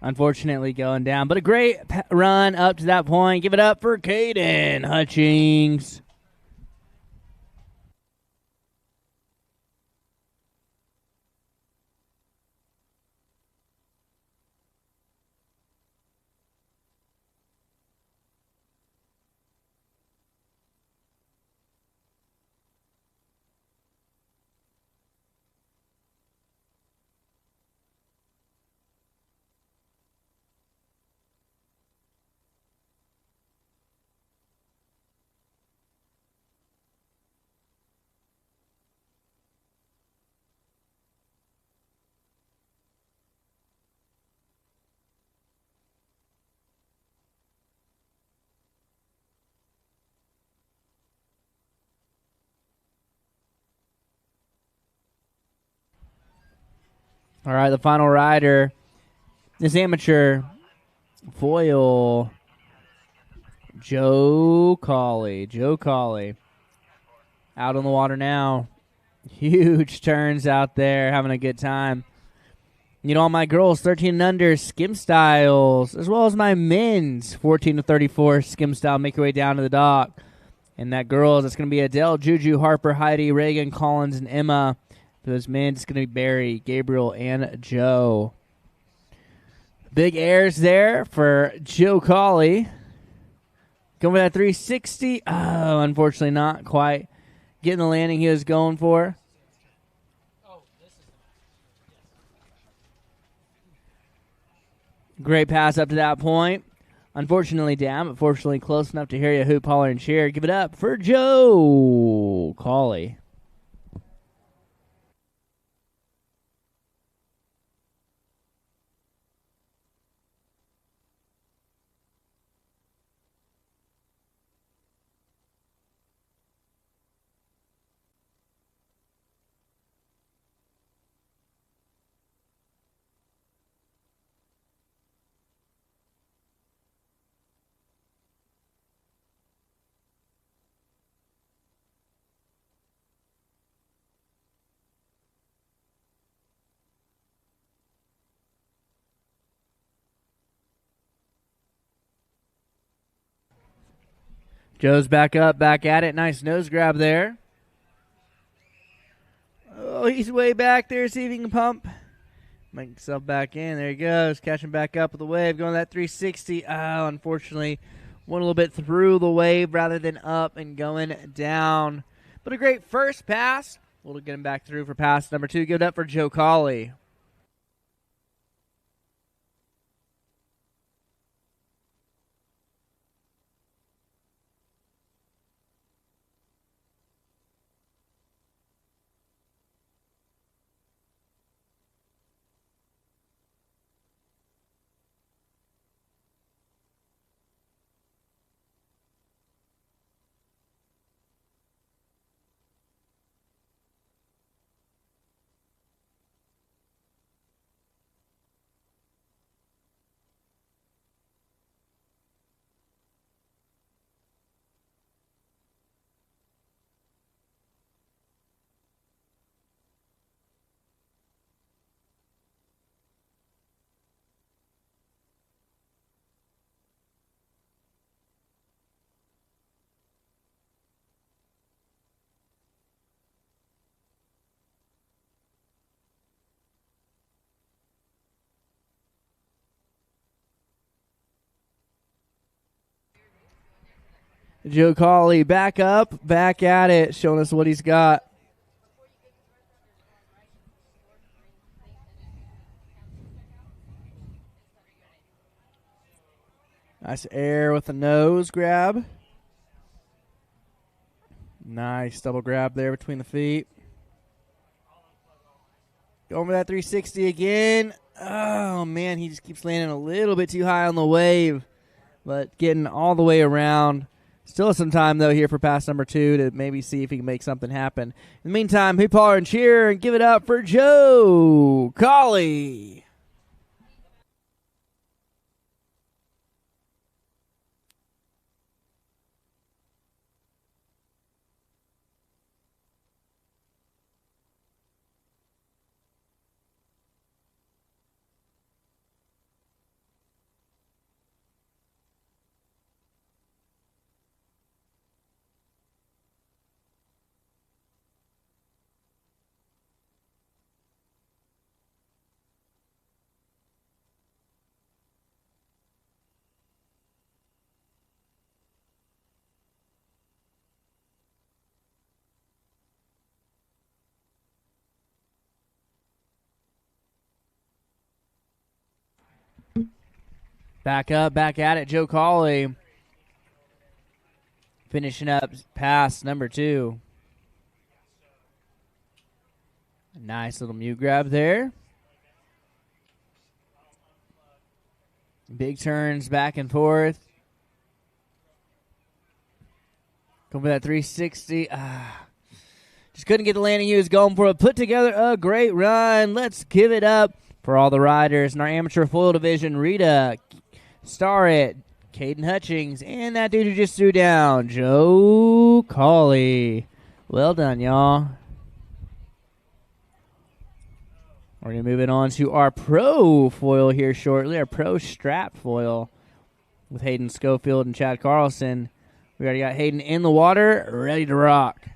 Speaker 3: Unfortunately going down, but a great run up to that point. Give it up for Kaden Hutchings. All right, the final rider, this amateur foil, Joe Collie. Joe Collie out on the water now. Huge turns out there, having a good time. You know, all my girls, 13 and under, skim styles, as well as my men's, 14 to 34, skim style, make your way down to the dock. And that girls, it's going to be Adele, Juju, Harper, Heidi, Reagan, Collins, and Emma. For those men, it's going to be Barry, Gabriel, and Joe. Big airs there for Joe Collie. Going for that 360. Oh, unfortunately not quite getting the landing he was going for. Great pass up to that point. Unfortunately down, but fortunately close enough to hear you hoop, holler, and cheer. Give it up for Joe Collie. Joe's back up, back at it. Nice nose grab there. Oh, he's way back there. See if he can pump. Make himself back in. There he goes. Catching back up with the wave. Going that 360. Oh, unfortunately, went a little bit through the wave rather than up and going down. But a great first pass. We'll get him back through for pass number 2. Give it up for Joe Collie. Joe Collie back up, back at it, showing us what he's got. Nice air with the nose grab. Nice double grab there between the feet. Going for that 360 again. Oh, man, he just keeps landing a little bit too high on the wave, but getting all the way around. Still some time, though, here for pass number 2 to maybe see if he can make something happen. In the meantime, hoop holler and cheer and give it up for Joe Collie. Back up, back at it, Joe Collie. Finishing up pass number 2. A nice little mute grab there. Big turns back and forth. Going for that 360. Just couldn't get the landing he was going for. Put together a great run. Let's give it up for all the riders in our amateur foil division. Rita Starrett, Kaden Hutchings, and that dude who just threw down, Joe Collie. Well done, y'all. We're going to move it on to our pro foil here shortly, our pro strap foil with Hayden Schofield and Chad Carlson. We already got Hayden in the water, ready to rock.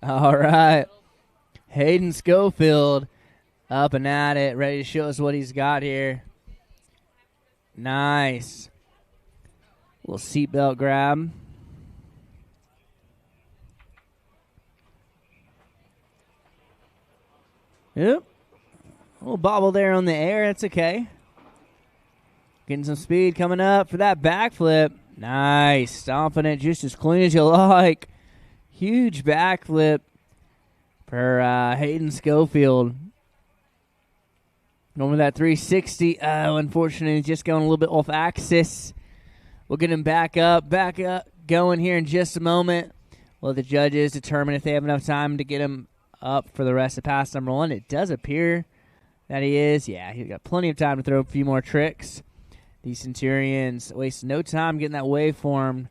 Speaker 3: All right. Hayden Schofield up and at it, ready to show us what he's got here. Nice. Little seatbelt grab. Yep. A little bobble there on the air. That's okay. Getting some speed coming up for that backflip. Nice. Stomping it just as clean as you like. Huge backflip for Hayden Schofield. Going with that 360. Unfortunately, just going a little bit off axis. We'll get him back up, going here in just a moment. We'll let the judges determine if they have enough time to get him up for the rest of pass number 1. It does appear that he is. Yeah, he's got plenty of time to throw a few more tricks. These Centurions waste no time getting that wave formed.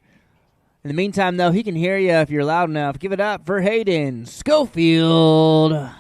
Speaker 3: In the meantime, though, he can hear you if you're loud enough. Give it up for Hayden Schofield.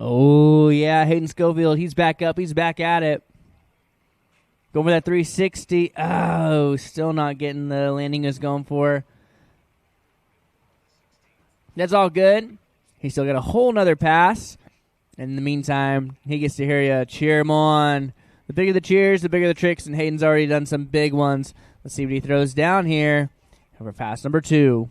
Speaker 3: Oh, yeah, Hayden Schofield, he's back up. He's back at it. Going for that 360. Oh, still not getting the landing he was going for. That's all good. He still got a whole nother pass. In the meantime, he gets to hear you cheer him on. The bigger the cheers, the bigger the tricks, and Hayden's already done some big ones. Let's see what he throws down here for pass number 2.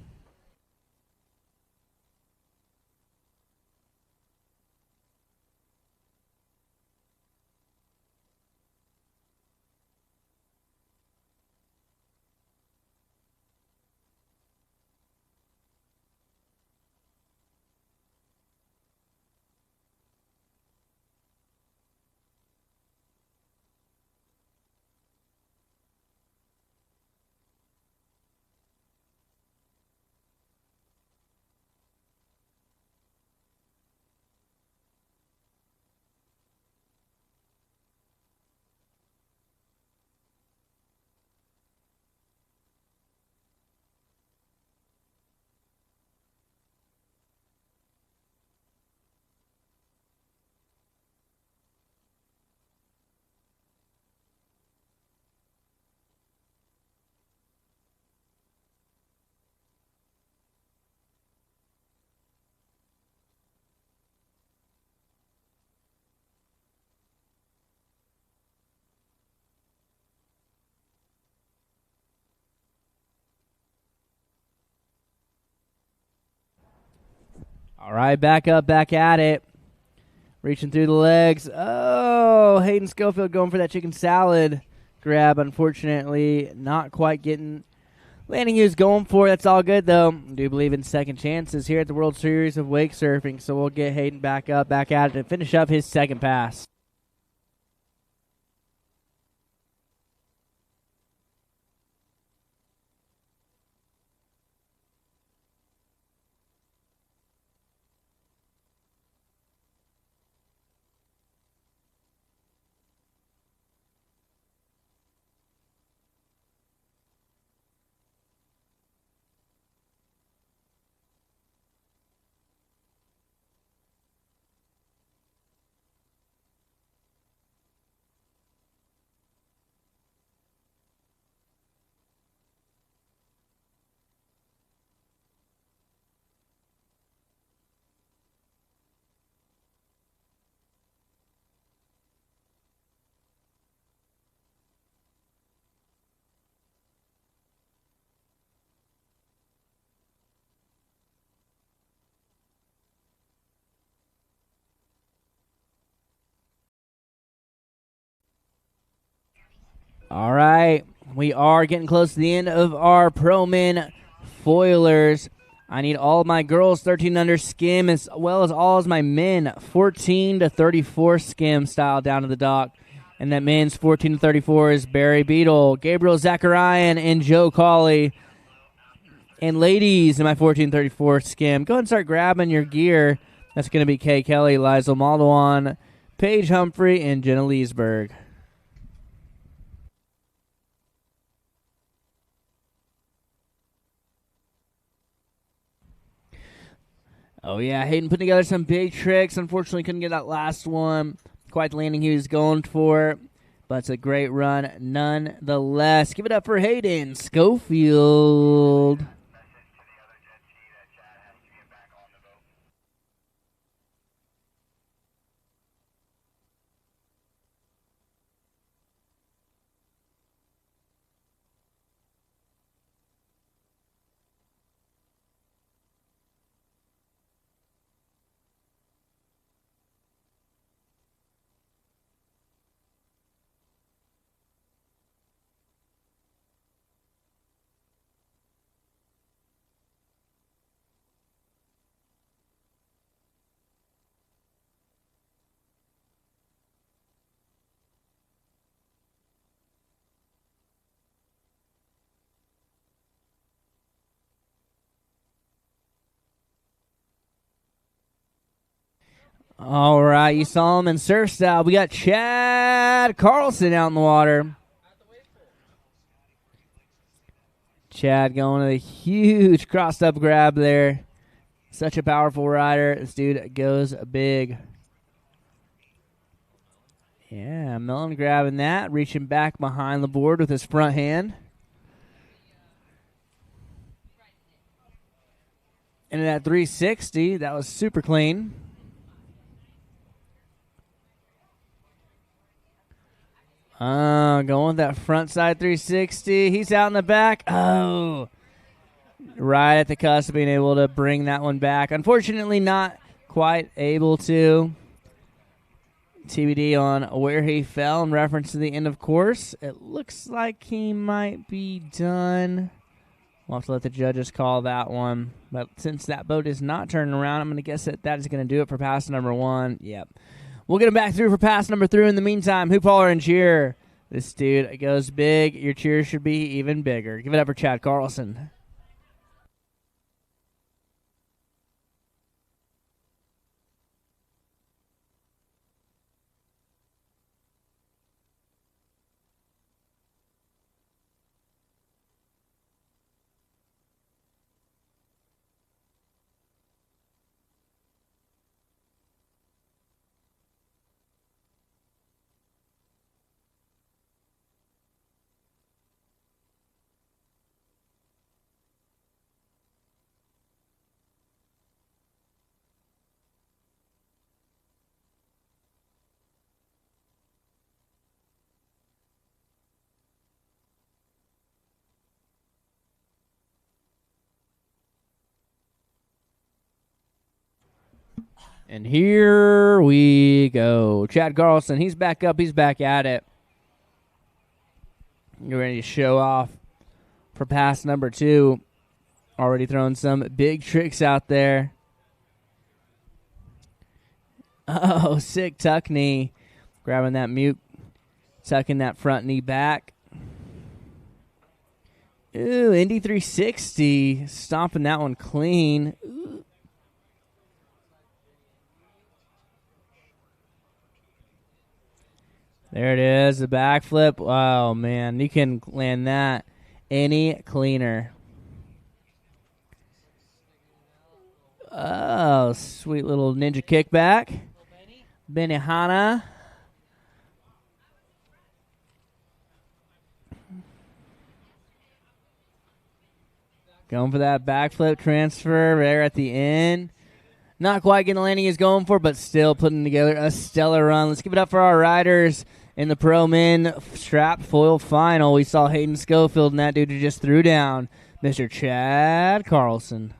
Speaker 3: All right, back up, back at it. Reaching through the legs. Oh, Hayden Schofield going for that chicken salad grab. Unfortunately, not quite getting landing he was going for. That's all good, though. I do believe in second chances here at the World Series of Wake Surfing, so we'll get Hayden back up, back at it to finish up his second pass. All right, we are getting close to the end of our Pro Men foilers. I need all of my girls 13 under skim as well as all of my men 14 to 34 skim style down to the dock. And that men's 14 to 34 is Barry Beadle, Gabriel Zacharian, and Joe Cawley. And ladies in my 14 to 34 skim, go ahead and start grabbing your gear. That's going to be Kay Kelly, Liza Maldwan, Paige Humphrey, and Jenna Leesburg. Oh, yeah, Hayden putting together some big tricks. Unfortunately, couldn't get that last one. Quite the landing he was going for, but it's a great run nonetheless. Give it up for Hayden Schofield. All right, you saw him in surf style. We got Chad Carlson out in the water. Chad going to a huge crossed-up grab there. Such a powerful rider. This dude goes big. Yeah, Mellon grabbing that, reaching back behind the board with his front hand. And at 360, that was super clean. Going with that front side 360. He's out in the back. Oh, right at the cusp of being able to bring that one back. Unfortunately, not quite able to. TBD on where he fell in reference to the end of course. It looks like he might be done. We'll have to let the judges call that one. But since that boat is not turning around, I'm going to guess that is going to do it for pass number 1. Yep. We'll get him back through for pass number 3. In the meantime, hoop holler and cheer. This dude goes big. Your cheer should be even bigger. Give it up for Chad Carlson. And here we go. Chad Carlson, he's back up. He's back at it. You're ready to show off for pass number 2. Already throwing some big tricks out there. Oh, sick tuck knee. Grabbing that mute. Tucking that front knee back. Ooh, Indy 360. Stomping that one clean. Ooh. There it is, the backflip. Oh, man, you can land that any cleaner. Oh, sweet little ninja kickback. Benihana. Going for that backflip transfer there at the end. Not quite getting the landing he's going for, but still putting together a stellar run. Let's give it up for our riders in the Pro Men Strap Foil Final. We saw Hayden Schofield and that dude who just threw down Mr. Chad Carlson.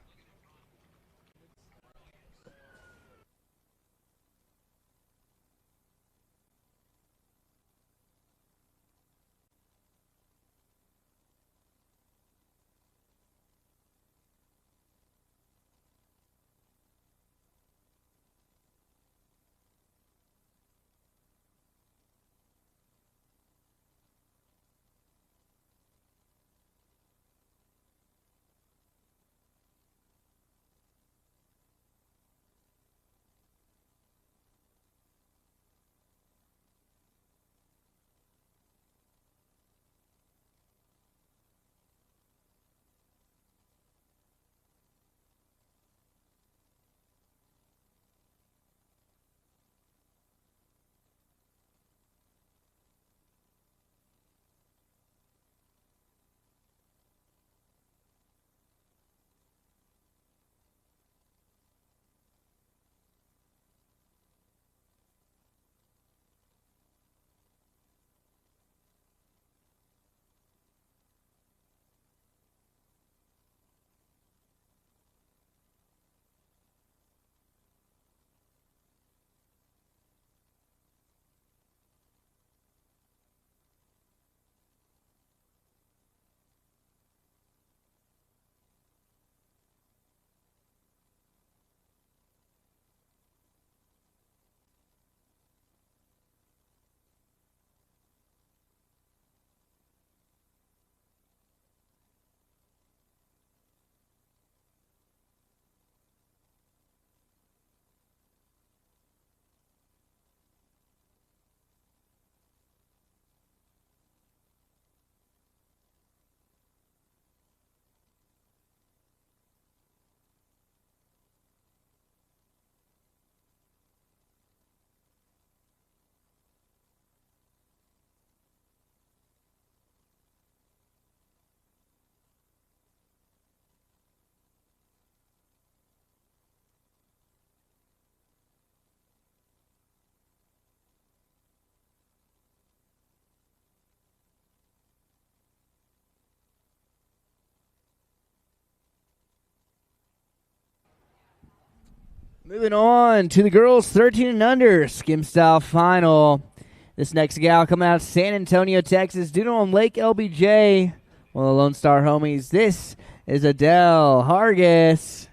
Speaker 3: Moving on to the girls 13 and under skim style final. This next gal coming out of San Antonio, Texas, doing it on Lake LBJ. One of the Lone Star homies. This is Adele Hargis.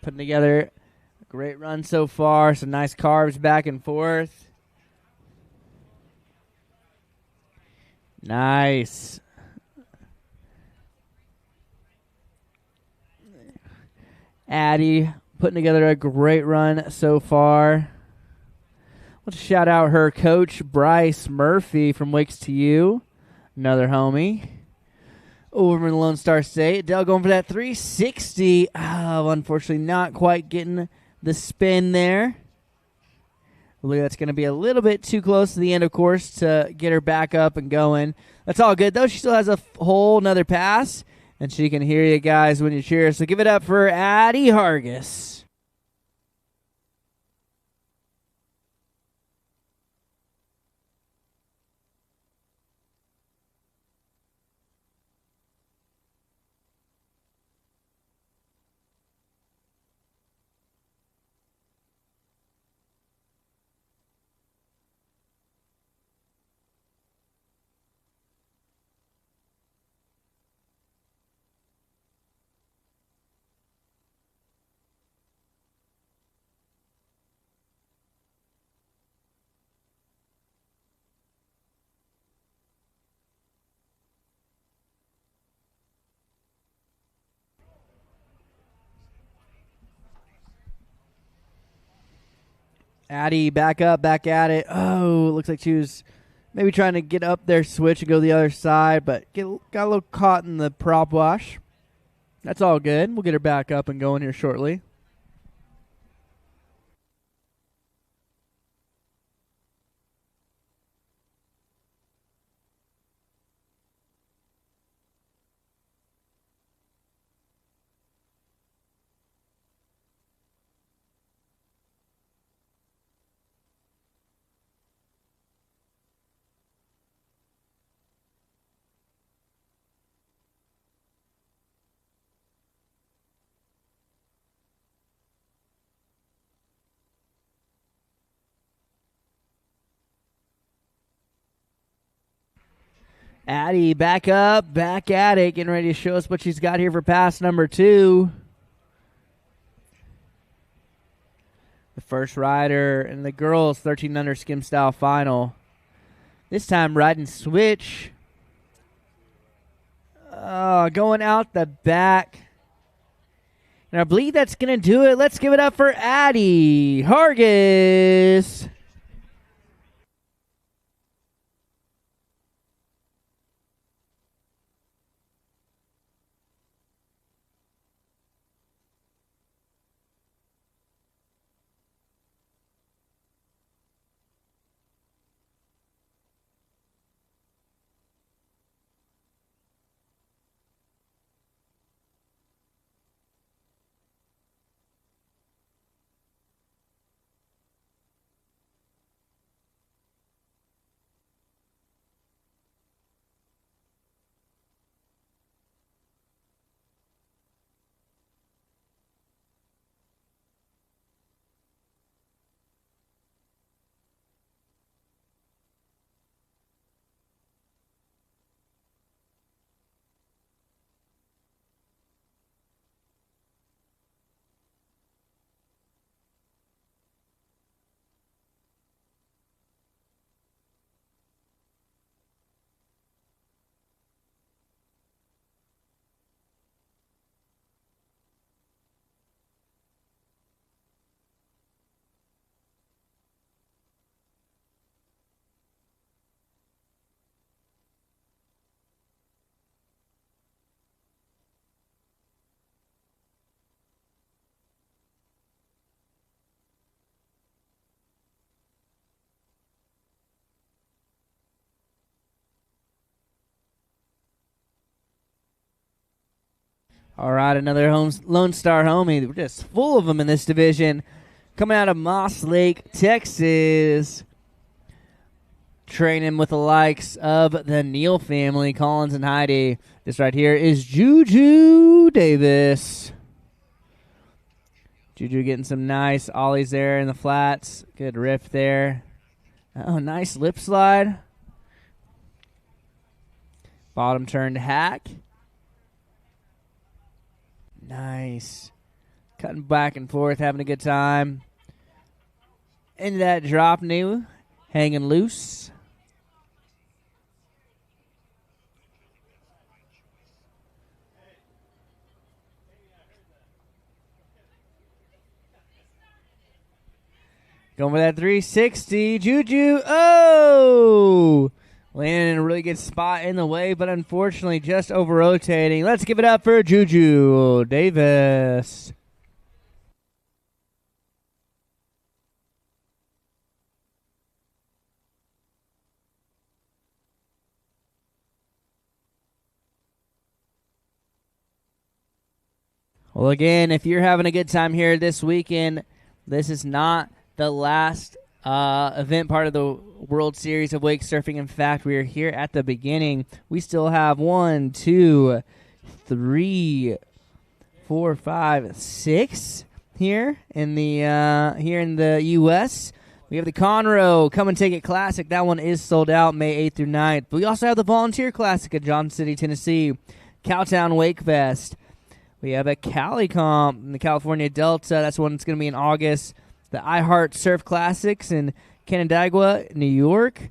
Speaker 3: Putting together a great run so far. Some nice carves back and forth. Nice. Addie putting together a great run so far. Let's shout out her coach, Bryce Murphy from Wakes to You. Another homie. Over in the Lone Star State. Adele going for that 360. Oh, unfortunately, not quite getting the spin there. I believe that's going to be a little bit too close to the end, of course, to get her back up and going. That's all good, though. She still has a whole nother pass, and she can hear you guys when you cheer. So give it up for Addie Hargis. Addie back up, back at it. Oh, it looks like she was maybe trying to get up there, switch, and go the other side, but got a little caught in the prop wash. That's all good. We'll get her back up and going here shortly. Addie back up, back at it, getting ready to show us what she's got here for pass number 2. The first rider in the girls 13 under skim style final. This time riding switch. Going out the back. And I believe that's going to do it. Let's give it up for Addie Hargis. All right, another Lone Star homie. We're just full of them in this division. Coming out of Moss Lake, Texas. training with the likes of the Neil family, Collins and Heidi. This right here is Juju Davis. Juju getting some nice ollies there in the flats. Good riff there. Oh, nice lip slide. Bottom turn to hack. Nice. Cutting back and forth, having a good time. Into that drop new, hanging loose. Going for that 360. Juju. Oh! Landing in a really good spot in the wave, but unfortunately just over-rotating. Let's give it up for Juju Davis. Well, again, if you're having a good time here this weekend, this is not the last event part of the World Series of Wake Surfing. In fact, we are here at the beginning. We still have 1, 2, 3, 4, 5, 6 here in the U.S. We have the Conroe Come and Take It Classic. That one is sold out May 8th through 9th. But we also have the Volunteer Classic at Johnson City, Tennessee. Cowtown Wake Fest. We have a Cali Comp in the California Delta. That's one that's going to be in August. The iHeart Surf Classics in Canandaigua, New York.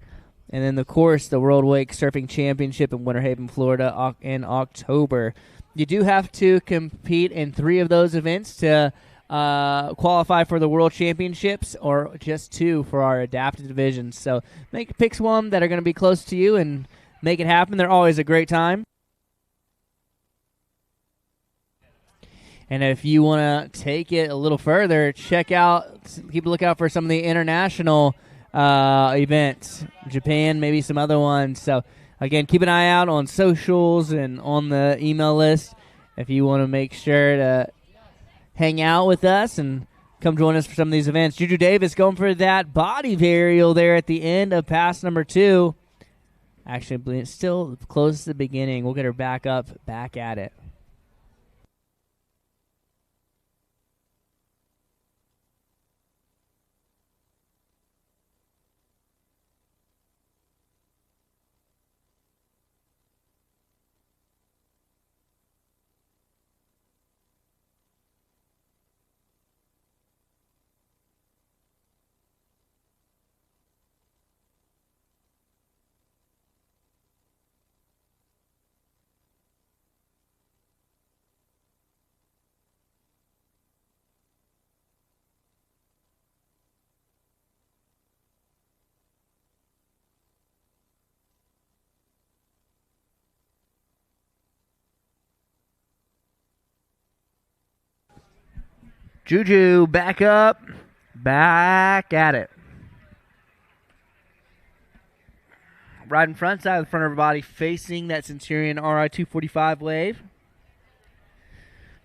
Speaker 3: And then, of course, the World Wake Surfing Championship in Winter Haven, Florida in October. You do have to compete in 3 of those events to qualify for the World Championships, or just 2 for our adapted divisions. So pick one that are going to be close to you and make it happen. They're always a great time. And if you want to take it a little further, keep a lookout for some of the international events. Japan, maybe some other ones. So, again, keep an eye out on socials and on the email list if you want to make sure to hang out with us and come join us for some of these events. Juju Davis going for that body varial there at the end of pass number 2. Actually, it's still close to the beginning. We'll get her back at it. Juju back up, back at it. Right in front side of the front of her body, facing that Centurion RI 245 wave.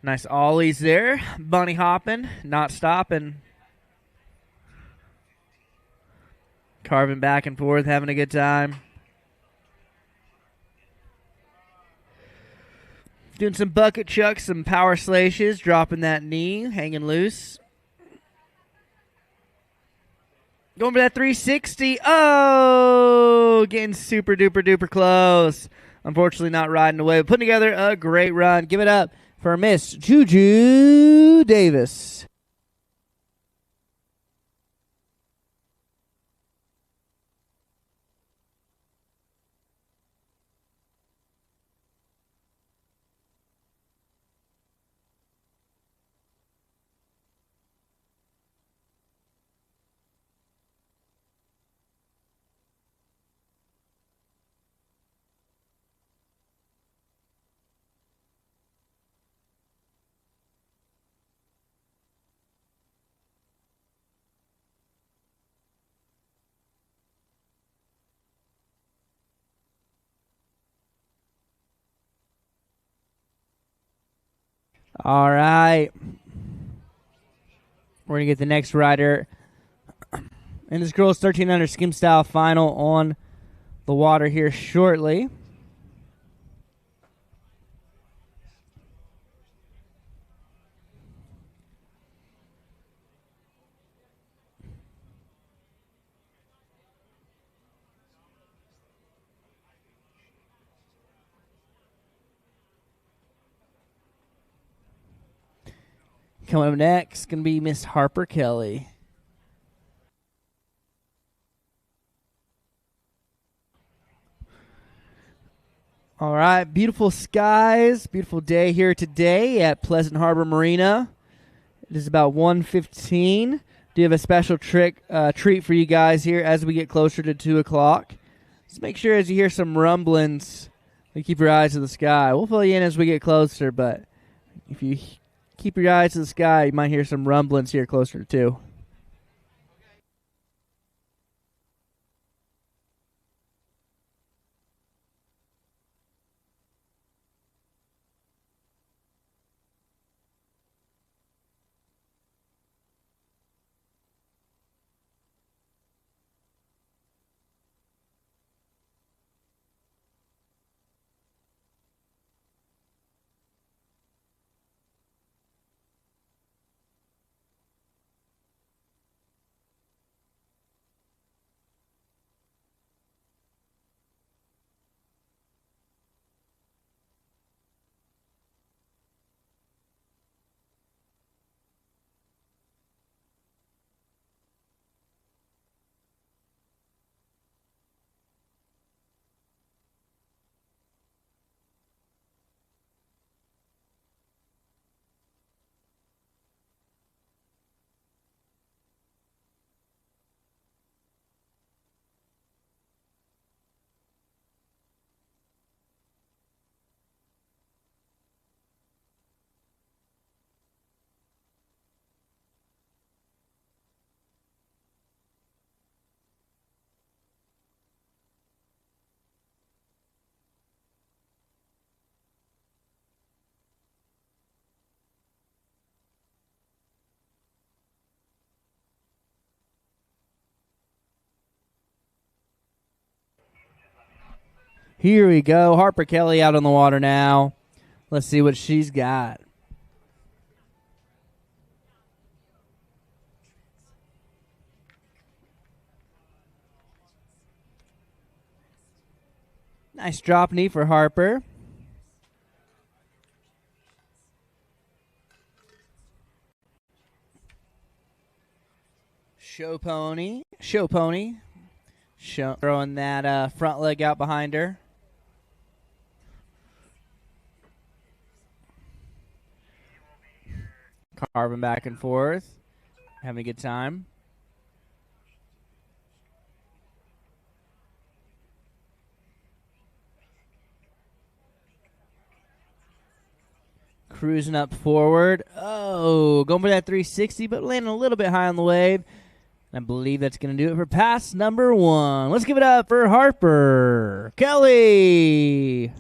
Speaker 3: Nice ollies there. Bunny hopping, not stopping. Carving back and forth, having a good time. Doing some bucket chucks, some power slashes, dropping that knee, hanging loose. Going for that 360. Oh, getting super duper duper close. Unfortunately not riding away, but putting together a great run. Give it up for Miss Juju Davis. All right. We're going to get the next rider And this girls 1300 skim style final on the water here shortly. Coming up next, going to be Miss Harper Kelly. All right, beautiful skies, beautiful day here today at Pleasant Harbor Marina. It is about 1:15. Do have a special treat for you guys here as we get closer to 2 o'clock. Just make sure as you hear some rumblings, you keep your eyes to the sky. We'll fill you in as we get closer, but if you keep your eyes to the sky, you might hear some rumblings here closer to 2. Here we go. Harper Kelly out on the water now. Let's see what she's got. Nice drop knee for Harper. Show pony. Throwing that front leg out behind her. Carving back and forth. Having a good time. Cruising up forward. Oh, going for that 360, but landing a little bit high on the wave. I believe that's going to do it for pass number 1. Let's give it up for Harper Kelly.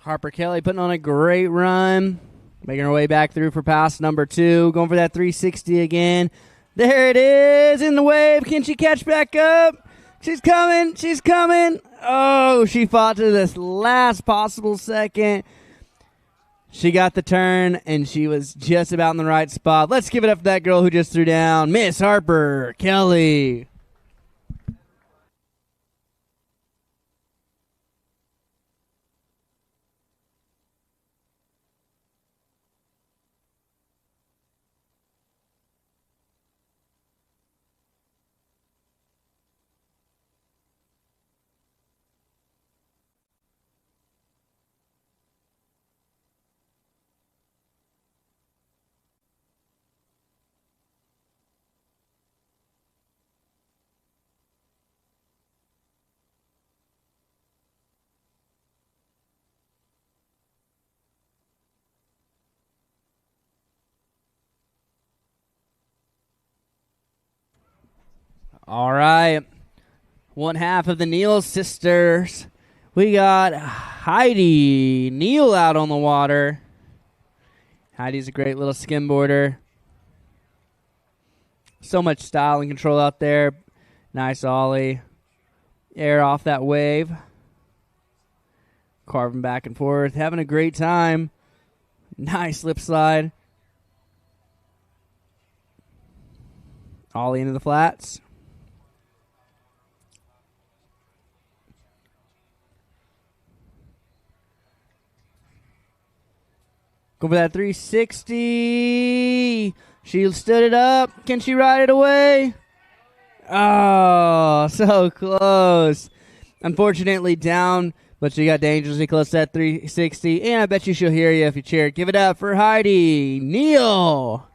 Speaker 3: Harper Kelly putting on a great run. Making her way back through for pass number 2. Going for that 360 again. There it is in the wave. Can she catch back up? She's coming. She's coming. Oh, she fought to this last possible second. She got the turn, and she was just about in the right spot. Let's give it up for that girl who just threw down. Miss Harper Kelly. All right. One half of the Neil sisters. We got Heidi Neil out on the water. Heidi's a great little skimboarder. So much style and control out there. Nice ollie. Air off that wave. Carving back and forth. Having a great time. Nice slip slide. Ollie into the flats. Go for that 360. She stood it up. Can she ride it away? Oh, so close. Unfortunately down, but she got dangerously close to that 360. And I bet you she'll hear you if you cheer. Give it up for Heidi Neil.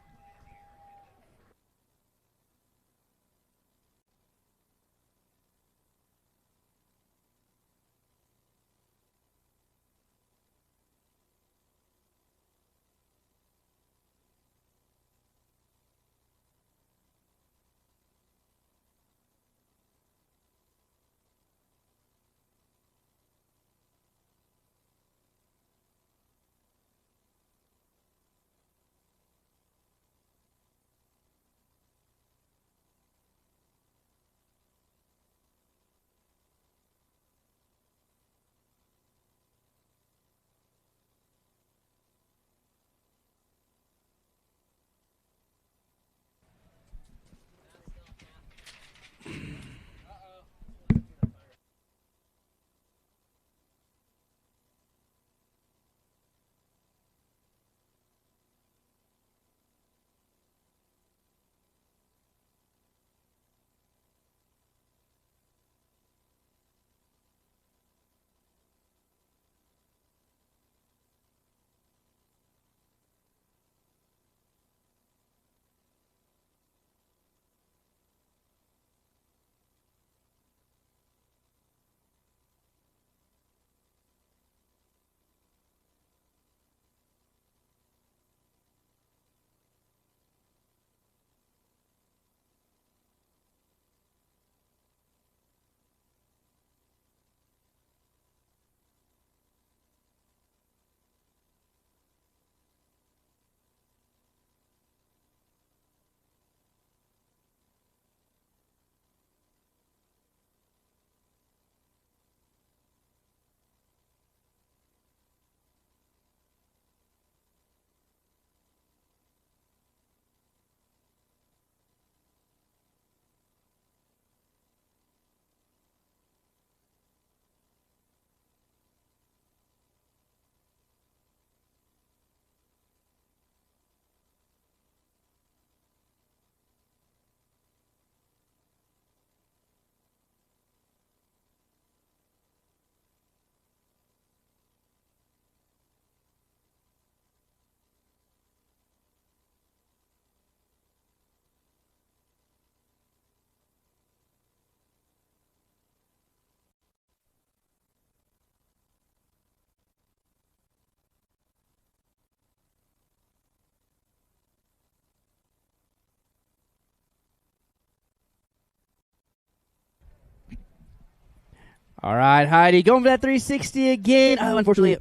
Speaker 3: All right, Heidi, going for that 360 again. Oh, unfortunately,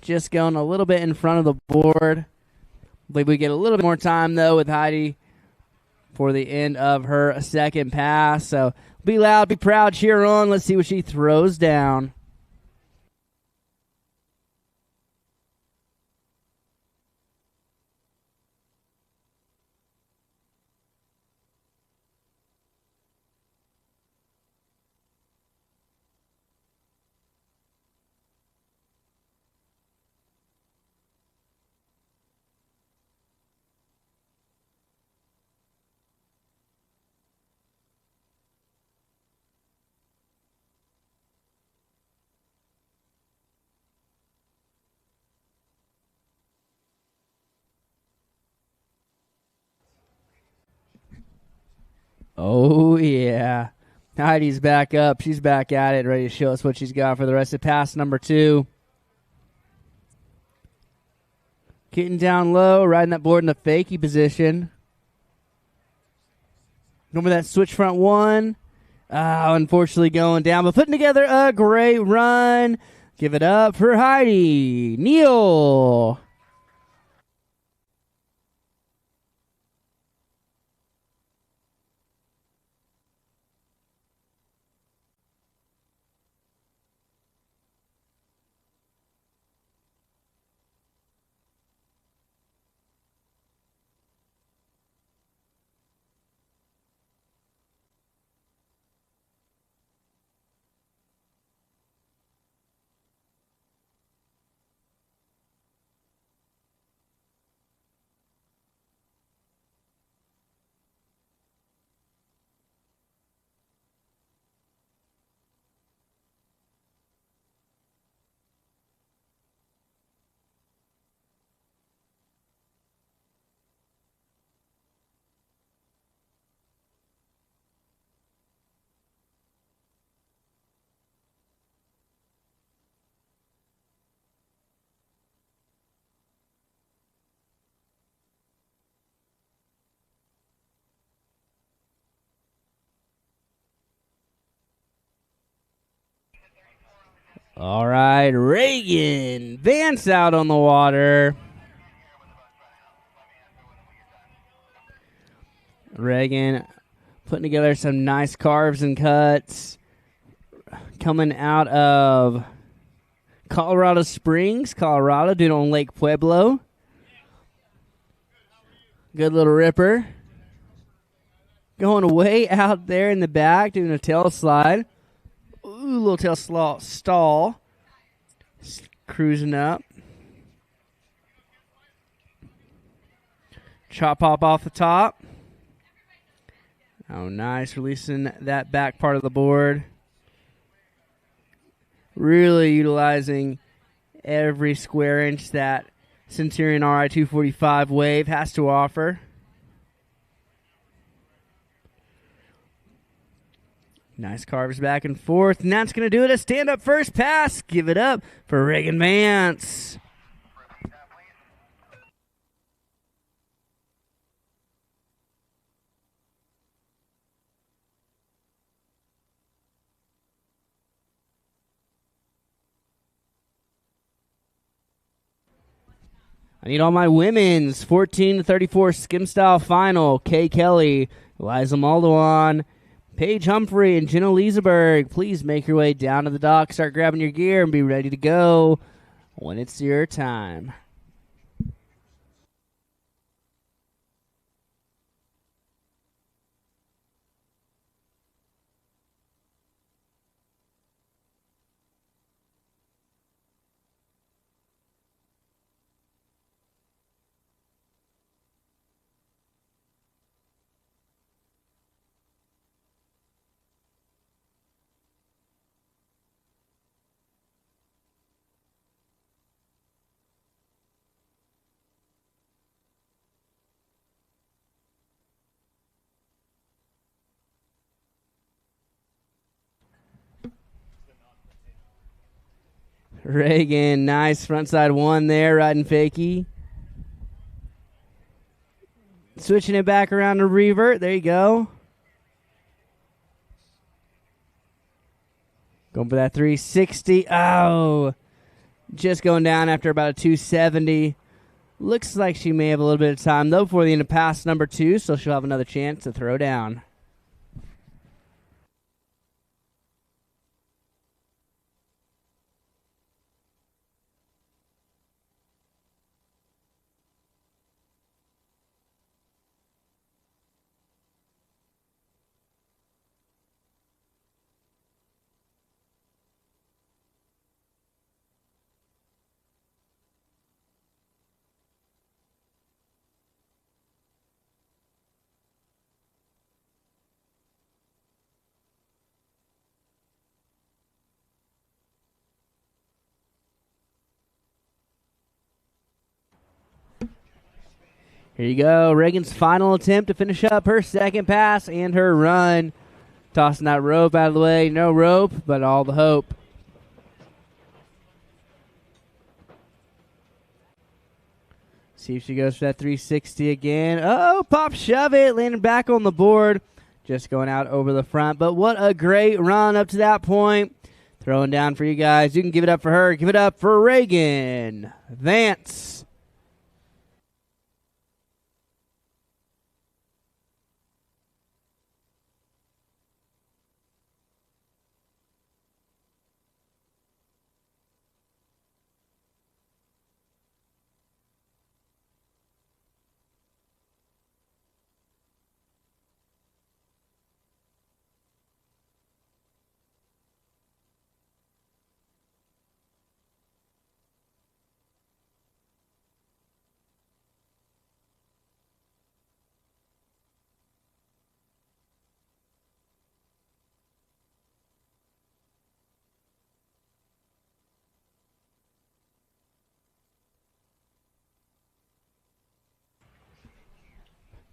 Speaker 3: just going a little bit in front of the board. I believe we get a little bit more time, though, with Heidi for the end of her second pass. So be loud, be proud, cheer on. Let's see what she throws down. Oh, yeah. Heidi's back up. She's back at it, ready to show us what she's got for the rest of pass number 2. Getting down low, riding that board in the fakie position. Remember that switch front 1? Unfortunately going down, but putting together a great run. Give it up for Heidi Neil. All right, Reagan Vance out on the water. Reagan putting together some nice carves and cuts. Coming out of Colorado Springs, Colorado, doing on Lake Pueblo. Good little ripper. Going way out there in the back, doing a tail slide. Ooh, little tail stall. Cruising up. Chop hop off the top. Oh, nice. Releasing that back part of the board. Really utilizing every square inch that Centurion RI 245 wave has to offer. Nice carves back and forth, and that's going to do it. A stand-up first pass. Give it up for Reagan Vance. I need all my women's 14-34 skim style final. Kay Kelly, Liza Maldwan, Paige Humphrey, and Jenna Leesberg. Please make your way down to the dock, start grabbing your gear, and be ready to go when it's your time. Reagan, nice frontside one there, riding fakie. Switching it back around to revert. There you go. Going for that 360. Oh, just going down after about a 270. Looks like she may have a little bit of time, though, before the end of pass number 2, so she'll have another chance to throw down. Here you go. Reagan's final attempt to finish up her second pass and her run. Tossing that rope out of the way. No rope, but all the hope. See if she goes for that 360 again. Oh, pop shove it. Landing back on the board. Just going out over the front. But what a great run up to that point. Throwing down for you guys. You can give it up for her. Give it up for Reagan Vance.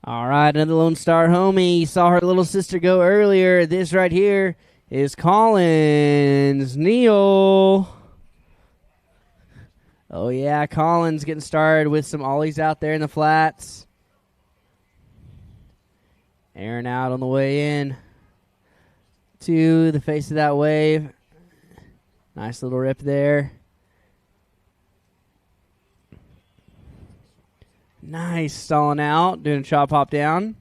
Speaker 3: All right, another Lone Star homie. Saw her little sister go earlier. This right here is Collins Neil. Oh, yeah, Collins getting started with some ollies out there in the flats. Airing out on the way in to the face of that wave. Nice little rip there. Nice, stalling out, doing a chop hop down.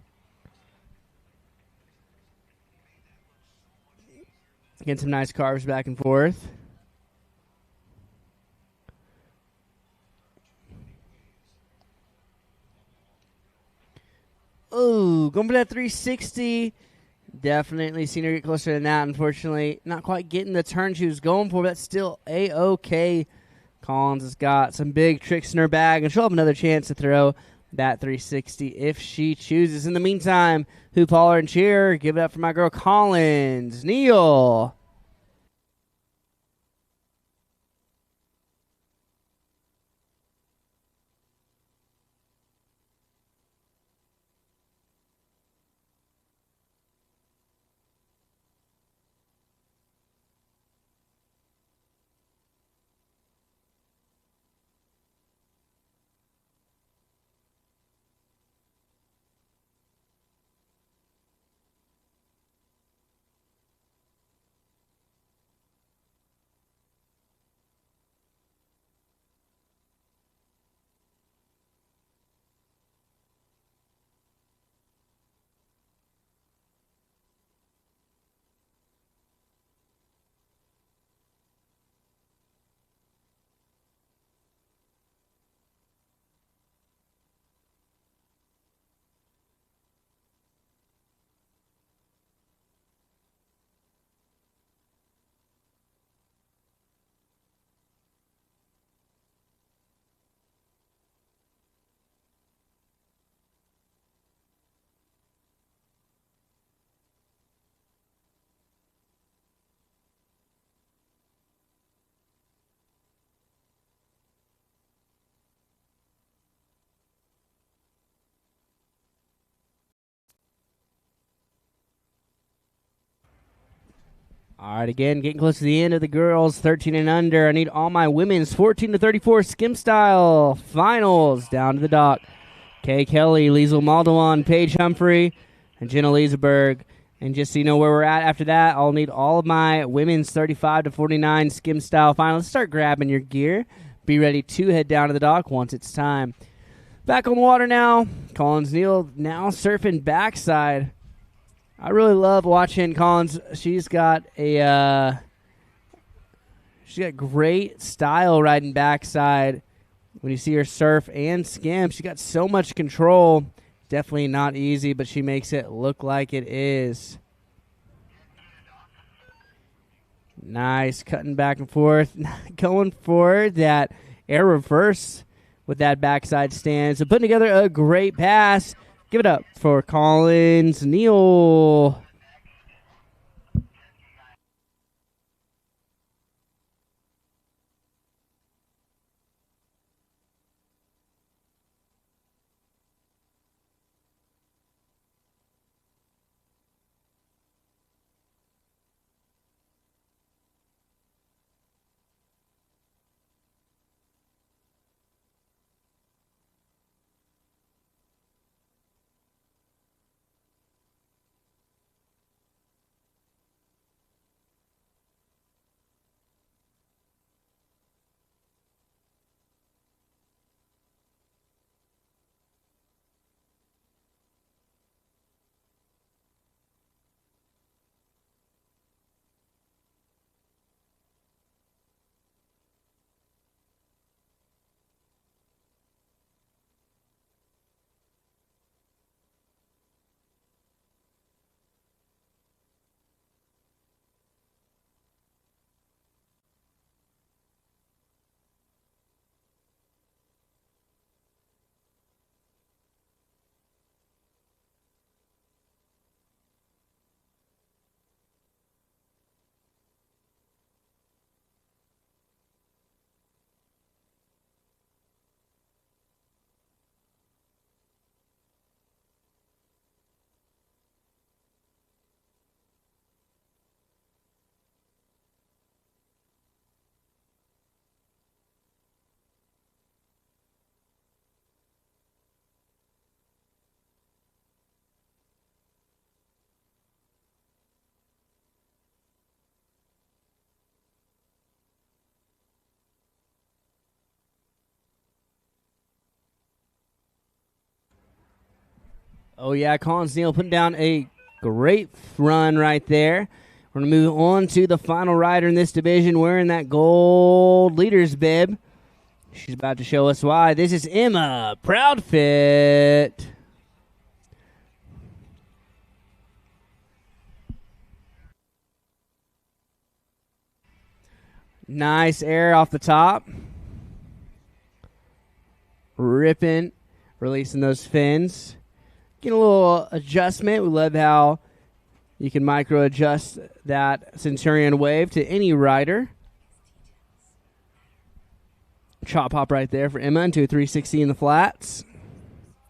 Speaker 3: Getting some nice carves back and forth. Oh, going for that 360. Definitely seen her get closer than that. Unfortunately, not quite getting the turn she was going for, but that's still A-OK. Collins has got some big tricks in her bag, and she'll have another chance to throw that 360 if she chooses. In the meantime, hoop, holler, and cheer. Give it up for my girl Collins Neil. All right, again, getting close to the end of the girls, 13 and under. I need all my women's 14 to 34 skim style finals down to the dock. Kay Kelly, Liesl Maldwan, Paige Humphrey, and Jenna Liesberg. And just so you know where we're at after that, I'll need all of my women's 35 to 49 skim style finalists. Start grabbing your gear. Be ready to head down to the dock once it's time. Back on the water now. Colin Neil now surfing backside. I really love watching Collins. She's got great style riding backside. When you see her surf and skim, she got so much control. Definitely not easy, but she makes it look like it is. Nice, cutting back and forth. Going for that air reverse with that backside stand. So putting together a great pass. Give it up for Collins Neil. Oh, yeah, Colin Neil putting down a great run right there. We're going to move on to the final rider in this division wearing that gold leader's bib. She's about to show us why. This is Emma Proudfoot. Nice air off the top. Ripping, releasing those fins. Getting a little adjustment. We love how you can micro adjust that Centurion wave to any rider. Chop hop right there for Emma into a 360 in the flats.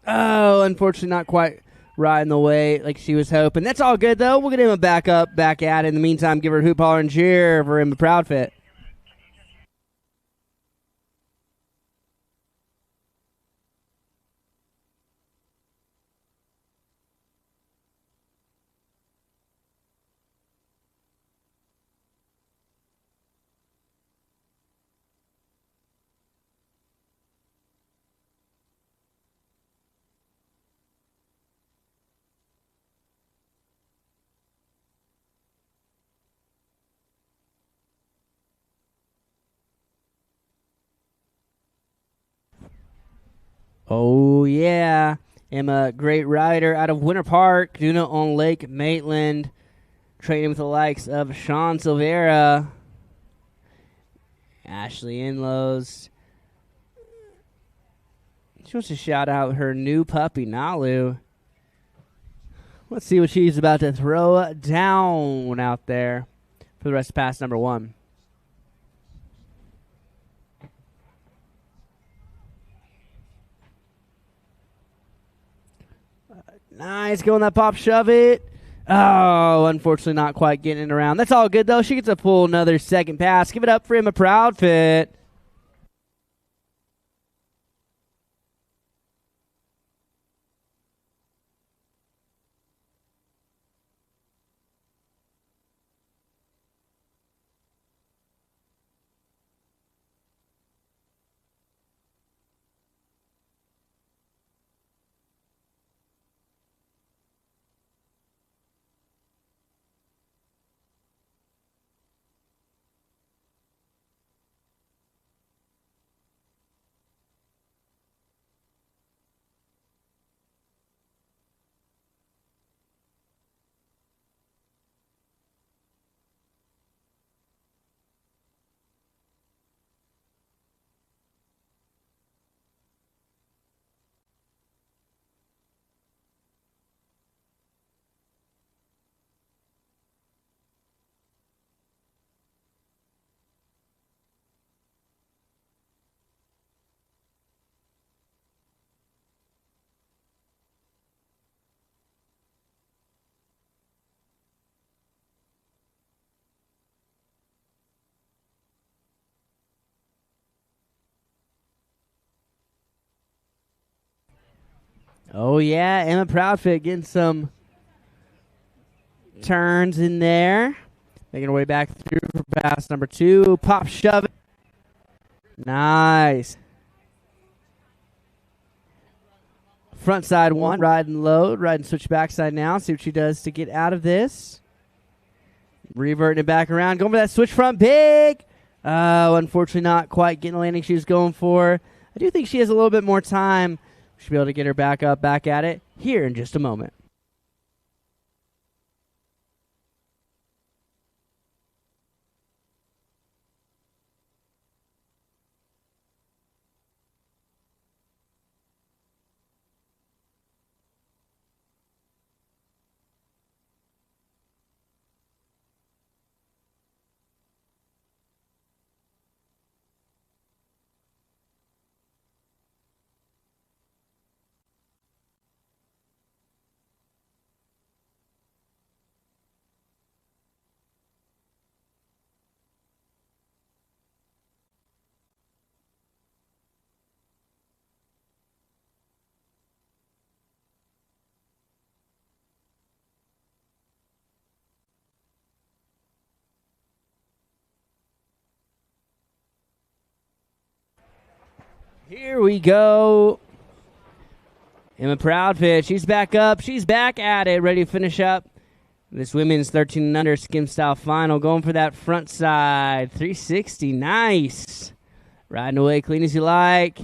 Speaker 3: Oh, unfortunately not quite riding the way like she was hoping. That's all good, though. We'll get Emma back up, back at it. In the meantime, give her a hoop, holler, and cheer for Emma Proudfoot. Oh, yeah. Emma, great rider out of Winter Park, doing it on Lake Maitland, training with the likes of Sean Silvera, Ashley Inlows. She wants to shout out her new puppy, Nalu. Let's see what she's about to throw down out there for the rest of pass number one. Nice, go on that pop, shove it. Oh, unfortunately not quite getting it around. That's all good, though. She gets a full another second pass. Give it up for Emma Proudfoot. Oh, yeah, Emma Proudfoot getting some turns in there. Making her way back through for pass number 2. Pop shove it. Nice. Front side 1, ride and load. Ride and switch backside now. See what she does to get out of this. Reverting it back around. Going for that switch front. Big. Unfortunately not quite getting the landing she was going for. I do think she has a little bit more time. Should be able to get her back up, back at it here in just a moment. Here we go. Emma Proudfoot, she's back up. She's back at it, ready to finish up this women's 13 and under skim style final. Going for that front side. 360, nice. Riding away clean as you like.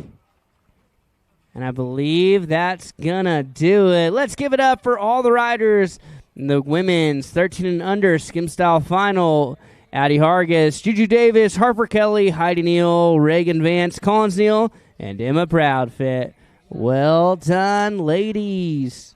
Speaker 3: And I believe that's going to do it. Let's give it up for all the riders in the women's 13 and under skim style final. Addie Hargis, Juju Davis, Harper Kelly, Heidi Neil, Reagan Vance, Colin Coer, and Emma Proudfoot. Well done, ladies.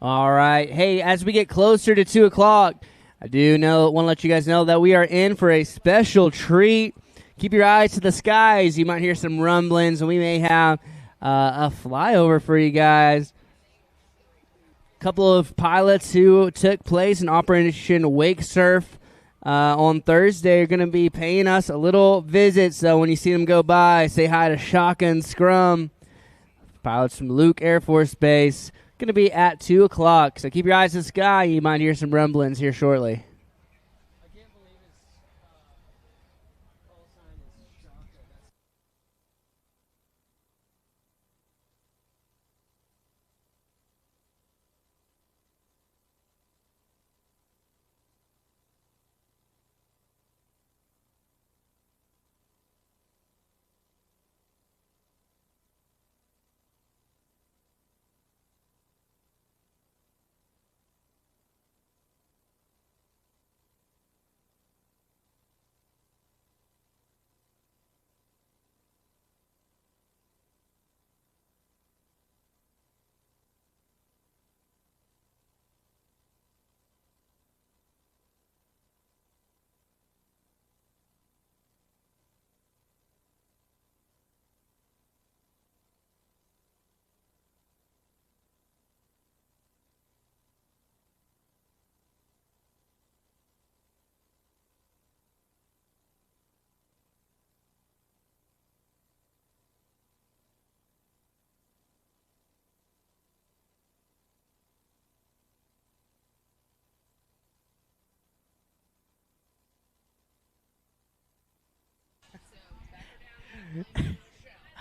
Speaker 3: All right. Hey, as we get closer to 2 o'clock, I want to let you guys know that we are in for a special treat. Keep your eyes to the skies. You might hear some rumblings, and we may have a flyover for you guys. A couple of pilots who took place in Operation Wake Surf on Thursday are going to be paying us a little visit. So when you see them go by, say hi to Shotgun Scrum. Pilots from Luke Air Force Base. Going to be at 2 o'clock. So keep your eyes to the sky. You might hear some rumblings here shortly.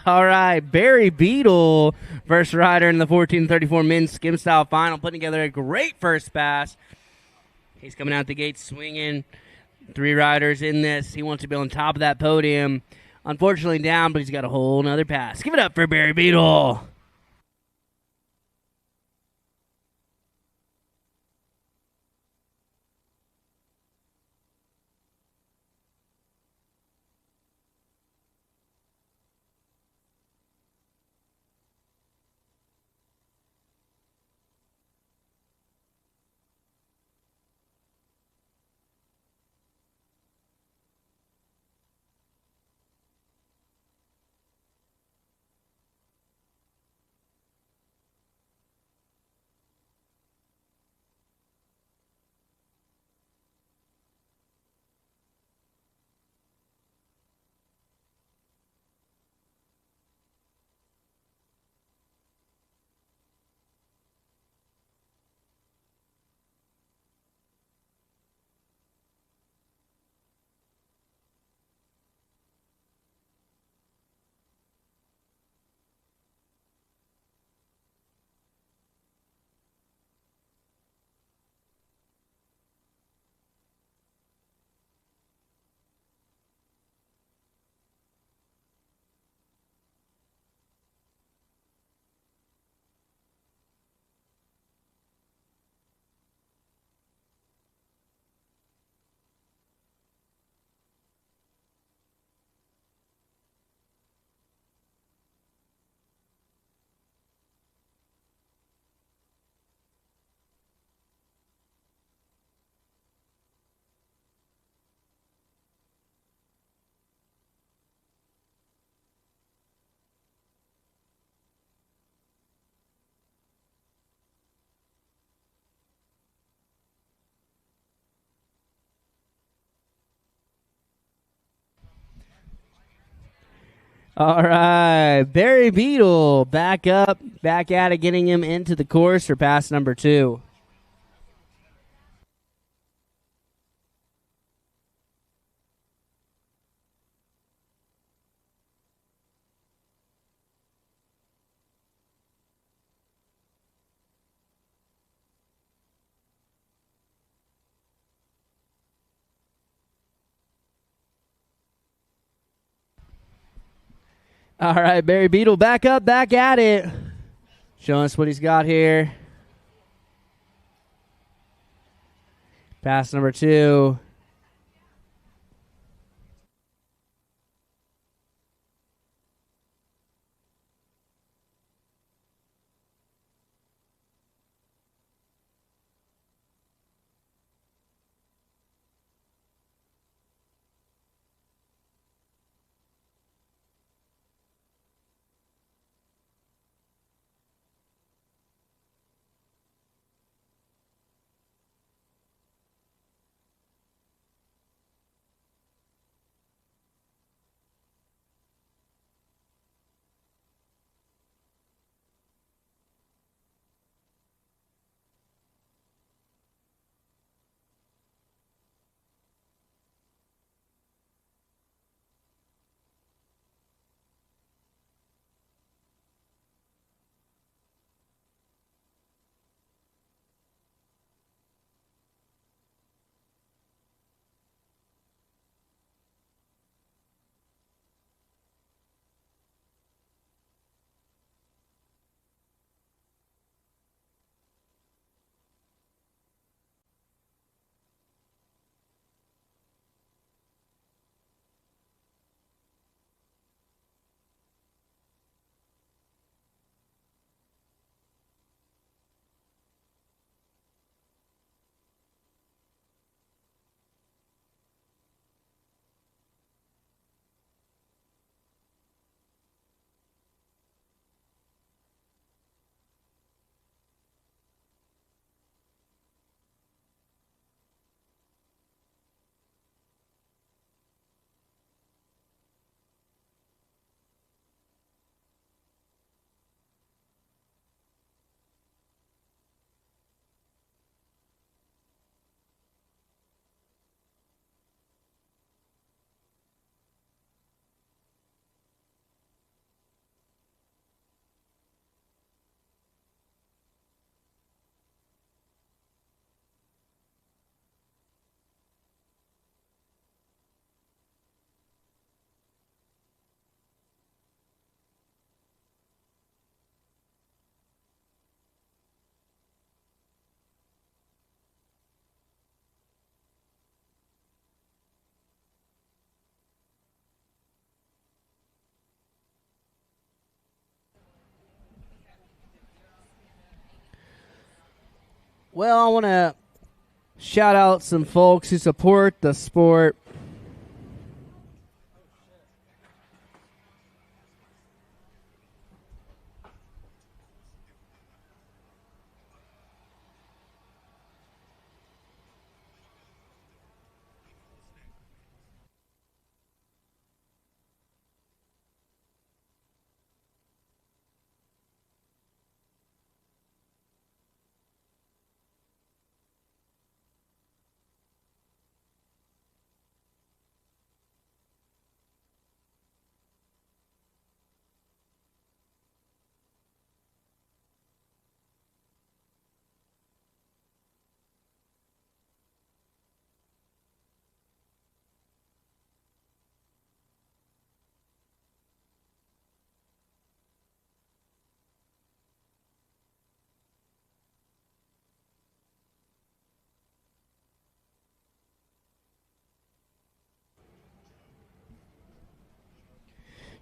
Speaker 3: All right, Barry Beadle, first rider in the 1434 men's skim style final, putting together a great first pass. He's coming out the gate swinging. 3 riders in this. He wants to be on top of that podium. Unfortunately down, but he's got a whole nother pass. Give it up for Barry Beadle. All right, Barry Beadle back up, back at it, getting him into the course for pass number 2. All right, Barry Beadle back up, back at it. Showing us what he's got here. Pass number 2. Well, I want to shout out some folks who support the sport.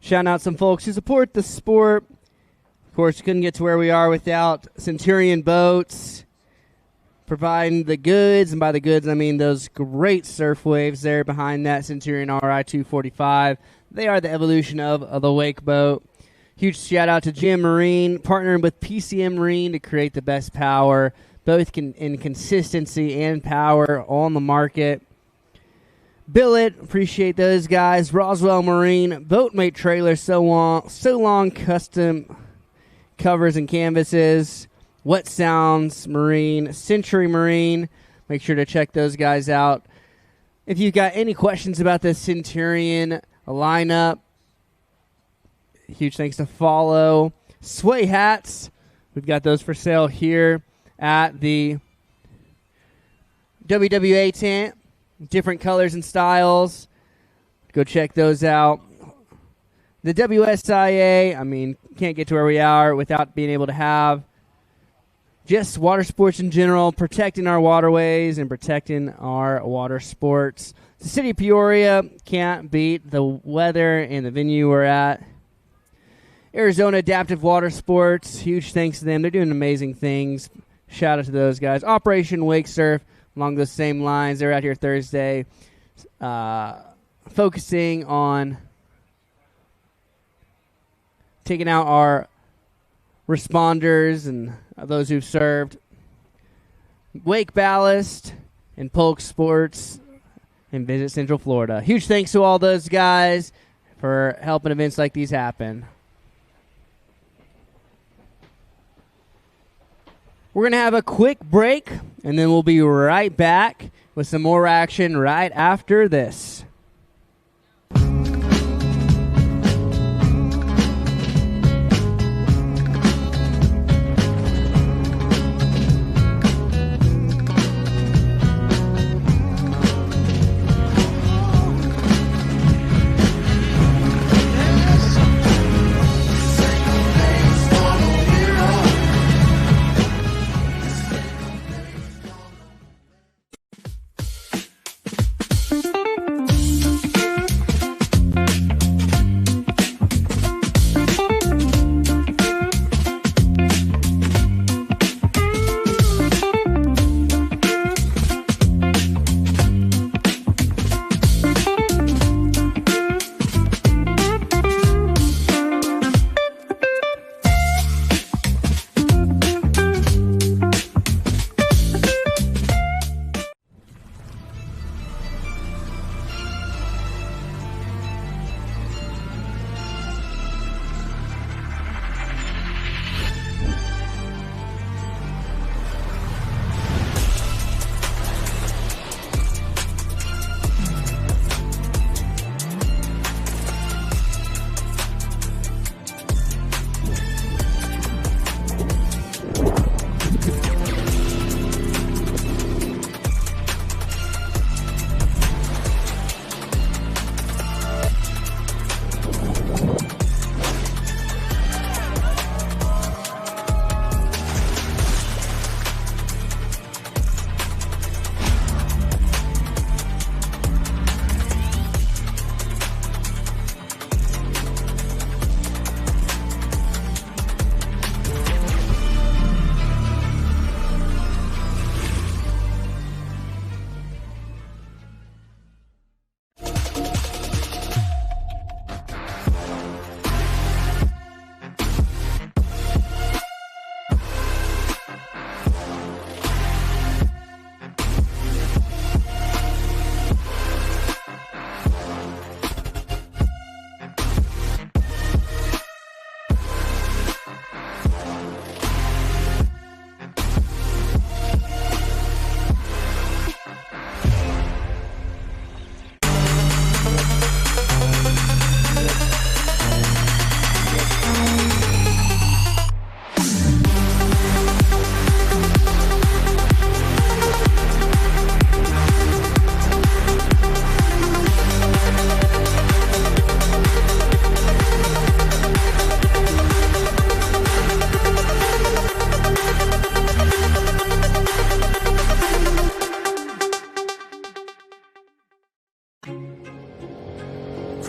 Speaker 3: Shouting out some folks who support the sport. Of course, couldn't get to where we are without Centurion Boats providing the goods. And by the goods, I mean those great surf waves there behind that Centurion RI 245. They are the evolution of the wake boat. Huge shout out to Jim Marine, partnering with PCM Marine to create the best power, both in consistency and power on the market. Billet, appreciate those guys. Roswell Marine, Boatmate Trailer, so long custom covers and canvases. Wet Sounds Marine, Century Marine. Make sure to check those guys out. If you've got any questions about the Centurion lineup, huge thanks to Follow. Sway hats, we've got those for sale here at the WWA tent. Different colors and styles. Go check those out. The WSIA, I mean, can't get to where we are without being able to have just water sports in general, protecting our waterways and protecting our water sports. The city of Peoria can't beat the weather and the venue we're at. Arizona Adaptive Water Sports, huge thanks to them. They're doing amazing things. Shout out to those guys. Operation Wake Surf, along those same lines. They're out here Thursday focusing on taking out our responders and those who've served. Wake Ballast and Polk Sports and Visit Central Florida. Huge thanks to all those guys for helping events like these happen. We're going to have a quick break, and then we'll be right back with some more action right after this.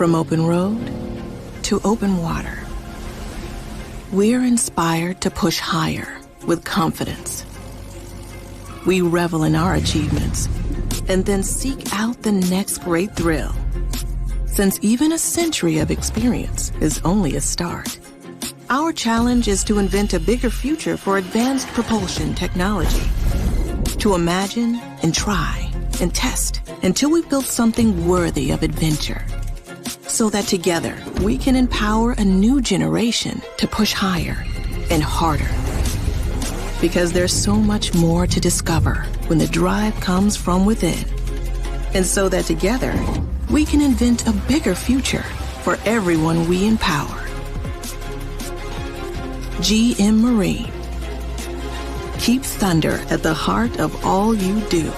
Speaker 4: From open road to open water, we're inspired to push higher with confidence. We revel in our achievements and then seek out the next great thrill. Since even a century of experience is only a start, our challenge is to invent a bigger future for advanced propulsion technology. To imagine and try and test until we've built something worthy of adventure. So that together we can empower a new generation to push higher and harder. Because there's so much more to discover when the drive comes from within. And so that together we can invent a bigger future for everyone we empower. GM Marine. Keep thunder at the heart of all you do.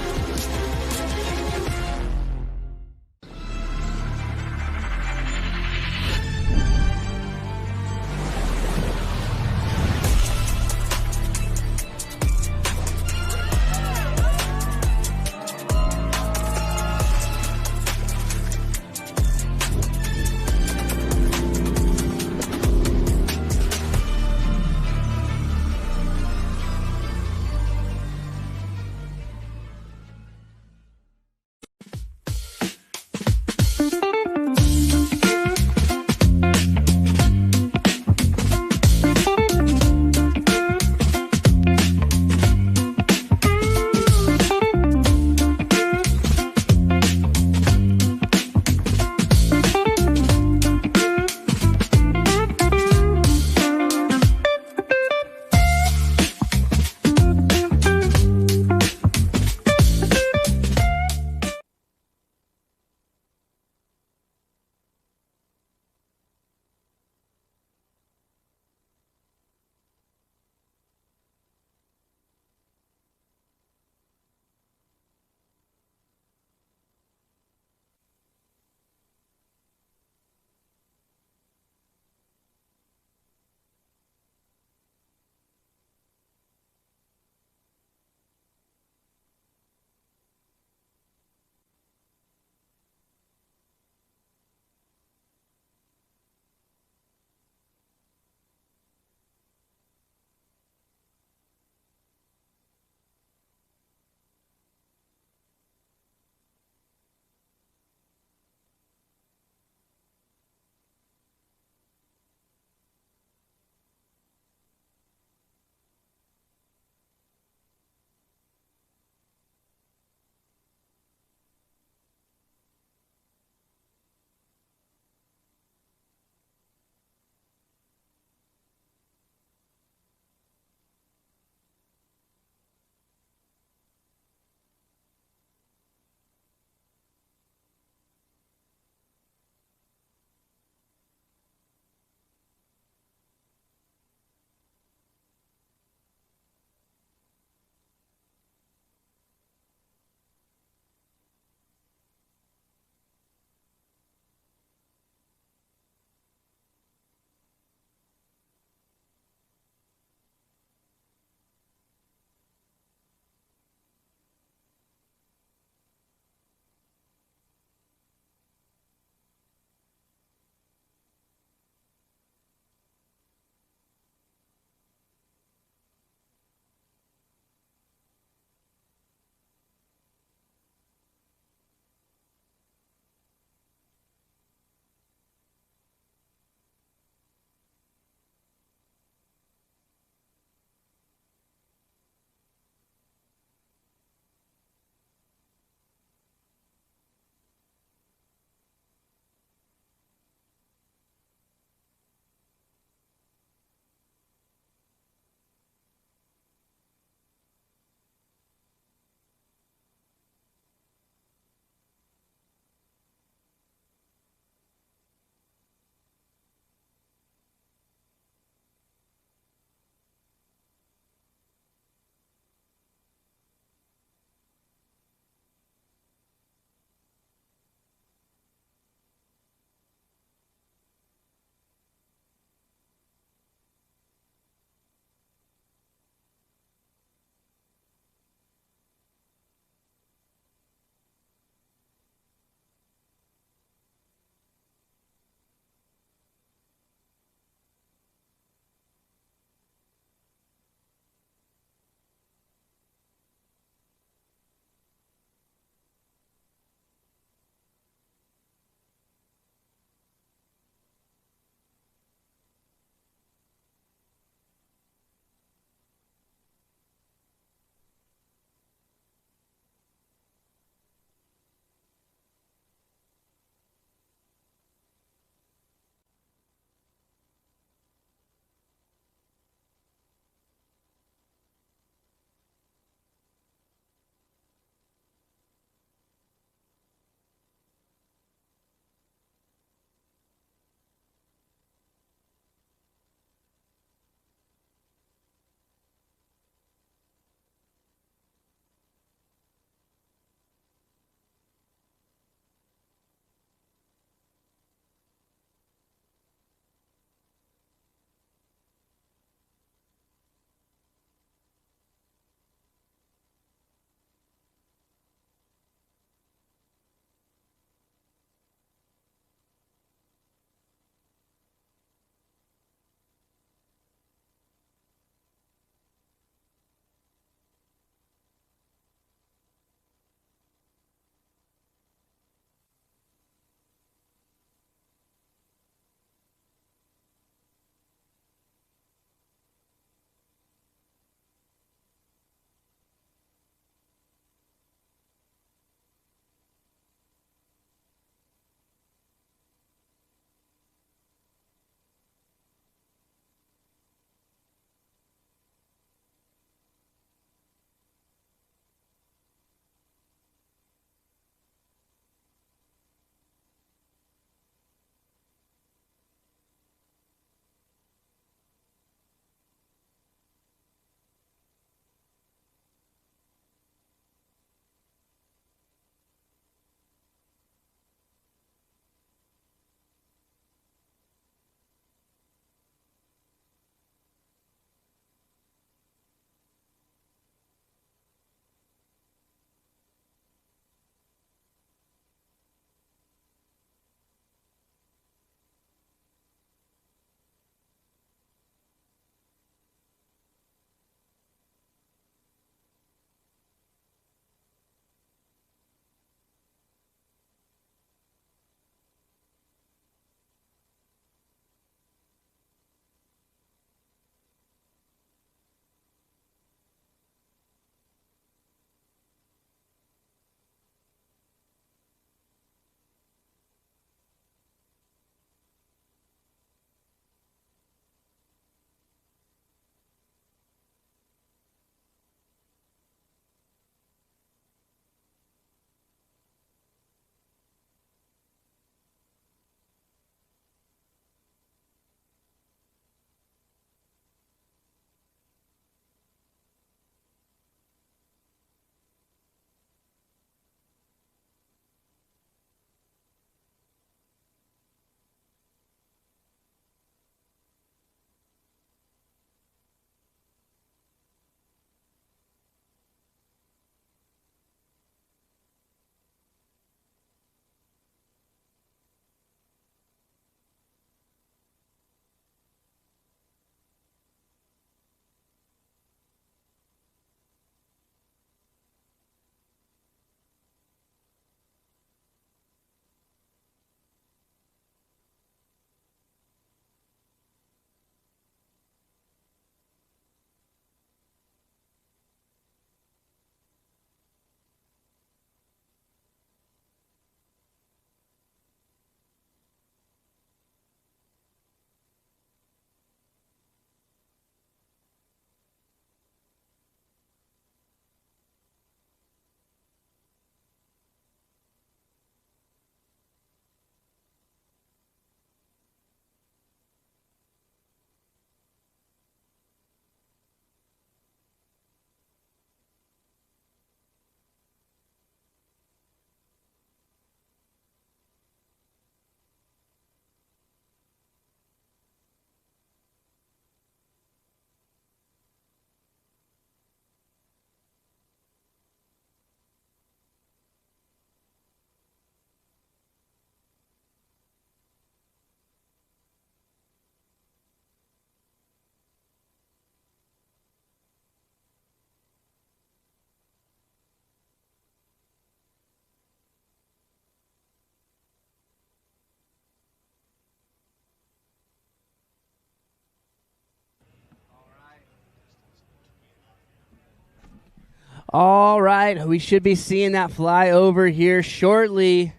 Speaker 3: All right, we should be seeing that fly over here shortly.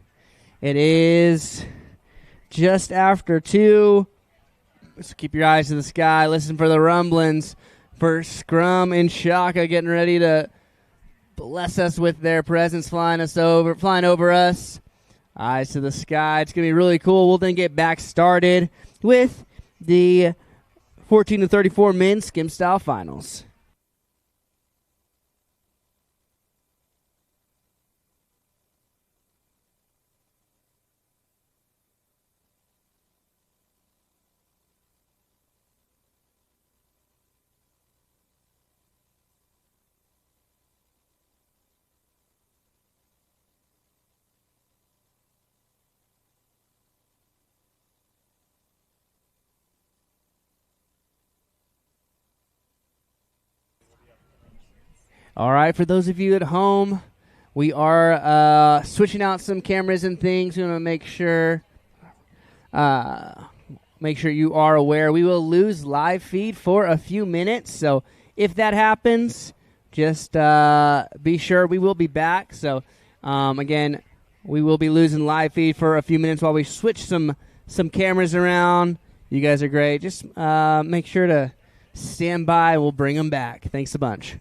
Speaker 3: It is just after 2. So keep your eyes to the sky. Listen for the rumblings for Scrum and Shaka getting ready to bless us with their presence, flying over us. Eyes to the sky. It's going to be really cool. We'll then get back started with the 14 to 34 men's skim style finals. All right, for those of you at home, we are switching out some cameras and things. We want to make sure you are aware. We will lose live feed for a few minutes, so if that happens, just be sure we will be back. So, again, we will be losing live feed for a few minutes while we switch some cameras around. You guys are great. Just make sure to stand by. We'll bring them back. Thanks a bunch.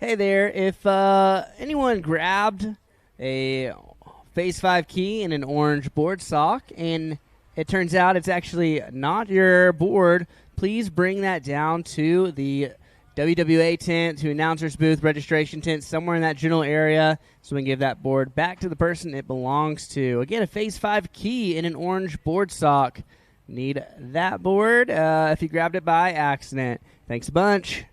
Speaker 3: Hey there, if anyone grabbed a Phase 5 key and an orange board sock, and it turns out it's actually not your board, please bring that down to the WWA tent, to announcer's booth, registration tent, somewhere in that general area, so we can give that board back to the person it belongs to. Again, a Phase 5 key and an orange board sock. Need that board if you grabbed it by accident. Thanks a bunch.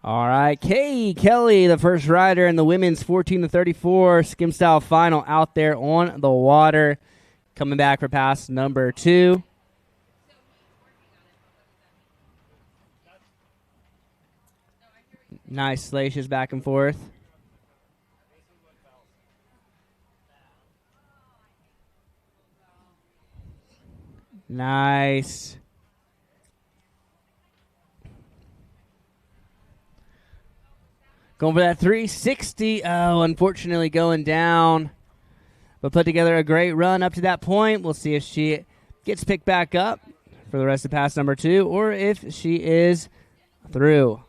Speaker 3: All right, Kay Kelly, the first rider in the women's 14-34 skim style final out there on the water, coming back for pass number 2. Nice slations back and forth. Nice. Going for that 360. Oh, unfortunately going down. But put together a great run up to that point. We'll see if she gets picked back up for the rest of pass number 2 or if she is through.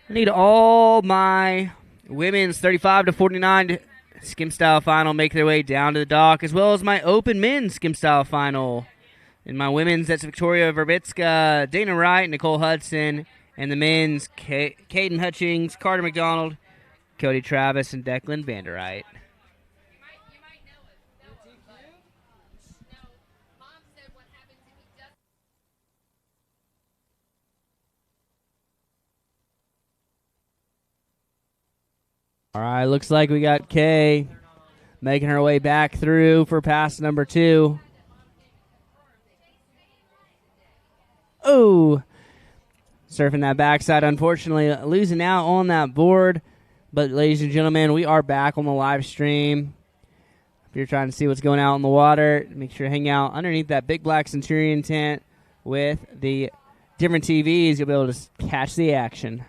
Speaker 3: I need all my women's 35-49 skim style final make their way down to the dock, as well as my open men's skim style final. In my women's, that's Victoria Verbitska, Dana Wright, Nicole Hudson, and the men's, Kaden Hutchings, Carter McDonald, Cody Travis, and Declan Vanderight. All right, looks like we got Kay making her way back through for pass number 2. Oh, surfing that backside, unfortunately losing out on that board. But ladies and gentlemen, we are back on the live stream. If you're trying to see what's going out in the water, make sure to hang out underneath that big black Centurion tent with the different TVs. You'll be able to catch the action.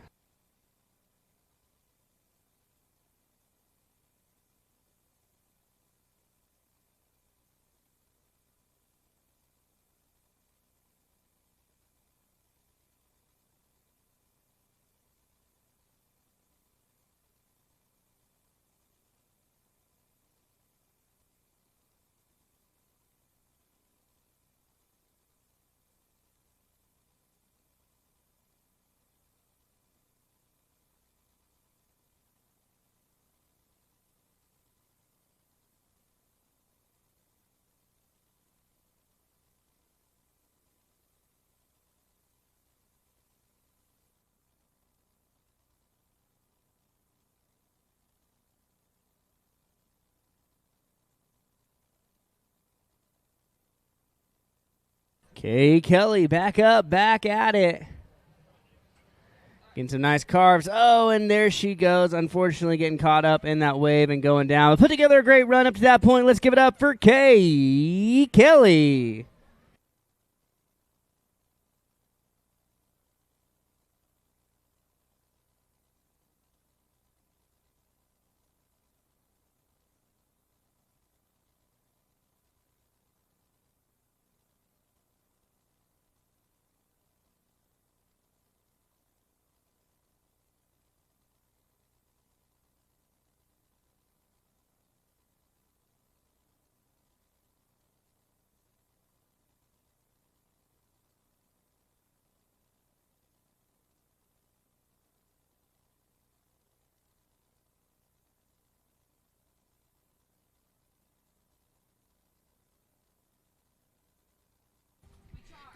Speaker 3: Kay Kelly back up, back at it. Getting some nice carves. Oh, and there she goes. Unfortunately getting caught up in that wave and going down. But put together a great run up to that point. Let's give it up for Kay Kelly.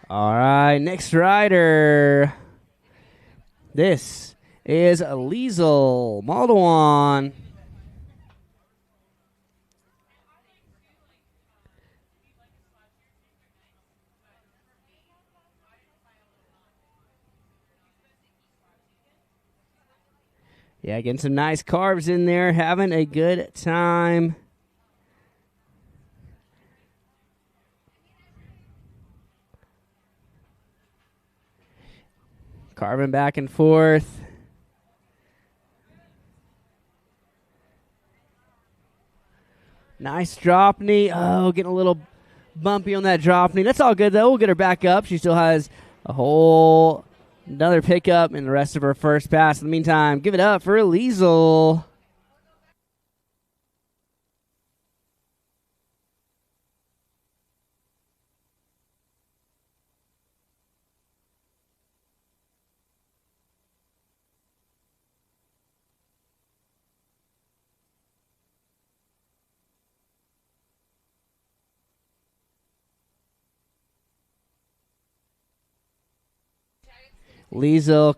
Speaker 3: All right, next rider. This is Liesel Moldawan. Yeah, getting some nice carves in there, having a good time. Carving back and forth. Nice drop knee. Oh, getting a little bumpy on that drop knee. That's all good, though. We'll get her back up. She still has another pickup in the rest of her first pass. In the meantime, give it up for Liesel. Liesel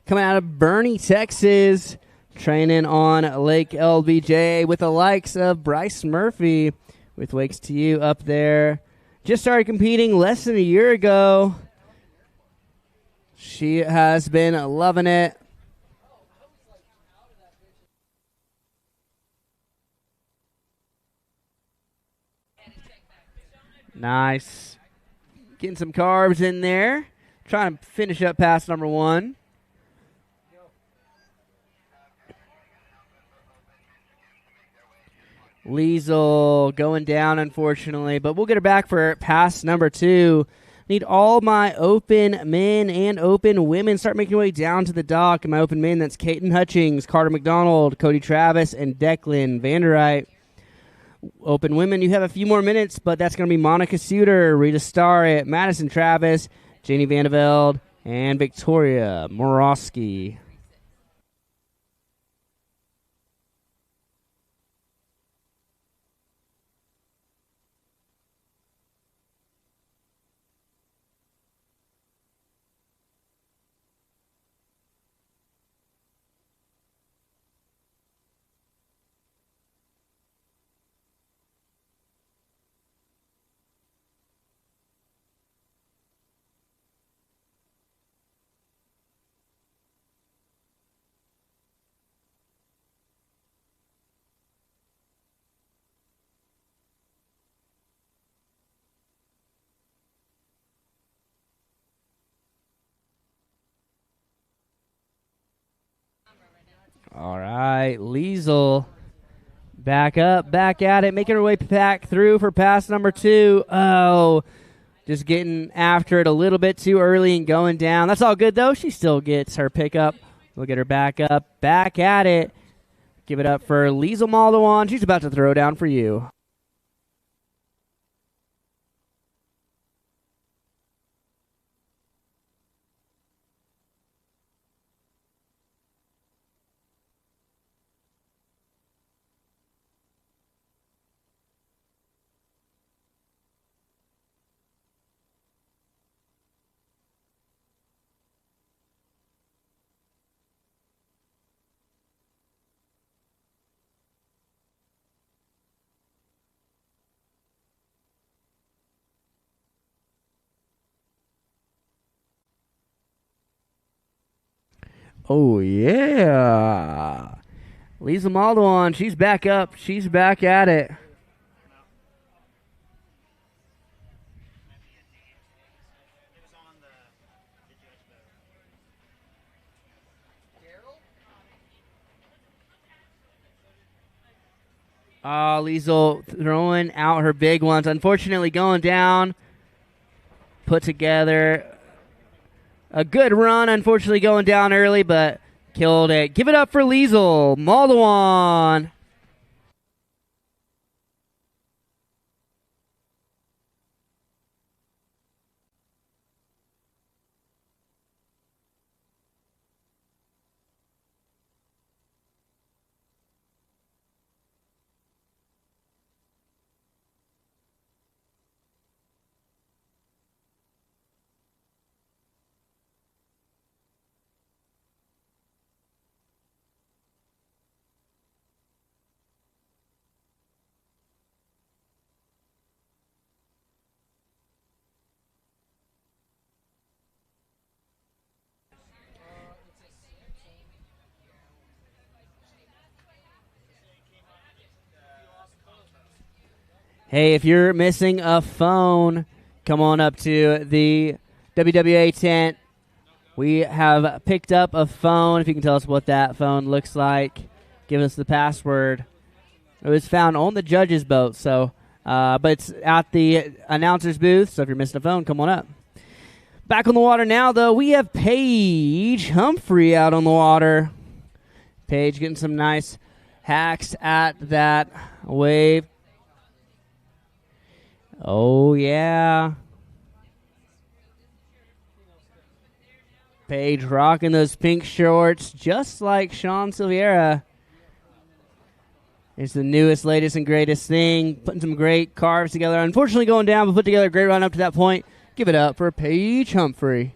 Speaker 3: coming out of Bernie, Texas, training on Lake LBJ with the likes of Bryce Murphy with Wakes to You up there. Just started competing less than a year ago. She has been loving it. Nice. Getting some carbs in there. Trying to finish up pass number 1. Liesel going down, unfortunately, but we'll get her back for pass number 2. Need all my open men and open women. Start making your way down to the dock. And my open men, that's Kaden Hutchings, Carter McDonald, Cody Travis, and Declan Vanderight. Open women, you have a few more minutes, but that's going to be Monica Suter, Rita Starrett, Madison Travis, Janie Vanderveld, and Victoria Morosky. All right, Liesel back up, back at it, making her way back through for pass number 2. Oh, just getting after it a little bit too early and going down. That's all good, though. She still gets her pickup. We'll get her back up, back at it. Give it up for Liesel Maldawan. She's about to throw down for you. Oh, yeah. Liesel Maldawan, she's back up. She's back at it. Liesel throwing out her big ones. Unfortunately, going down. Put together a good run. Unfortunately, going down early, but killed it. Give it up for Liesel Maldawan. Hey, if you're missing a phone, come on up to the WWA tent. We have picked up a phone. If you can tell us what that phone looks like, give us the password. It was found on the judge's boat, so but it's at the announcer's booth, so if you're missing a phone, come on up. Back on the water now, though, we have Paige Humphrey out on the water. Paige getting some nice hacks at that wave. Oh, yeah. Paige rocking those pink shorts just like Sean Silveira. It's the newest, latest, and greatest thing. Putting some great carves together. Unfortunately going down, but put together a great run up to that point. Give it up for Paige Humphrey.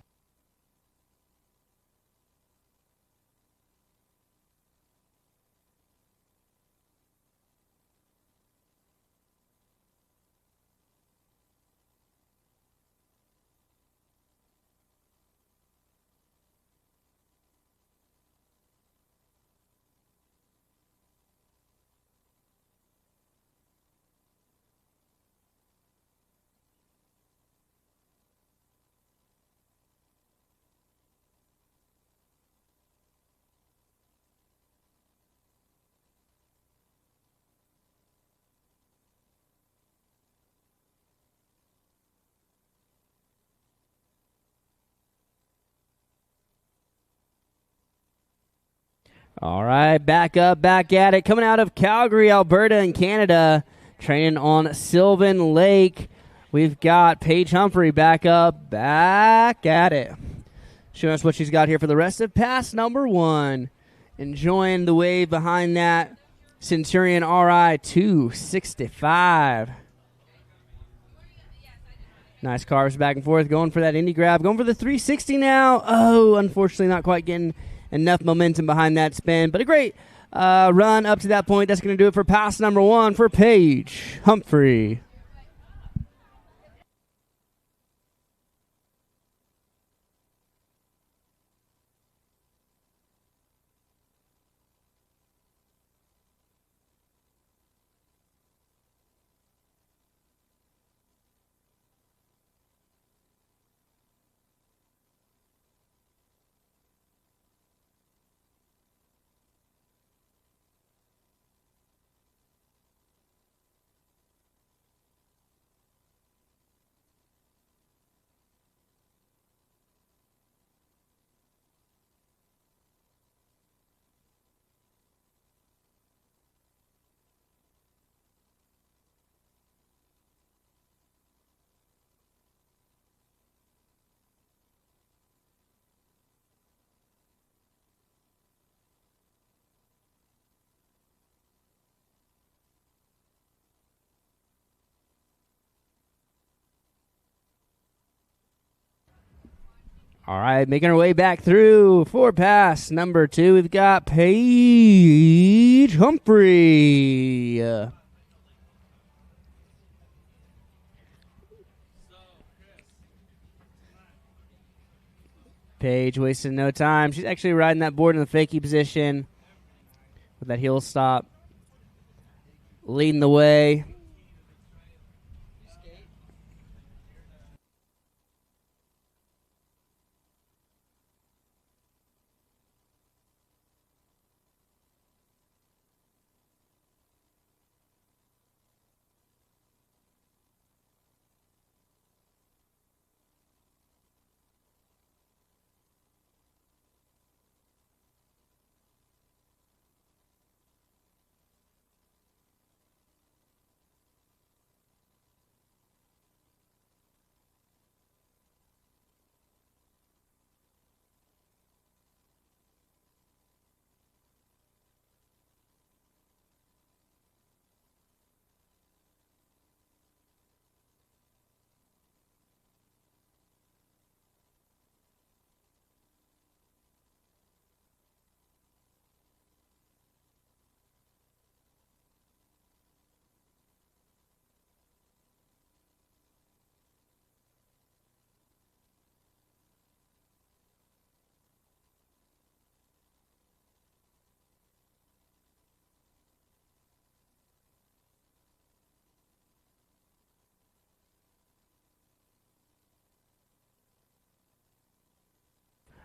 Speaker 3: All right, back up, back at it. Coming out of Calgary, Alberta in Canada, training on Sylvan Lake. We've got Paige Humphrey back up, back at it. Showing us what she's got here for the rest of pass number 1. Enjoying the wave behind that Centurion RI 265. Nice carves back and forth, going for that indie grab. Going for the 360 now. Oh, unfortunately not quite getting enough momentum behind that spin, but a great run up to that point. That's going to do it for pass number 1 for Paige Humphrey. All right, making our way back through for pass number 2. We've got Paige Humphrey. Paige wasting no time. She's actually riding that board in the fakie position with that heel stop. Leading the way.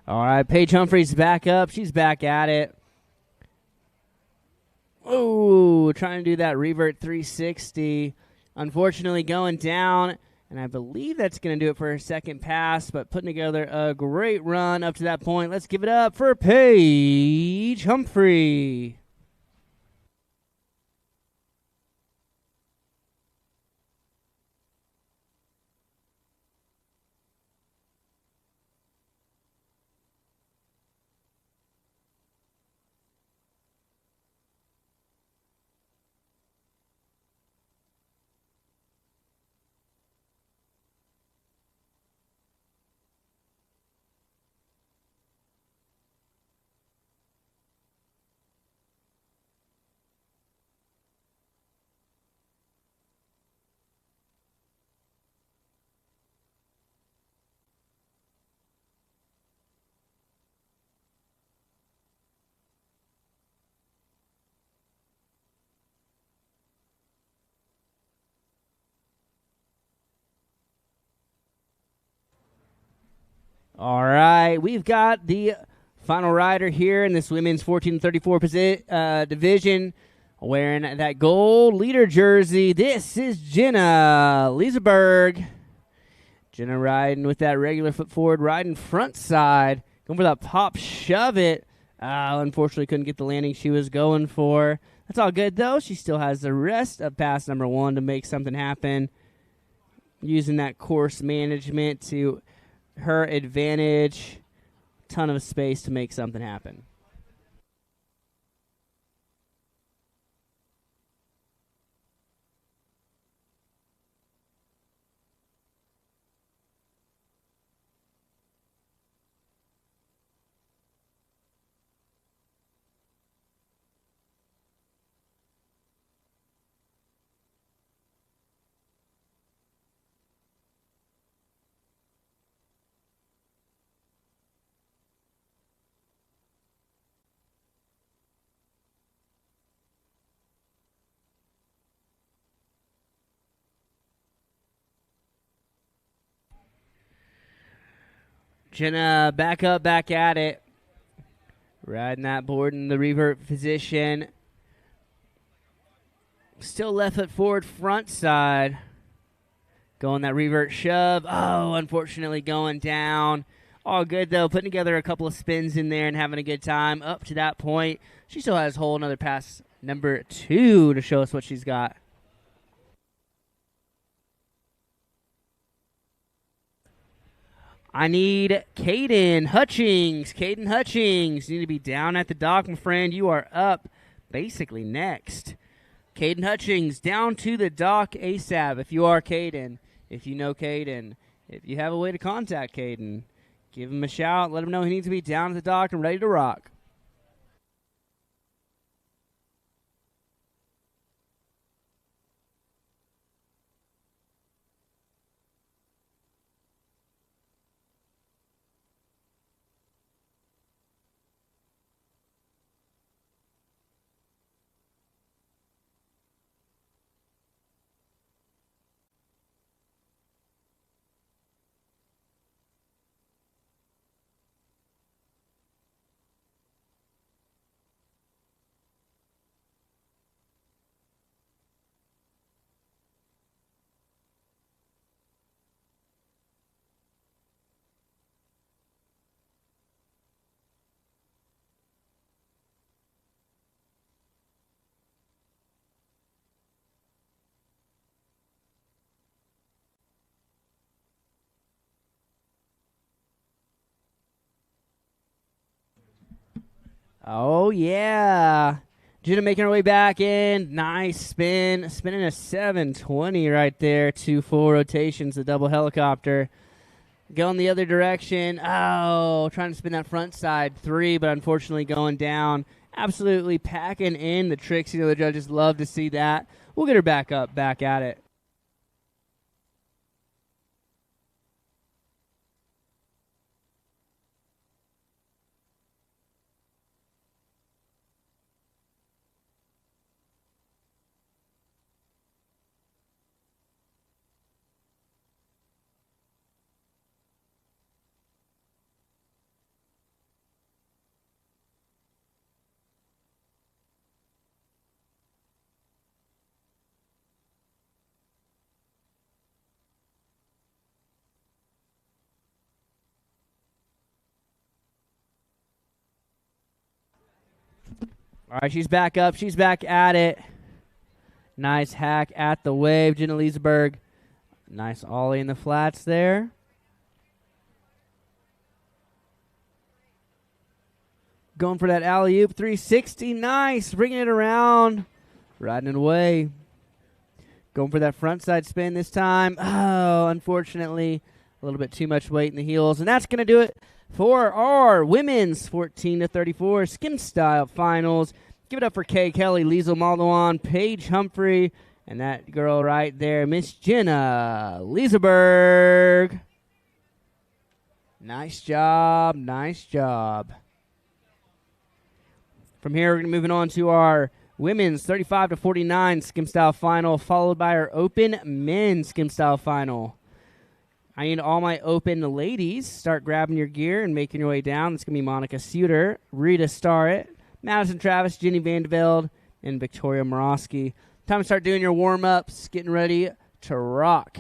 Speaker 3: All right, Paige Humphrey's back up. She's back at it. Oh, Oh, trying to do that revert 360. Unfortunately going down, and I believe that's going to do it for her second pass, but putting together a great run up to that point. Let's give it up for Paige Humphrey. All right, we've got the final rider here in this women's 14-34 division wearing that gold leader jersey. This is Jenna Liseberg. Jenna riding with that regular foot forward, riding front side, going for that pop shove it. Unfortunately couldn't get the landing she was going for. That's all good, though. She still has the rest of pass number 1 to make something happen, using that course management to her advantage. Ton of space to make something happen. Jenna back up, back at it. Riding that board in the revert position. Still left foot forward, front side. Going that revert shove. Oh, unfortunately going down. All good, though. Putting together a couple of spins in there and having a good time. Up to that point, she still has whole another pass number 2 to show us what she's got. I need Kaden Hutchings. Kaden Hutchings. You need to be down at the dock, my friend. You are up basically next. Kaden Hutchings down to the dock ASAP. If you are Kaden, if you know Kaden, if you have a way to contact Kaden, give him a shout. Let him know he needs to be down at the dock and ready to rock. Oh, yeah. Jenna making her way back in. Nice spin. Spinning a 720 right there. 2 full rotations, the double helicopter. Going the other direction. Oh, trying to spin that front side 3, but unfortunately going down. Absolutely packing in the tricks. You know, the judges love to see that. We'll get her back up, back at it. All right, she's back up. She's back at it. Nice hack at the wave, Jenna Liesberg. Nice ollie in the flats there. Going for that alley-oop, 360, nice, bringing it around, riding it away. Going for that front side spin this time. Oh, unfortunately, a little bit too much weight in the heels, and that's going to do it for our women's 14-34 skim style finals. Give it up for Kay Kelly, Liesl Maldowan, Paige Humphrey, and that girl right there, Miss Jenna Liesberg. Nice job, nice job. From here, we're going to moving on to our women's 35-49 skim style final, followed by our open men's skim style final. I need all my open ladies. Start grabbing your gear and making your way down. It's going to be Monica Sudter, Rita Starrett, Madison Travis, Jenny Vanderveld, and Victoria Morosky. Time to start doing your warm-ups, getting ready to rock.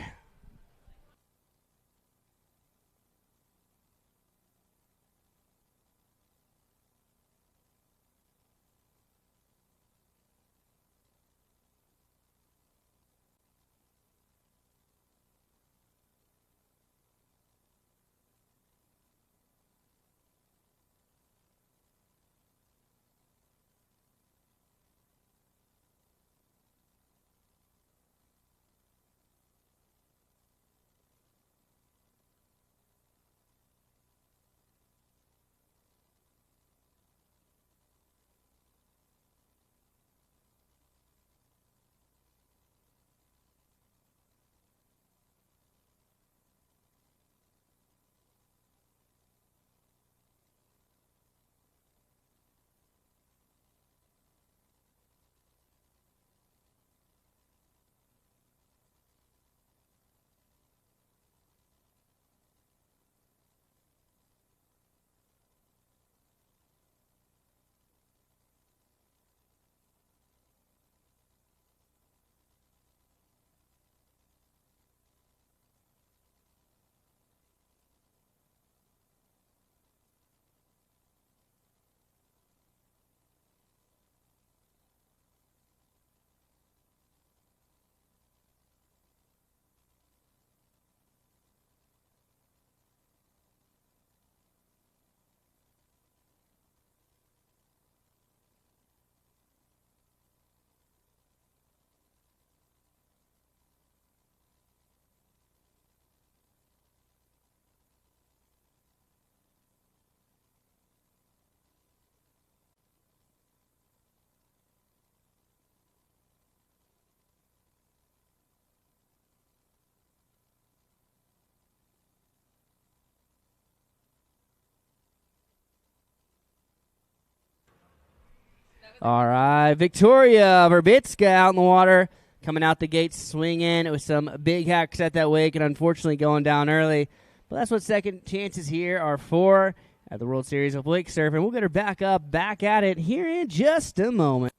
Speaker 3: All right, Victoria Verbitska out in the water, coming out the gates swinging. It was some big hacks at that wake and unfortunately going down early. But that's what second chances here are for at the World Series of Wake Surfing. We'll get her back up, back at it here in just a moment.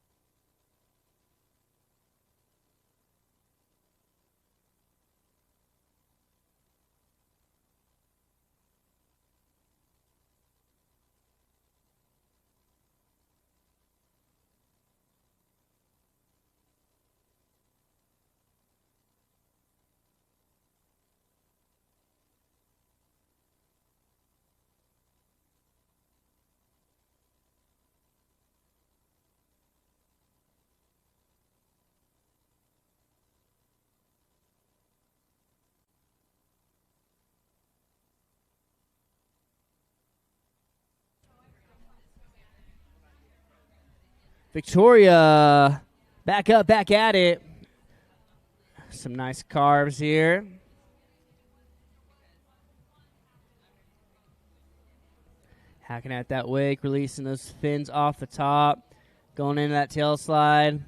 Speaker 3: Victoria back up, back at it. Some nice carves here. Hacking at that wake, releasing those fins off the top. Going into that tail slide.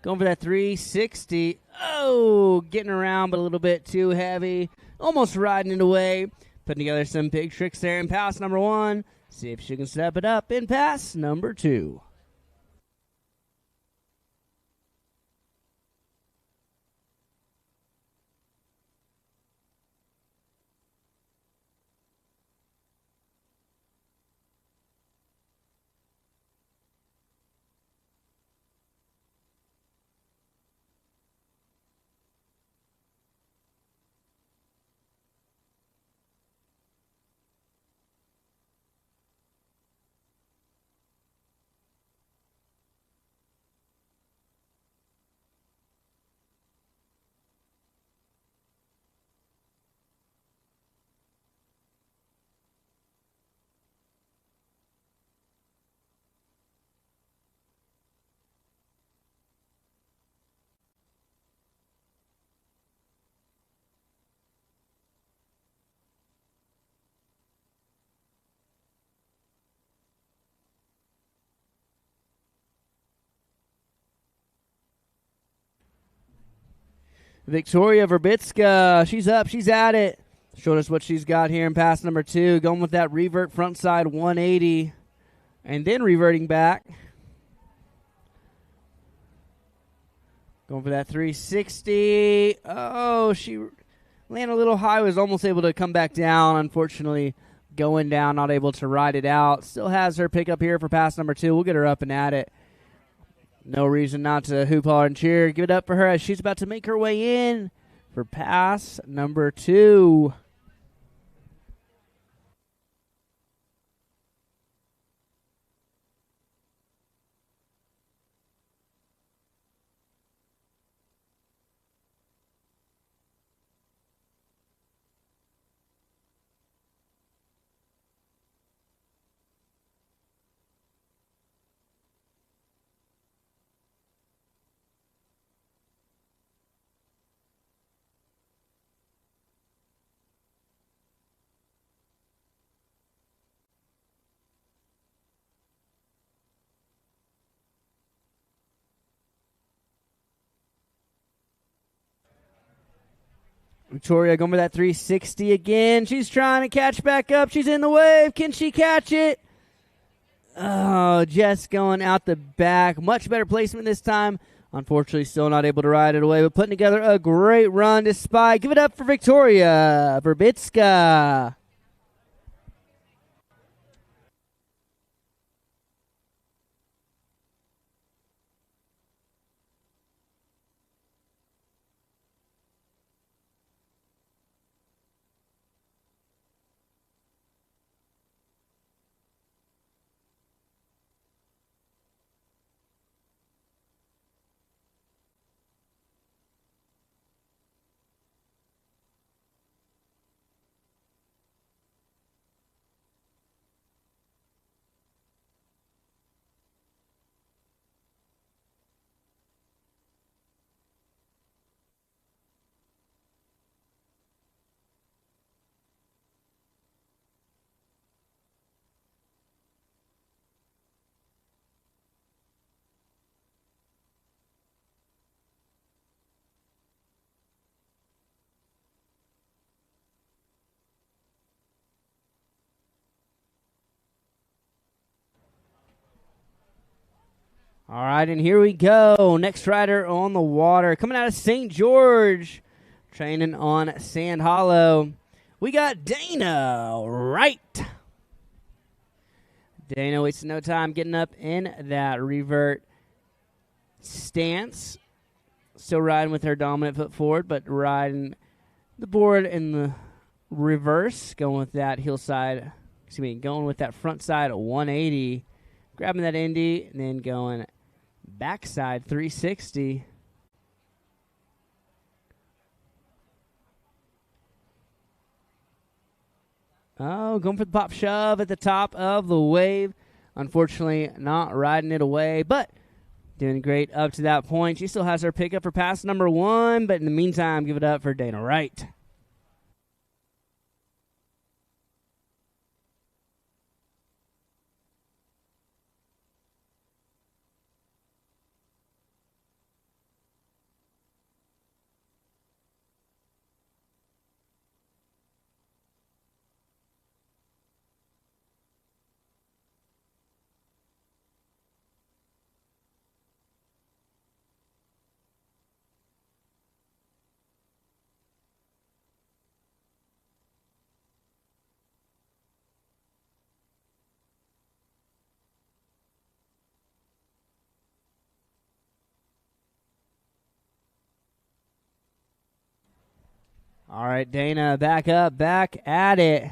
Speaker 3: Going for that 360. Oh, getting around, but a little bit too heavy. Almost riding it away. Putting together some big tricks there in pass number one. See if she can step it up in pass number two. Victoria Verbitska, she's up, she's at it. Showing us what she's got here in pass number 2. Going with that revert front side 180 and then reverting back. Going for that 360. Oh, she landed a little high, was almost able to come back down. Unfortunately, going down, not able to ride it out. Still has her pick up here for pass number 2. We'll get her up and at it. No reason not to hoop, holler, and cheer. Give it up for her as she's about to make her way in for pass number 2. Victoria going for that 360 again. She's trying to catch back up. She's in the wave. Can she catch it? Oh, just going out the back. Much better placement this time. Unfortunately, still not able to ride it away, but putting together a great run despite. Give it up for Victoria Verbitska. All right, and here we go. Next rider on the water, coming out of St. George, training on Sand Hollow. We got Dana Wright. Dana wasting no time getting up in that revert stance. Still riding with her dominant foot forward, but riding the board in the reverse. Going with that going with that front side 180. Grabbing that Indy and then going backside 360. Oh, going for the pop shove at the top of the wave. Unfortunately, not riding it away, but doing great up to that point. She still has her pickup for pass number 1, but in the meantime, give it up for Dana Wright. All right, Dana, back up, back at it.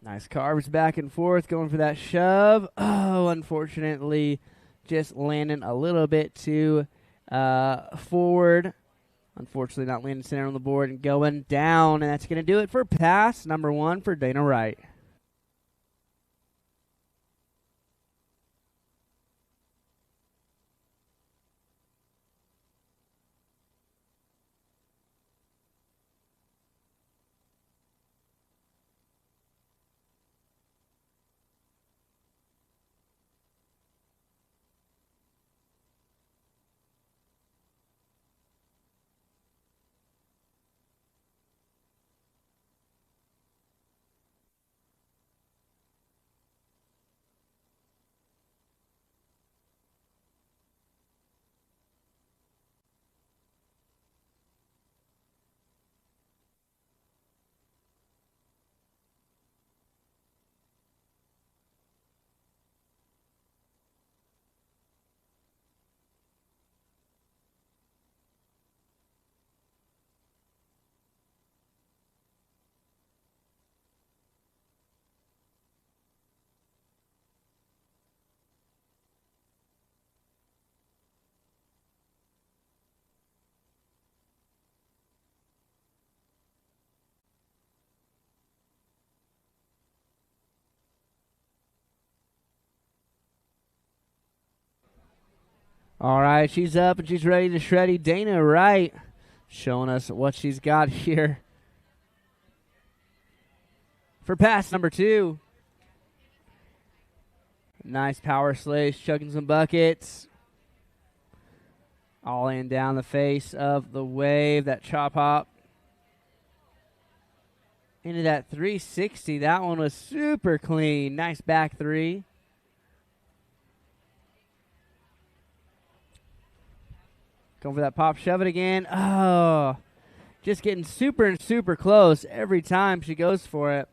Speaker 3: Nice carves back and forth, going for that shove. Oh, unfortunately, just landing a little bit too forward. Unfortunately, not landing center on the board and going down, and that's going to do it for pass number 1 for Dana Wright. All right, she's up and she's ready to shreddy. Dana Wright showing us what she's got here for pass number 2. Nice power slash, chugging some buckets. All in down the face of the wave, that chop hop. Into that 360. That one was super clean. Nice back 3. Going for that pop, shove it again. Oh, just getting super and super close every time she goes for it.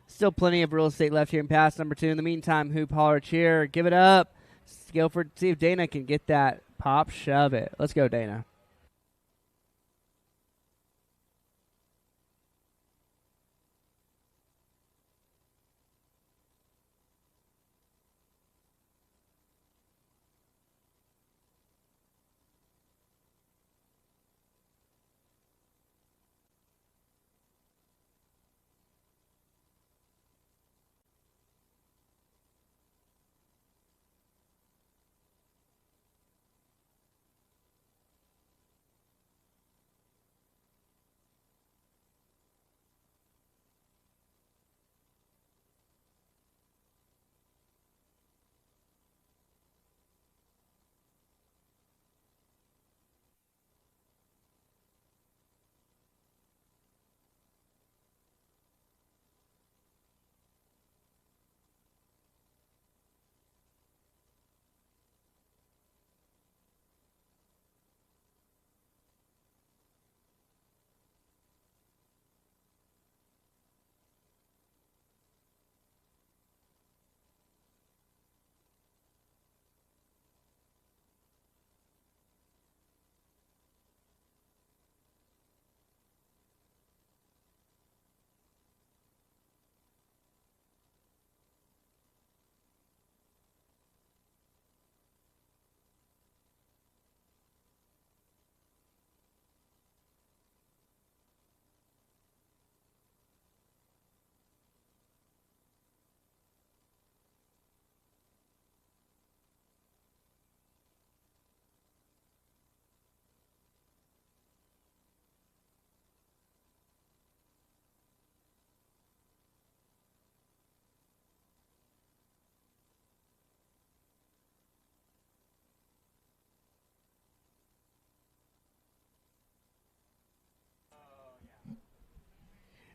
Speaker 3: Still plenty of real estate left here in pass number 2. In the meantime, hoop, holler, cheer, give it up. Let's go for it. See if Dana can get that pop, shove it. Let's go, Dana.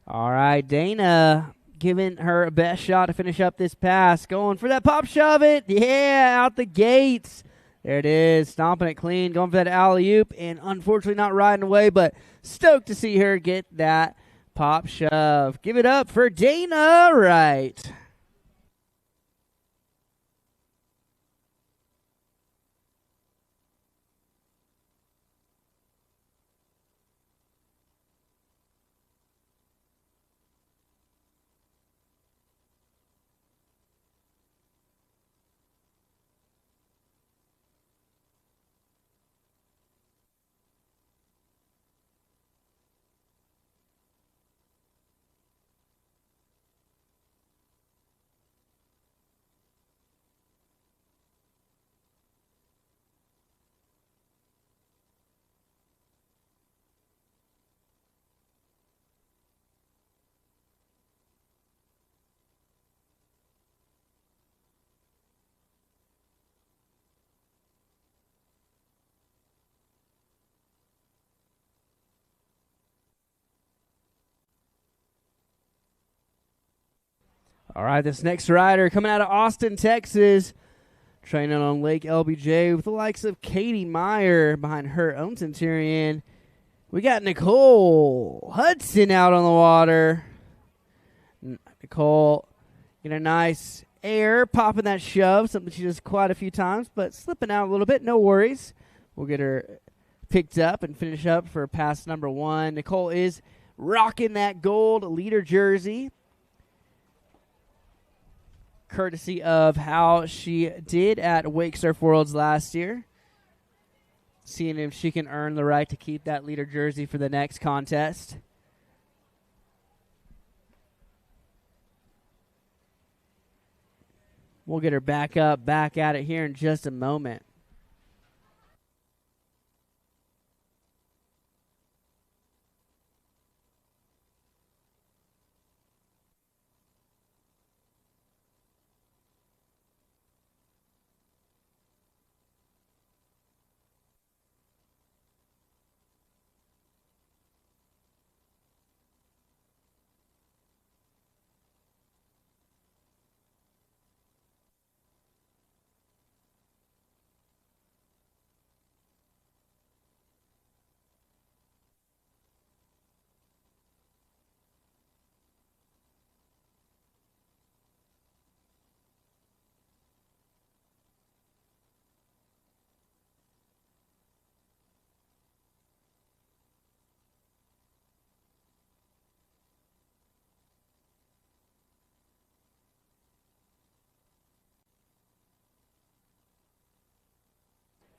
Speaker 3: All right, Dana giving her best shot to finish up this pass. Going for that pop shove it. Yeah, out the gates. There it is, stomping it clean, going for that alley-oop, and unfortunately not riding away, but stoked to see her get that pop shove. Give it up for Dana Wright. All right, this next rider coming out of Austin, Texas, training on Lake LBJ with the likes of Katie Meyer behind her own Centurion. We got Nicole Hudson out on the water. Nicole getting a nice air, popping that shove, something she does quite a few times, but slipping out a little bit. No worries. We'll get her picked up and finish up for pass number 1. Nicole is rocking that gold leader jersey, courtesy of how she did at Wake Surf Worlds last year. Seeing if she can earn the right to keep that leader jersey for the next contest. We'll get her back up, back at it here in just a moment.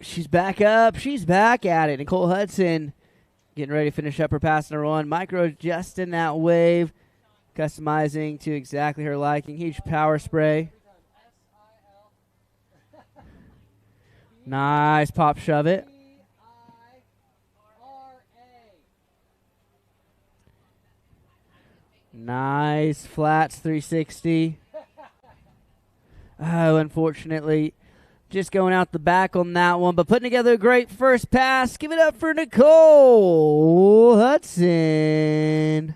Speaker 3: She's back up. She's back at it. Nicole Hudson getting ready to finish up her pass in a run. Micro adjusting that wave, customizing to exactly her liking. Huge power spray. Nice pop shove it. Nice flats 360. Oh, unfortunately, just going out the back on that one, but putting together a great first pass. Give it up for Nicole Hudson.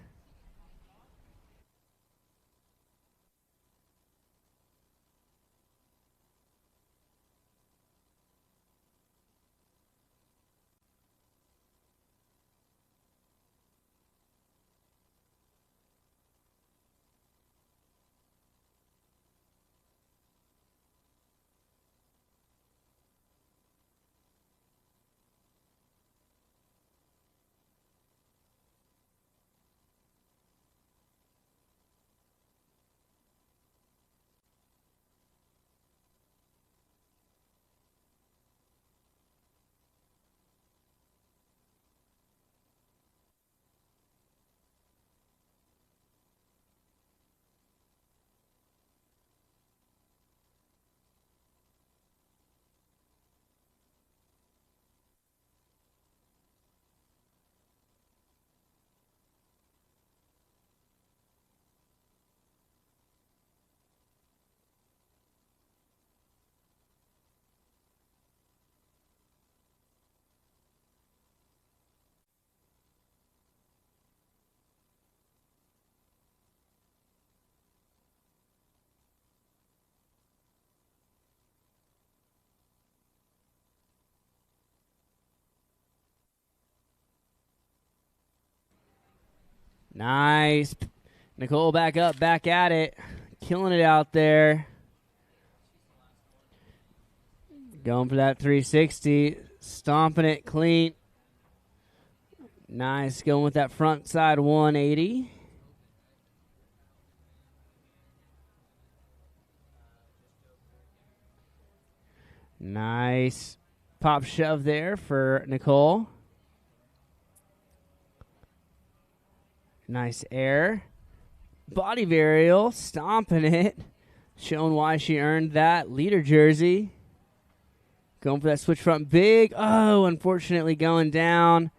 Speaker 3: Nice. Nicole back up, back at it. Killing it out there. Going for that 360. Stomping it clean. Nice. Going with that front side 180. Nice pop shove there for Nicole. Nice air. Body varial, stomping it. Showing why she earned that leader jersey. Going for that switch front big. Oh, unfortunately going down.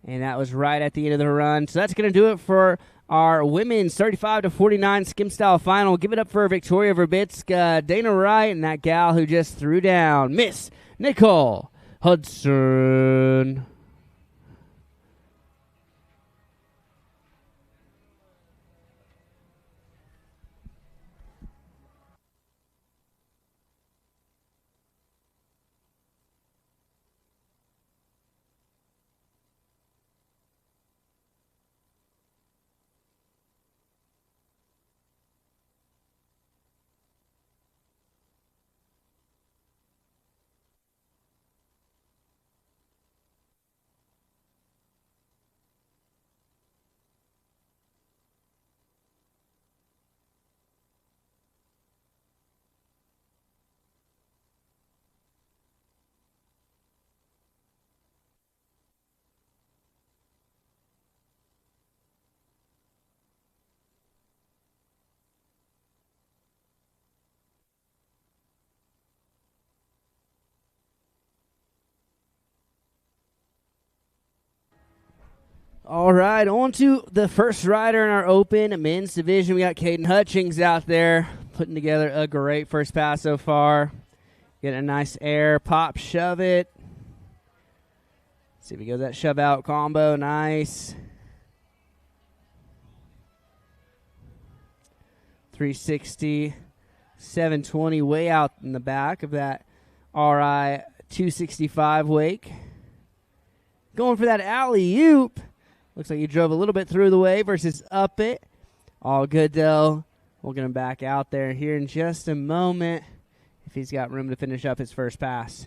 Speaker 3: And that was right at the end of the run. So that's going to do it for our women's 35-49 skim style final. Give it up for Victoria Verbitska, Dana Wright, and that gal who just threw down, Miss Nicole Hudson. All right, on to the first rider in our open men's division. We got Kaden Hutchings out there putting together a great first pass so far. Getting a nice air, pop, shove it. See if he goes that shove out combo. Nice. 360, 720 way out in the back of that RI 265 wake. Going for that alley-oop. Looks like he drove a little bit through the way versus up it. All good, though. We'll get him back out there here in just a moment if he's got room to finish up his first pass.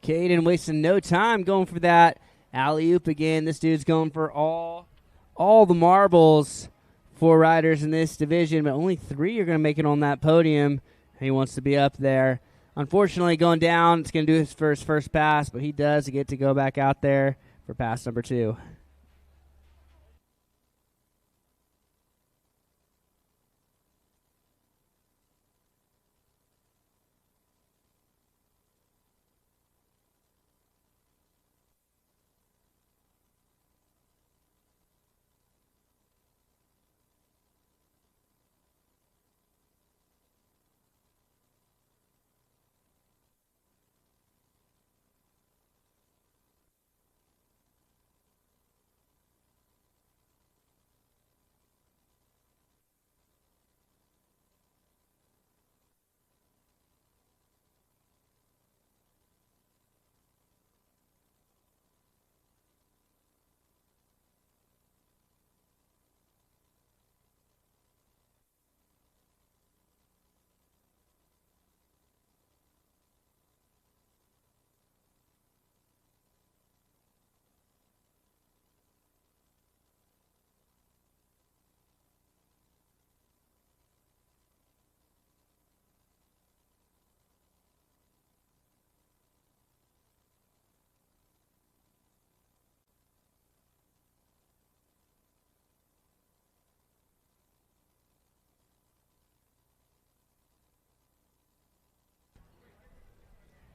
Speaker 3: Kaden wasting no time going for that alley-oop again. This dude's going for all the marbles for riders in this division, but only 3 are going to make it on that podium. He wants to be up there. Unfortunately, going down, it's going to do his first pass, but he does get to go back out there for pass number 2.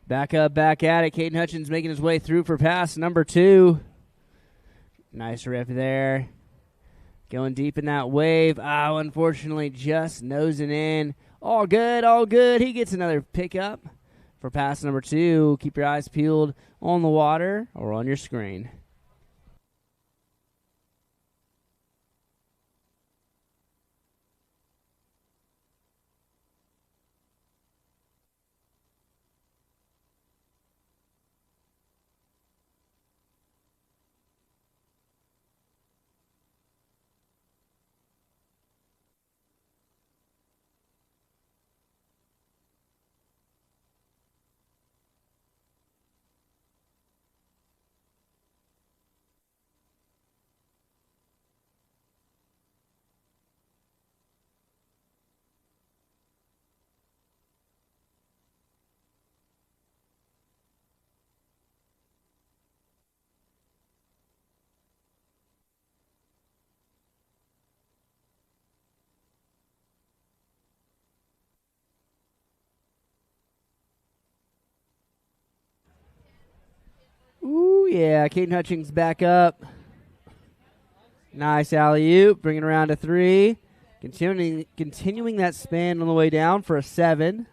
Speaker 3: Back up, back at it. Kaden Hutchings making his way through for pass number 2. Nice rip there. Going deep in that wave. Unfortunately, just nosing in. All good, all good. He gets another pickup for pass number 2. Keep your eyes peeled on the water or on your screen. Ooh, yeah, Kaden Hutchings back up. Nice alley-oop, bringing around to 3. Continuing that span on the way down for a 7.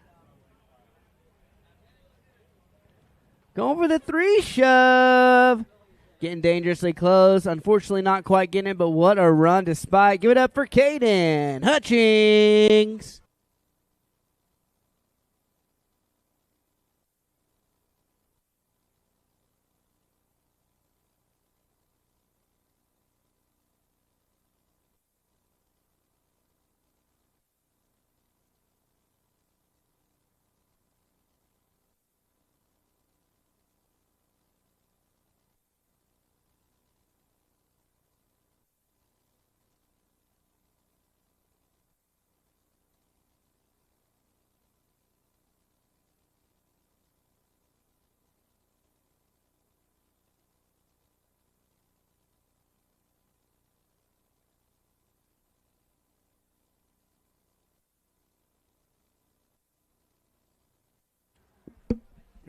Speaker 3: Going for the 3 shove. Getting dangerously close. Unfortunately, not quite getting it, but what a run despite. Give it up for Kaden Hutchings.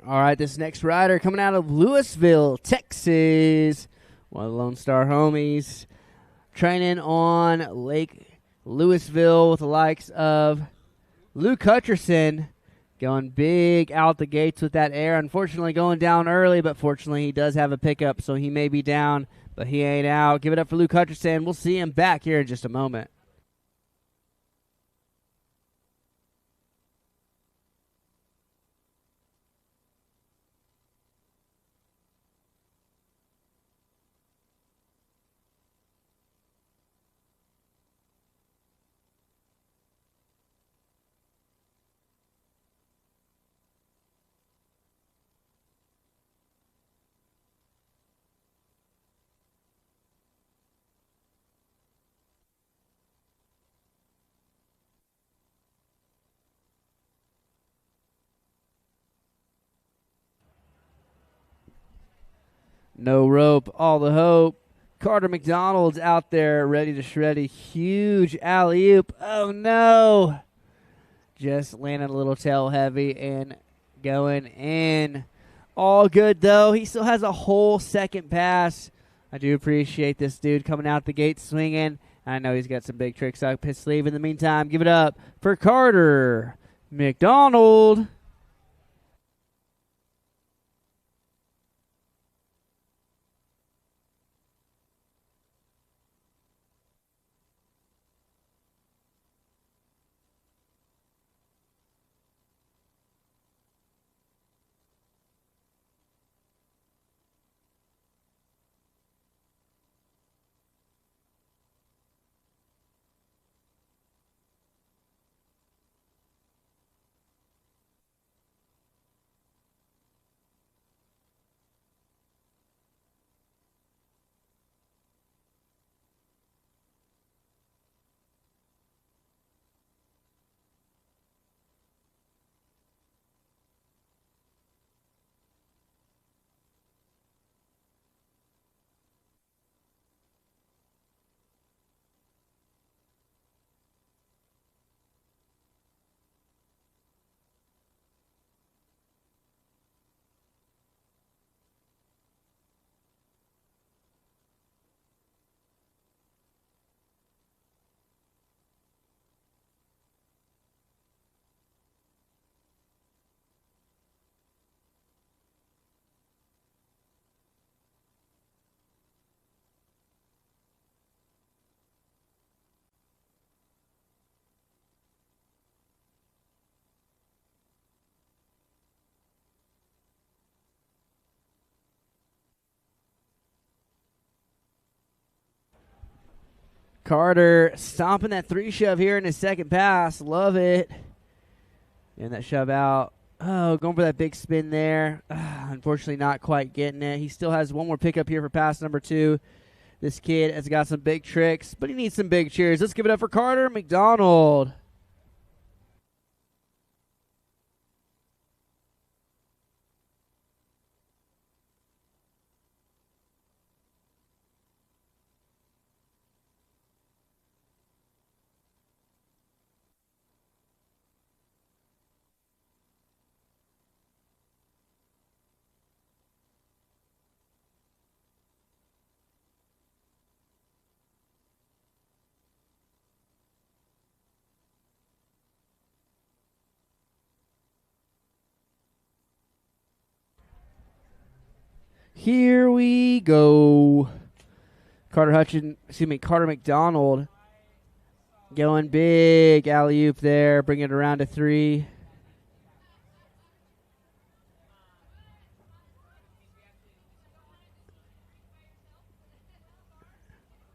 Speaker 3: All right, this next rider coming out of Louisville, Texas. One of the Lone Star homies. Training on Lake Louisville with the likes of Luke Hutcherson. Going big out the gates with that air. Unfortunately, going down early, but fortunately he does have a pickup, so he may be down, but he ain't out. Give it up for Luke Hutcherson. We'll see him back here in just a moment. No rope, all the hope. Carter McDonald's out there ready to shred a huge alley-oop. Oh, no. Just landing a little tail heavy and going in. All good, though. He still has a whole second pass. I do appreciate this dude coming out the gate swinging. I know he's got some big tricks up his sleeve. In the meantime, give it up for Carter McDonald. Carter stomping that 3-shove here in his second pass. Love it. And that shove out. Oh, going for that big spin there. Unfortunately, not quite getting it. He still has one more pickup here for pass number 2. This kid has got some big tricks, but he needs some big cheers. Let's give it up for Carter McDonald. Here we go. Carter McDonald going big. Alley-oop there. Bring it around to 3.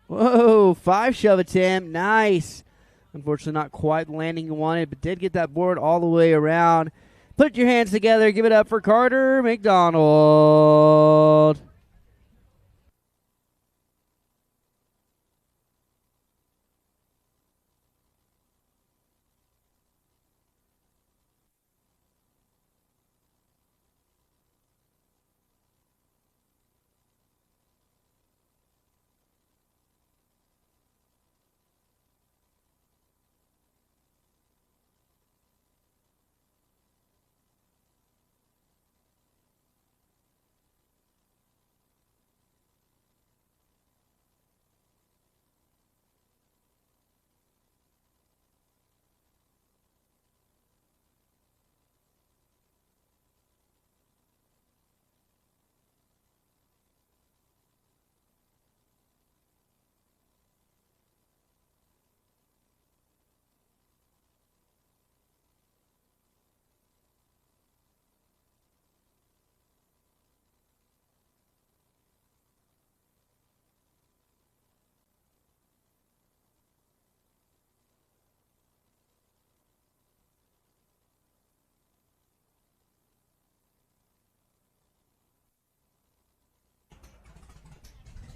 Speaker 3: Whoa, 5-shove attempt. Nice. Unfortunately, not quite landing you wanted, but did get that board all the way around. Put your hands together. Give it up for Carter McDonald.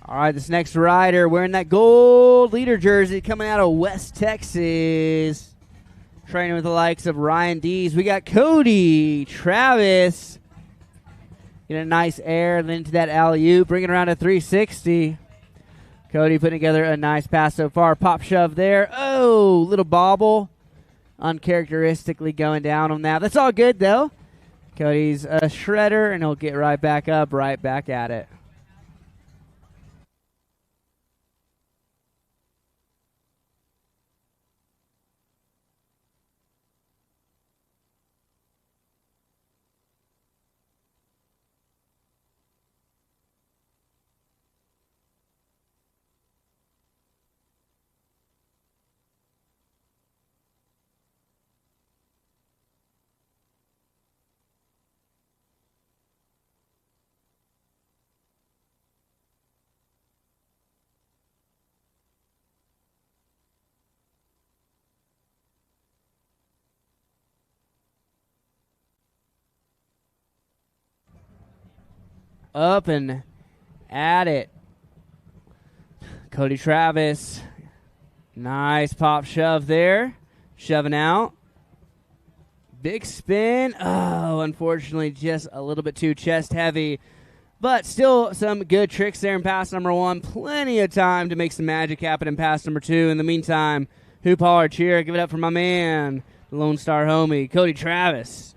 Speaker 3: All right, this next rider wearing that gold leader jersey coming out of West Texas. Training with the likes of Ryan Dees. We got Cody Travis. Get a nice air, then to that alley-oop, bring it around to 360. Cody putting together a nice pass so far. Pop shove there. Oh, little bobble. Uncharacteristically going down on that. That's all good, though. Cody's a shredder, and he'll get right back up, right back at it. Up and at it. Cody Travis. Nice pop shove there. Shoving out. Big spin. Oh, unfortunately, just a little bit too chest heavy. But still some good tricks there in pass number 1. Plenty of time to make some magic happen in pass number 2. In the meantime, hoop holler, cheer. Give it up for my man, the Lone Star homie, Cody Travis.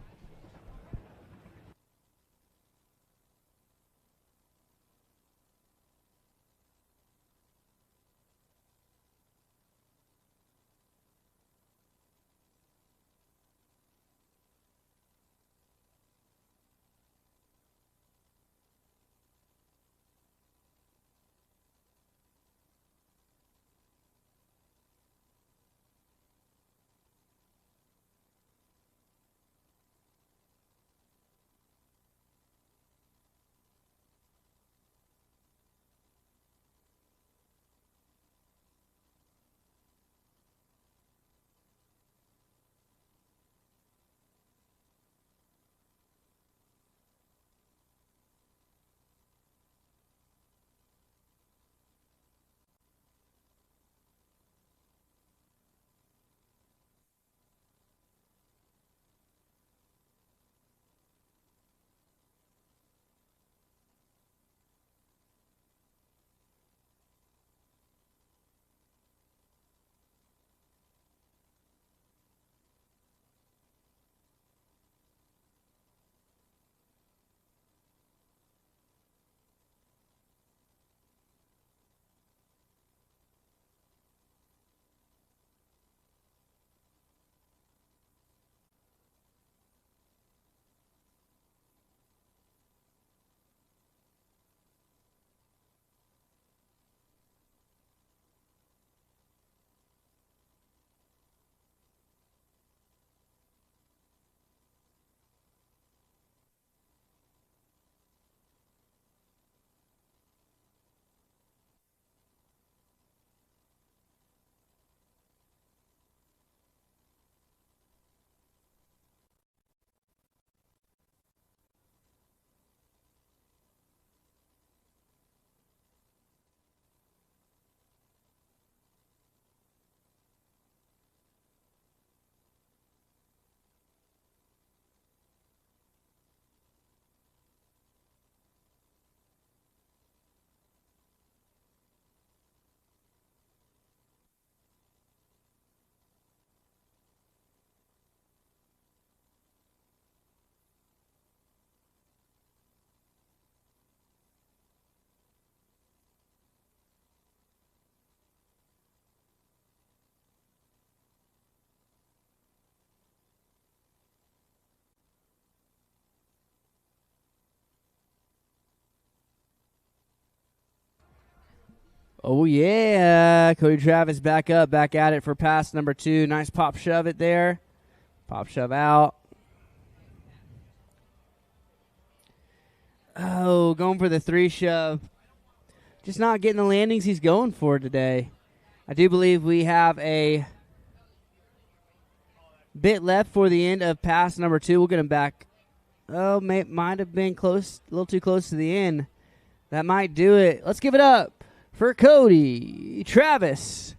Speaker 3: Oh, yeah. Cody Travis back up, back at it for pass number 2. Nice pop shove it there. Pop shove out. Oh, going for the 3 shove. Just not getting the landings he's going for today. I do believe we have a bit left for the end of pass number 2. We'll get him back. Oh, might have been close, a little too close to the end. That might do it. Let's give it up for Cody Travis.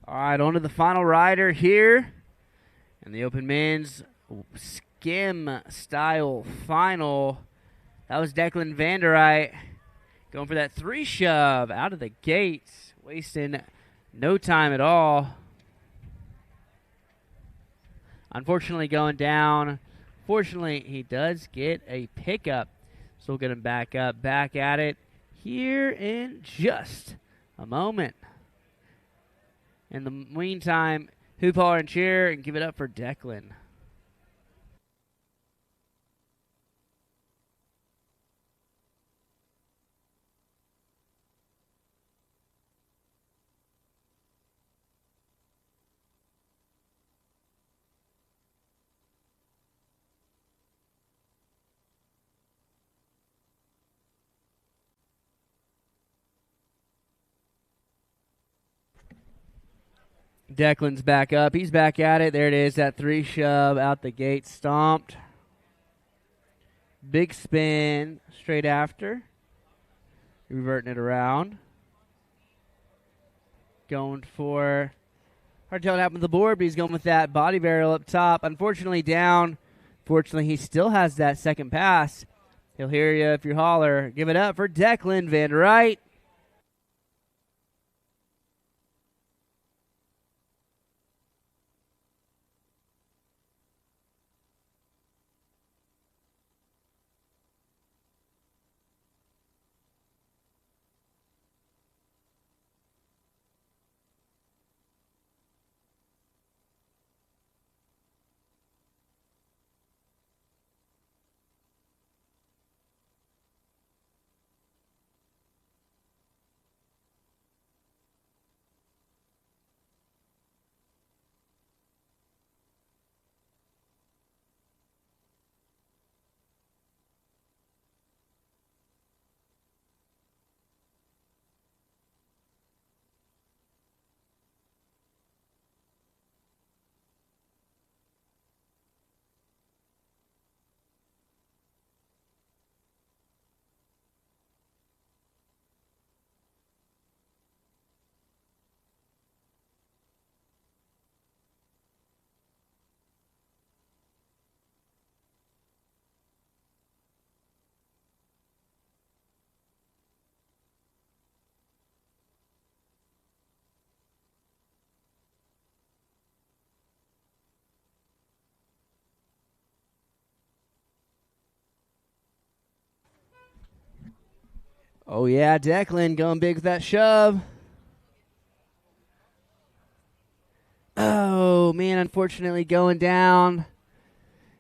Speaker 3: All right, on to the final rider here. And the Open Men's Skim Style Final. That was Declan Vanderight going for that 3-shove out of the gates, wasting no time at all. Unfortunately, going down. Fortunately, he does get a pickup. So we'll get him back up, back at it here in just a moment. In the meantime, hoop holler and cheer and give it up for Declan. Declan's back up. He's back at it. There it is, that 3-shove out the gate, stomped. Big spin straight after. Reverting it around. Going for, hard to tell what happened to the board, but he's going with that body barrel up top. Unfortunately down. Fortunately, he still has that second pass. He'll hear you if you holler. Give it up for Declan Vanderight. Oh, yeah, Declan going big with that shove. Oh, man, unfortunately going down.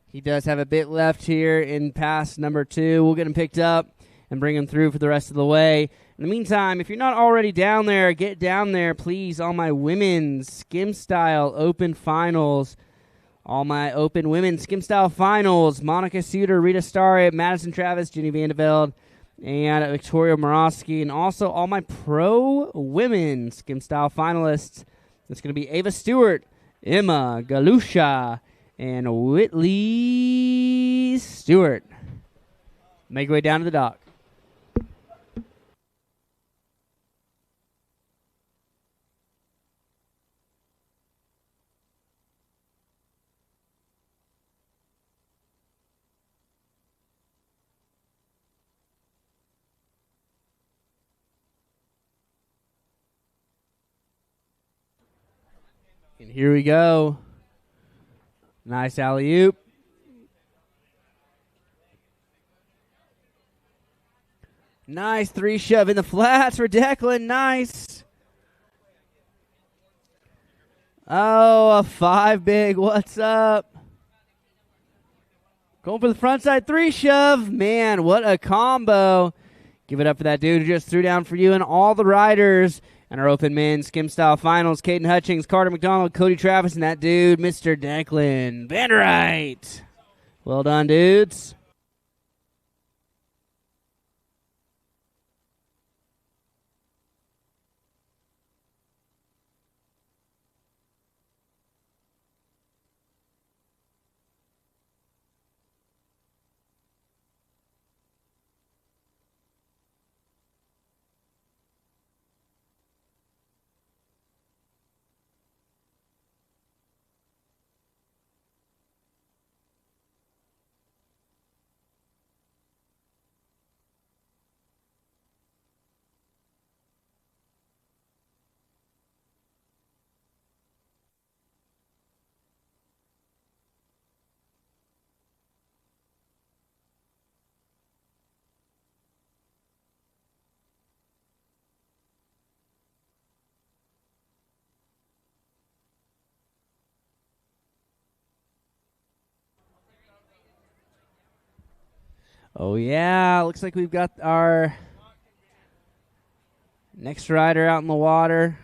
Speaker 3: He does have a bit left here in pass number 2. We'll get him picked up and bring him through for the rest of the way. In the meantime, if you're not already down there, get down there, please. All my women's Skim Style Open Finals. All my Open Women's Skim Style Finals. Monica Sudter, Rita Starrett, Madison Travis, Jenny Vanderveld, and Victoria Morosky, and also all my pro women Skim Style finalists. It's going to be Ava Stewart, Emma Galusha, and Whitley Stewart. Make your way down to the dock. And here we go. Nice alley-oop. Nice 3-shove in the flats for Declan. Nice. Oh, a 5 big. What's up? Going for the front side 3-shove. Man, what a combo. Give it up for that dude who just threw down for you and all the riders. And our Open Men's Skim Style Finals, Kaden Hutchings, Carter McDonald, Cody Travis, and that dude, Mr. Declan Vanderight. Well done, dudes. Oh, yeah. Looks like we've got our next rider out in the water.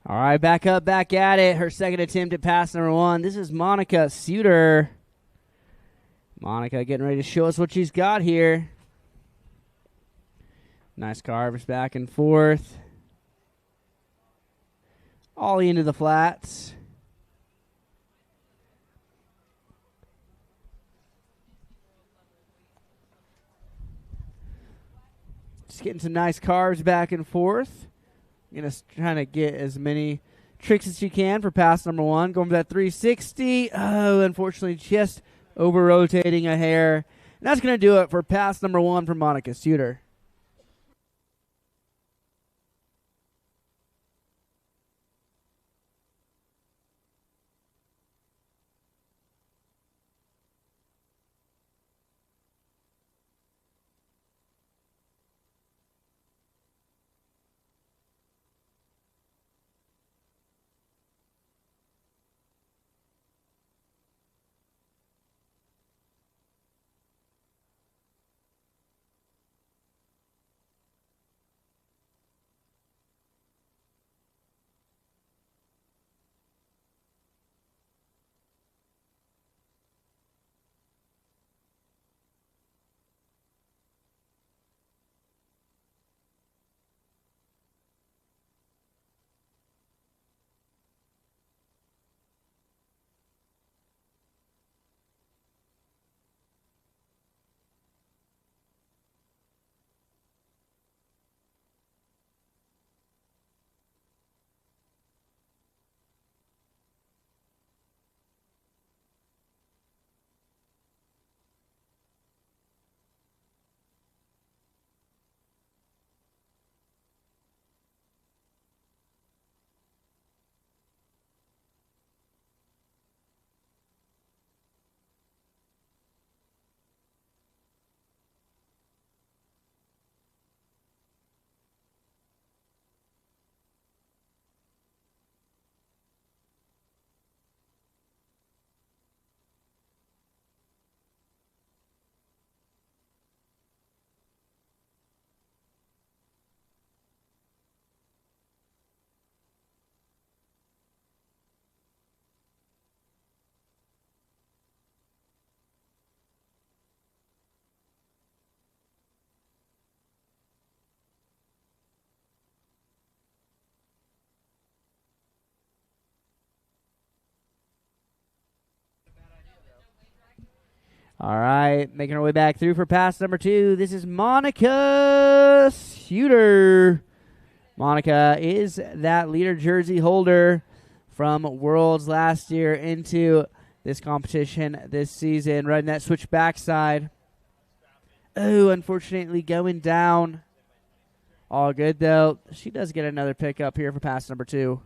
Speaker 3: All right, back up, back at it. Her second attempt at pass number 1. This is Monica Sudter. Monica getting ready to show us what she's got here. Nice carves back and forth. Ollie into the flats. Just getting some nice carves back and forth. Trying to get as many tricks as she can for pass number 1. Going for that 360. Oh, unfortunately, just over-rotating a hair. And that's going to do it for pass number 1 for Monica Sudter. All right, making our way back through for pass number 2. This is Monica Sudter. Monica is that leader jersey holder from Worlds last year into this competition this season. Riding that switch backside. Oh, unfortunately going down. All good, though. She does get another pickup here for pass number 2.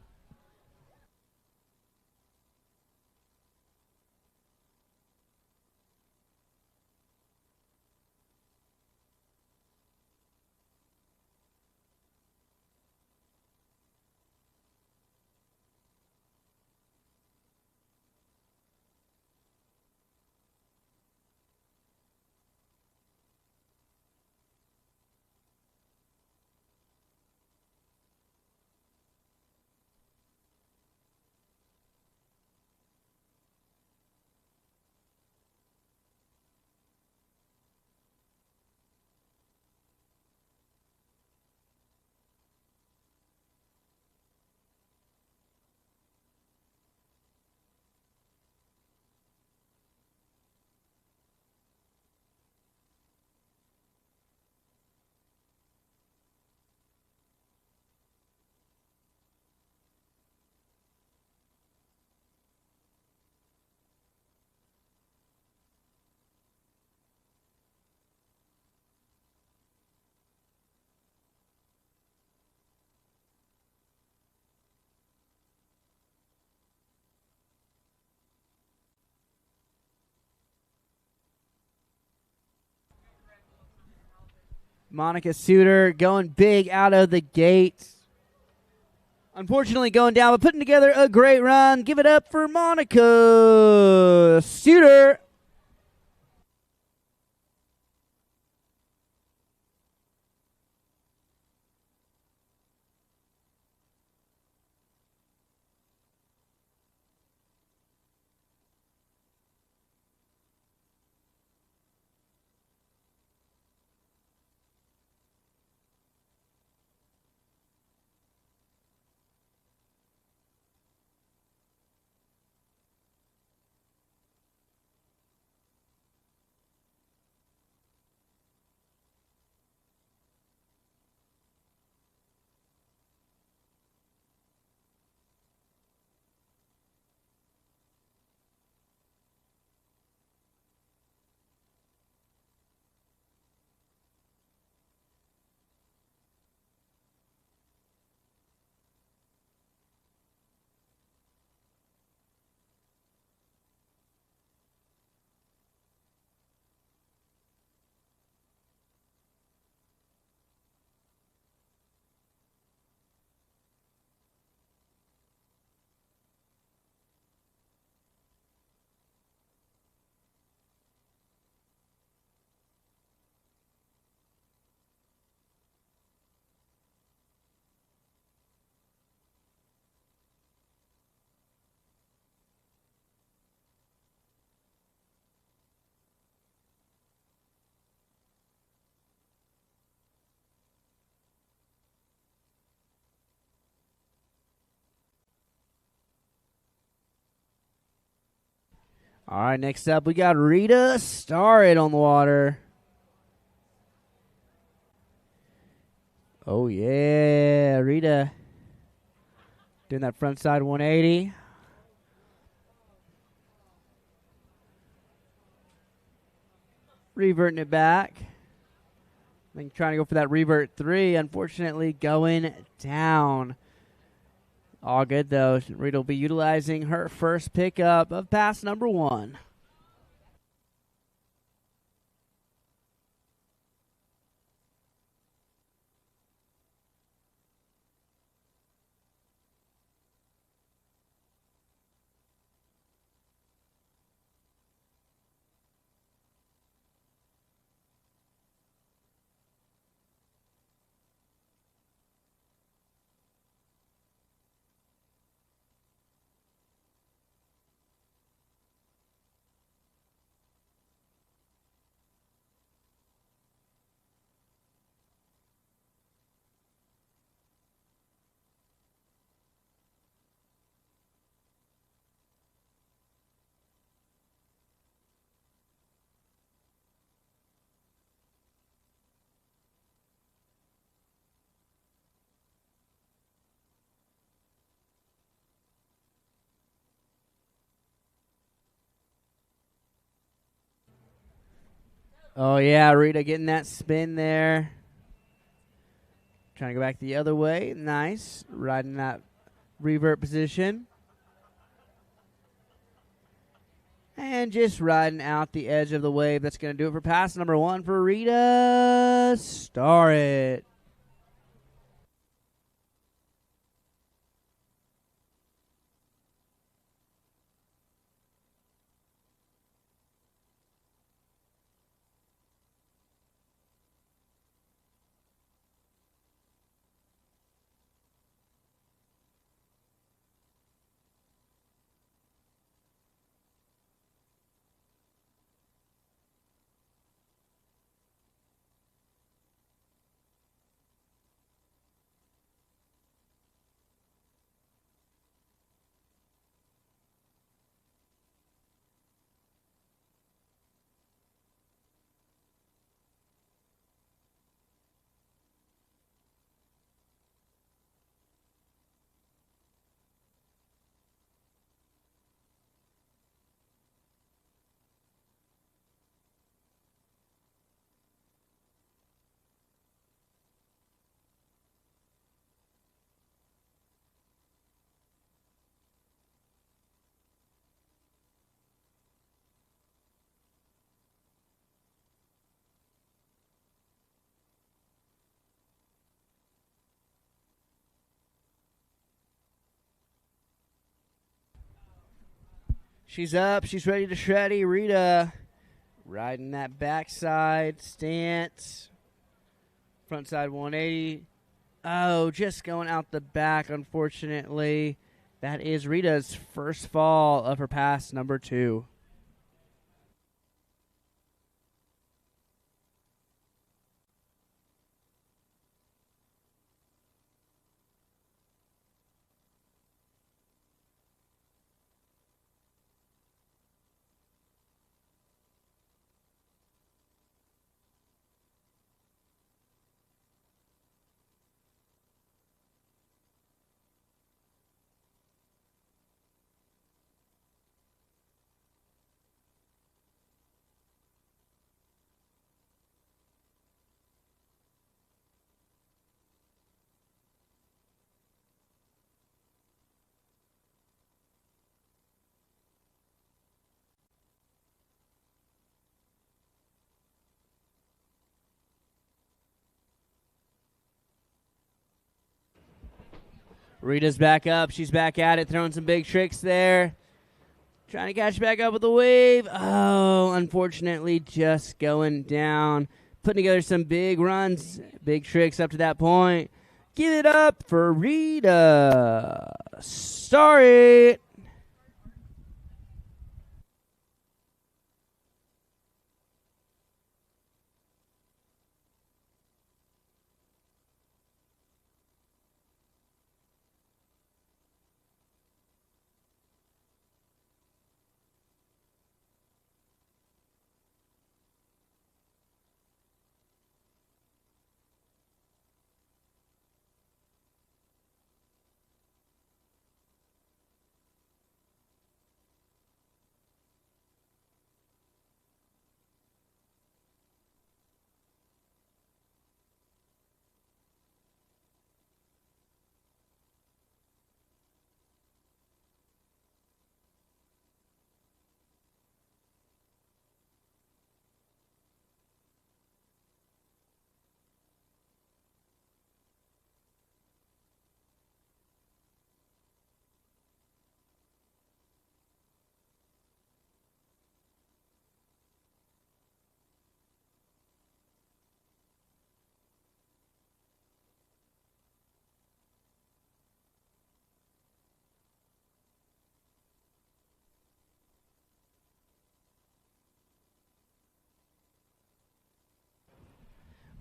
Speaker 3: Monica Sudter going big out of the gate. Unfortunately going down, but putting together a great run. Give it up for Monica Sudter. All right, next up we got Rita Starrett on the water. Oh, yeah, Rita doing that front side 180. Reverting it back. I think trying to go for that revert 3, unfortunately going down. All good, though. Rita will be utilizing her first pickup of pass number 1. Oh, yeah, Rita getting that spin there. Trying to go back the other way. Nice. Riding that revert position. And just riding out the edge of the wave. That's going to do it for pass number 1 for Rita Starrett. She's up. She's ready to shreddy. Rita riding that backside stance. Frontside 180. Oh, just going out the back, unfortunately. That is Rita's first fall of her pass, number 2. Rita's back up. She's back at it, throwing some big tricks there. Trying to catch back up with the wave. Oh, unfortunately, just going down. Putting together some big runs, big tricks up to that point. Give it up for Rita Starrett.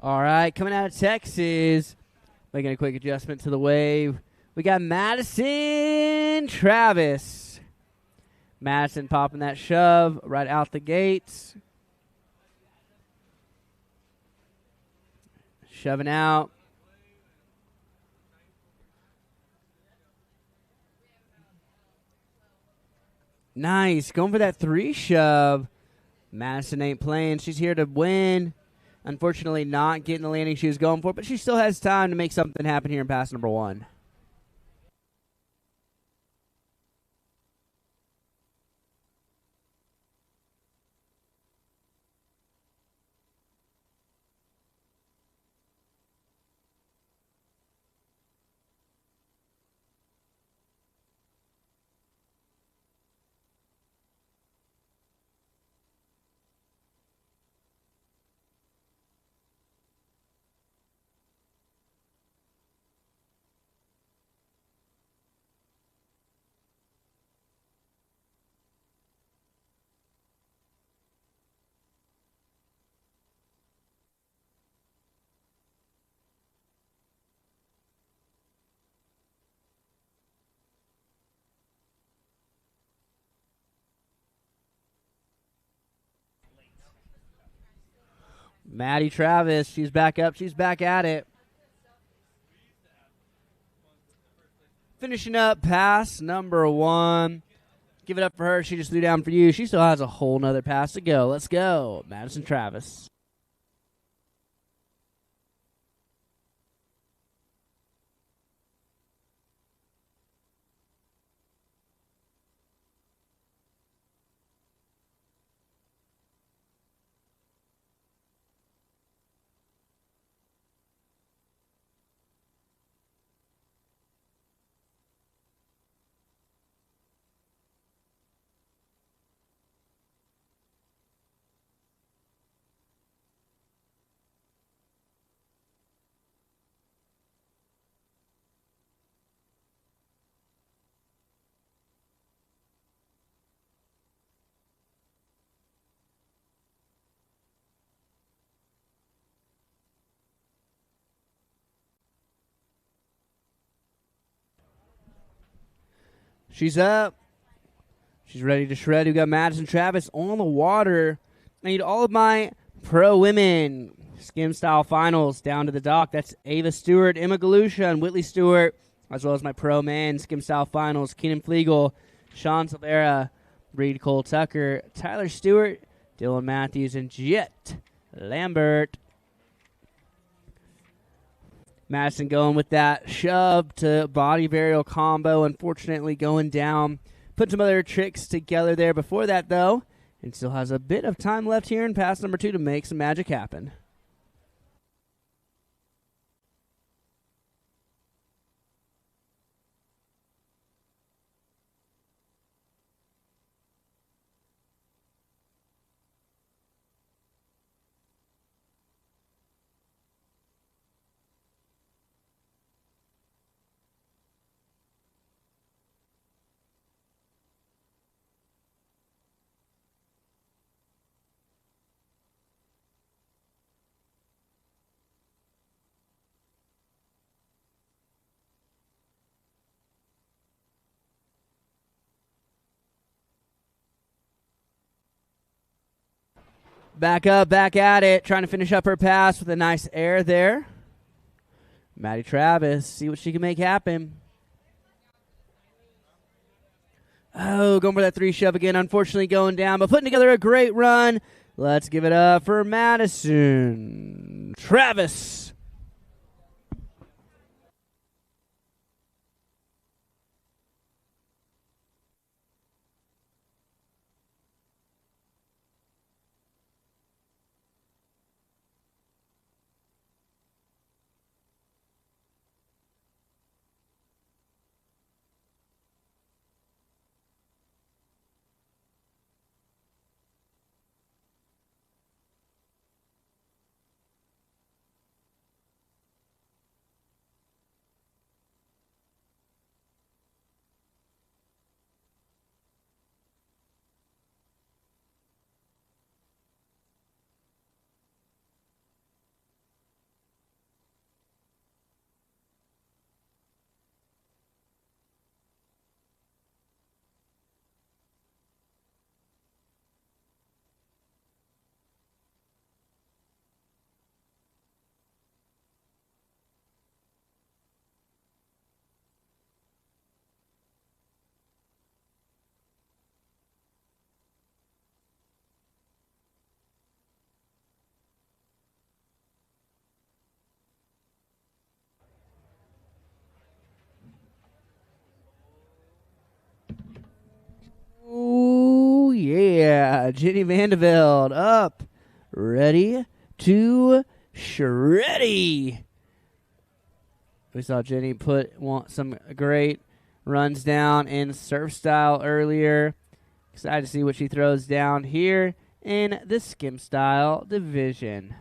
Speaker 3: All right, coming out of Texas, making a quick adjustment to the wave. We got Madison Travis. Madison popping that shove right out the gates. Shoving out. Nice, going for that 3 shove. Madison ain't playing. She's here to win. Unfortunately, not getting the landing she was going for, but she still has time to make something happen here in pass number 1. Maddie Travis, she's back up. She's back at it. Finishing up pass number 1. Give it up for her. She just threw down for you. She still has a whole nother pass to go. Let's go, Madison Travis. She's up. She's ready to shred. We got Madison Travis on the water. I need all of my pro women skim style finals down to the dock. That's Ava Stewart, Emma Galusha, and Whitley Stewart, as well as my pro men skim style finals. Keenan Flegel, Sean Silvera, Reed Cole Tucker, Tyler Stewart, Dylan Matthews, and Jet Lambert. Madison going with that shove to body varial combo. Unfortunately going down. Put some other tricks together there before that, though, and still has a bit of time left here in pass number 2 to make some magic happen. Back up, back at it, trying to finish up her pass with a nice air there. Maddie Travis, see what she can make happen. Oh, going for that 3 shove again, unfortunately going down, but putting together a great run. Let's give it up for Madison Travis. Oh, yeah. Jenny Vanderveld up. Ready to shreddy. We saw Jenny want some great runs down in surf style earlier. Excited to see what she throws down here in the skim style division.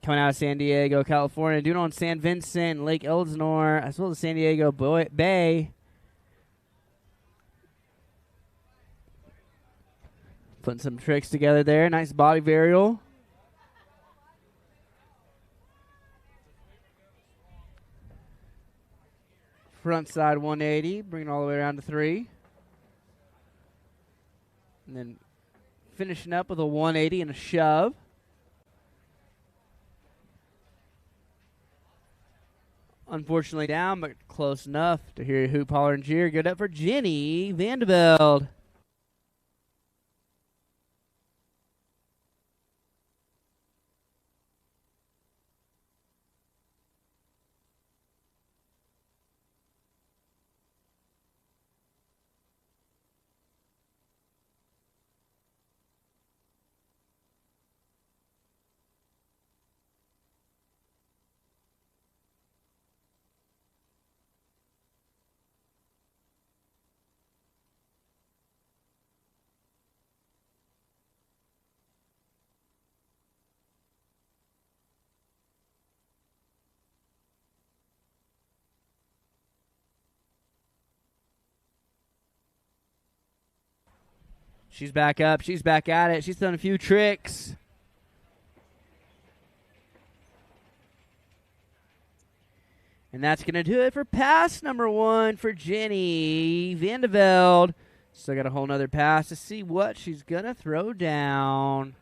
Speaker 3: Coming out of San Diego, California, doing on San Vincent, Lake Elsinore, as well as San Diego Bay. Putting some tricks together there. Nice body varial. Front side 180, bringing it all the way around to 3. And then finishing up with a 180 and a shove. Unfortunately down, but close enough to hear a hoop, holler, and cheer. Good up for Jenny Vanderveld. She's back up. She's back at it. She's done a few tricks. And that's going to do it for pass number 1 for Jenny Vanderveld. Still got a whole nother pass to see what she's going to throw down.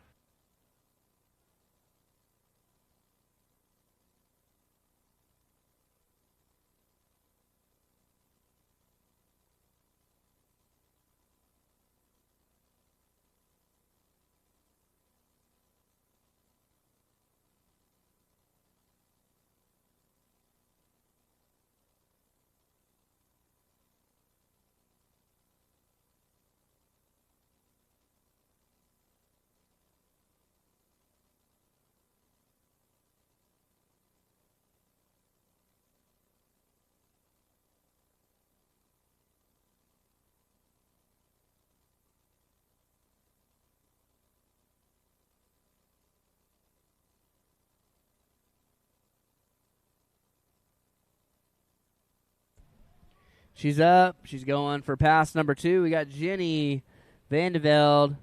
Speaker 3: She's up. She's going for pass number 2. We got Jenny Vanderveld.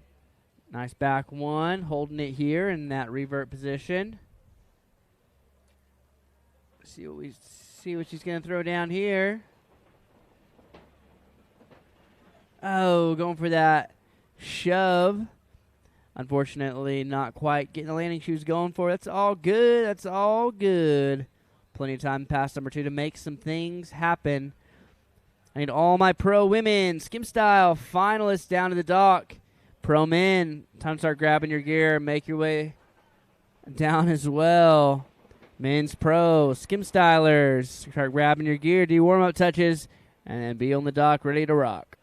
Speaker 3: Nice back one, holding it here in that revert position. See what she's going to throw down here. Oh, going for that shove. Unfortunately, not quite getting the landing she was going for. That's all good. That's all good. Plenty of time pass number 2 to make some things happen. I need all my pro women skim style finalists down to the dock. Pro men, time to start grabbing your gear. Make your way down as well. Men's pro, skim stylers, start grabbing your gear. Do warm-up touches, and then be on the dock ready to rock.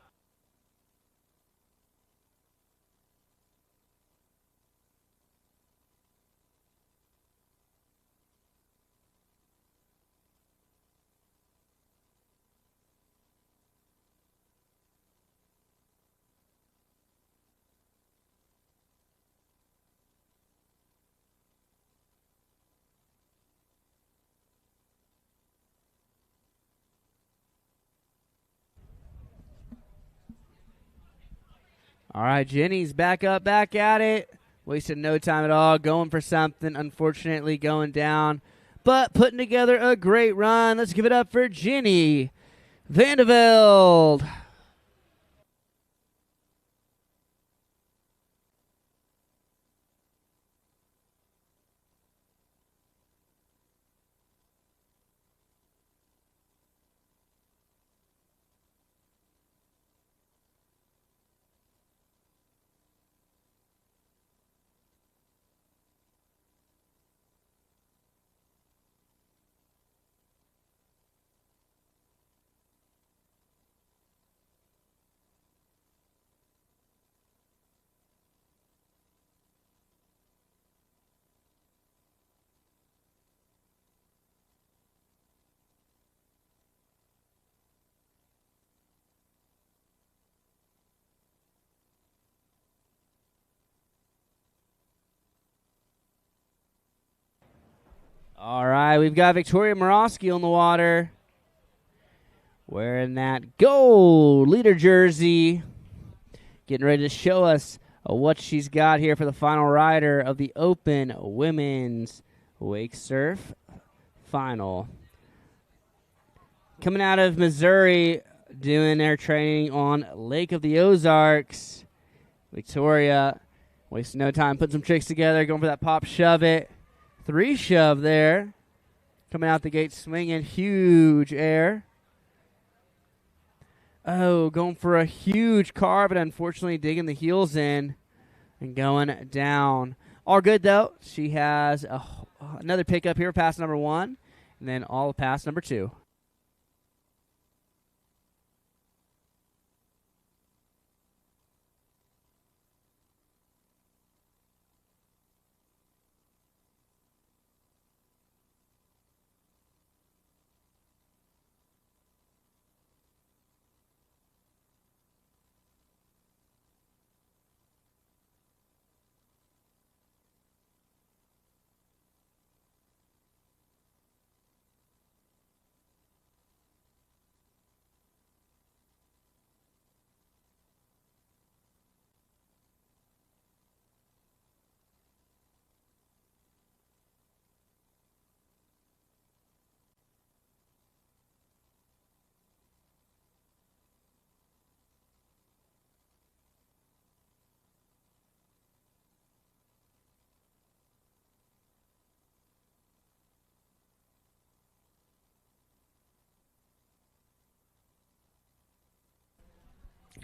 Speaker 3: All right, Jenny's back up, back at it. Wasted no time at all, going for something. Unfortunately, going down, but putting together a great run. Let's give it up for Jenny Vanderveld. All right, we've got Victoria Morosky on the water, wearing that gold leader jersey, getting ready to show us what she's got here for the final rider of the Open Women's Wake Surf Final. Coming out of Missouri, doing their training on Lake of the Ozarks, Victoria, wasting no time, putting some tricks together, going for that pop shove it. 3 shove there. Coming out the gate swinging. Huge air. Oh, going for a huge carve, but unfortunately digging the heels in and going down. All good, though. She has another pickup here, pass number 1, and then all pass number 2.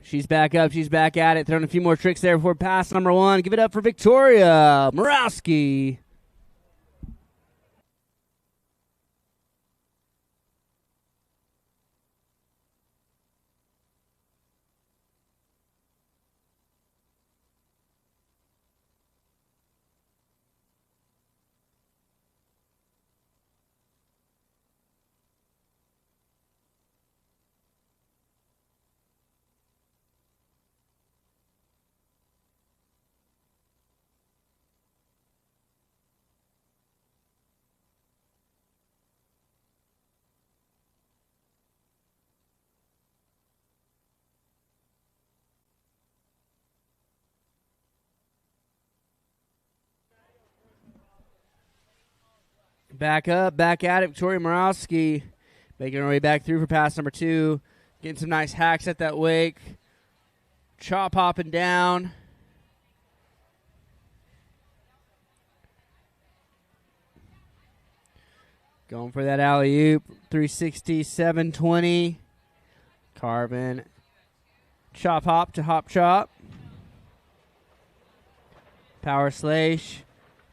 Speaker 3: She's back up. She's back at it. Throwing a few more tricks there before pass number 1. Give it up for Victoria Morawski. Back up, back at it. Victoria Morawski making her way back through for pass number 2. Getting some nice hacks at that wake. Chop hopping down. Going for that alley-oop. 360, 720. Carving. Chop hop to hop chop. Power slash.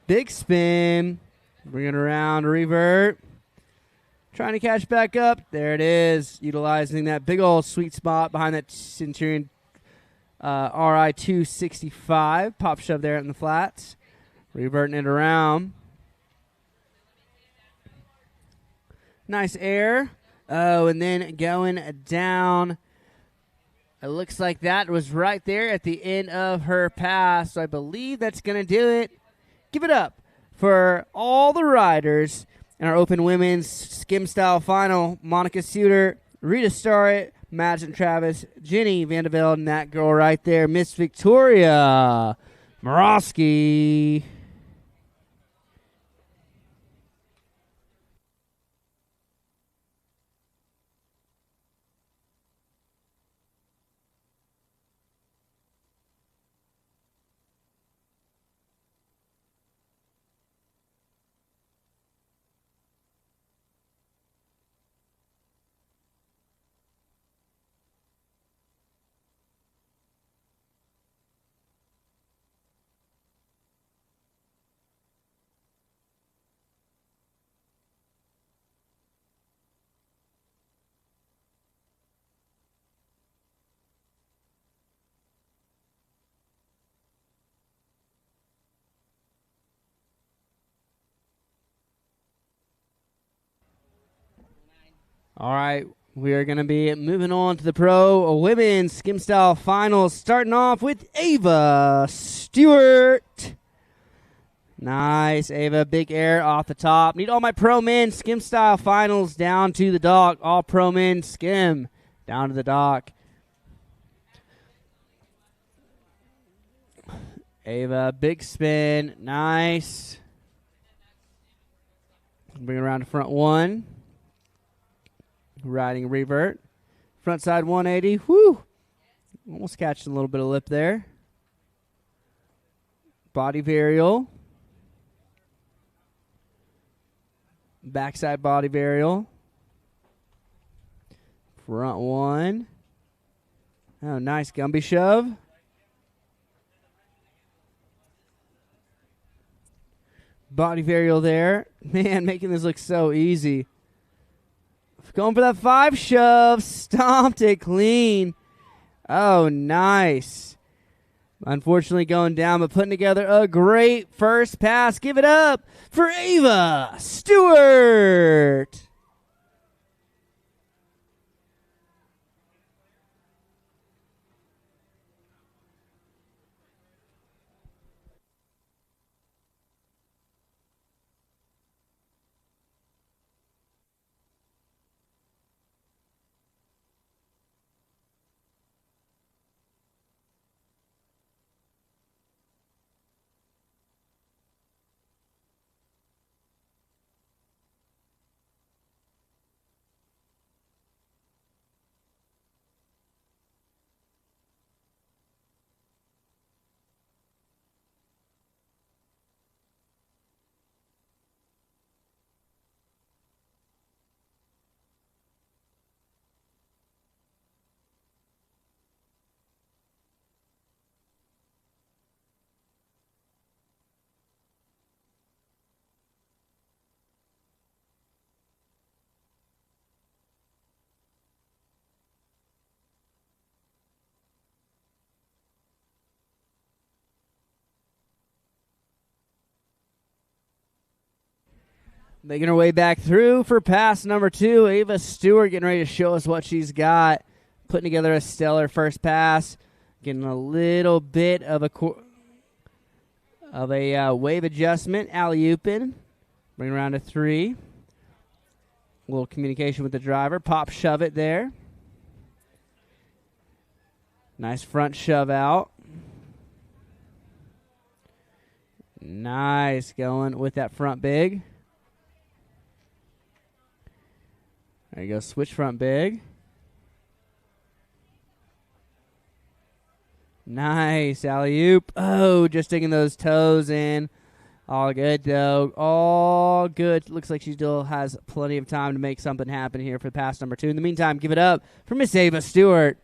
Speaker 3: Big spin. Bring it around, revert. Trying to catch back up. There it is. Utilizing that big old sweet spot behind that Centurion RI 265. Pop shove there in the flats. Reverting it around. Nice air. Oh, and then going down. It looks like that was right there at the end of her pass. So I believe that's going to do it. Give it up for all the riders in our Open Women's Skim Style Final. Monica Suter, Rita Starrett, Madison Travis, Jenny Vanderveld, and that girl right there, Miss Victoria Morawski. All right, we are going to be moving on to the Pro Women's Skim Style Finals, starting off with Ava Stewart. Nice, Ava, big air off the top. Need all my Pro Men Skim Style Finals down to the dock. All Pro Men Skim down to the dock. Ava, big spin, nice. Bring it around to front 1. Riding revert. Front side 180. Whoo! Almost catching a little bit of lip there. Body varial. Backside body varial. Front 1. Oh, nice Gumby shove. Body varial there. Man, making this look so easy. Going for that 5 shove. Stomped it clean. Oh, nice. Unfortunately going down, but putting together a great first pass. Give it up for Ava Stewart. Making her way back through for pass number 2. Ava Stewart getting ready to show us what she's got. Putting together a stellar first pass. Getting a little bit of a wave adjustment. Alley-ooping. Bring around to 3. A little communication with the driver. Pop shove it there. Nice front shove out. Nice going with that front big. There you go, switch front big. Nice, alley-oop. Oh, just digging those toes in. All good, though. All good. Looks like she still has plenty of time to make something happen here for pass number 2. In the meantime, give it up for Miss Ava Stewart.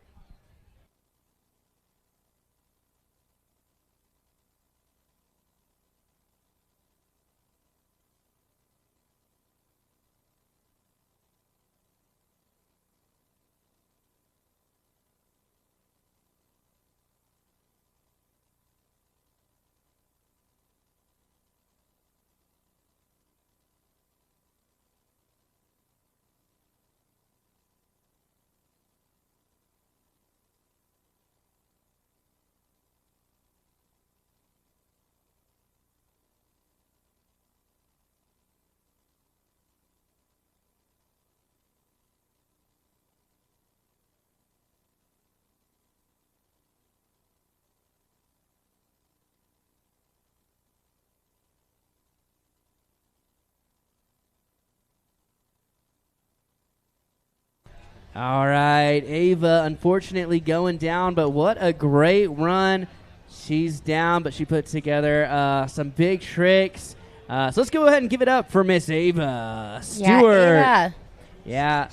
Speaker 3: All right, Ava unfortunately going down, but what a great run. She's down, but she put together some big tricks. So let's go ahead and give it up for Miss Ava Stewart.
Speaker 6: Yeah, Ava.
Speaker 3: Yeah.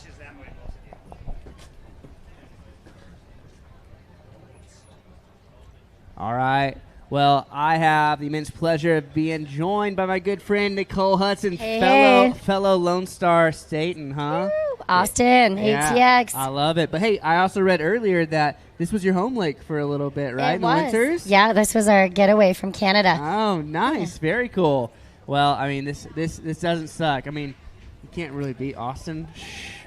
Speaker 3: All right. Well, I have the immense pleasure of being joined by my good friend Nicole Hudson, fellow Lone Star Staten, huh?
Speaker 6: Woo, Austin, ATX.
Speaker 3: I love it. But hey, I also read earlier that this was your home lake for a little bit, right?
Speaker 6: It was.
Speaker 3: In the winters?
Speaker 6: Yeah, this was our getaway from Canada.
Speaker 3: Oh, nice. Yeah. Very cool. Well, I mean, this doesn't suck. I mean, you can't really beat Austin.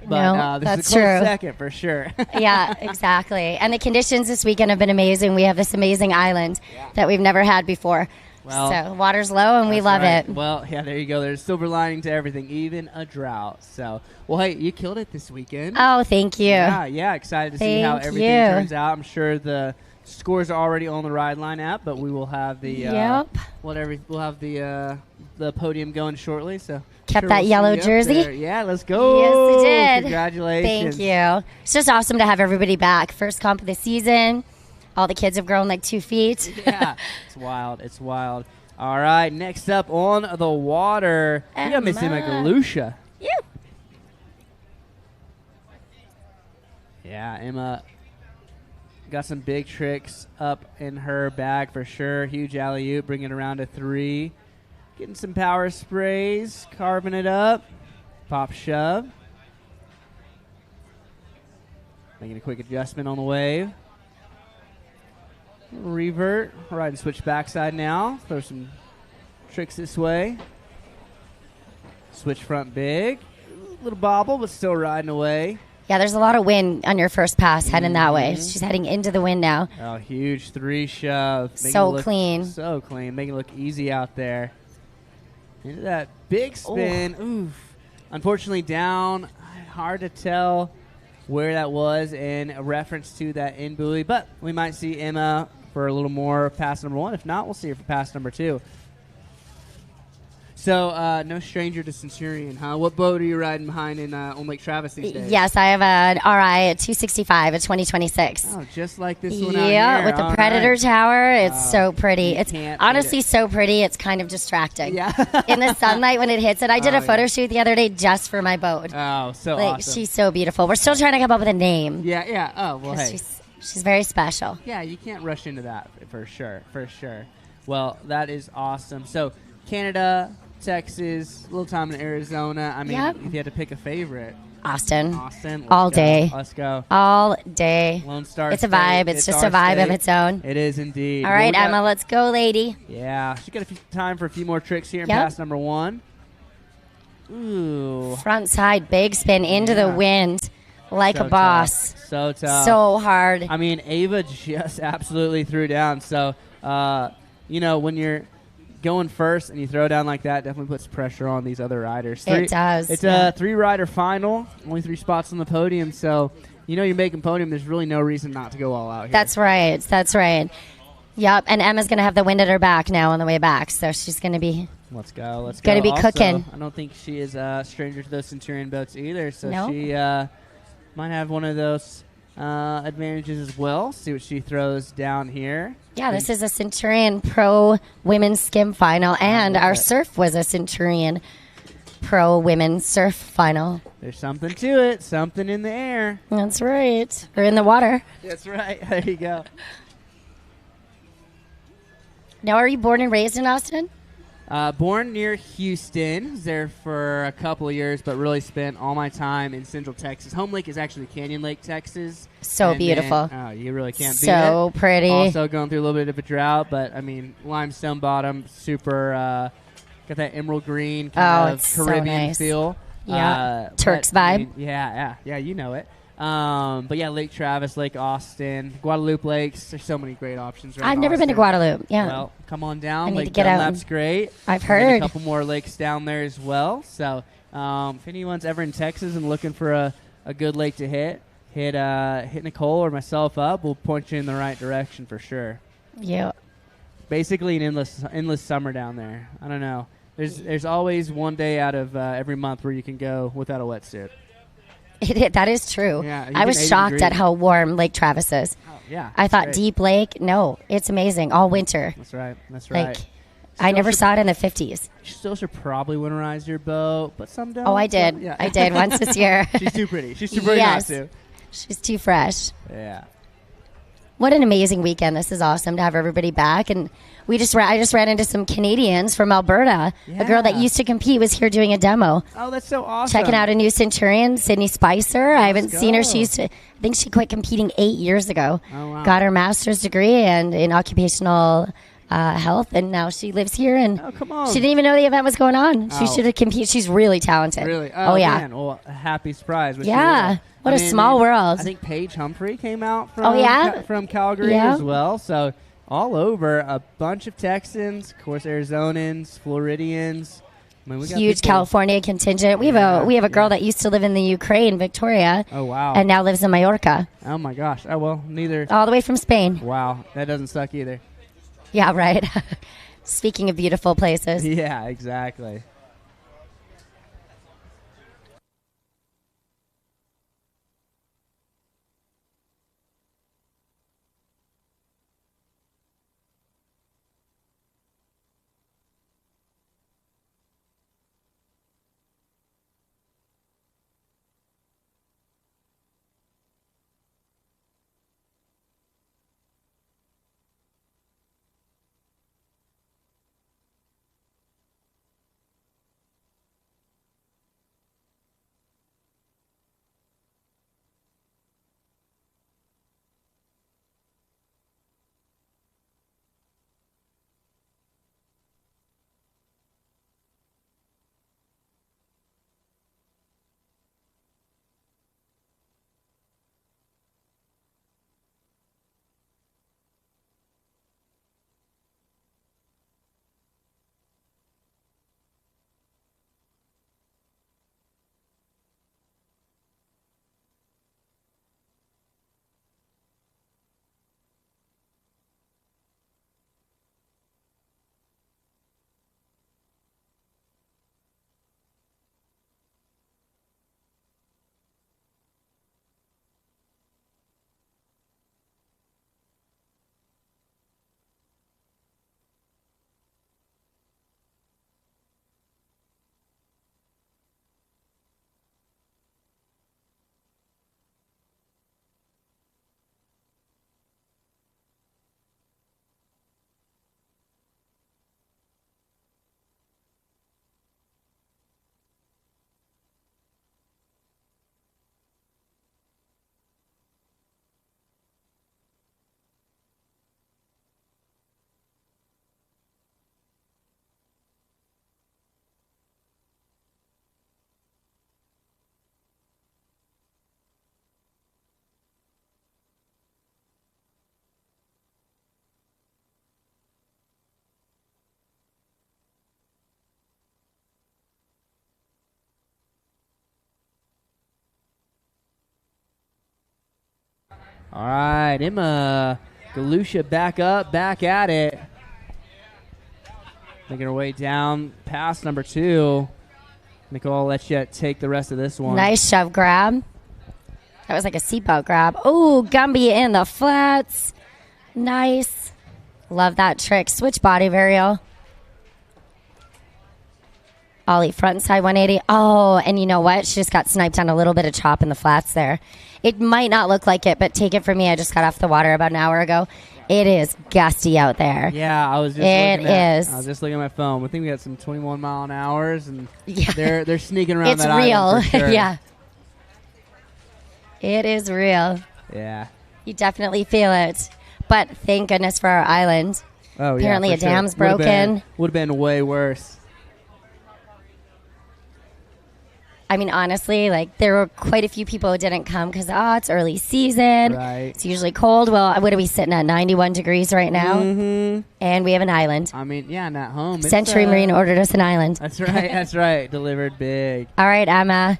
Speaker 3: But
Speaker 6: no,
Speaker 3: this
Speaker 6: that's
Speaker 3: is a close
Speaker 6: true.
Speaker 3: Second for sure.
Speaker 6: Yeah, exactly. And the conditions this weekend have been amazing. We have this amazing island that we've never had before. Well, so water's low and we love it.
Speaker 3: Well, yeah, there you go. There's silver lining to everything, even a drought. So, well, hey, you killed it this weekend.
Speaker 6: Oh, thank you.
Speaker 3: Yeah, excited to see how everything turns out. I'm sure the scores are already on the Ride Line app, but we will have the we'll have the podium going shortly. So
Speaker 6: kept that yellow jersey.
Speaker 3: Yeah, let's go.
Speaker 6: Yes, it did.
Speaker 3: Congratulations.
Speaker 6: Thank you. It's just awesome to have everybody back. First comp of the season. All the kids have grown like 2 feet.
Speaker 3: Yeah, it's wild. It's wild. All right, next up on the water, we got Miss Emma Galusha.
Speaker 6: Yeah.
Speaker 3: Yeah, Emma got some big tricks up in her bag for sure. Huge alley-oop, bringing it around to 3. Getting some power sprays, carving it up. Pop shove. Making a quick adjustment on the wave. Revert. Ride and switch backside now. Throw some tricks this way. Switch front big. Little bobble, but still riding away.
Speaker 6: Yeah, there's a lot of wind on your first pass heading that way. She's heading into the wind now.
Speaker 3: Oh, huge 3 shove.
Speaker 6: So clean.
Speaker 3: So clean. Making it look easy out there. Into that big spin. Oof. Unfortunately down. Hard to tell where that was in a reference to that in buoy. But we might see Emma for a little more pass number 1. If not, we'll see her for pass number 2. So, no stranger to Centurion, huh? What boat are you riding behind on Lake Travis these days?
Speaker 6: Yes, I have an RI at 265 at 2026.
Speaker 3: Oh, just like this one out here.
Speaker 6: Yeah, with the Predator Tower. It's so pretty. It's honestly so pretty, it's kind of distracting.
Speaker 3: Yeah.
Speaker 6: In the sunlight when it hits it. I did a photo shoot the other day just for my boat.
Speaker 3: Oh, so awesome.
Speaker 6: She's so beautiful. We're still trying to come up with a name.
Speaker 3: Yeah. Oh, well, hey.
Speaker 6: She's very special.
Speaker 3: Yeah, you can't rush into that for sure. Well, that is awesome. So, Canada, Texas, a little time in Arizona. I mean, if you had to pick a favorite.
Speaker 6: Austin.
Speaker 3: All
Speaker 6: day.
Speaker 3: Let's go.
Speaker 6: All day.
Speaker 3: Lone Star
Speaker 6: It's a vibe. It's just a vibe of its own.
Speaker 3: It is indeed.
Speaker 6: All right, Emma, let's go, lady.
Speaker 3: Yeah. She's got time for a few more tricks here in pass number 1. Ooh.
Speaker 6: Front side, big spin into the wind like
Speaker 3: So
Speaker 6: a boss.
Speaker 3: Tough. So tough.
Speaker 6: So hard.
Speaker 3: I mean, Ava just absolutely threw down. So, when you're going first and you throw down like that, definitely puts pressure on these other riders.
Speaker 6: It does.
Speaker 3: It's a 3-rider final, only 3 spots on the podium. So, you're making podium. There's really no reason not to go all out here.
Speaker 6: That's right. Yep, and Emma's going to have the wind at her back now on the way back, so she's going to be...
Speaker 3: Let's go.
Speaker 6: Going to be
Speaker 3: also,
Speaker 6: cooking.
Speaker 3: I don't think she is a stranger to those Centurion boats either, so
Speaker 6: No?
Speaker 3: she might have one of those advantages as well. See what she throws down here.
Speaker 6: Yeah, this is a Centurion Pro Women's Skim Final, and our surf was a Centurion Pro Women's Surf Final.
Speaker 3: There's something to it, something in the air.
Speaker 6: That's right. Or in the water.
Speaker 3: That's right. There you go.
Speaker 6: Now, are you born and raised in Austin?
Speaker 3: Born near Houston. Was there for a couple of years, but really spent all my time in Central Texas. Home lake is actually Canyon Lake, Texas.
Speaker 6: So beautiful.
Speaker 3: You really can't beat it.
Speaker 6: So pretty.
Speaker 3: Also going through a little bit of a drought, but, limestone bottom, super, got that emerald green kind of Caribbean feel.
Speaker 6: Yeah, Turks vibe.
Speaker 3: Yeah, you know it. But yeah, Lake Travis, Lake Austin, Guadalupe Lakes. There's so many great options.
Speaker 6: I've never been to Guadalupe. Yeah.
Speaker 3: Well, come on down.
Speaker 6: I need
Speaker 3: Lake
Speaker 6: to get out.
Speaker 3: Dunlap's great.
Speaker 6: I've
Speaker 3: There's
Speaker 6: heard
Speaker 3: a couple more lakes down there as well. So if anyone's ever in Texas and looking for a good lake to hit Nicole or myself up. We'll point you in the right direction for sure.
Speaker 6: Yeah.
Speaker 3: Basically an endless summer down there. I don't know. There's always one day out of every month where you can go without a wetsuit.
Speaker 6: That is true.
Speaker 3: Yeah,
Speaker 6: I was shocked
Speaker 3: degrees.
Speaker 6: at how warm Lake Travis is.
Speaker 3: Oh, yeah.
Speaker 6: I thought
Speaker 3: great.
Speaker 6: Deep Lake, no, it's amazing all winter.
Speaker 3: That's right.
Speaker 6: Like, I never saw it in the 50s.
Speaker 3: You still should probably winterize your boat, but some don't.
Speaker 6: Oh, I did.
Speaker 3: So, yeah.
Speaker 6: I did once this year.
Speaker 3: She's too pretty. She's too pretty
Speaker 6: Yes.
Speaker 3: not to.
Speaker 6: She's too fresh.
Speaker 3: Yeah.
Speaker 6: What an amazing weekend. This is awesome to have everybody back. And I just ran into some Canadians from Alberta.
Speaker 3: Yeah.
Speaker 6: A girl that used to compete was here doing a demo.
Speaker 3: Oh, that's so awesome.
Speaker 6: Checking out a new Centurion, Sydney Spicer. I haven't seen her.
Speaker 3: go.
Speaker 6: I think she quit competing 8 years ago.
Speaker 3: Oh, wow.
Speaker 6: Got her master's degree and in occupational health, and now she lives here. And
Speaker 3: Oh, come on.
Speaker 6: she didn't even know the event was going on. She
Speaker 3: Oh.
Speaker 6: should have competed. She's really talented.
Speaker 3: Really?
Speaker 6: Oh, yeah.
Speaker 3: Man. Well, a happy surprise. Wish you
Speaker 6: Yeah.
Speaker 3: would've.
Speaker 6: What a small world.
Speaker 3: I think Paige Humphrey came out from,
Speaker 6: Oh, yeah?
Speaker 3: from Calgary
Speaker 6: Yeah.
Speaker 3: as well. So all over, a bunch of Texans, of course, Arizonans, Floridians. I mean, we got
Speaker 6: Huge
Speaker 3: people-
Speaker 6: California contingent. We have a girl that used to live in the Ukraine, Victoria,
Speaker 3: Oh, wow.
Speaker 6: and now lives in Mallorca,
Speaker 3: Oh, my gosh. Oh, well, neither.
Speaker 6: all the way from Spain.
Speaker 3: Wow. That doesn't suck either.
Speaker 6: Yeah, right. Speaking of beautiful places.
Speaker 3: Yeah, exactly. All right, Emma Galusha back up, back at it. Making her way down past number 2. Nicole, I'll let you take the rest of this one.
Speaker 6: Nice shove grab. That was like a seatbelt grab. Oh, Gumby in the flats. Nice. Love that trick. Switch body varial. Ollie front side 180. Oh, and you know what? She just got sniped on a little bit of chop in the flats there. It might not look like it, but take it from me. I just got off the water about an hour ago. It is gusty out there.
Speaker 3: Yeah, I was just looking at my phone. I think we got some 21 mile an hours, and they're sneaking around
Speaker 6: it's
Speaker 3: that
Speaker 6: real.
Speaker 3: island for sure.
Speaker 6: Yeah. It is real.
Speaker 3: Yeah.
Speaker 6: You definitely feel it. But thank goodness for our island.
Speaker 3: Oh, yeah.
Speaker 6: Apparently a dam's broken.
Speaker 3: Would have been way worse.
Speaker 6: I mean, honestly, like, there were quite a few people who didn't come because, it's early season.
Speaker 3: Right.
Speaker 6: It's usually cold. Well, what are we sitting at, 91 degrees right now?
Speaker 3: Mm-hmm.
Speaker 6: And we have an island.
Speaker 3: I mean, yeah, not home.
Speaker 6: Century Marine ordered us an island.
Speaker 3: That's right. That's right. Delivered big.
Speaker 6: All right, Emma.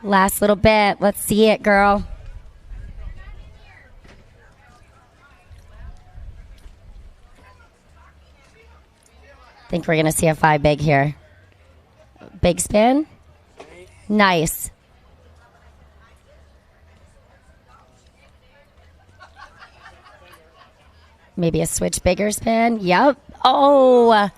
Speaker 6: Last little bit. Let's see it, girl. Think we're going to see a 5 big here. Big spin. Nice. Maybe a switch bigger spin. Yep. Oh.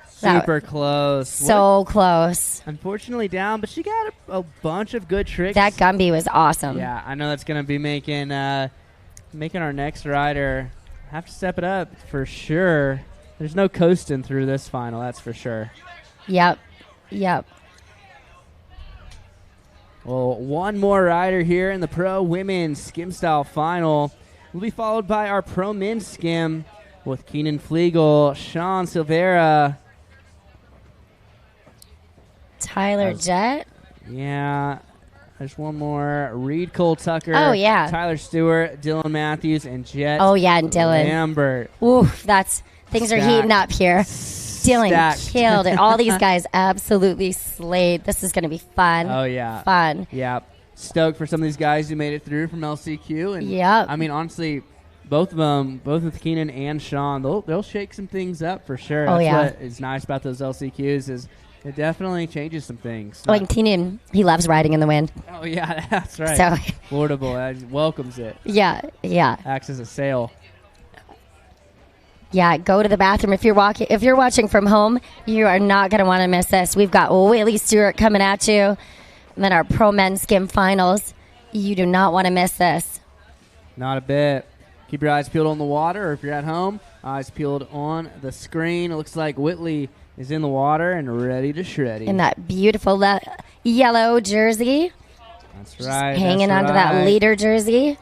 Speaker 3: Super close.
Speaker 6: So close.
Speaker 3: Unfortunately down, but she got a bunch of good tricks.
Speaker 6: That Gumby was awesome.
Speaker 3: Yeah, I know that's going to be making our next rider have to step it up for sure. There's no coasting through this final, that's for sure.
Speaker 6: Yep.
Speaker 3: Well, one more rider here in the Pro Women's Skim Style Final. Will be followed by our Pro Men's Skim with Keenan Flegel, Sean Silvera.
Speaker 6: Tyler Jett.
Speaker 3: Yeah. There's one more. Reed Cole Tucker.
Speaker 6: Oh, yeah.
Speaker 3: Tyler Stewart, Dylan Matthews, and Jet.
Speaker 6: Oh, yeah, and Dylan.
Speaker 3: Lambert.
Speaker 6: Oof, things are heating up here. Dylan killed it. All these guys absolutely slayed. This is going to be fun.
Speaker 3: Oh, yeah.
Speaker 6: Fun.
Speaker 3: Yeah. Stoked for some of these guys who made it through from LCQ. And
Speaker 6: yep.
Speaker 3: I mean, honestly, both of them, both with Keenan and Sean, they'll shake some things up for sure.
Speaker 6: Oh,
Speaker 3: That's what is nice about those LCQs is it definitely changes some things.
Speaker 6: Oh, and Keenan, he loves riding in the wind.
Speaker 3: Oh, yeah, that's right.
Speaker 6: So,
Speaker 3: Florida welcomes it.
Speaker 6: Yeah.
Speaker 3: Acts as a sail.
Speaker 6: Yeah, go to the bathroom. If you're watching from home, you are not going to want to miss this. We've got Whitley Stewart coming at you. And then our Pro Men's Skim Finals. You do not want to miss this.
Speaker 3: Not a bit. Keep your eyes peeled on the water, or if you're at home, eyes peeled on the screen. It looks like Whitley is in the water and ready to shred.
Speaker 6: In that beautiful yellow jersey.
Speaker 3: That's right.
Speaker 6: Hanging onto that leader jersey.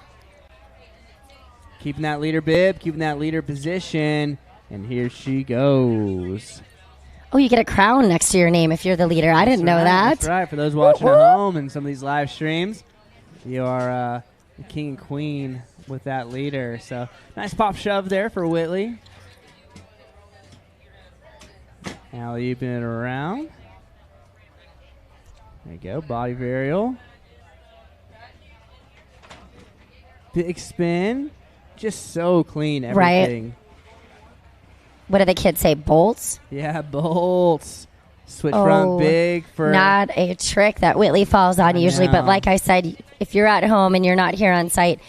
Speaker 3: Keeping that leader bib, keeping that leader position, and here she goes.
Speaker 6: Oh, you get a crown next to your name if you're the leader. I didn't know that.
Speaker 3: That's right. For those watching at home and some of these live streams, you are the king and queen with that leader. So nice pop shove there for Whitley. Alley-ooping it around. There you go. Body varial. Big spin. Just so clean, everything.
Speaker 6: Right. What do the kids say? Bolts?
Speaker 3: Yeah, bolts. Switch front big for...
Speaker 6: Not a trick that Whitley falls on usually, but like I said, if you're at home and you're not here on site,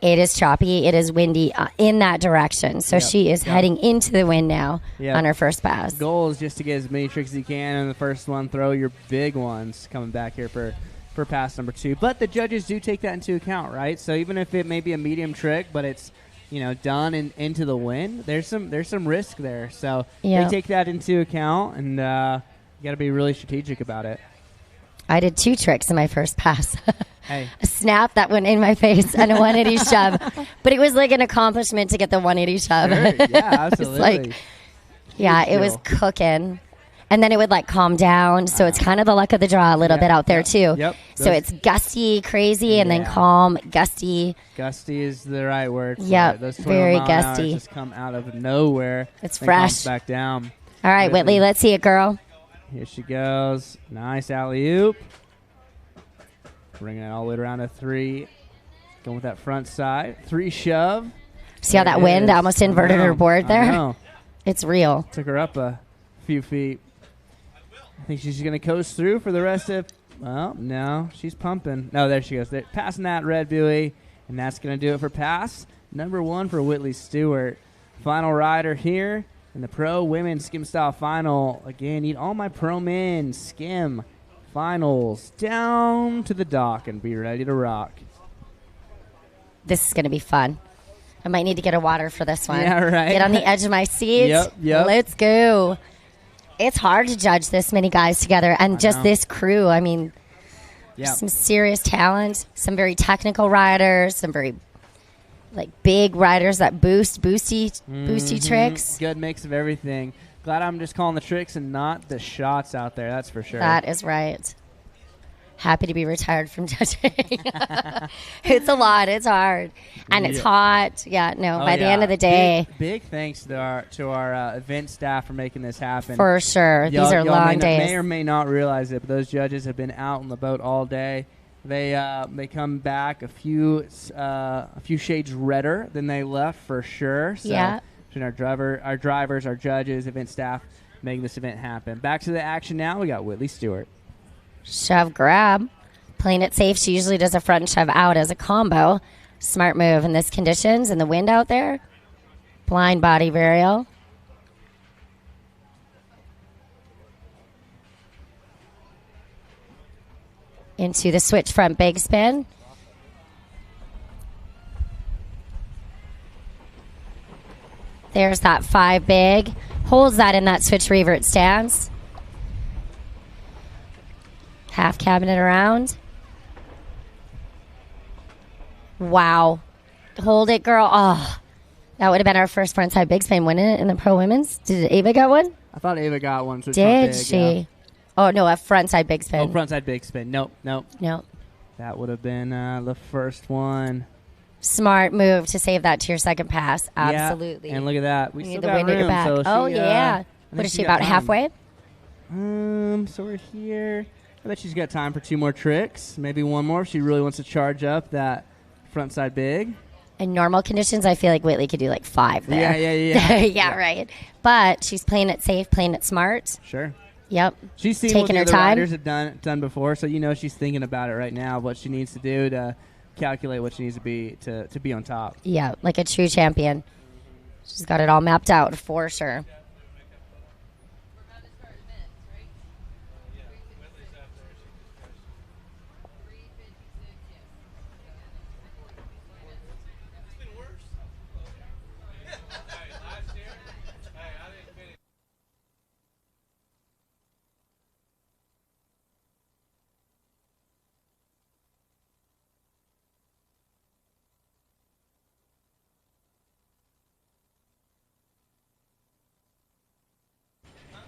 Speaker 6: it is choppy, it is windy in that direction. So she is heading into the wind now on her first pass.
Speaker 3: The goal is just to get as many tricks as you can in the first one. Throw your big ones coming back here for pass number 2. But the judges do take that into account, right? So even if it may be a medium trick, but it's done into the wind, there's some risk there. So they take that into account, and you got to be really strategic about it.
Speaker 6: I did 2 tricks in my first pass.
Speaker 3: Hey.
Speaker 6: A snap that went in my face and a 180 shove. But it was like an accomplishment to get the 180 shove.
Speaker 3: Sure. Yeah, absolutely.
Speaker 6: It was cooking. And then it would calm down. So it's kind of the luck of the draw a little bit out there too.
Speaker 3: Yep.
Speaker 6: So it's gusty, crazy, and then calm, gusty.
Speaker 3: Gusty is the right word for
Speaker 6: yep.
Speaker 3: it. Those
Speaker 6: Very gusty.
Speaker 3: Just come out of nowhere.
Speaker 6: It's fresh.
Speaker 3: Back down.
Speaker 6: All right, Whitley, let's see it, girl.
Speaker 3: Here she goes. Nice alley-oop. Bringing it all the way around to 3. Going with that front side. 3 shove.
Speaker 6: See how that wind almost inverted her board there? It's real.
Speaker 3: Took her up a few feet. I think she's going to coast through for the rest of... Well, no. She's pumping. No, there she goes. Passing that red buoy. And that's going to do it for pass number 1 for Whitley Stewart. Final rider here in the Pro Women's Skim Style Final. Again, need all my Pro Men Skim Finals down to the dock and be ready to rock.
Speaker 6: This is going to be fun. I might need to get a water for this one.
Speaker 3: Yeah, right.
Speaker 6: Get on the edge of my seat.
Speaker 3: Yep.
Speaker 6: Let's go. It's hard to judge this many guys together and just this crew. I mean, some serious talent, some very technical riders, some very big riders that boosty tricks.
Speaker 3: Good mix of everything. Glad I'm just calling the tricks and not the shots out there. That's for sure.
Speaker 6: That is right. Happy to be retired from judging. It's a lot. It's hard. And it's hot. Yeah, no, by the end of the day.
Speaker 3: Big thanks to our event staff for making this happen.
Speaker 6: For sure. These are long days.
Speaker 3: May or may not realize it, but those judges have been out on the boat all day. They come back a few shades redder than they left for sure. So between our drivers, our judges, event staff, making this event happen. Back to the action now. We got Whitley Stewart.
Speaker 6: Shove grab. Playing it safe. She usually does a front shove out as a combo. Smart move in these conditions and the wind out there. Blind body varial. Into the switch front big spin. There's that 5 big. Holds that in that switch revert stance. Half cabinet around. Wow. Hold it, girl. Oh, that would have been our first frontside big spin, wouldn't it, in the Pro Women's? Did Ava got one?
Speaker 3: I thought Ava got one. So
Speaker 6: did she? Yeah. Oh, no, a frontside big spin.
Speaker 3: Oh, frontside big spin. Nope.
Speaker 6: Nope.
Speaker 3: That would have been the first one.
Speaker 6: Smart move to save that to your second pass. Absolutely.
Speaker 3: Yeah. And look at that. We still
Speaker 6: the
Speaker 3: got
Speaker 6: wind
Speaker 3: room.
Speaker 6: at your back.
Speaker 3: So
Speaker 6: yeah. What is she, about halfway?
Speaker 3: So we're here. I bet she's got time for 2 more tricks. Maybe one more if she really wants to charge up that frontside big.
Speaker 6: In normal conditions, I feel like Whitley could do 5 there.
Speaker 3: Yeah.
Speaker 6: Right. But she's playing it safe, playing it smart.
Speaker 3: Sure.
Speaker 6: Yep.
Speaker 3: She's seen
Speaker 6: taking
Speaker 3: what the
Speaker 6: her
Speaker 3: other
Speaker 6: time.
Speaker 3: riders have done before, so she's thinking about it right now, what she needs to do to calculate what she needs to be to be on top.
Speaker 6: Yeah, like a true champion. She's got it all mapped out for sure.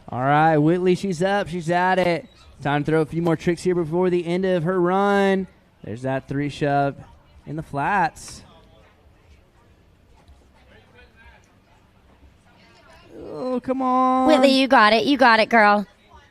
Speaker 3: All right, Whitley, she's up. She's at it. Time to throw a few more tricks here before the end of her run. There's that 3 shove in the flats. Oh, come on.
Speaker 6: Whitley, you got it. You got it, girl.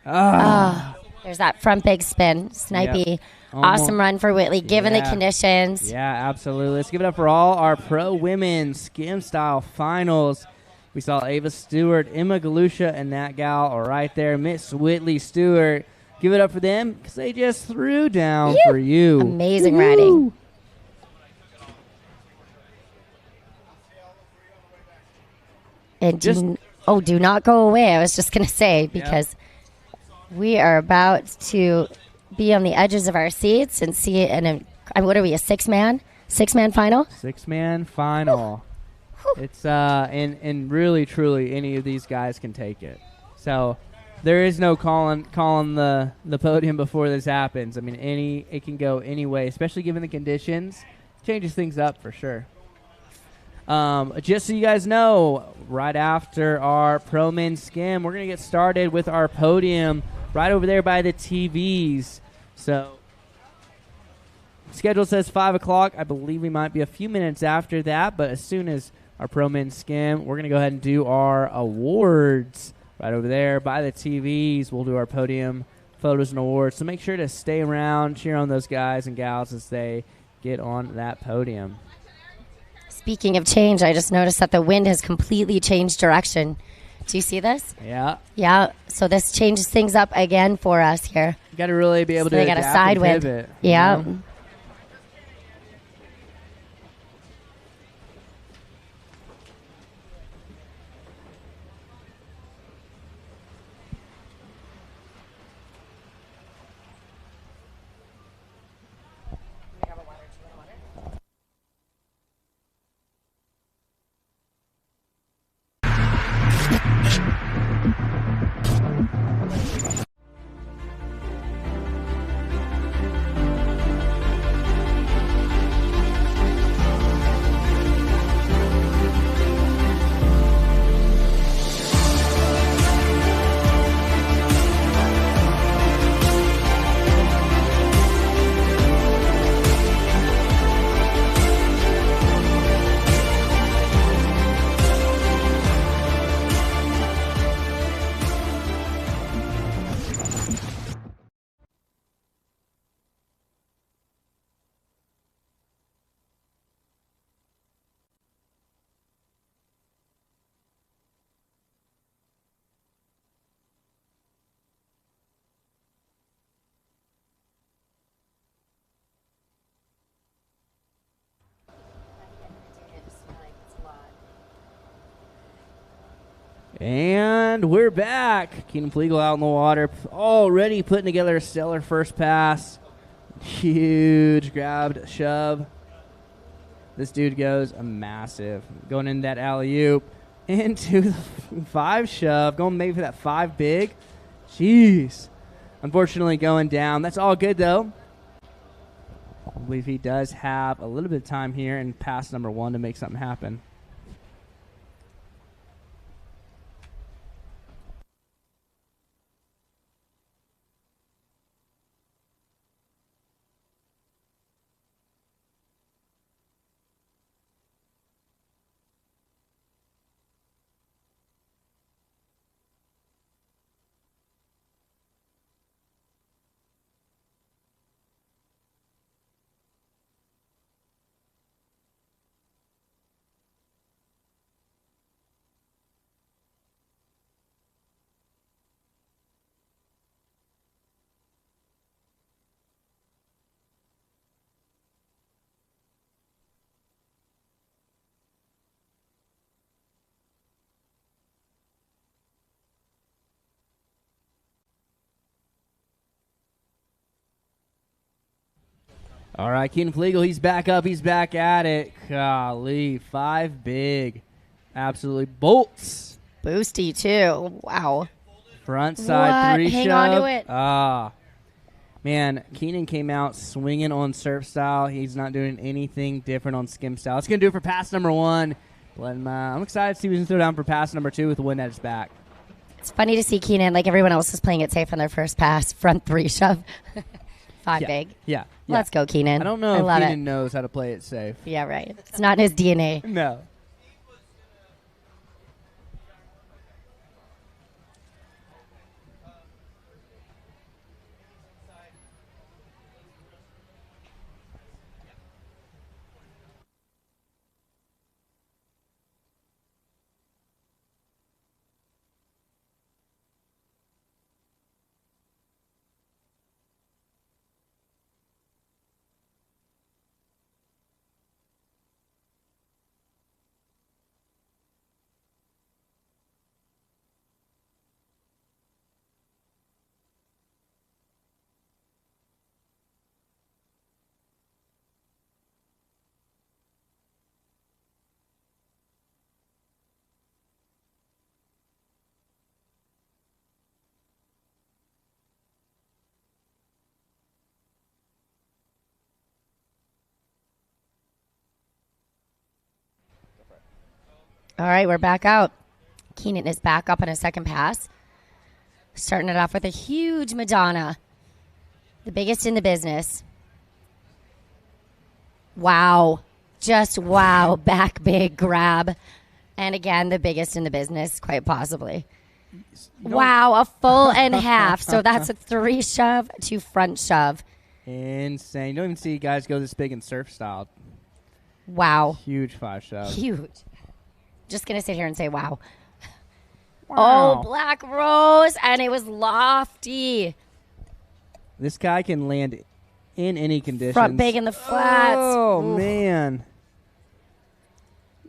Speaker 6: There's that front big spin. Snipey. Yep. Awesome run for Whitley, given the conditions.
Speaker 3: Yeah, absolutely. Let's give it up for all our Pro Women Skim Style Finals. We saw Ava Stewart, Emma Galusha, and that gal right there, Miss Whitley Stewart. Give it up for them because they just threw down for you.
Speaker 6: Amazing riding. And do not go away. I was just going to say, because we are about to be on the edges of our seats and see it in what are we, a 6-man final?
Speaker 3: 6-man final. It's and really truly any of these guys can take it. So there is no calling the podium before this happens. I mean, it can go any way, especially given the conditions. Changes things up for sure. Just so you guys know, right after our Pro Men Skim, we're gonna get started with our podium right over there by the TVs. So schedule says 5 o'clock. I believe we might be a few minutes after that, but as soon as our Pro Men Skim, we're going to go ahead and do our awards right over there by the TVs. We'll do our podium photos and awards. So make sure to stay around, cheer on those guys and gals as they get on that podium.
Speaker 6: Speaking of change, I just noticed that the wind has completely changed direction. Do you see this?
Speaker 3: Yeah.
Speaker 6: Yeah. So this changes things up again for us here.
Speaker 3: You got to really be able to
Speaker 6: they got a side wind.
Speaker 3: Pivot,
Speaker 6: yeah.
Speaker 3: You know? And we're back. Keenan Flegel out in the water, already putting together a stellar first pass. Huge grabbed shove. This dude goes a massive. Going in that alley-oop into the 5 shove. Going maybe for that 5 big. Jeez. Unfortunately going down. That's all good, though. I believe he does have a little bit of time here in pass number 1 to make something happen. All right, Keenan Flegel, he's back up. He's back at it. Golly, 5 big. Absolutely bolts.
Speaker 6: Boosty, too. Wow.
Speaker 3: Front side 3
Speaker 6: Hang
Speaker 3: shove.
Speaker 6: on to it.
Speaker 3: Man, Keenan came out swinging on surf style. He's not doing anything different on skim style. It's going to do it for pass number 1. But I'm excited to see what he can throw down for pass number 2 with the wind at his back.
Speaker 6: It's funny to see Keenan, like everyone else, is playing it safe on their first pass. Front 3 shove. 5 big.
Speaker 3: Yeah.
Speaker 6: Let's go, Keenan.
Speaker 3: I don't know if Keenan knows how to play it safe.
Speaker 6: Yeah, right. It's not in his DNA.
Speaker 3: No.
Speaker 6: All right, we're back out. Keenan is back up on his second pass. Starting it off with a huge Madonna. The biggest in the business. Wow. Just wow. Back big grab. And again, the biggest in the business, quite possibly. No. Wow, a full and half. So that's a 3 shove to front shove.
Speaker 3: Insane. You don't even see guys go this big in surf style.
Speaker 6: Wow.
Speaker 3: Huge 5-shove.
Speaker 6: Huge. Just going to sit here and say wow.
Speaker 3: Wow.
Speaker 6: Oh, Black Rose, and it was lofty.
Speaker 3: This guy can land in any conditions.
Speaker 6: Front big in the flats.
Speaker 3: Oh,
Speaker 6: Oof.
Speaker 3: man.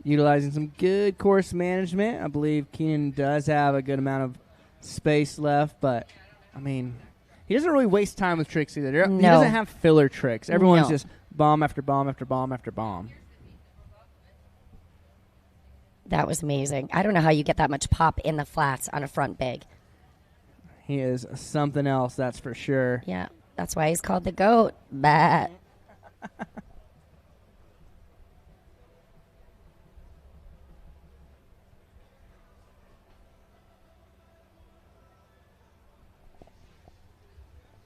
Speaker 3: Utilizing some good course management. I believe Keenan does have a good amount of space left, but, I mean, he doesn't really waste time with tricks either.
Speaker 6: No.
Speaker 3: He doesn't have filler tricks. Everyone's
Speaker 6: No.
Speaker 3: just bomb after bomb after bomb after bomb.
Speaker 6: That was amazing. I don't know how you get that much pop in the flats on a front big.
Speaker 3: He is something else, that's for sure.
Speaker 6: Yeah, that's why he's called the GOAT. Bah.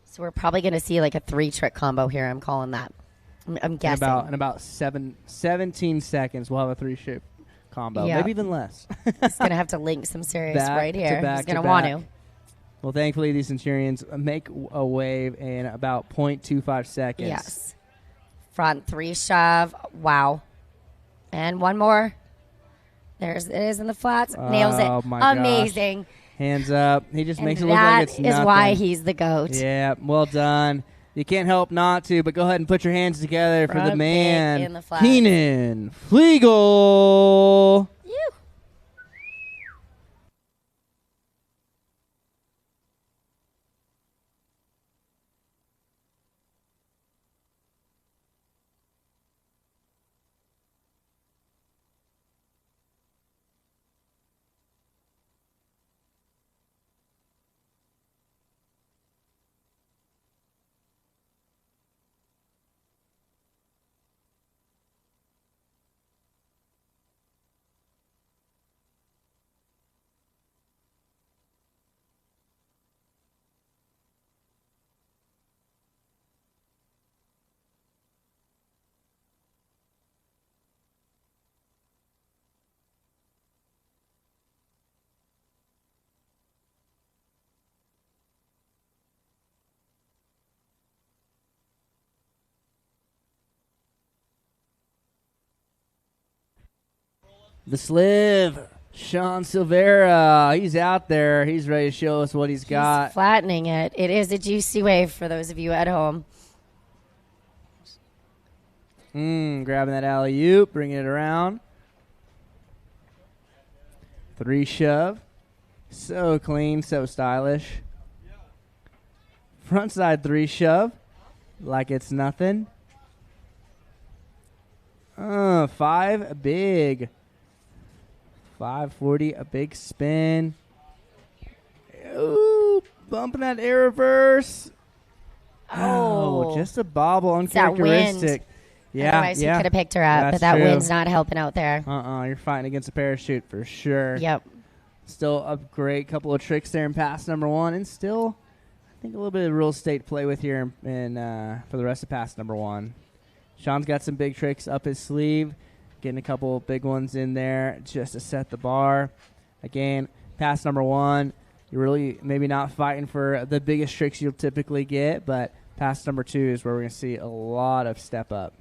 Speaker 6: So we're probably going to see like a 3-trick combo here. I'm calling that. I'm guessing.
Speaker 3: In about 17 seconds, we'll have a 3-ship combo.
Speaker 6: Yep.
Speaker 3: Maybe even less.
Speaker 6: He's going to have to link some serious
Speaker 3: Back
Speaker 6: right
Speaker 3: to
Speaker 6: here.
Speaker 3: back
Speaker 6: He's
Speaker 3: to
Speaker 6: going to want
Speaker 3: back.
Speaker 6: to.
Speaker 3: Well, thankfully, these Centurions make a wave in about 0.25 seconds.
Speaker 6: Yes. Front 3 shove. Wow. And one more. There's it is in the flats. Nails it.
Speaker 3: Oh, my gosh.
Speaker 6: Amazing.
Speaker 3: Hands up. He just makes it
Speaker 6: And
Speaker 3: look like it's
Speaker 6: that
Speaker 3: nothing.
Speaker 6: is why he's the GOAT.
Speaker 3: Yeah, well done. You can't help not to, but go ahead and put your hands together for the
Speaker 6: Front big
Speaker 3: man,
Speaker 6: in the flats.
Speaker 3: Keenan Flegel.
Speaker 6: Ew.
Speaker 3: The Sliv, Sean Silvera. He's out there. He's ready to show us what he's got.
Speaker 6: He's flattening it. It is a juicy wave for those of you at home.
Speaker 3: Grabbing that alley-oop, bringing it around. 3 shove. So clean, so stylish. Frontside 3 shove. Like it's nothing. 5 big. 540, a big spin. Ooh, bumping that air reverse. Oh, just a bobble,
Speaker 6: It's that
Speaker 3: uncharacteristic.
Speaker 6: wind. Otherwise, he could have picked her up,
Speaker 3: That's
Speaker 6: but that
Speaker 3: true.
Speaker 6: wind's not helping out there.
Speaker 3: You're fighting against a parachute for sure.
Speaker 6: Yep.
Speaker 3: Still a great couple of tricks there in pass number 1, and still, I think, a little bit of real estate to play with here for the rest of pass number 1. Sean's got some big tricks up his sleeve, getting a couple big ones in there just to set the bar. Again, pass number 1, you're really maybe not fighting for the biggest tricks you'll typically get, but pass number 2 is where we're going to see a lot of step up.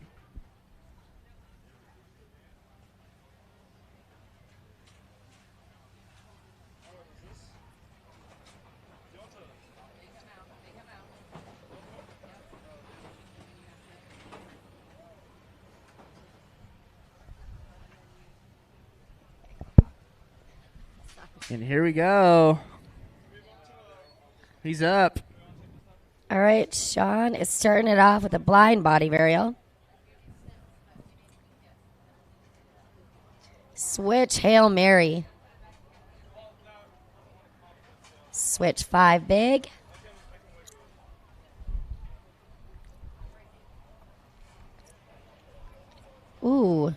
Speaker 3: And here we go. He's up.
Speaker 6: All right, Sean is starting it off with a blind body varial. Switch Hail Mary. Switch 5 big. Ooh.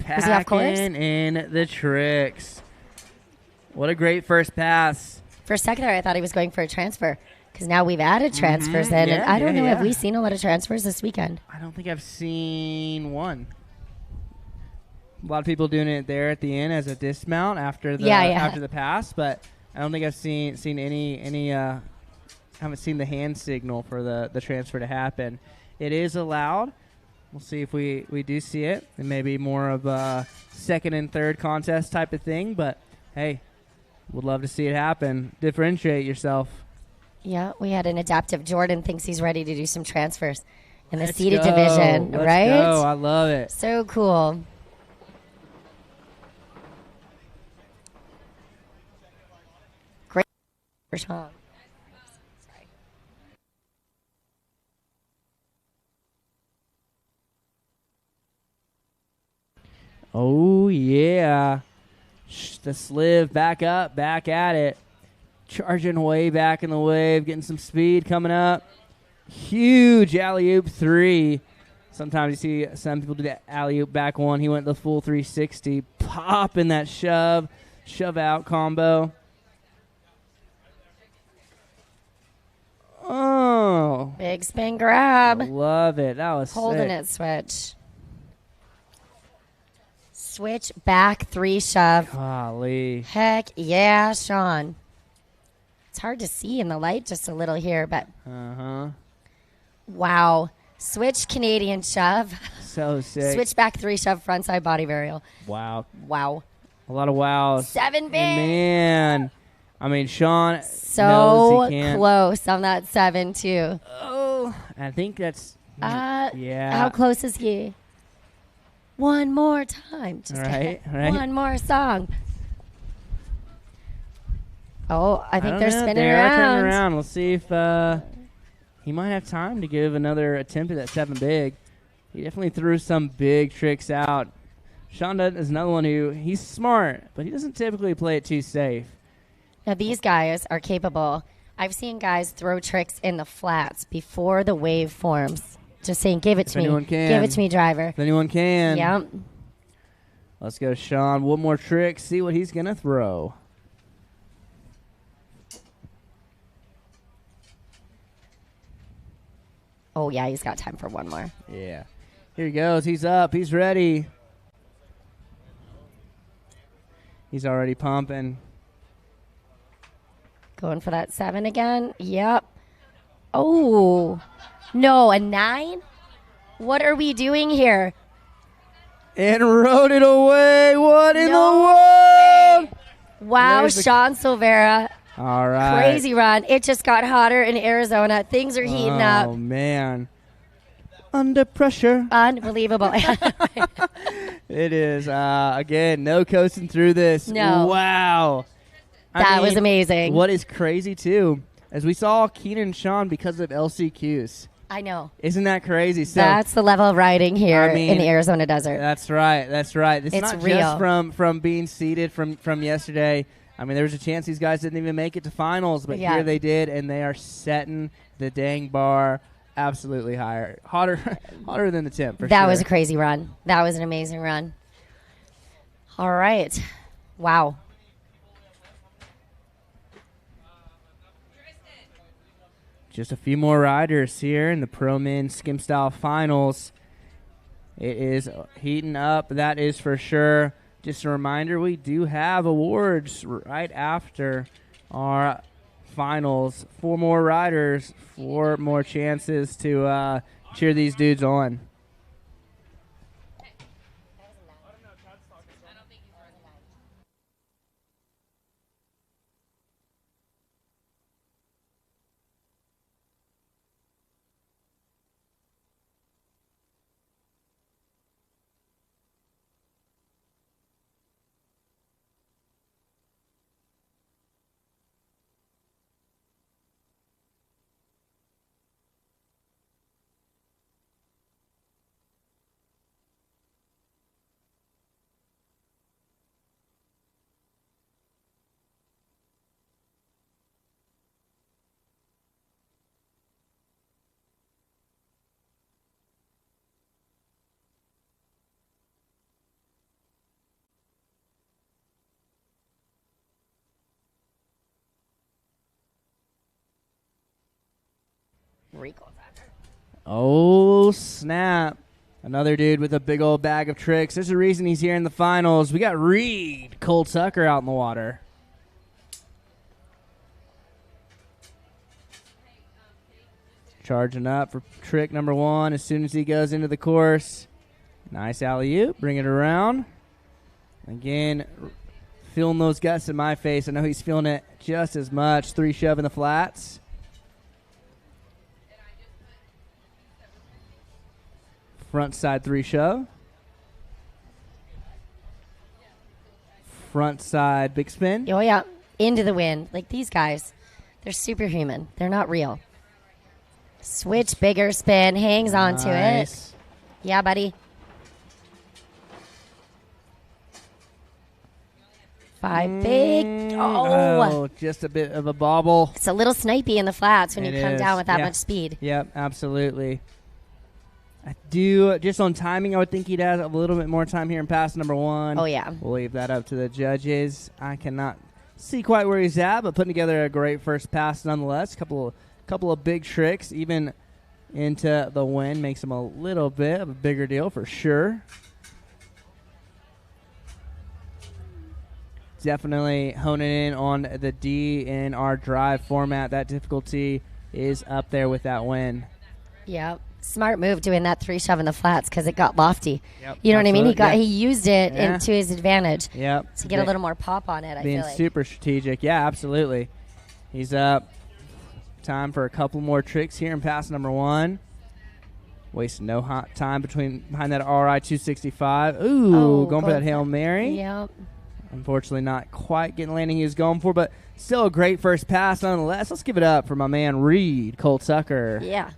Speaker 6: Was he off course?
Speaker 3: Packing in the tricks. What a great first pass.
Speaker 6: For a second there, I thought he was going for a transfer because now we've added transfers in.
Speaker 3: Yeah,
Speaker 6: and I don't know, have
Speaker 3: yeah.
Speaker 6: we seen a lot of transfers this weekend?
Speaker 3: I don't think I've seen one. A lot of people doing it there at the end as a dismount after the after the pass, but I don't think I've seen any haven't seen the hand signal for the transfer to happen. It is allowed. We'll see if we do see it. It may be more of a second and third contest type of thing, but hey, would love to see it happen. Differentiate yourself.
Speaker 6: Yeah, we had an adaptive Jordan thinks he's ready to do some transfers in the seeded division, right?
Speaker 3: Let's go. I love it.
Speaker 6: So cool. Great. Sorry.
Speaker 3: Oh, yeah. The Sliv back up, back at it. Charging way back in the wave, getting some speed coming up. Huge alley-oop 3. Sometimes you see some people do that alley-oop back 1. He went the full 360. Popping that shove-out combo. Oh.
Speaker 6: Big spin grab.
Speaker 3: I love it. That was
Speaker 6: holding
Speaker 3: sick.
Speaker 6: It switch. Switch back 3 shove.
Speaker 3: Golly.
Speaker 6: Heck yeah, Sean. It's hard to see in the light just a little here, but wow. Switch Canadian shove.
Speaker 3: So sick.
Speaker 6: Switch back 3 shove frontside body varial.
Speaker 3: Wow.
Speaker 6: A
Speaker 3: lot of wows.
Speaker 6: 7 big.
Speaker 3: Man. I mean, Sean
Speaker 6: so
Speaker 3: knows he can't.
Speaker 6: Close on that 7 too.
Speaker 3: Oh, I think that's yeah.
Speaker 6: How close is he? One more time. Just
Speaker 3: right.
Speaker 6: One more song. Oh, I think they're spinning
Speaker 3: they
Speaker 6: around.
Speaker 3: Are turning around. We'll see if he might have time to give another attempt at that 7 big. He definitely threw some big tricks out. Sean Dutton is another one he's smart, but he doesn't typically play it too safe.
Speaker 6: Now, these guys are capable. I've seen guys throw tricks in the flats before the wave forms. Just saying, give it to me.
Speaker 3: Anyone can.
Speaker 6: Give it to me, driver.
Speaker 3: If anyone can.
Speaker 6: Yep.
Speaker 3: Let's go, Sean. One more trick. See what he's going to throw.
Speaker 6: Oh, yeah, he's got time for one more.
Speaker 3: Yeah. Here he goes. He's up. He's ready. He's already pumping.
Speaker 6: Going for that 7 again. Yep. Oh. No, a 9? What are we doing here?
Speaker 3: And rode it away. What in the world?
Speaker 6: Wow, Sean Silvera.
Speaker 3: All right.
Speaker 6: Crazy run. It just got hotter in Arizona. Things are heating up.
Speaker 3: Oh, man. Under pressure.
Speaker 6: Unbelievable.
Speaker 3: It is. Again, no coasting through this.
Speaker 6: No.
Speaker 3: Wow.
Speaker 6: That was amazing.
Speaker 3: What is crazy, too, as we saw Keenan and Sean because of LCQs.
Speaker 6: I know.
Speaker 3: Isn't that crazy? So,
Speaker 6: that's the level of riding here in the Arizona desert.
Speaker 3: That's right. It's not
Speaker 6: real.
Speaker 3: Just from being seeded from yesterday. I mean, there was a chance these guys didn't even make it to finals, but here they did, and they are setting the dang bar absolutely hotter than the temp. For
Speaker 6: that
Speaker 3: sure.
Speaker 6: was a crazy run. That was an amazing run. All right. Wow.
Speaker 3: Just a few more riders here in the Pro Men Skim Style Finals. It is heating up, that is for sure. Just a reminder, we do have awards right after our finals. 4 more riders, 4 more chances to cheer these dudes on. Oh, snap. Another dude with a big old bag of tricks. There's a reason he's here in the finals. We got Reed Cold Sucker out in the water. Charging up for trick number 1 as soon as he goes into the course. Nice alley-oop. Bring it around. Again, feeling those gusts in my face. I know he's feeling it just as much. 3 shove in the flats. Front side 3 shove. Front side big spin.
Speaker 6: Oh, yeah. Into the wind. Like these guys, they're superhuman. They're not real. Switch, bigger spin. Hangs on to it. Yeah, buddy. 5 big. Oh,
Speaker 3: just a bit of a bobble.
Speaker 6: It's a little snipey in the flats when you come down with that much speed.
Speaker 3: Yep, absolutely. I do, just on timing, I would think he'd have a little bit more time here in pass number 1.
Speaker 6: Oh, yeah.
Speaker 3: We'll leave that up to the judges. I cannot see quite where he's at, but putting together a great first pass nonetheless. Couple of big tricks, even into the wind, makes him a little bit of a bigger deal for sure. Definitely honing in on the D in our drive format. That difficulty is up there with that win.
Speaker 6: Yep. Smart move doing that 3 shove in the flats because it got lofty.
Speaker 3: Yep,
Speaker 6: you know what I mean? He used it to his advantage.
Speaker 3: Yep.
Speaker 6: To get a little more pop on it, I feel like.
Speaker 3: Being super strategic. Yeah, absolutely. He's up. Time for a couple more tricks here in pass number 1. Wasting no hot time behind that RI 265. Ooh, going for that Hail Mary.
Speaker 6: Yep.
Speaker 3: Unfortunately, not quite getting landing he was going for, but still a great first pass nonetheless. Let's give it up for my man Reed Coltucker.
Speaker 6: Yeah.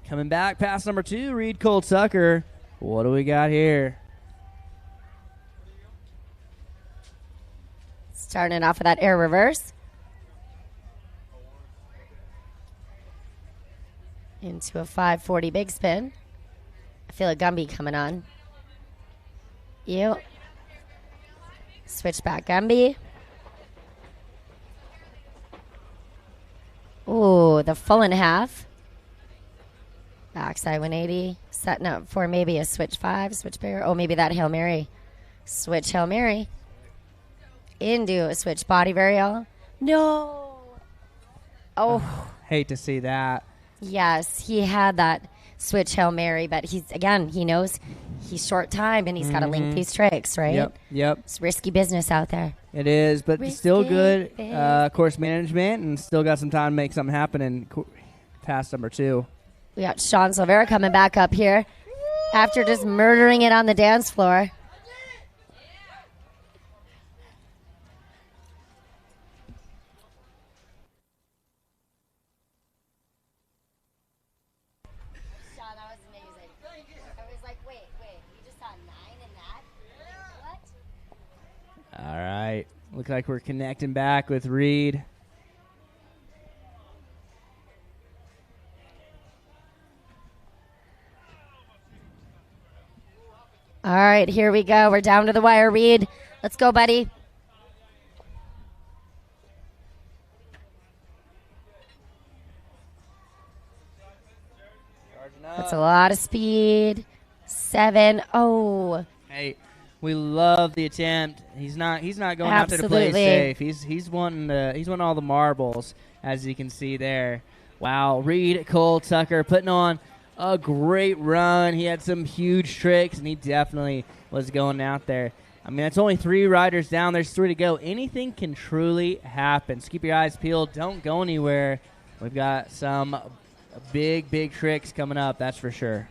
Speaker 3: Coming back, pass number 2, Reed Coltucker. What do we got here?
Speaker 6: Starting it off with that air reverse. Into a 540 big spin. I feel a Gumby coming on. Switch back Gumby. Ooh, the full and a half. Backside 180. Setting up for maybe a switch 5, switch pair. Oh, maybe that Hail Mary. Switch Hail Mary. Into a switch body varial. No. Oh.
Speaker 3: Hate to see that.
Speaker 6: Yes, he had that switch Hail Mary, but he knows he's short time and he's got to link these tricks, right?
Speaker 3: Yep.
Speaker 6: It's risky business out there.
Speaker 3: It is, but still good course management and still got some time to make something happen in pass number 2.
Speaker 6: We got Sean Silvera coming back up here after just murdering it on the dance floor. Sean, that was amazing. I was like, wait, you just saw 9 in that? What?
Speaker 3: All right. Looks like we're connecting back with Reed.
Speaker 6: All right, here we go. We're down to the wire, Reed. Let's go, buddy. That's a lot of speed. 7. Oh.
Speaker 3: Hey, we love the attempt. He's not going out there to play safe. He's wanting all the marbles, as you can see there. Wow, Reed Coltucker putting on a great run. He had some huge tricks, and he definitely was going out there. I mean, it's only 3 riders down. There's 3 to go. Anything can truly happen. So keep your eyes peeled. Don't go anywhere. We've got some big, big tricks coming up, that's for sure.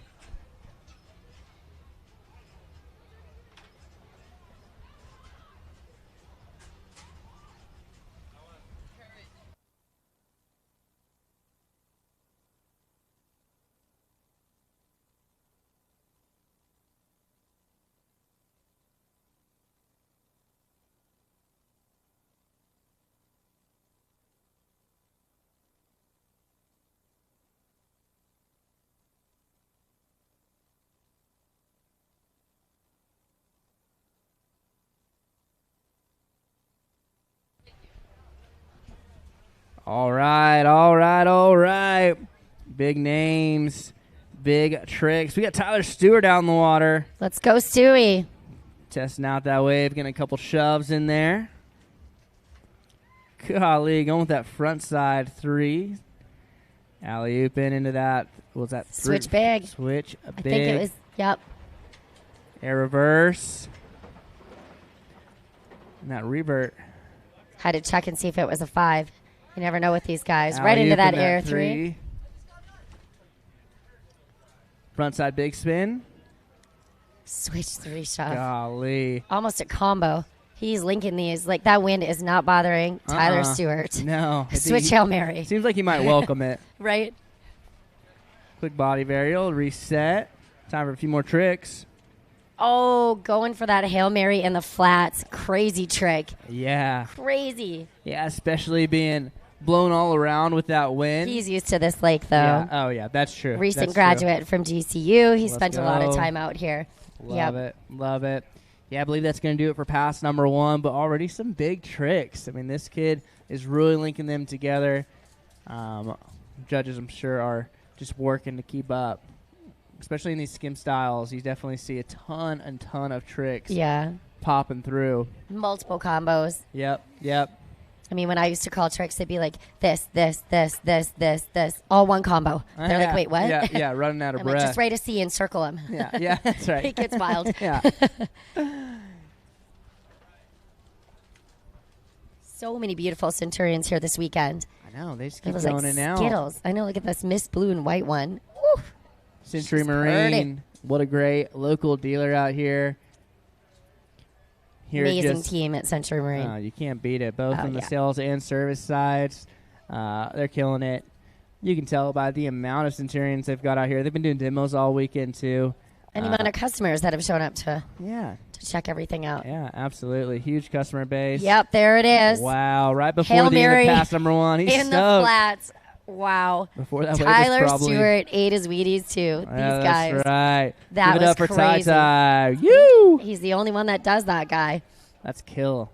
Speaker 3: All right. Big names, big tricks. We got Tyler Stewart out in the water.
Speaker 6: Let's go, Stewie.
Speaker 3: Testing out that wave, getting a couple shoves in there. Golly, going with that front side 3. Alley-oop into that. What was that?
Speaker 6: Switch big.
Speaker 3: Switch big.
Speaker 6: I think it was, yep.
Speaker 3: Air reverse. And that revert.
Speaker 6: Had to check and see if it was a 5. You never know with these guys. Right into that air 3.
Speaker 3: Frontside big spin.
Speaker 6: Switch 3 shove.
Speaker 3: Golly.
Speaker 6: Almost a combo. He's linking these. Like, that wind is not bothering Tyler Stewart.
Speaker 3: No.
Speaker 6: Switch Hail Mary.
Speaker 3: Seems like he might welcome it.
Speaker 6: Right?
Speaker 3: Quick body varial. Reset. Time for a few more tricks.
Speaker 6: Oh, going for that Hail Mary in the flats. Crazy trick.
Speaker 3: Yeah.
Speaker 6: Crazy.
Speaker 3: Yeah, especially being blown all around with that wind.
Speaker 6: He's used to this lake, though.
Speaker 3: Yeah. Oh, yeah, that's true.
Speaker 6: Recent graduate from GCU. He spent a lot of time out here.
Speaker 3: Love it. Yeah, I believe that's going to do it for pass number 1, but already some big tricks. I mean, this kid is really linking them together. Judges, I'm sure, are just working to keep up. Especially in these skim styles, you definitely see a ton of tricks popping through.
Speaker 6: Multiple combos.
Speaker 3: Yep.
Speaker 6: I mean, when I used to call tricks, it'd be like this, all one combo. They're like, wait, what?
Speaker 3: Yeah, running out of
Speaker 6: I'm
Speaker 3: breath.
Speaker 6: like, just write a C and circle them.
Speaker 3: Yeah, that's right.
Speaker 6: It gets wild.
Speaker 3: Yeah.
Speaker 6: So many beautiful Centurions here this weekend.
Speaker 3: I know, they just keep going in and out.
Speaker 6: Skittles. I know, look at this mist blue and white one. Woo.
Speaker 3: Century Marine, what a great local dealer out here.
Speaker 6: Amazing team at Century Marine.
Speaker 3: You can't beat it, both on the sales and service sides. They're killing it. You can tell by the amount of Centurions they've got out here. They've been doing demos all weekend, too.
Speaker 6: And the amount of customers that have shown up to check everything out.
Speaker 3: Yeah, absolutely. Huge customer base.
Speaker 6: Yep, there it is.
Speaker 3: Wow, right before
Speaker 6: Hail
Speaker 3: the
Speaker 6: Mary
Speaker 3: end of pass number 1. He's
Speaker 6: in
Speaker 3: stoked.
Speaker 6: the flats. Wow.
Speaker 3: Before that
Speaker 6: Tyler Stewart ate his Wheaties, too. These guys.
Speaker 3: That's right.
Speaker 6: That
Speaker 3: Give it
Speaker 6: was
Speaker 3: up for
Speaker 6: crazy.
Speaker 3: Ty. Woo!
Speaker 6: He's the only one that does that, guy.
Speaker 3: That's kill.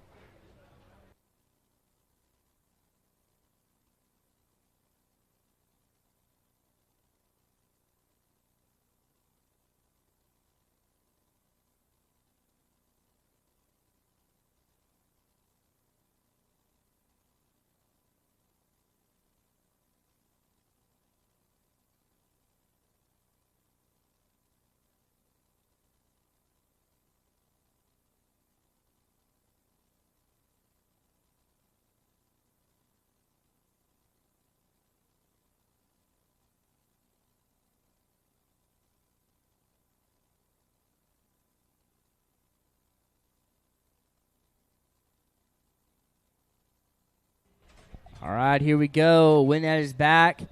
Speaker 3: All right, here we go. Winnet is back,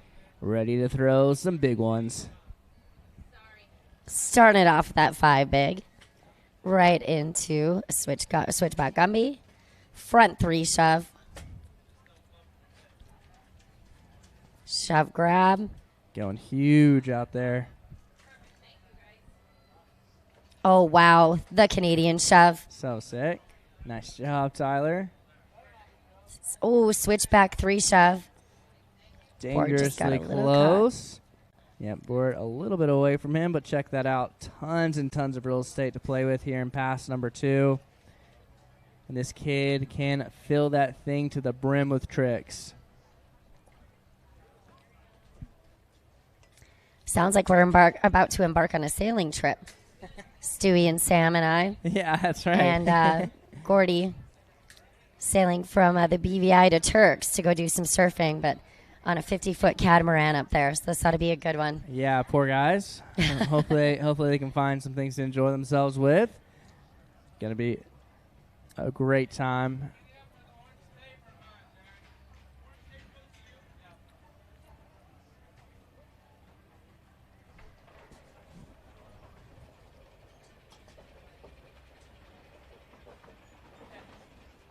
Speaker 3: ready to throw some big ones.
Speaker 6: Starting it off with that 5 big. Right into a switchback Gumby. Front 3 shove. Shove grab.
Speaker 3: Going huge out there.
Speaker 6: Oh, wow. The Canadian shove.
Speaker 3: So sick. Nice job, Tyler.
Speaker 6: Oh, switchback 3 shove.
Speaker 3: Dangerously close. Yep, we're a little bit away from him, but check that out. Tons and tons of real estate to play with here in pass number 2. And this kid can fill that thing to the brim with tricks.
Speaker 6: Sounds like we're about to embark on a sailing trip. Stewie and Sam and I.
Speaker 3: Yeah, that's right.
Speaker 6: And Gordy sailing from the BVI to Turks to go do some surfing, but on a 50-foot catamaran up there. So this ought to be a good one.
Speaker 3: Yeah, poor guys. Hopefully they can find some things to enjoy themselves with. Going to be a great time.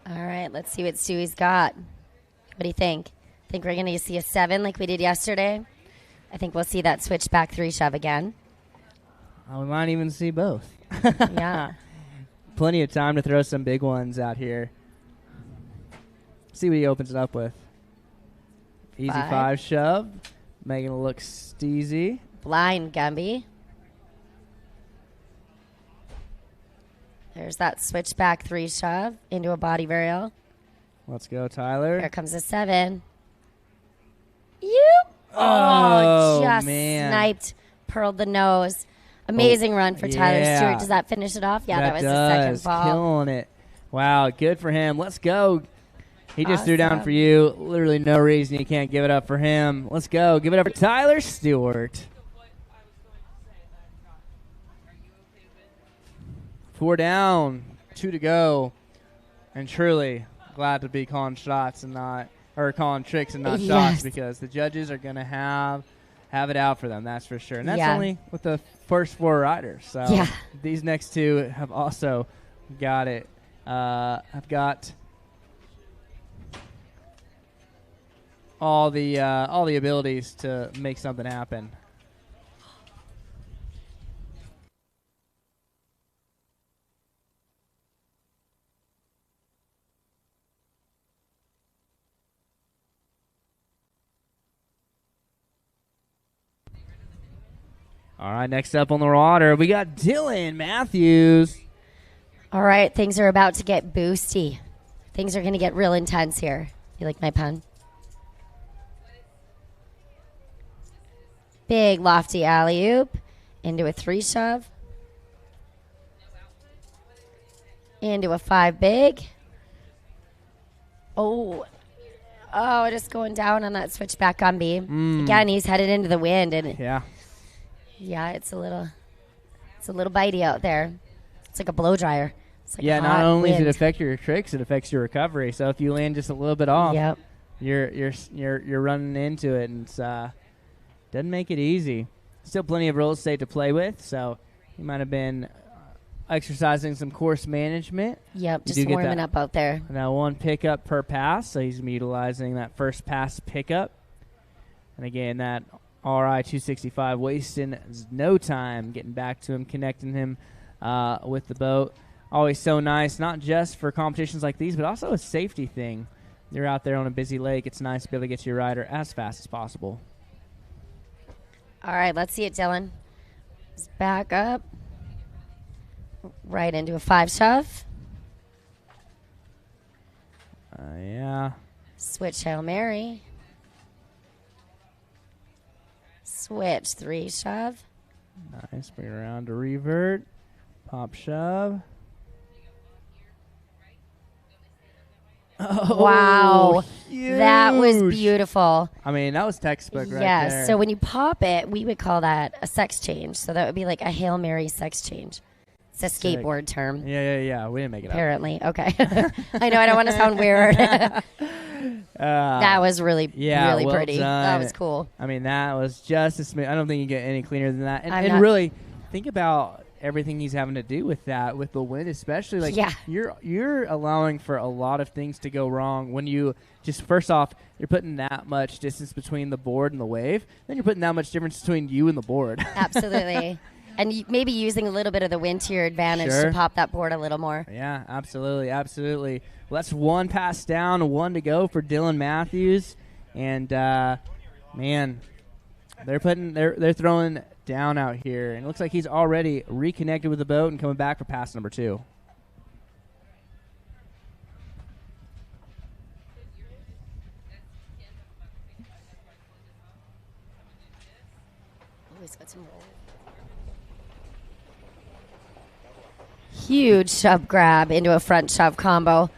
Speaker 6: All right, let's see what Stewie's got. What do you think? Think we're going to see a 7 like we did yesterday? I think we'll see that switchback 3 shove again.
Speaker 3: We might even see both.
Speaker 6: Yeah.
Speaker 3: Plenty of time to throw some big ones out here. See what he opens it up with. Easy 5 shove. Making it look steezy.
Speaker 6: Blind Gumby. There's that switchback 3 shove into a body varial.
Speaker 3: Let's go, Tyler.
Speaker 6: Here comes a 7. Oh, just
Speaker 3: man.
Speaker 6: sniped, pearled the nose. Amazing run for Tyler Stewart. Does that finish it off? Yeah, that was his second ball.
Speaker 3: Killing it. Wow, good for him. Let's go. He just threw down for you. Literally no reason you can't give it up for him. Let's go. Give it up for Tyler Stewart. 4 down, 2 to go. And truly glad to be calling shots and not, or calling tricks and not shots, because the judges are going to have it out for them, that's for sure. And that's only with the first 4 riders. So these next 2 have also got it. I've got all the abilities to make something happen. All right, next up on the water, we got Dylan Matthews.
Speaker 6: All right, things are about to get boosty. Things are going to get real intense here. You like my pun? Big lofty alley-oop into a 3 shove. Into a 5 big. Oh, just going down on that switchback Gumby. Again, he's headed into the wind. And yeah, it's a little bitey out there. It's like a blow dryer. It's like
Speaker 3: not only does it affect your tricks, it affects your recovery. So if you land just a little bit off, you're running into it, and it's doesn't make it easy. Still plenty of real estate to play with, so he might have been exercising some course management.
Speaker 6: Yep, just warming up out there.
Speaker 3: Now 1 pickup per pass, so he's going to be utilizing that first pass pickup. And again, that RI 265 wasting no time getting back to him, connecting him with the boat. Always so nice, not just for competitions like these, but also a safety thing. You're out there on a busy lake. It's nice to be able to get your rider as fast as possible.
Speaker 6: All right, let's see it, Dylan. Let's back up. Right into a 5 shove. Switch Hail Mary. Switch 3 shove.
Speaker 3: Nice. Bring it around to revert. Pop shove. Oh,
Speaker 6: wow.
Speaker 3: Huge.
Speaker 6: That was beautiful.
Speaker 3: I mean, that was textbook right there.
Speaker 6: Yeah, so when you pop it, we would call that a sex change. So that would be like a Hail Mary sex change. It's a skateboard term.
Speaker 3: Yeah. We didn't make it
Speaker 6: Apparently. Okay. I know, I don't want to sound weird. That was really
Speaker 3: well
Speaker 6: pretty.
Speaker 3: Done.
Speaker 6: That was cool.
Speaker 3: I mean, that was just as smooth. I don't think you get any cleaner than that. And really, think about everything he's having to do with that, with the wind especially. Like, you're allowing for a lot of things to go wrong when you just, first off, you're putting that much distance between the board and the wave. Then you're putting that much difference between you and the board.
Speaker 6: Absolutely. And maybe using a little bit of the wind to your advantage to pop that board a little more.
Speaker 3: Yeah, absolutely. Well, that's 1 pass down, 1 to go for Dylan Matthews. And, man, they're throwing down out here. And it looks like he's already reconnected with the boat and coming back for pass number 2.
Speaker 6: Oh, he's got some roll. Huge shove grab into a front shove combo.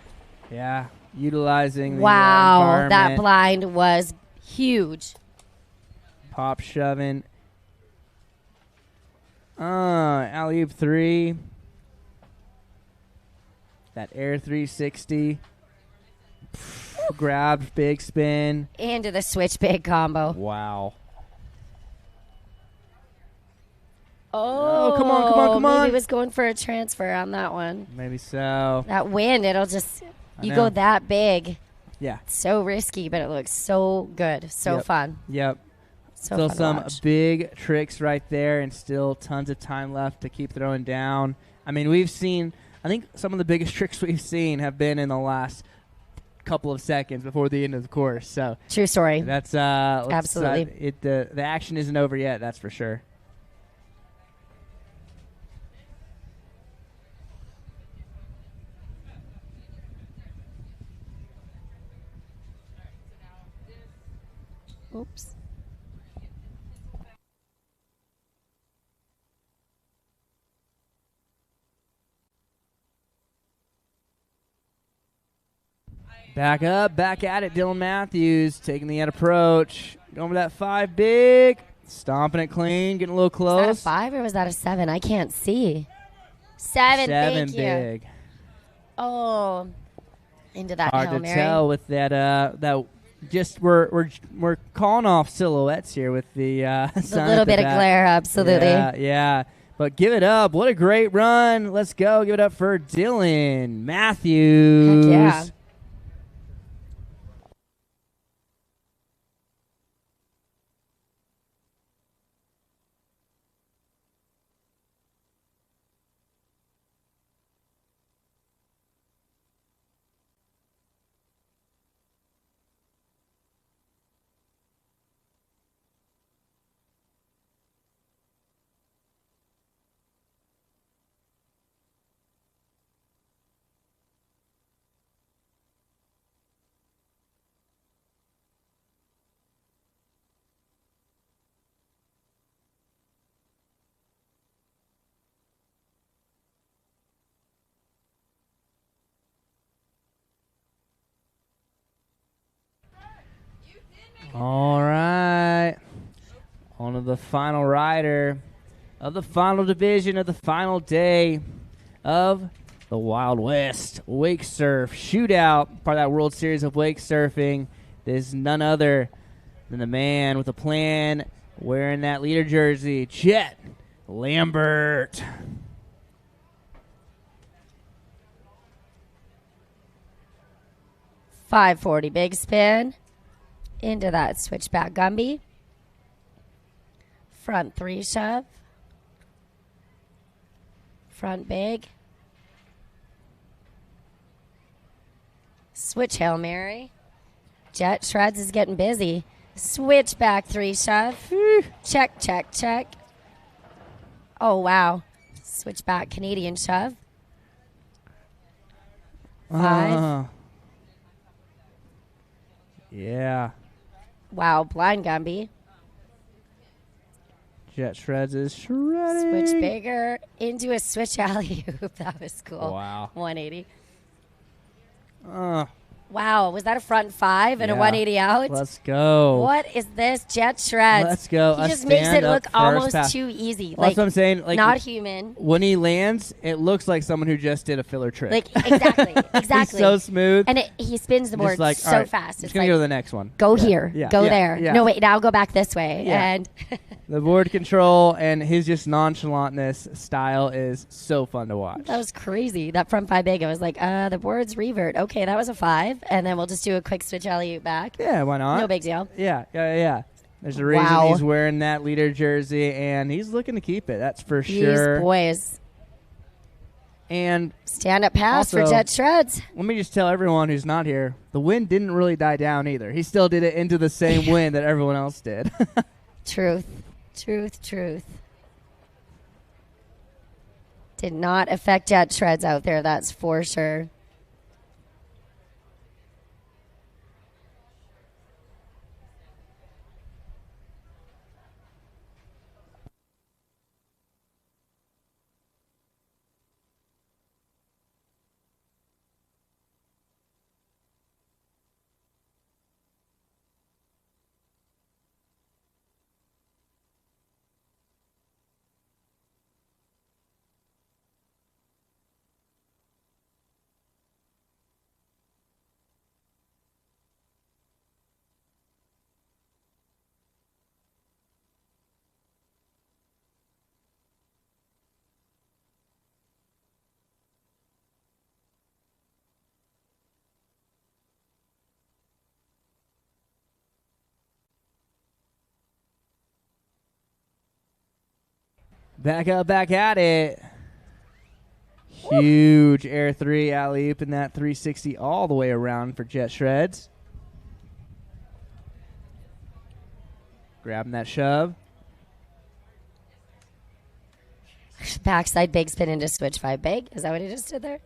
Speaker 3: Yeah, utilizing the
Speaker 6: wow, that
Speaker 3: environment.
Speaker 6: blind was huge.
Speaker 3: Pop shoving. Alley-oop 3. That air 360. Grabbed, big spin.
Speaker 6: Into the switch big combo.
Speaker 3: Wow.
Speaker 6: Oh,
Speaker 3: come on.
Speaker 6: Maybe he was going for a transfer on that one.
Speaker 3: Maybe so.
Speaker 6: That wind, it'll just, you go that big.
Speaker 3: Yeah.
Speaker 6: So risky, but it looks so good. So fun.
Speaker 3: Yep.
Speaker 6: So
Speaker 3: still
Speaker 6: fun
Speaker 3: some
Speaker 6: to watch.
Speaker 3: big tricks right there, and still tons of time left to keep throwing down. I mean, I think some of the biggest tricks we've seen have been in the last couple of seconds before the end of the course. So
Speaker 6: true story.
Speaker 3: That's
Speaker 6: absolutely.
Speaker 3: The action isn't over yet. That's for sure.
Speaker 6: Oops.
Speaker 3: Back up, back at it. Dylan Matthews taking the end approach. Going for that 5 big. Stomping it clean, getting a little close.
Speaker 6: Was that a 5 or was that a 7? I can't see. 7, thank you.
Speaker 3: 7 big.
Speaker 6: Oh, into that
Speaker 3: Hard
Speaker 6: Hail
Speaker 3: to
Speaker 6: Mary.
Speaker 3: tell with that. Just we're calling off silhouettes here with the sun.
Speaker 6: A little bit of glare, absolutely.
Speaker 3: Yeah. But give it up. What a great run. Let's go. Give it up for Dylan Matthews.
Speaker 6: Heck yeah.
Speaker 3: All right. On to the final rider of the final division of the final day of the Wild West Wake Surf Shootout, part of that World Series of Wake Surfing. There's none other than the man with a plan wearing that leader jersey, Chet Lambert.
Speaker 6: .540 big spin into that switchback Gumby. Front 3 shove. Front big. Switch Hail Mary. Jet Shreds is getting busy. Switchback 3 shove. Check, check, check. Oh, wow. Switchback Canadian shove. 5.
Speaker 3: Yeah.
Speaker 6: Wow, blind Gumby.
Speaker 3: Jet Shreds is shredding.
Speaker 6: Switch bigger into a switch alley-oop. That was cool.
Speaker 3: Wow.
Speaker 6: 180.
Speaker 3: Uh,
Speaker 6: Wow, was that a front 5 and a 180 out?
Speaker 3: Let's go.
Speaker 6: What is this? Jet Shreds.
Speaker 3: Let's go.
Speaker 6: He
Speaker 3: A
Speaker 6: just makes it look
Speaker 3: stand-up
Speaker 6: almost
Speaker 3: first pass.
Speaker 6: too easy.
Speaker 3: Well, that's what I'm saying. Like,
Speaker 6: not human.
Speaker 3: When he lands, it looks like someone who just did a filler trick.
Speaker 6: Like, exactly.
Speaker 3: He's so smooth.
Speaker 6: And he spins the board
Speaker 3: Just like,
Speaker 6: so
Speaker 3: all right,
Speaker 6: fast.
Speaker 3: I'm
Speaker 6: It's
Speaker 3: just going to go to the next one.
Speaker 6: go here, go there.
Speaker 3: Yeah.
Speaker 6: No, wait, now go back this way.
Speaker 3: Yeah.
Speaker 6: And
Speaker 3: The board control and his just nonchalantness style is so fun to watch.
Speaker 6: that was crazy. That front 5 big, I was like, the board's revert. Okay, that was a 5. And then we'll just do a quick switch alley-oop back.
Speaker 3: Yeah, why not?
Speaker 6: No big deal.
Speaker 3: Yeah. There's a reason
Speaker 6: Wow.
Speaker 3: he's wearing that leader jersey, and he's looking to keep it. That's for
Speaker 6: These
Speaker 3: sure.
Speaker 6: boys.
Speaker 3: And
Speaker 6: Stand-up pass for
Speaker 3: Also-
Speaker 6: Jet Shreds.
Speaker 3: let me just tell everyone who's not here, the wind didn't really die down either. He still did it into the same wind that everyone else did.
Speaker 6: Truth. Did not affect Jet Shreds out there, that's for sure.
Speaker 3: Back up, back at it. Huge air 3 alley-oop in that 360 all the way around for Jet Shreds. Grabbing that shove.
Speaker 6: Backside big spin into switch 5 big. Is that what he just did there?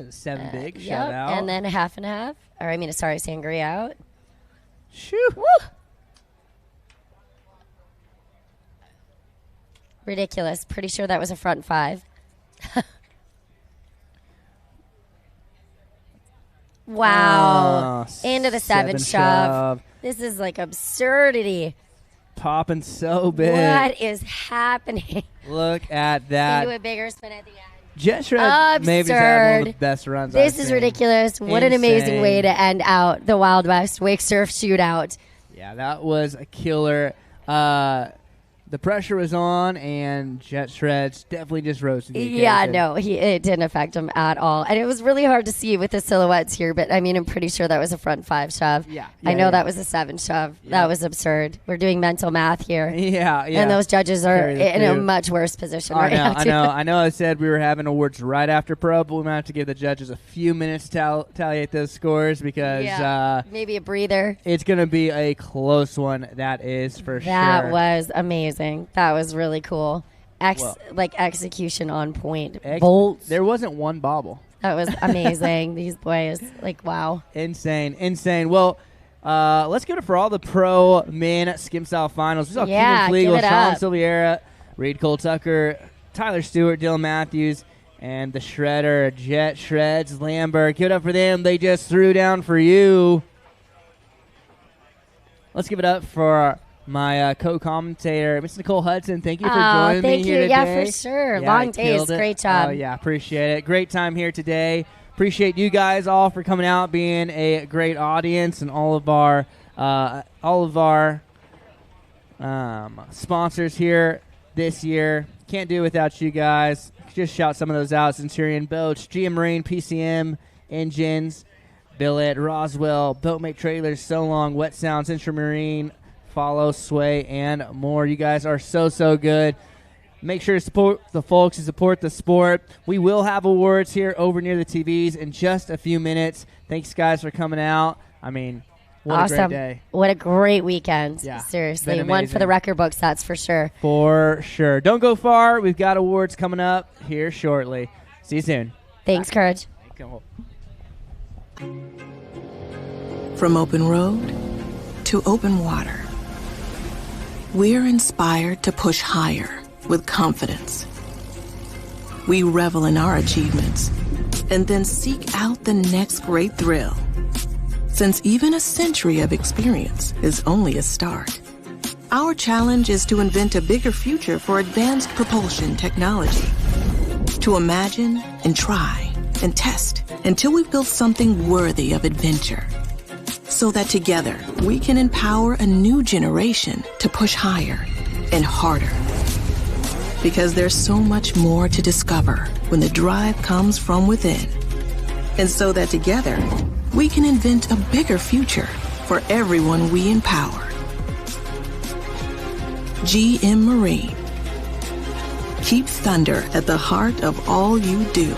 Speaker 3: 7 big, shut out.
Speaker 6: And then a half and half. Or sangria out.
Speaker 3: Shoo.
Speaker 6: Woo! Ridiculous. Pretty sure that was a front 5. Wow. Into the 7 shove. This is like absurdity.
Speaker 3: Popping so big.
Speaker 6: What is happening?
Speaker 3: Look at that.
Speaker 6: Into a bigger spin at the end.
Speaker 3: Jet Shred maybe had one of the best runs
Speaker 6: This is ridiculous. What an amazing way to end out the Wild West Wake Surf Shootout.
Speaker 3: Yeah, that was a killer. The pressure was on, and Jet Shreds definitely just rose to the occasion.
Speaker 6: Yeah, no, it didn't affect him at all. And it was really hard to see with the silhouettes here, but I'm pretty sure that was a front 5 shove.
Speaker 3: Yeah.
Speaker 6: I know that was a 7 shove. Yeah. That was absurd. We're doing mental math here.
Speaker 3: Yeah.
Speaker 6: And those judges are in a much worse position right now.
Speaker 3: I know I said we were having awards right after pro, but we might have to give the judges a few minutes to talliate those scores because
Speaker 6: maybe a breather.
Speaker 3: It's going to be a close one, that is for sure.
Speaker 6: That was amazing. That was really cool. Execution on point. Bolts.
Speaker 3: There wasn't one bobble.
Speaker 6: That was amazing. These boys, wow.
Speaker 3: Insane. Well, let's give it for all the pro men skim style finals. We saw Keenan Flegel, Sean Silveira, Reed Cole Tucker, Tyler Stewart, Dylan Matthews, and the shredder, Jet Shreds Lambert. Give it up for them. They just threw down for you. Let's give it up for my co-commentator, Miss Nicole Hudson. Thank you for joining me here today.
Speaker 6: Yeah, for sure. Long days. Great job.
Speaker 3: Oh, yeah, appreciate it. Great time here today. Appreciate you guys all for coming out, being a great audience, and all of our sponsors here this year. Can't do it without you guys. Just shout some of those out. Centurion Boats, GM Marine, PCM Engines, Billet, Roswell, Boatmate Trailers, So Long, Wet Sounds, Intramarine, Follow, Sway, and more. You guys are so good. Make sure to support the folks who support the sport. We will have awards here over near the TVs in just a few minutes. Thanks, guys, for coming out. What
Speaker 6: awesome.
Speaker 3: A great day.
Speaker 6: What a great weekend.
Speaker 3: Yeah,
Speaker 6: seriously. One for the record books, that's for sure.
Speaker 3: For sure. Don't go far. We've got awards coming up here shortly. See you soon.
Speaker 6: Thanks, Courage.
Speaker 4: From open road to open water, we're inspired to push higher with confidence. We revel in our achievements and then seek out the next great thrill. Since even a century of experience is only a start, our challenge is to invent a bigger future for advanced propulsion technology. To imagine and try and test until we've built something worthy of adventure. So that together we can empower a new generation to push higher and harder. Because there's so much more to discover when the drive comes from within. And so that together we can invent a bigger future for everyone we empower. GM Marine. Keep thunder at the heart of all you do.